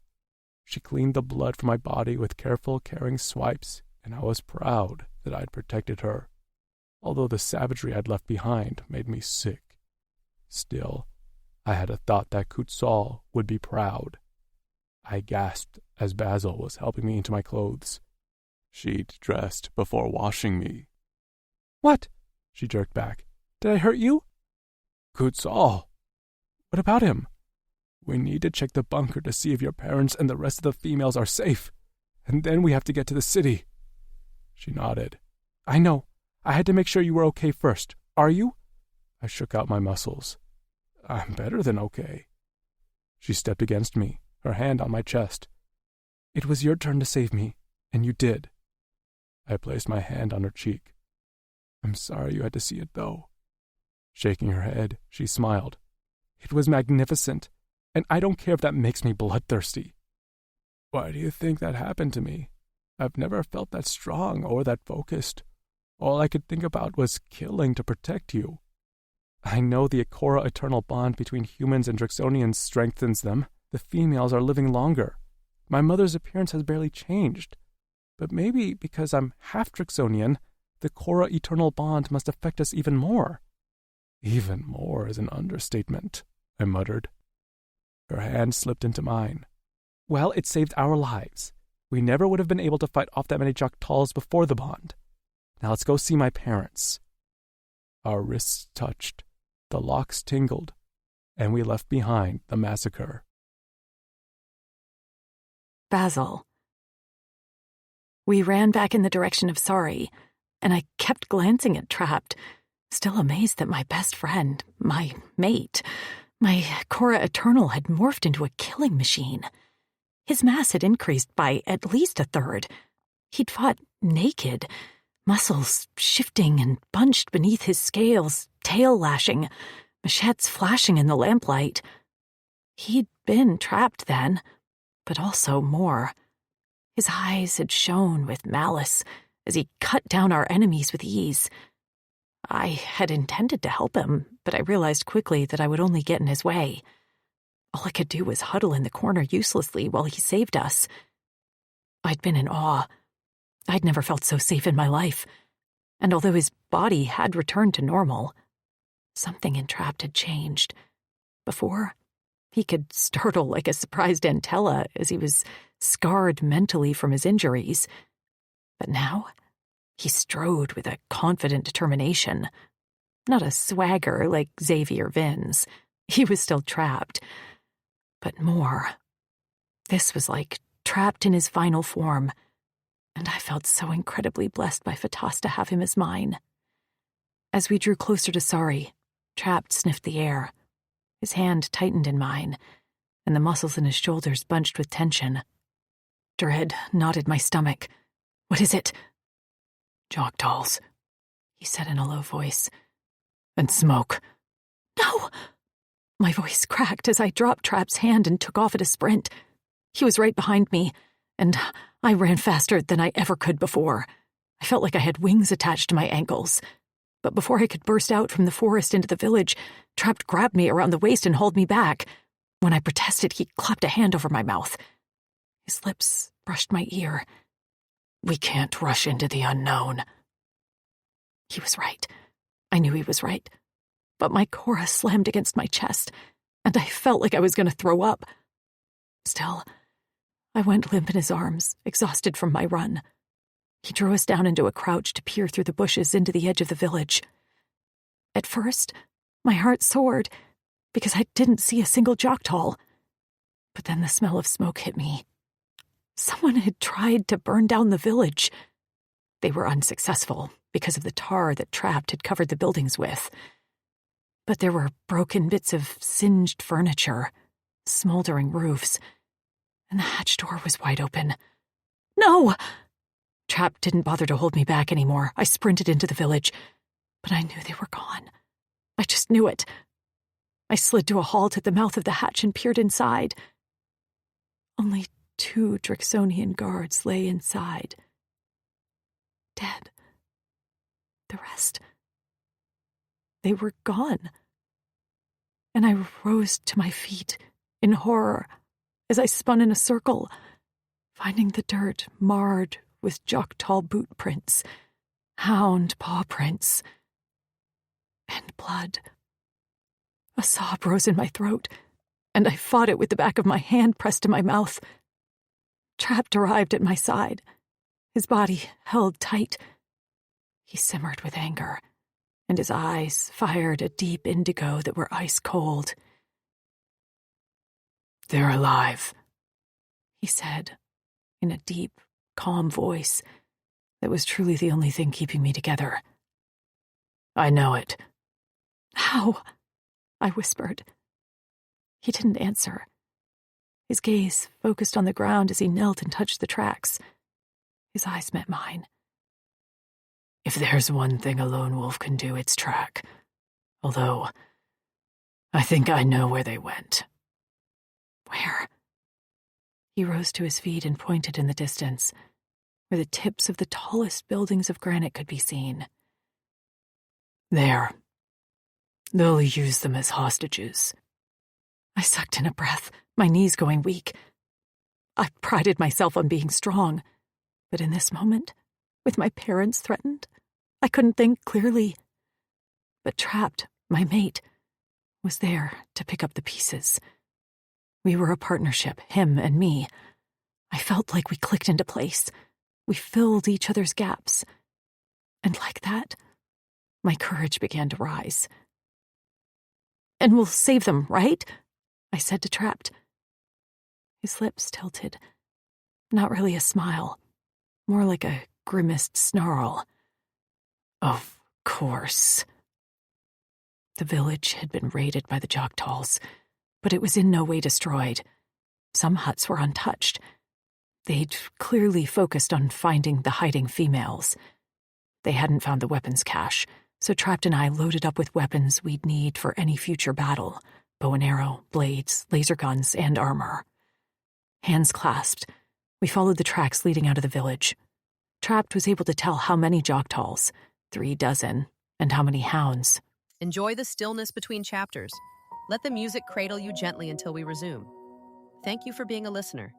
She cleaned the blood from my body with careful, caring swipes, and I was proud that I had protected her, although the savagery I'd left behind made me sick. Still, I had a thought that Kutzal would be proud. I gasped as Basil was helping me into my clothes. She'd dressed before washing me. "What?" she jerked back. "Did I hurt you?" "Kutzal! What about him?" We need to check the bunker to see if your parents and the rest of the females are safe, and then we have to get to the city." She nodded. "I know. I had to make sure you were okay first. Are you?" I shook out my muscles. "I'm better than okay." She stepped against me, her hand on my chest. "It was your turn to save me, and you did." I placed my hand on her cheek. "I'm sorry you had to see it, though." Shaking her head, she smiled. "It was magnificent, and I don't care if that makes me bloodthirsty." "Why do you think that happened to me? I've never felt that strong or that focused. All I could think about was killing to protect you." "I know the Ikora eternal bond between humans and Drixonians strengthens them. The females are living longer. My mother's appearance has barely changed. But maybe because I'm half Drixonian, the Korra eternal bond must affect us even more." "Even more is an understatement," I muttered. Her hand slipped into mine. "Well, it saved our lives. We never would have been able to fight off that many Jok'tals before the bond. Now let's go see my parents." Our wrists touched, the locks tingled, and we left behind the massacre. Basil. We ran back in the direction of Sari, and I kept glancing at Trapped, still amazed that my best friend, my mate, my Korra Eternal had morphed into a killing machine. His mass had increased by at least a third. He'd fought naked, muscles shifting and bunched beneath his scales, tail lashing, machetes flashing in the lamplight. He'd been trapped then, but also more. His eyes had shone with malice as he cut down our enemies with ease. I had intended to help him, but I realized quickly that I would only get in his way. All I could do was huddle in the corner uselessly while he saved us. I'd been in awe. I'd never felt so safe in my life, and although his body had returned to normal, something in Trapped had changed. Before, he could startle like a surprised Antella as he was scarred mentally from his injuries. But now, he strode with a confident determination. Not a swagger like Xavier Vin's. He was still trapped. But more. This was like Trapped in his final form, and I felt so incredibly blessed by Fatas to have him as mine. As we drew closer to Sari, Trapped sniffed the air. His hand tightened in mine, and the muscles in his shoulders bunched with tension. Dread knotted my stomach. "What is it?" "Jok'tals," he said in a low voice. "And smoke." "No!" My voice cracked as I dropped Trapped's hand and took off at a sprint. He was right behind me, and I ran faster than I ever could before. I felt like I had wings attached to my ankles. But before I could burst out from the forest into the village, Trapped grabbed me around the waist and hauled me back. When I protested, he clapped a hand over my mouth. His lips brushed my ear. "We can't rush into the unknown." He was right. I knew he was right. But my Korra slammed against my chest, and I felt like I was going to throw up. Still, I went limp in his arms, exhausted from my run. He drew us down into a crouch to peer through the bushes into the edge of the village. At first, my heart soared, because I didn't see a single Jok'tal. But then the smell of smoke hit me. Someone had tried to burn down the village. They were unsuccessful because of the tar that Trapped had covered the buildings with. But there were broken bits of singed furniture, smoldering roofs, and the hatch door was wide open. "No!" Trapped didn't bother to hold me back anymore. I sprinted into the village, but I knew they were gone. I just knew it. I slid to a halt at the mouth of the hatch and peered inside. Only 2 Drixonian guards lay inside. Dead. The rest. They were gone. And I rose to my feet in horror as I spun in a circle, finding the dirt marred with Joktal boot prints, hound paw prints, and blood. A sob rose in my throat, and I fought it with the back of my hand pressed to my mouth. Trapped arrived at my side, his body held tight. He simmered with anger, and his eyes fired a deep indigo that were ice cold. "They're alive," he said, in a deep, calm voice that was truly the only thing keeping me together. "I know it." "How?" I whispered. He didn't answer. His gaze focused on the ground as he knelt and touched the tracks. His eyes met mine. "If there's one thing a lone wolf can do, it's track. Although, I think I know where they went." "Where?" He rose to his feet and pointed in the distance, where the tips of the tallest buildings of granite could be seen. "There. They'll use them as hostages." I sucked in a breath, my knees going weak. I prided myself on being strong, but in this moment, with my parents threatened, I couldn't think clearly. But Trapped, my mate, was there to pick up the pieces. We were a partnership, him and me. I felt like we clicked into place. We filled each other's gaps. And like that, my courage began to rise. "And we'll save them, right?" I said to Trapped. His lips tilted. Not really a smile, more like a grimaced snarl. "Of course." The village had been raided by the Joktals, but it was in no way destroyed. Some huts were untouched. They'd clearly focused on finding the hiding females. They hadn't found the weapons cache, so Trapped and I loaded up with weapons we'd need for any future battle: bow and arrow, blades, laser guns, and armor. Hands clasped, we followed the tracks leading out of the village. Trapped was able to tell how many Joktals, 3 dozen, and how many hounds. Enjoy the stillness between chapters. Let the music cradle you gently until we resume. Thank you for being a listener.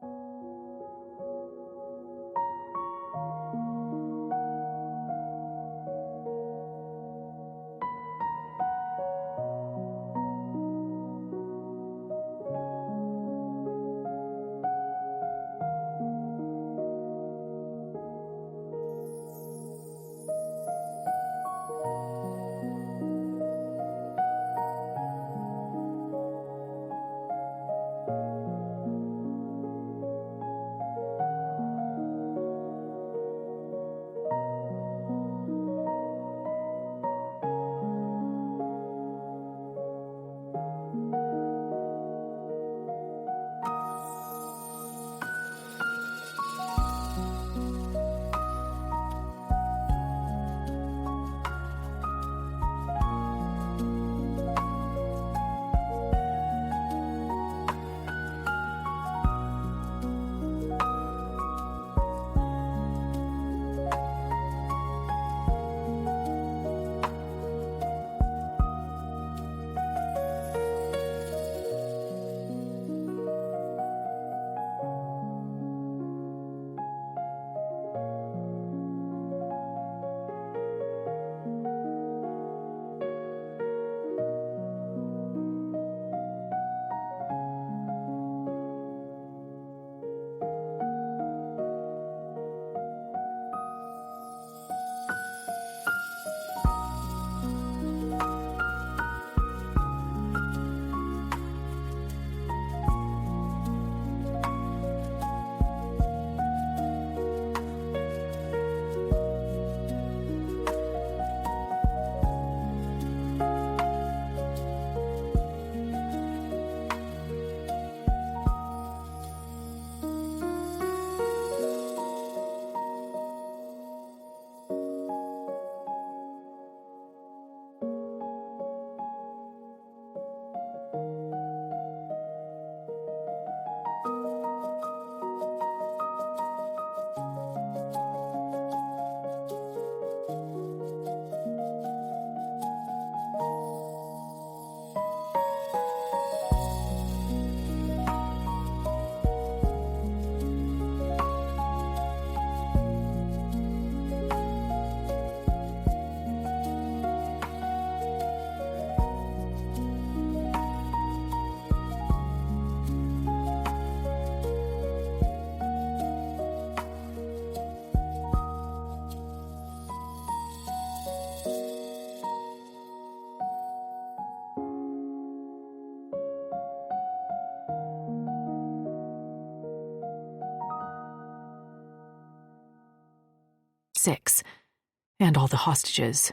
6, and all the hostages.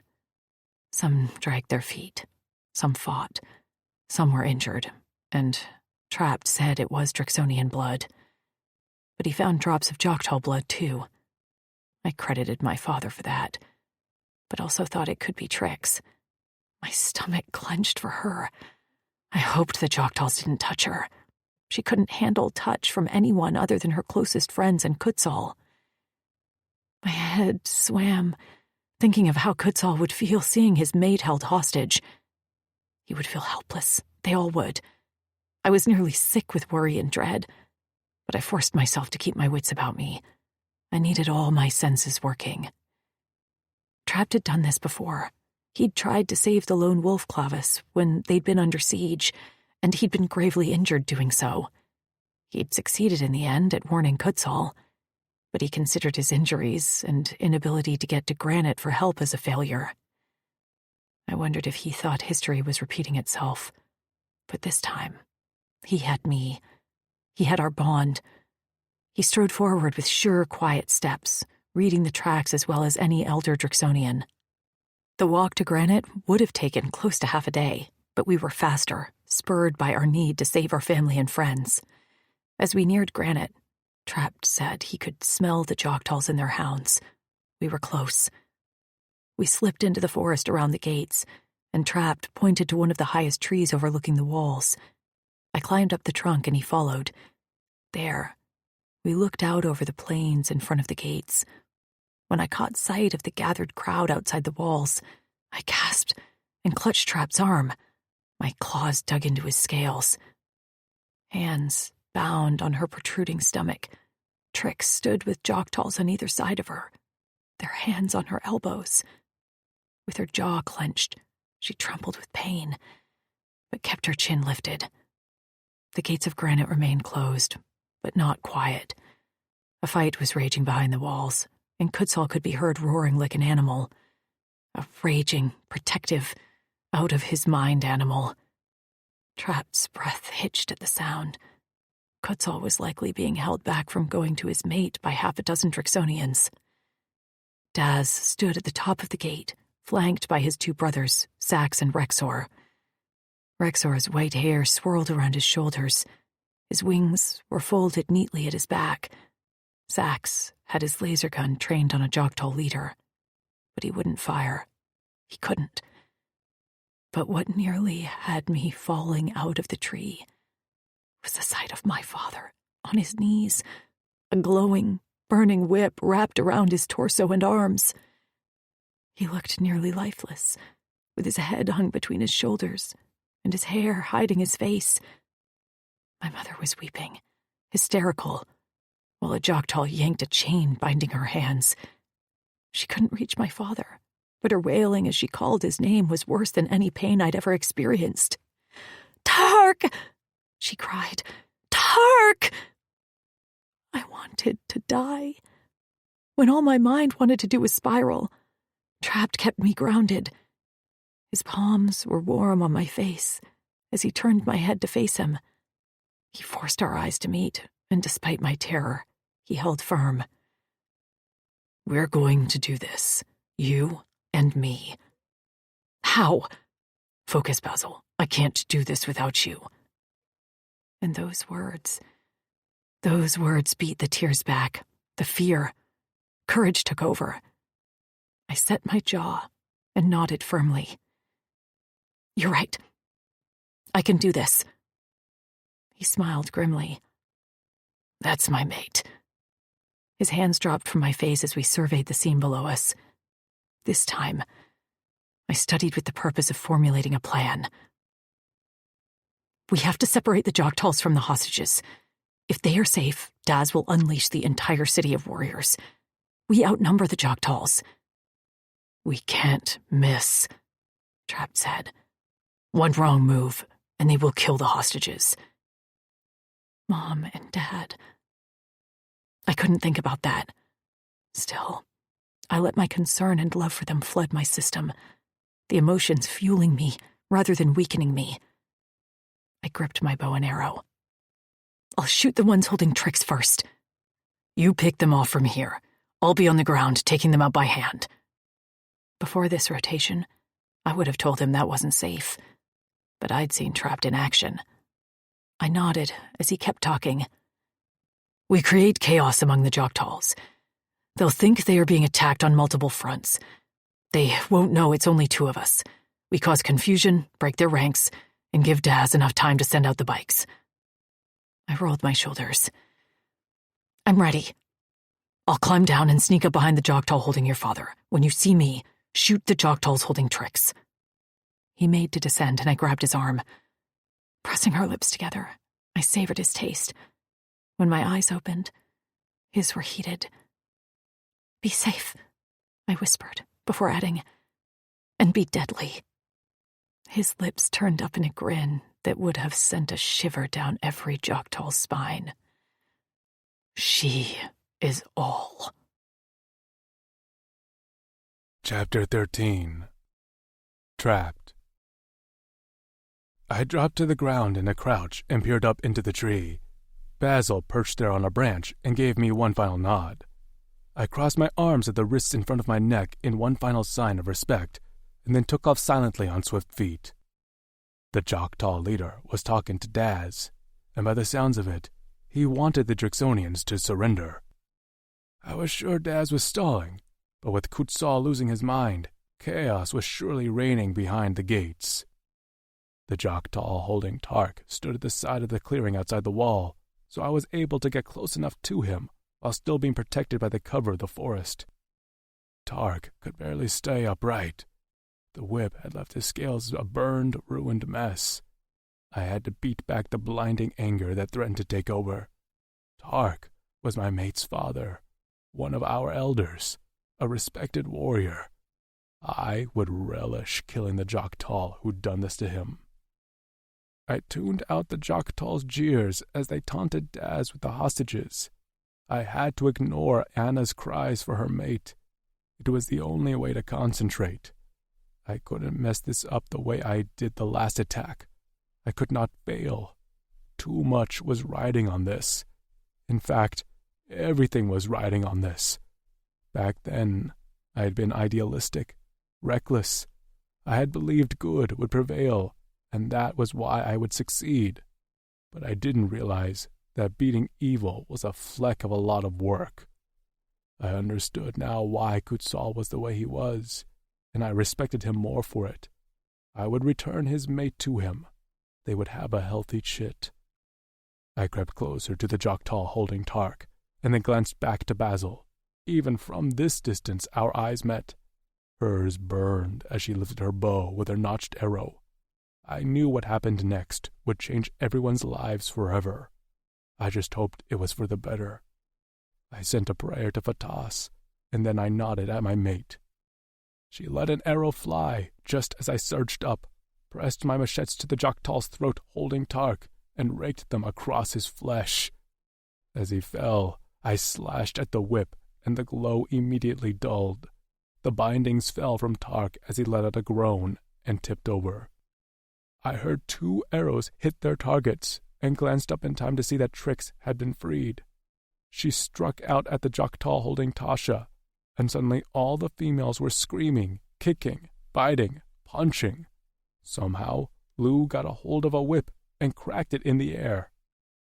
Some dragged their feet, some fought, some were injured, and Trapt said it was Drixonian blood. But he found drops of Joktal blood, too. I credited my father for that, but also thought it could be Trix. My stomach clenched for her. I hoped the Joktals didn't touch her. She couldn't handle touch from anyone other than her closest friends and Kutzal. My head swam, thinking of how Kutzal would feel seeing his mate held hostage. He would feel helpless. They all would. I was nearly sick with worry and dread, but I forced myself to keep my wits about me. I needed all my senses working. Trapt had done this before. He'd tried to save the lone wolf Clavis when they'd been under siege, and he'd been gravely injured doing so. He'd succeeded in the end at warning Kutzal, but he considered his injuries and inability to get to Granite for help as a failure. I wondered if he thought history was repeating itself, but this time, he had me. He had our bond. He strode forward with sure, quiet steps, reading the tracks as well as any elder Drixonian. The walk to Granite would have taken close to half a day, but we were faster, spurred by our need to save our family and friends. As we neared Granite, Trapt said he could smell the Joktals and their hounds. We were close. We slipped into the forest around the gates, and Trapt pointed to one of the highest trees overlooking the walls. I climbed up the trunk and he followed. There, we looked out over the plains in front of the gates. When I caught sight of the gathered crowd outside the walls, I gasped and clutched Trapt's arm. My claws dug into his scales. Hands bound on her protruding stomach, Trix stood with Joktals on either side of her, their hands on her elbows. With her jaw clenched, she trembled with pain, but kept her chin lifted. The gates of Granite remained closed, but not quiet. A fight was raging behind the walls, and Kutzal could be heard roaring like an animal. A raging, protective, out-of-his-mind animal. Trapt's breath hitched at the sound. Kutzal was likely being held back from going to his mate by half a dozen Drixonians. Daz stood at the top of the gate, flanked by his 2 brothers, Sax and Rexor. Rexor's white hair swirled around his shoulders. His wings were folded neatly at his back. Sax had his laser gun trained on a Joktal leader, but he wouldn't fire. He couldn't. But what nearly had me falling out of the tree was the sight of my father, on his knees, a glowing, burning whip wrapped around his torso and arms. He looked nearly lifeless, with his head hung between his shoulders and his hair hiding his face. My mother was weeping, hysterical, while a Joktal yanked a chain binding her hands. She couldn't reach my father, but her wailing as she called his name was worse than any pain I'd ever experienced. "Tark!" she cried. "Tark!" I wanted to die. When all my mind wanted to do was spiral, Trapt kept me grounded. His palms were warm on my face as he turned my head to face him. He forced our eyes to meet, and despite my terror, he held firm. "We're going to do this, you and me." "How?" "Focus, Basil. I can't do this without you." And those words beat the tears back, the fear. Courage took over. I set my jaw and nodded firmly. "You're right. I can do this." He smiled grimly. "That's my mate." His hands dropped from my face as we surveyed the scene below us. This time, I studied with the purpose of formulating a plan. "We have to separate the Joktals from the hostages. If they are safe, Daz will unleash the entire city of warriors. We outnumber the Joktals." "We can't miss," Trapt said. "One wrong move, and they will kill the hostages." Mom and Dad. I couldn't think about that. Still, I let my concern and love for them flood my system, the emotions fueling me rather than weakening me. I gripped my bow and arrow. "I'll shoot the ones holding Trix first." "You pick them off from here. I'll be on the ground, taking them out by hand. Before this rotation, I would have told him that wasn't safe, but I'd seen Trapped in action. I nodded as he kept talking. We create chaos among the Jok'tals. They'll think they are being attacked on multiple fronts. They won't know it's only two of us. We cause confusion, break their ranks, and give Daz enough time to send out the bikes. I rolled my shoulders. I'm ready. I'll climb down and sneak up behind the Jok'tal holding your father. When you see me, shoot the Jok'tals holding Trix. He made to descend, and I grabbed his arm. Pressing our lips together, I savored his taste. When my eyes opened, his were heated. Be safe, I whispered, before adding, and be deadly. His lips turned up in a grin that would have sent a shiver down every Jok'tal's spine. She is all. Chapter 13. Trapped. I dropped to the ground in a crouch and peered up into the tree. Basil perched there on a branch and gave me one final nod. I crossed my arms at the wrists in front of my neck in one final sign of respect, and then took off silently on swift feet. The Jok'tal leader was talking to Daz, and by the sounds of it, he wanted the Drixonians to surrender. I was sure Daz was stalling, but with Kutzal losing his mind, chaos was surely reigning behind the gates. The Jok'tal holding Tark stood at the side of the clearing outside the wall, so I was able to get close enough to him while still being protected by the cover of the forest. Tark could barely stay upright. The whip had left his scales a burned, ruined mess. I had to beat back the blinding anger that threatened to take over. Tark was my mate's father, one of our elders, a respected warrior. I would relish killing the Jok'tal who'd done this to him. I tuned out the Jok'tal's jeers as they taunted Daz with the hostages. I had to ignore Anna's cries for her mate. It was the only way to concentrate. I couldn't mess this up the way I did the last attack. I could not fail. Too much was riding on this. In fact, everything was riding on this. Back then, I had been idealistic, reckless. I had believed good would prevail, and that was why I would succeed. But I didn't realize that beating evil was a fleck of a lot of work. I understood now why Kutzal was the way he was, and I respected him more for it. I would return his mate to him. They would have a healthy chit. I crept closer to the Jok'tal holding Tark, and then glanced back to Basil. Even from this distance our eyes met. Hers burned as she lifted her bow with her notched arrow. I knew what happened next would change everyone's lives forever. I just hoped it was for the better. I sent a prayer to Fatas, and then I nodded at my mate. She let an arrow fly just as I surged up, pressed my machetes to the Jok'tal's throat holding Tark, and raked them across his flesh. As he fell, I slashed at the whip, and the glow immediately dulled. The bindings fell from Tark as he let out a groan and tipped over. I heard 2 arrows hit their targets, and glanced up in time to see that Trix had been freed. She struck out at the Jok'tal holding Tasha, and suddenly all the females were screaming, kicking, biting, punching. Somehow, Lou got a hold of a whip and cracked it in the air.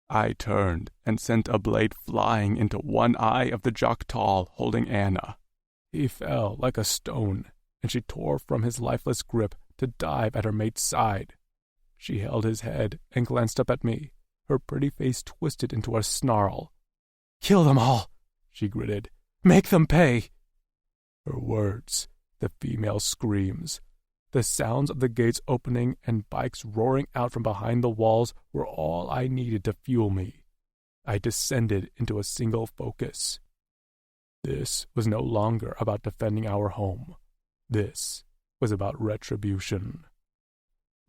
I turned and sent a blade flying into one eye of the Jok'tal holding Anna. He fell like a stone, and she tore from his lifeless grip to dive at her mate's side. She held his head and glanced up at me, her pretty face twisted into a snarl. "Kill them all," she gritted. "Make them pay." Her words, the female screams, the sounds of the gates opening and bikes roaring out from behind the walls were all I needed to fuel me. I descended into a single focus. This was no longer about defending our home. This was about retribution.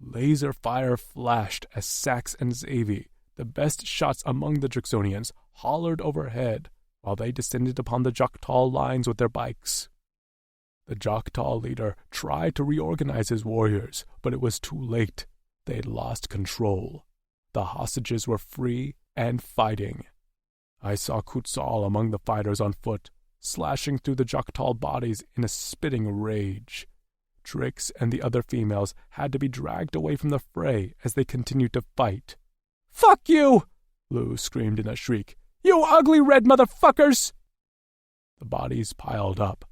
Laser fire flashed as Sax and Xavi, the best shots among the Drixonians, hollered overhead while they descended upon the Jok'tal lines with their bikes. The Jok'tal leader tried to reorganize his warriors, but it was too late. They had lost control. The hostages were free and fighting. I saw Kutzal among the fighters on foot, slashing through the Joktal bodies in a spitting rage. Trix and the other females had to be dragged away from the fray as they continued to fight. "Fuck you!" Lou screamed in a shriek. "You ugly red motherfuckers!" The bodies piled up.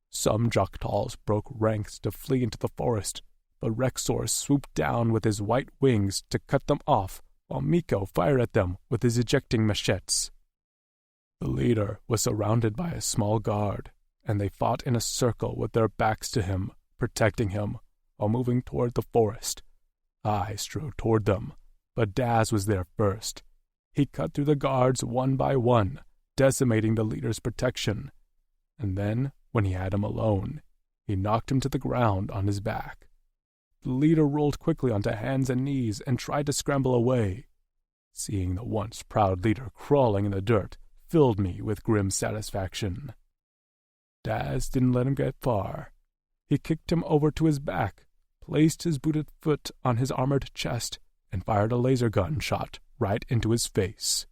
Some Joktals broke ranks to flee into the forest, but Rexor swooped down with his white wings to cut them off, while Miko fired at them with his ejecting machetes. The leader was surrounded by a small guard, and they fought in a circle with their backs to him, protecting him, while moving toward the forest. I strode toward them, but Daz was there first. He cut through the guards one by one, decimating the leader's protection. And then, when he had him alone, he knocked him to the ground on his back. The leader rolled quickly onto hands and knees and tried to scramble away. Seeing the once proud leader crawling in the dirt filled me with grim satisfaction. Daz didn't let him get far. He kicked him over to his back, placed his booted foot on his armored chest, and fired a laser gun shot right into his face.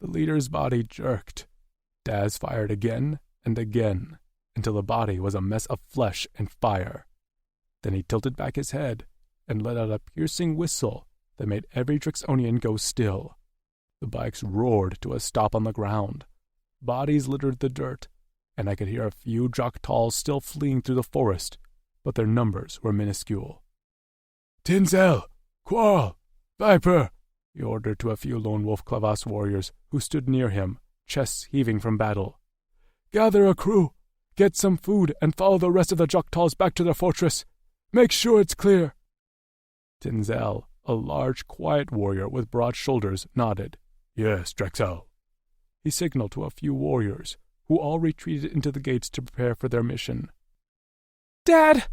The leader's body jerked. Daz fired again and again, until the body was a mess of flesh and fire. Then he tilted back his head and let out a piercing whistle that made every Drixonian go still. The bikes roared to a stop on the ground. Bodies littered the dirt, and I could hear a few Joktals still fleeing through the forest, but their numbers were minuscule. Tinzel! Quarl! Viper! He ordered to a few lone wolf Clavas warriors who stood near him, chests heaving from battle. Gather a crew, get some food, and follow the rest of the Joktals back to their fortress. Make sure it's clear. Tinzel, a large, quiet warrior with broad shoulders, nodded. Yes, Drexel. He signaled to a few warriors, who all retreated into the gates to prepare for their mission. "Dad!"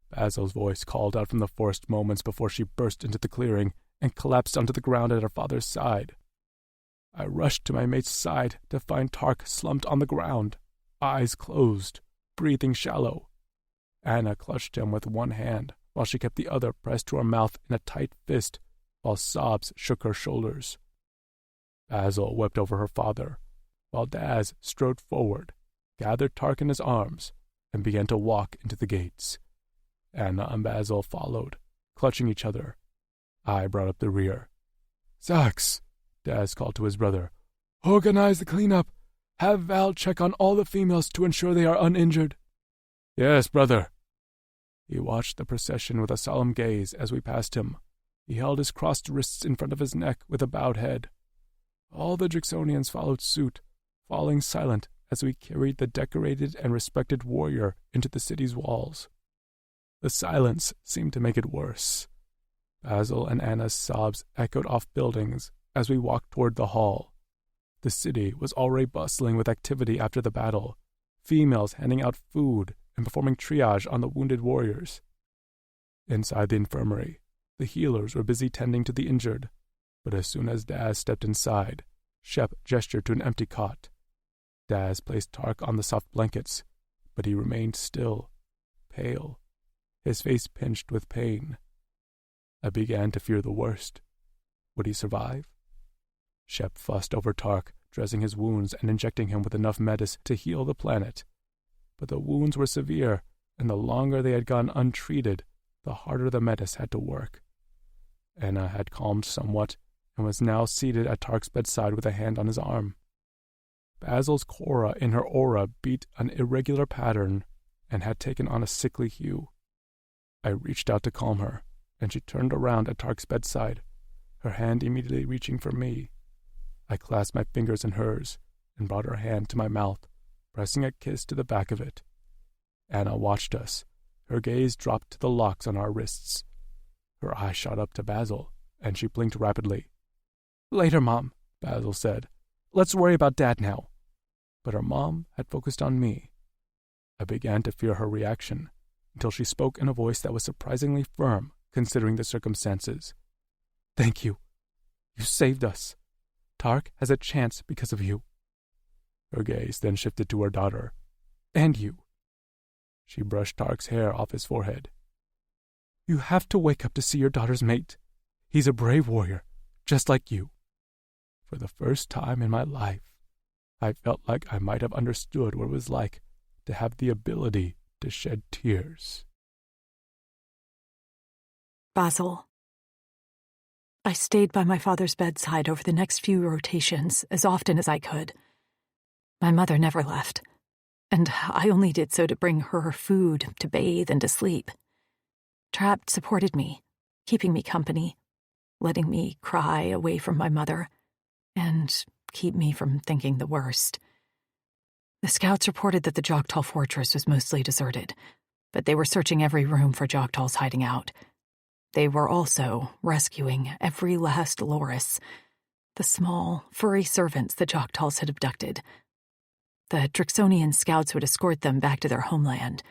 Basil's voice called out from the forest moments before she burst into the clearing and collapsed onto the ground at her father's side. I rushed to my mate's side to find Tark slumped on the ground, eyes closed, breathing shallow. Anna clutched him with one hand while she kept the other pressed to her mouth in a tight fist, while sobs shook her shoulders. Basil wept over her father, while Daz strode forward, gathered Tark in his arms, and began to walk into the gates. Anna and Basil followed, clutching each other. I brought up the rear. Zax, Daz called to his brother. Organize the cleanup. Have Val check on all the females to ensure they are uninjured. Yes, brother. He watched the procession with a solemn gaze as we passed him. He held his crossed wrists in front of his neck with a bowed head. All the Drixonians followed suit, falling silent as we carried the decorated and respected warrior into the city's walls. The silence seemed to make it worse. Basil and Anna's sobs echoed off buildings as we walked toward the hall. The city was already bustling with activity after the battle, females handing out food and performing triage on the wounded warriors. Inside the infirmary, the healers were busy tending to the injured, but as soon as Daz stepped inside, Shep gestured to an empty cot. Daz placed Tark on the soft blankets, but he remained still, pale, his face pinched with pain. I began to fear the worst. Would he survive? Shep fussed over Tark, dressing his wounds and injecting him with enough medicine to heal the planet. But the wounds were severe, and the longer they had gone untreated, the harder the medicine had to work. Anna had calmed somewhat, and was now seated at Tark's bedside with a hand on his arm. Basil's Cora in her aura beat an irregular pattern and had taken on a sickly hue. I reached out to calm her, and she turned around at Tark's bedside, her hand immediately reaching for me. I clasped my fingers in hers and brought her hand to my mouth, pressing a kiss to the back of it. Anna watched us. Her gaze dropped to the locks on our wrists. Her eye shot up to Basil, and she blinked rapidly. "Later, Mom," Basil said. "Let's worry about Dad now." But her mom had focused on me. I began to fear her reaction, until she spoke in a voice that was surprisingly firm, considering the circumstances. "Thank you. You saved us. Tark has a chance because of you." Her gaze then shifted to her daughter. "And you." She brushed Tark's hair off his forehead. "You have to wake up to see your daughter's mate. He's a brave warrior, just like you." For the first time in my life, I felt like I might have understood what it was like to have the ability to shed tears. Basil. I stayed by my father's bedside over the next few rotations as often as I could. My mother never left, and I only did so to bring her food, to bathe, and to sleep. Trapt supported me, keeping me company, letting me cry away from my mother, and keep me from thinking the worst. The scouts reported that the Joktal fortress was mostly deserted, but they were searching every room for Joktal's hiding out. They were also rescuing every last Loris, the small, furry servants the Joktals had abducted. The Drixonian scouts would escort them back to their homeland.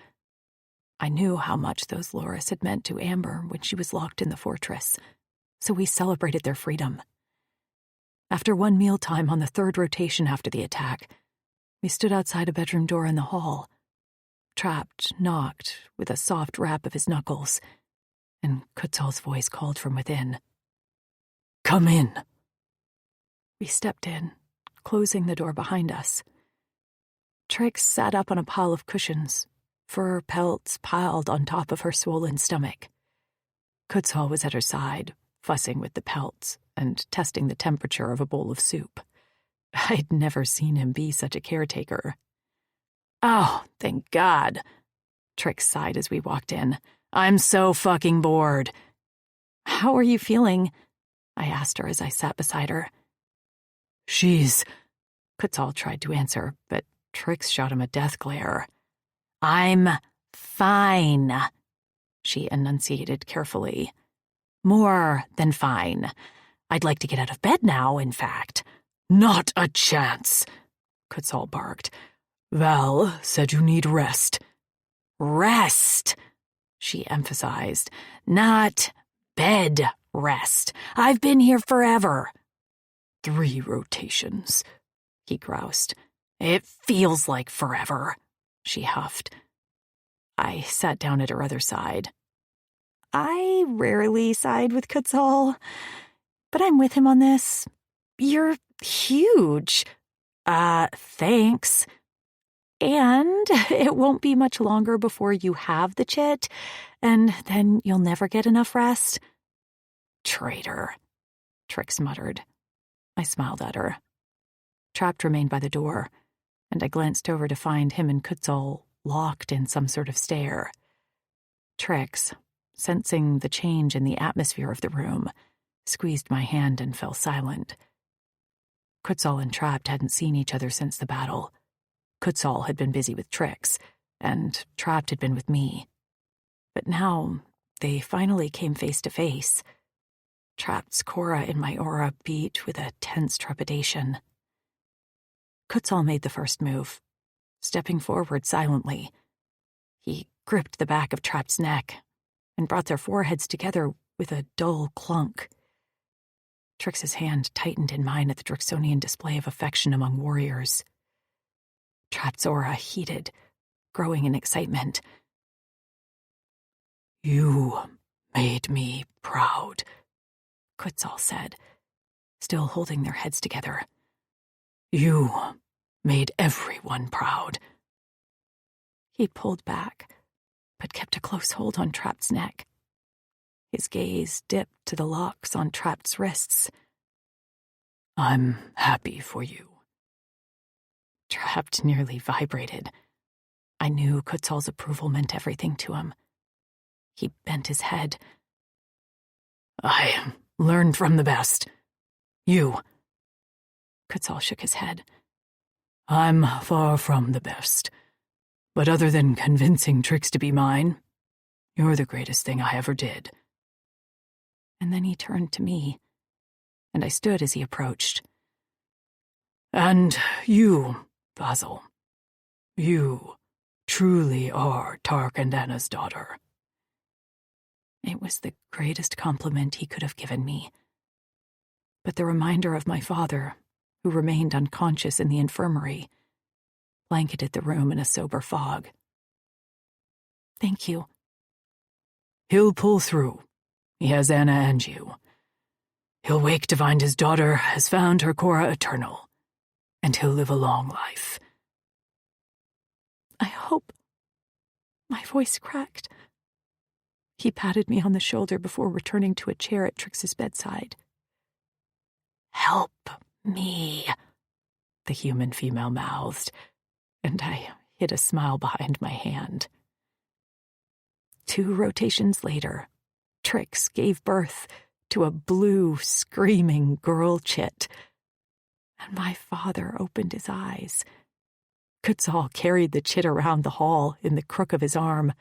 I knew how much those Loris had meant to Amber when she was locked in the fortress, so we celebrated their freedom. After one mealtime on the third rotation after the attack, we stood outside a bedroom door in the hall. Trapt knocked with a soft rap of his knuckles, and Kutzal's voice called from within. "Come in." We stepped in, closing the door behind us. Trix sat up on a pile of cushions, fur pelts piled on top of her swollen stomach. Kutzal was at her side, fussing with the pelts and testing the temperature of a bowl of soup. I'd never seen him be such a caretaker. "Oh, thank God," Trix sighed as we walked in. "I'm so fucking bored." "How are you feeling?" I asked her as I sat beside her. Kutzal tried to answer, but Trix shot him a death glare. "I'm fine," she enunciated carefully. "More than fine. I'd like to get out of bed now, in fact." "Not a chance," Kutzal barked. "Val said you need rest." "Rest," she emphasized. "Not bed rest. I've been here forever." 3 rotations, he groused. "It feels like forever," she huffed. I sat down at her other side. I rarely side with Kutzal, but I'm with him on this. "You're huge." Thanks. "And it won't be much longer before you have the chit, and then you'll never get enough rest." "Traitor," Trix muttered. I smiled at her. Trapt remained by the door, and I glanced over to find him and Kutzal locked in some sort of stare. Trix, sensing the change in the atmosphere of the room, squeezed my hand and fell silent. Kutzal and Trapt hadn't seen each other since the battle. Kutzal had been busy with Trix, and Trapt had been with me. But now, they finally came face to face. Trapt's Cora in my aura beat with a tense trepidation. Kutzal made the first move, stepping forward silently. He gripped the back of Trapt's neck and brought their foreheads together with a dull clunk. Trix's hand tightened in mine at the Drixonian display of affection among warriors. Trapt's aura heated, growing in excitement. "You made me proud," Kutzal said, still holding their heads together. "You made everyone proud." He pulled back, but kept a close hold on Trapt's neck. His gaze dipped to the locks on Trapt's wrists. "I'm happy for you." Trapt nearly vibrated. I knew Kutzal's approval meant everything to him. He bent his head. "I learned from the best. You." Kutzal shook his head. "I'm far from the best. But other than convincing Trix to be mine, you're the greatest thing I ever did." And then he turned to me, and I stood as he approached. "And you, Basil, you truly are Tarkandana's daughter." It was the greatest compliment he could have given me. But the reminder of my father, who remained unconscious in the infirmary, blanketed the room in a sober fog. "Thank you." "He'll pull through. He has Anna and you. He'll wake to find his daughter has found her Cora Eternal. and he'll live a long life. I hope. My voice cracked. He patted me on the shoulder before returning to a chair at Trix's bedside. Help me, the human female mouthed, and I hid a smile behind my hand. 2 rotations later, Trix gave birth to a blue, screaming girl chit, and my father opened his eyes. Kutzal carried the chit around the hall in the crook of his arm,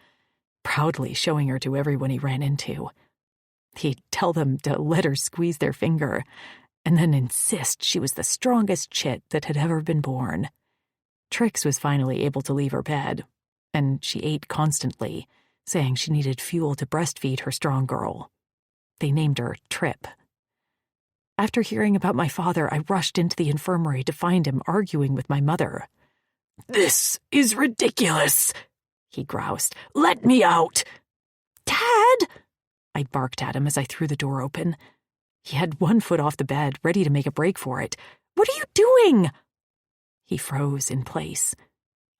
proudly showing her to everyone he ran into. He'd tell them to let her squeeze their finger, and then insist she was the strongest chit that had ever been born. Trix was finally able to leave her bed, and she ate constantly, saying she needed fuel to breastfeed her strong girl. They named her Trip. After hearing about my father, I rushed into the infirmary to find him arguing with my mother. "This is ridiculous," he groused. "Let me out." "Dad!" I barked at him as I threw the door open. He had 1 foot off the bed, ready to make a break for it. "What are you doing?" He froze in place,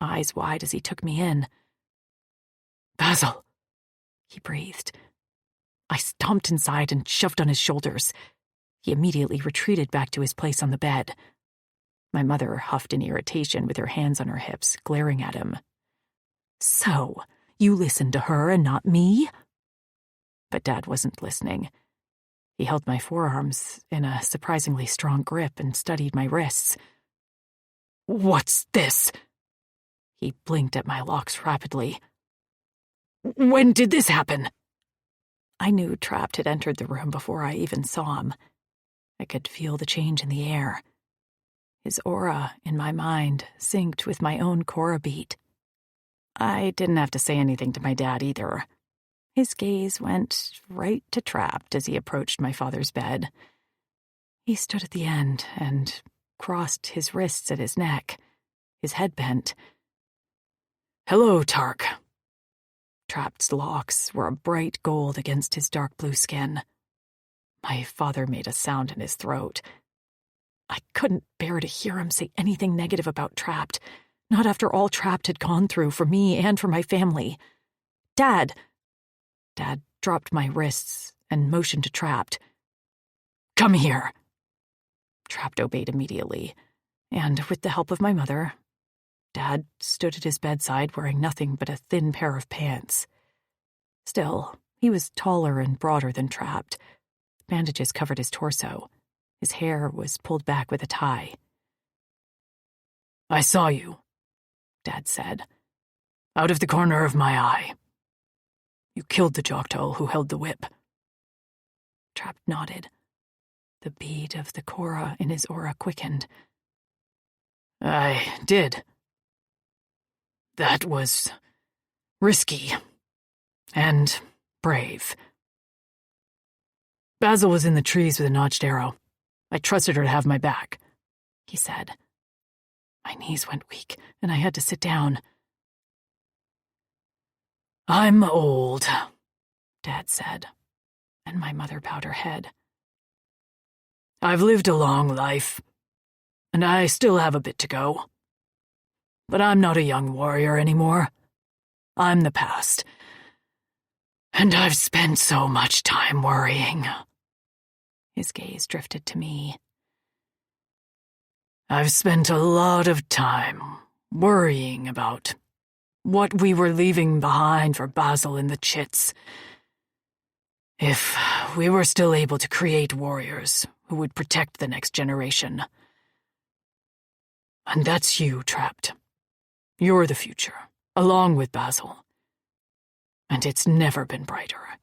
eyes wide as he took me in. "Basil," he breathed. I stomped inside and shoved on his shoulders. He immediately retreated back to his place on the bed. My mother huffed in irritation with her hands on her hips, glaring at him. "So, you listened to her and not me?" But Dad wasn't listening. He held my forearms in a surprisingly strong grip and studied my wrists. "What's this?" He blinked at my locks rapidly. "When did this happen?" I knew Trapt had entered the room before I even saw him. I could feel the change in the air. His aura, in my mind, synced with my own Cora beat. I didn't have to say anything to my dad either. His gaze went right to Trapt as he approached my father's bed. He stood at the end and crossed his wrists at his neck, his head bent. "Hello, Tark." Trapt's locks were a bright gold against his dark blue skin. My father made a sound in his throat. I couldn't bear to hear him say anything negative about Trapt, not after all Trapt had gone through for me and for my family. "Dad!" Dad dropped my wrists and motioned to Trapt. "Come here." Trapt obeyed immediately, and with the help of my mother, Dad stood at his bedside wearing nothing but a thin pair of pants. Still, he was taller and broader than Trapt. Bandages covered his torso. His hair was pulled back with a tie. "I saw you," Dad said, "out of the corner of my eye. You killed the Joktal who held the whip." Trapt nodded. The bead of the Cora in his aura quickened. "I did. That was risky and brave. Basil was in the trees with a notched arrow. I trusted her to have my back," he said. My knees went weak, and I had to sit down. "I'm old," Dad said, and my mother bowed her head. "I've lived a long life, and I still have a bit to go. But I'm not a young warrior anymore. I'm the past. And I've spent so much time worrying." His gaze drifted to me. "I've spent a lot of time worrying about what we were leaving behind for Basil and the Chits. If we were still able to create warriors who would protect the next generation. And that's you, Trapt. You're the future, along with Basil. And it's never been brighter."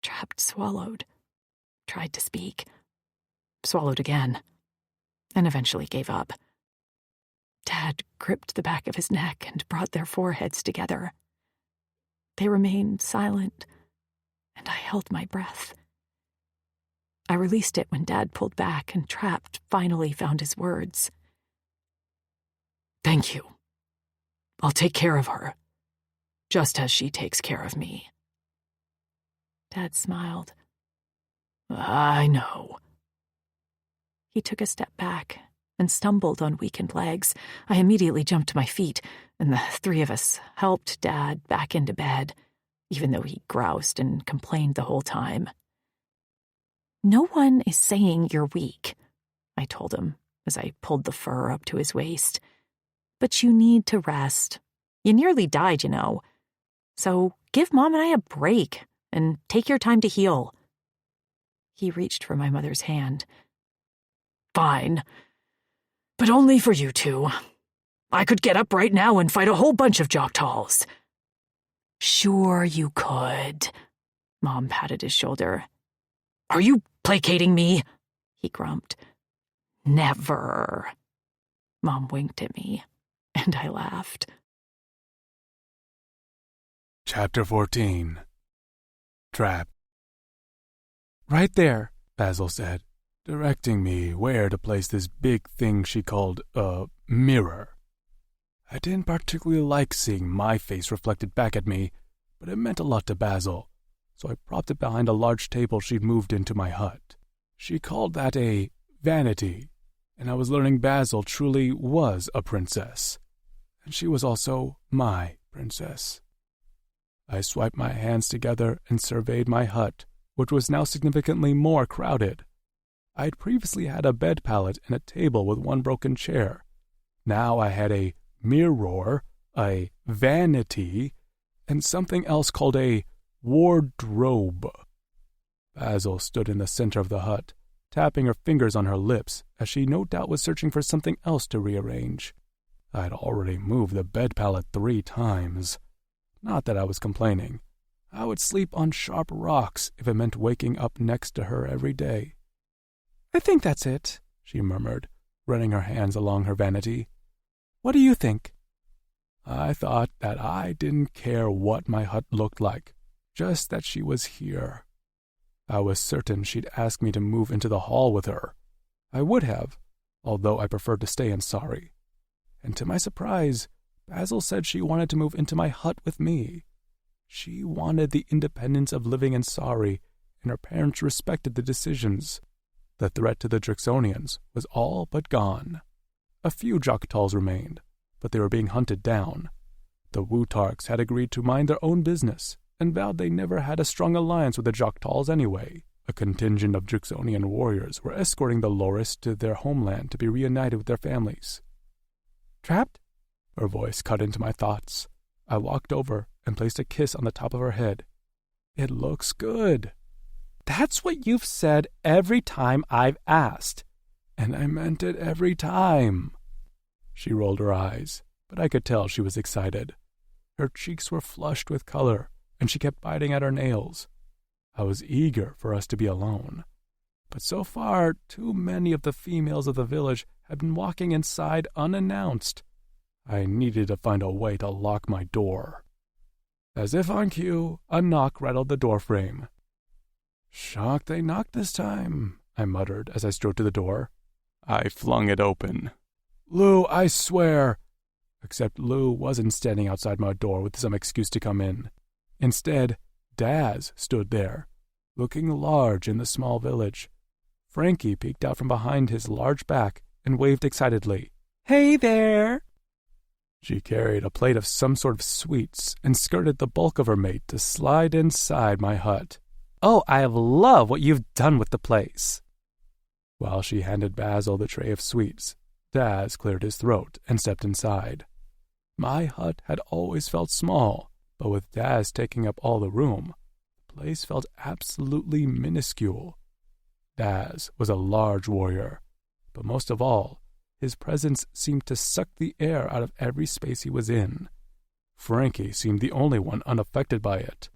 Trapt swallowed, tried to speak, swallowed again, and eventually gave up. Dad gripped the back of his neck and brought their foreheads together. They remained silent, and I held my breath. I released it when Dad pulled back and Trapt finally found his words. "Thank you. I'll take care of her, just as she takes care of me." Dad smiled. "I know." He took a step back and stumbled on weakened legs. I immediately jumped to my feet, and the three of us helped Dad back into bed, even though he groused and complained the whole time. "No one is saying you're weak," I told him as I pulled the fur up to his waist. "But you need to rest. You nearly died, you know. So give Mom and I a break and take your time to heal." He reached for my mother's hand. "Fine, but only for you two. I could get up right now and fight a whole bunch of Jok'tals." "Sure you could." Mom patted his shoulder. "Are you placating me?" he grumped. "Never." Mom winked at me, and I laughed. Chapter 14. Trap. Right there, Basil said, directing me where to place this big thing she called a mirror. I didn't particularly like seeing my face reflected back at me, but it meant a lot to Basil, so I propped it behind a large table she'd moved into my hut. She called that a vanity, and I was learning Basil truly was a princess, and she was also my princess. I swiped my hands together and surveyed my hut, which was now significantly more crowded. I had previously had a bed pallet and a table with one broken chair. Now I had a mirror, a vanity, and something else called a wardrobe. Basil stood in the center of the hut, tapping her fingers on her lips, as she no doubt was searching for something else to rearrange. I had already moved the bed pallet 3 times. Not that I was complaining. I would sleep on sharp rocks if it meant waking up next to her every day. "I think that's it," she murmured, running her hands along her vanity. "What do you think?" I thought that I didn't care what my hut looked like, just that she was here. I was certain she'd ask me to move into the hall with her. I would have, although I preferred to stay in Sari. And to my surprise, Basil said she wanted to move into my hut with me. She wanted the independence of living in Sari, and her parents respected the decisions. The threat to the Drixonians was all but gone. A few Jok'tals remained, but they were being hunted down. The Wutarks had agreed to mind their own business, and vowed they never had a strong alliance with the Jok'tals anyway. A contingent of Drixonian warriors were escorting the Loris to their homeland to be reunited with their families. "Trapped?" Her voice cut into my thoughts. I walked over and placed a kiss on the top of her head. "It looks good." "That's what you've said every time I've asked." "And I meant it every time." She rolled her eyes, but I could tell she was excited. Her cheeks were flushed with color, and she kept biting at her nails. I was eager for us to be alone. But so far, too many of the females of the village had been walking inside unannounced. I needed to find a way to lock my door. As if on cue, a knock rattled the doorframe. "Shocked they knocked this time," I muttered as I strode to the door. I flung it open. "Lou, I swear!" Except Lou wasn't standing outside my door with some excuse to come in. Instead, Daz stood there, looking large in the small village. Frankie peeked out from behind his large back and waved excitedly. "Hey there!" She carried a plate of some sort of sweets and skirted the bulk of her mate to slide inside my hut. "Oh, I love what you've done with the place." While she handed Basil the tray of sweets, Daz cleared his throat and stepped inside. My hut had always felt small, but with Daz taking up all the room, the place felt absolutely minuscule. Daz was a large warrior, but most of all, his presence seemed to suck the air out of every space he was in. Frankie seemed the only one unaffected by it.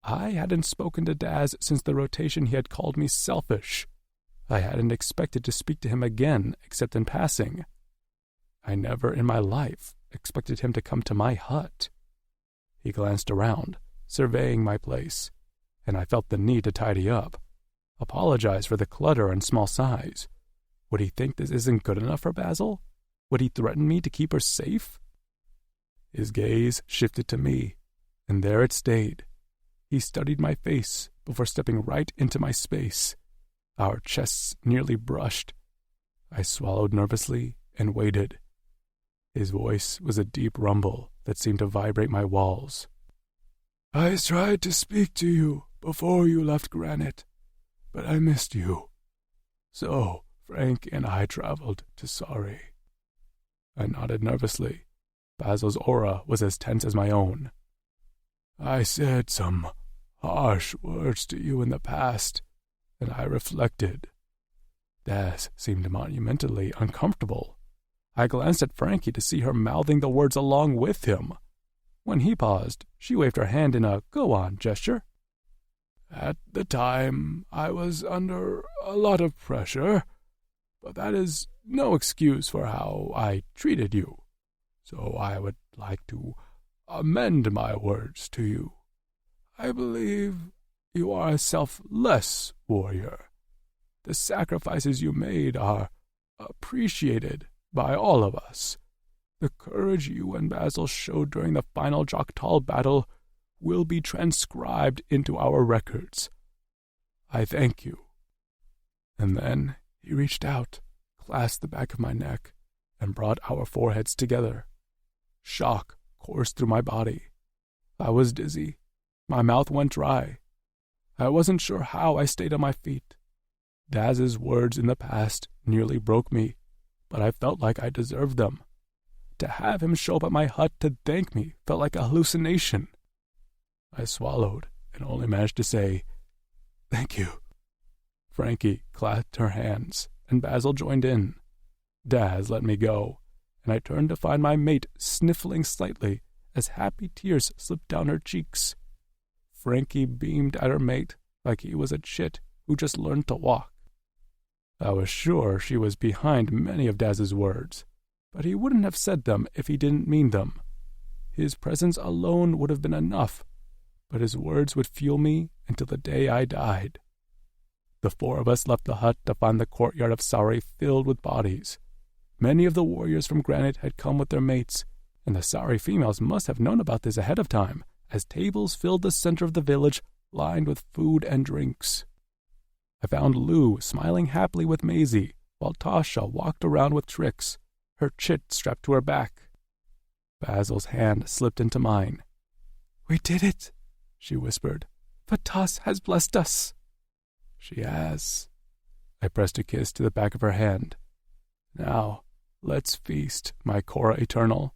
I hadn't spoken to Daz since the rotation he had called me selfish. I hadn't expected to speak to him again except in passing. I never in my life expected him to come to my hut. He glanced around, surveying my place, and I felt the need to tidy up, apologize for the clutter and small size. Would he think this isn't good enough for Basil? Would he threaten me to keep her safe? His gaze shifted to me, and there it stayed. He studied my face before stepping right into my space. Our chests nearly brushed. I swallowed nervously and waited. His voice was a deep rumble that seemed to vibrate my walls. I tried to speak to you before you left Granite, but I missed you. So Frank and I traveled to Sorry. I nodded nervously. Basil's aura was as tense as my own. I said some harsh words to you in the past, and I reflected. Daz seemed monumentally uncomfortable. I glanced at Frankie to see her mouthing the words along with him. When he paused, she waved her hand in a go-on gesture. At the time, I was under a lot of pressure, but that is no excuse for how I treated you. So I would like to amend my words to you. I believe you are a selfless warrior. The sacrifices you made are appreciated by all of us. The courage you and Basil showed during the final Joktal battle will be transcribed into our records. I thank you. And then he reached out, clasped the back of my neck, and brought our foreheads together. Shock coursed through my body. I was dizzy. My mouth went dry. I wasn't sure how I stayed on my feet. Daz's words in the past nearly broke me, but I felt like I deserved them. To have him show up at my hut to thank me felt like a hallucination. I swallowed and only managed to say, "Thank you." Frankie clasped her hands, and Basil joined in. Daz let me go, and I turned to find my mate sniffling slightly as happy tears slipped down her cheeks. Frankie beamed at her mate like he was a chit who just learned to walk. I was sure she was behind many of Daz's words, but he wouldn't have said them if he didn't mean them. His presence alone would have been enough, but his words would fuel me until the day I died. The four of us left the hut to find the courtyard of Sari filled with bodies. Many of the warriors from Granite had come with their mates, and the Sari females must have known about this ahead of time, as tables filled the center of the village, lined with food and drinks. I found Lou smiling happily with Maisie, while Tasha walked around with Trix, her chit strapped to her back. Basil's hand slipped into mine. "We did it," she whispered. "Vatas has blessed us." "She has." I pressed a kiss to the back of her hand. "Now, let's feast, my Korra Eternal."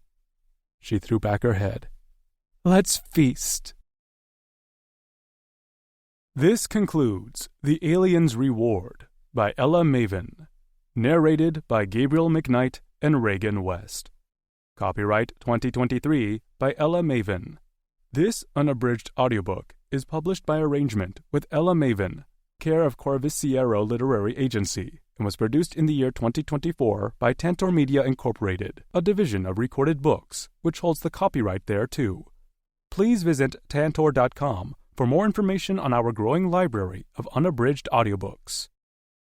She threw back her head. "Let's feast." This concludes The Alien's Reward by Ella Maven, narrated by Gabriel McKnight and Reagan West. Copyright 2023 by Ella Maven. This unabridged audiobook is published by arrangement with Ella Maven, care of Corvisiero Literary Agency, and was produced in the year 2024 by Tantor Media Incorporated, a division of Recorded Books, which holds the copyright thereto. Please visit tantor.com for more information on our growing library of unabridged audiobooks.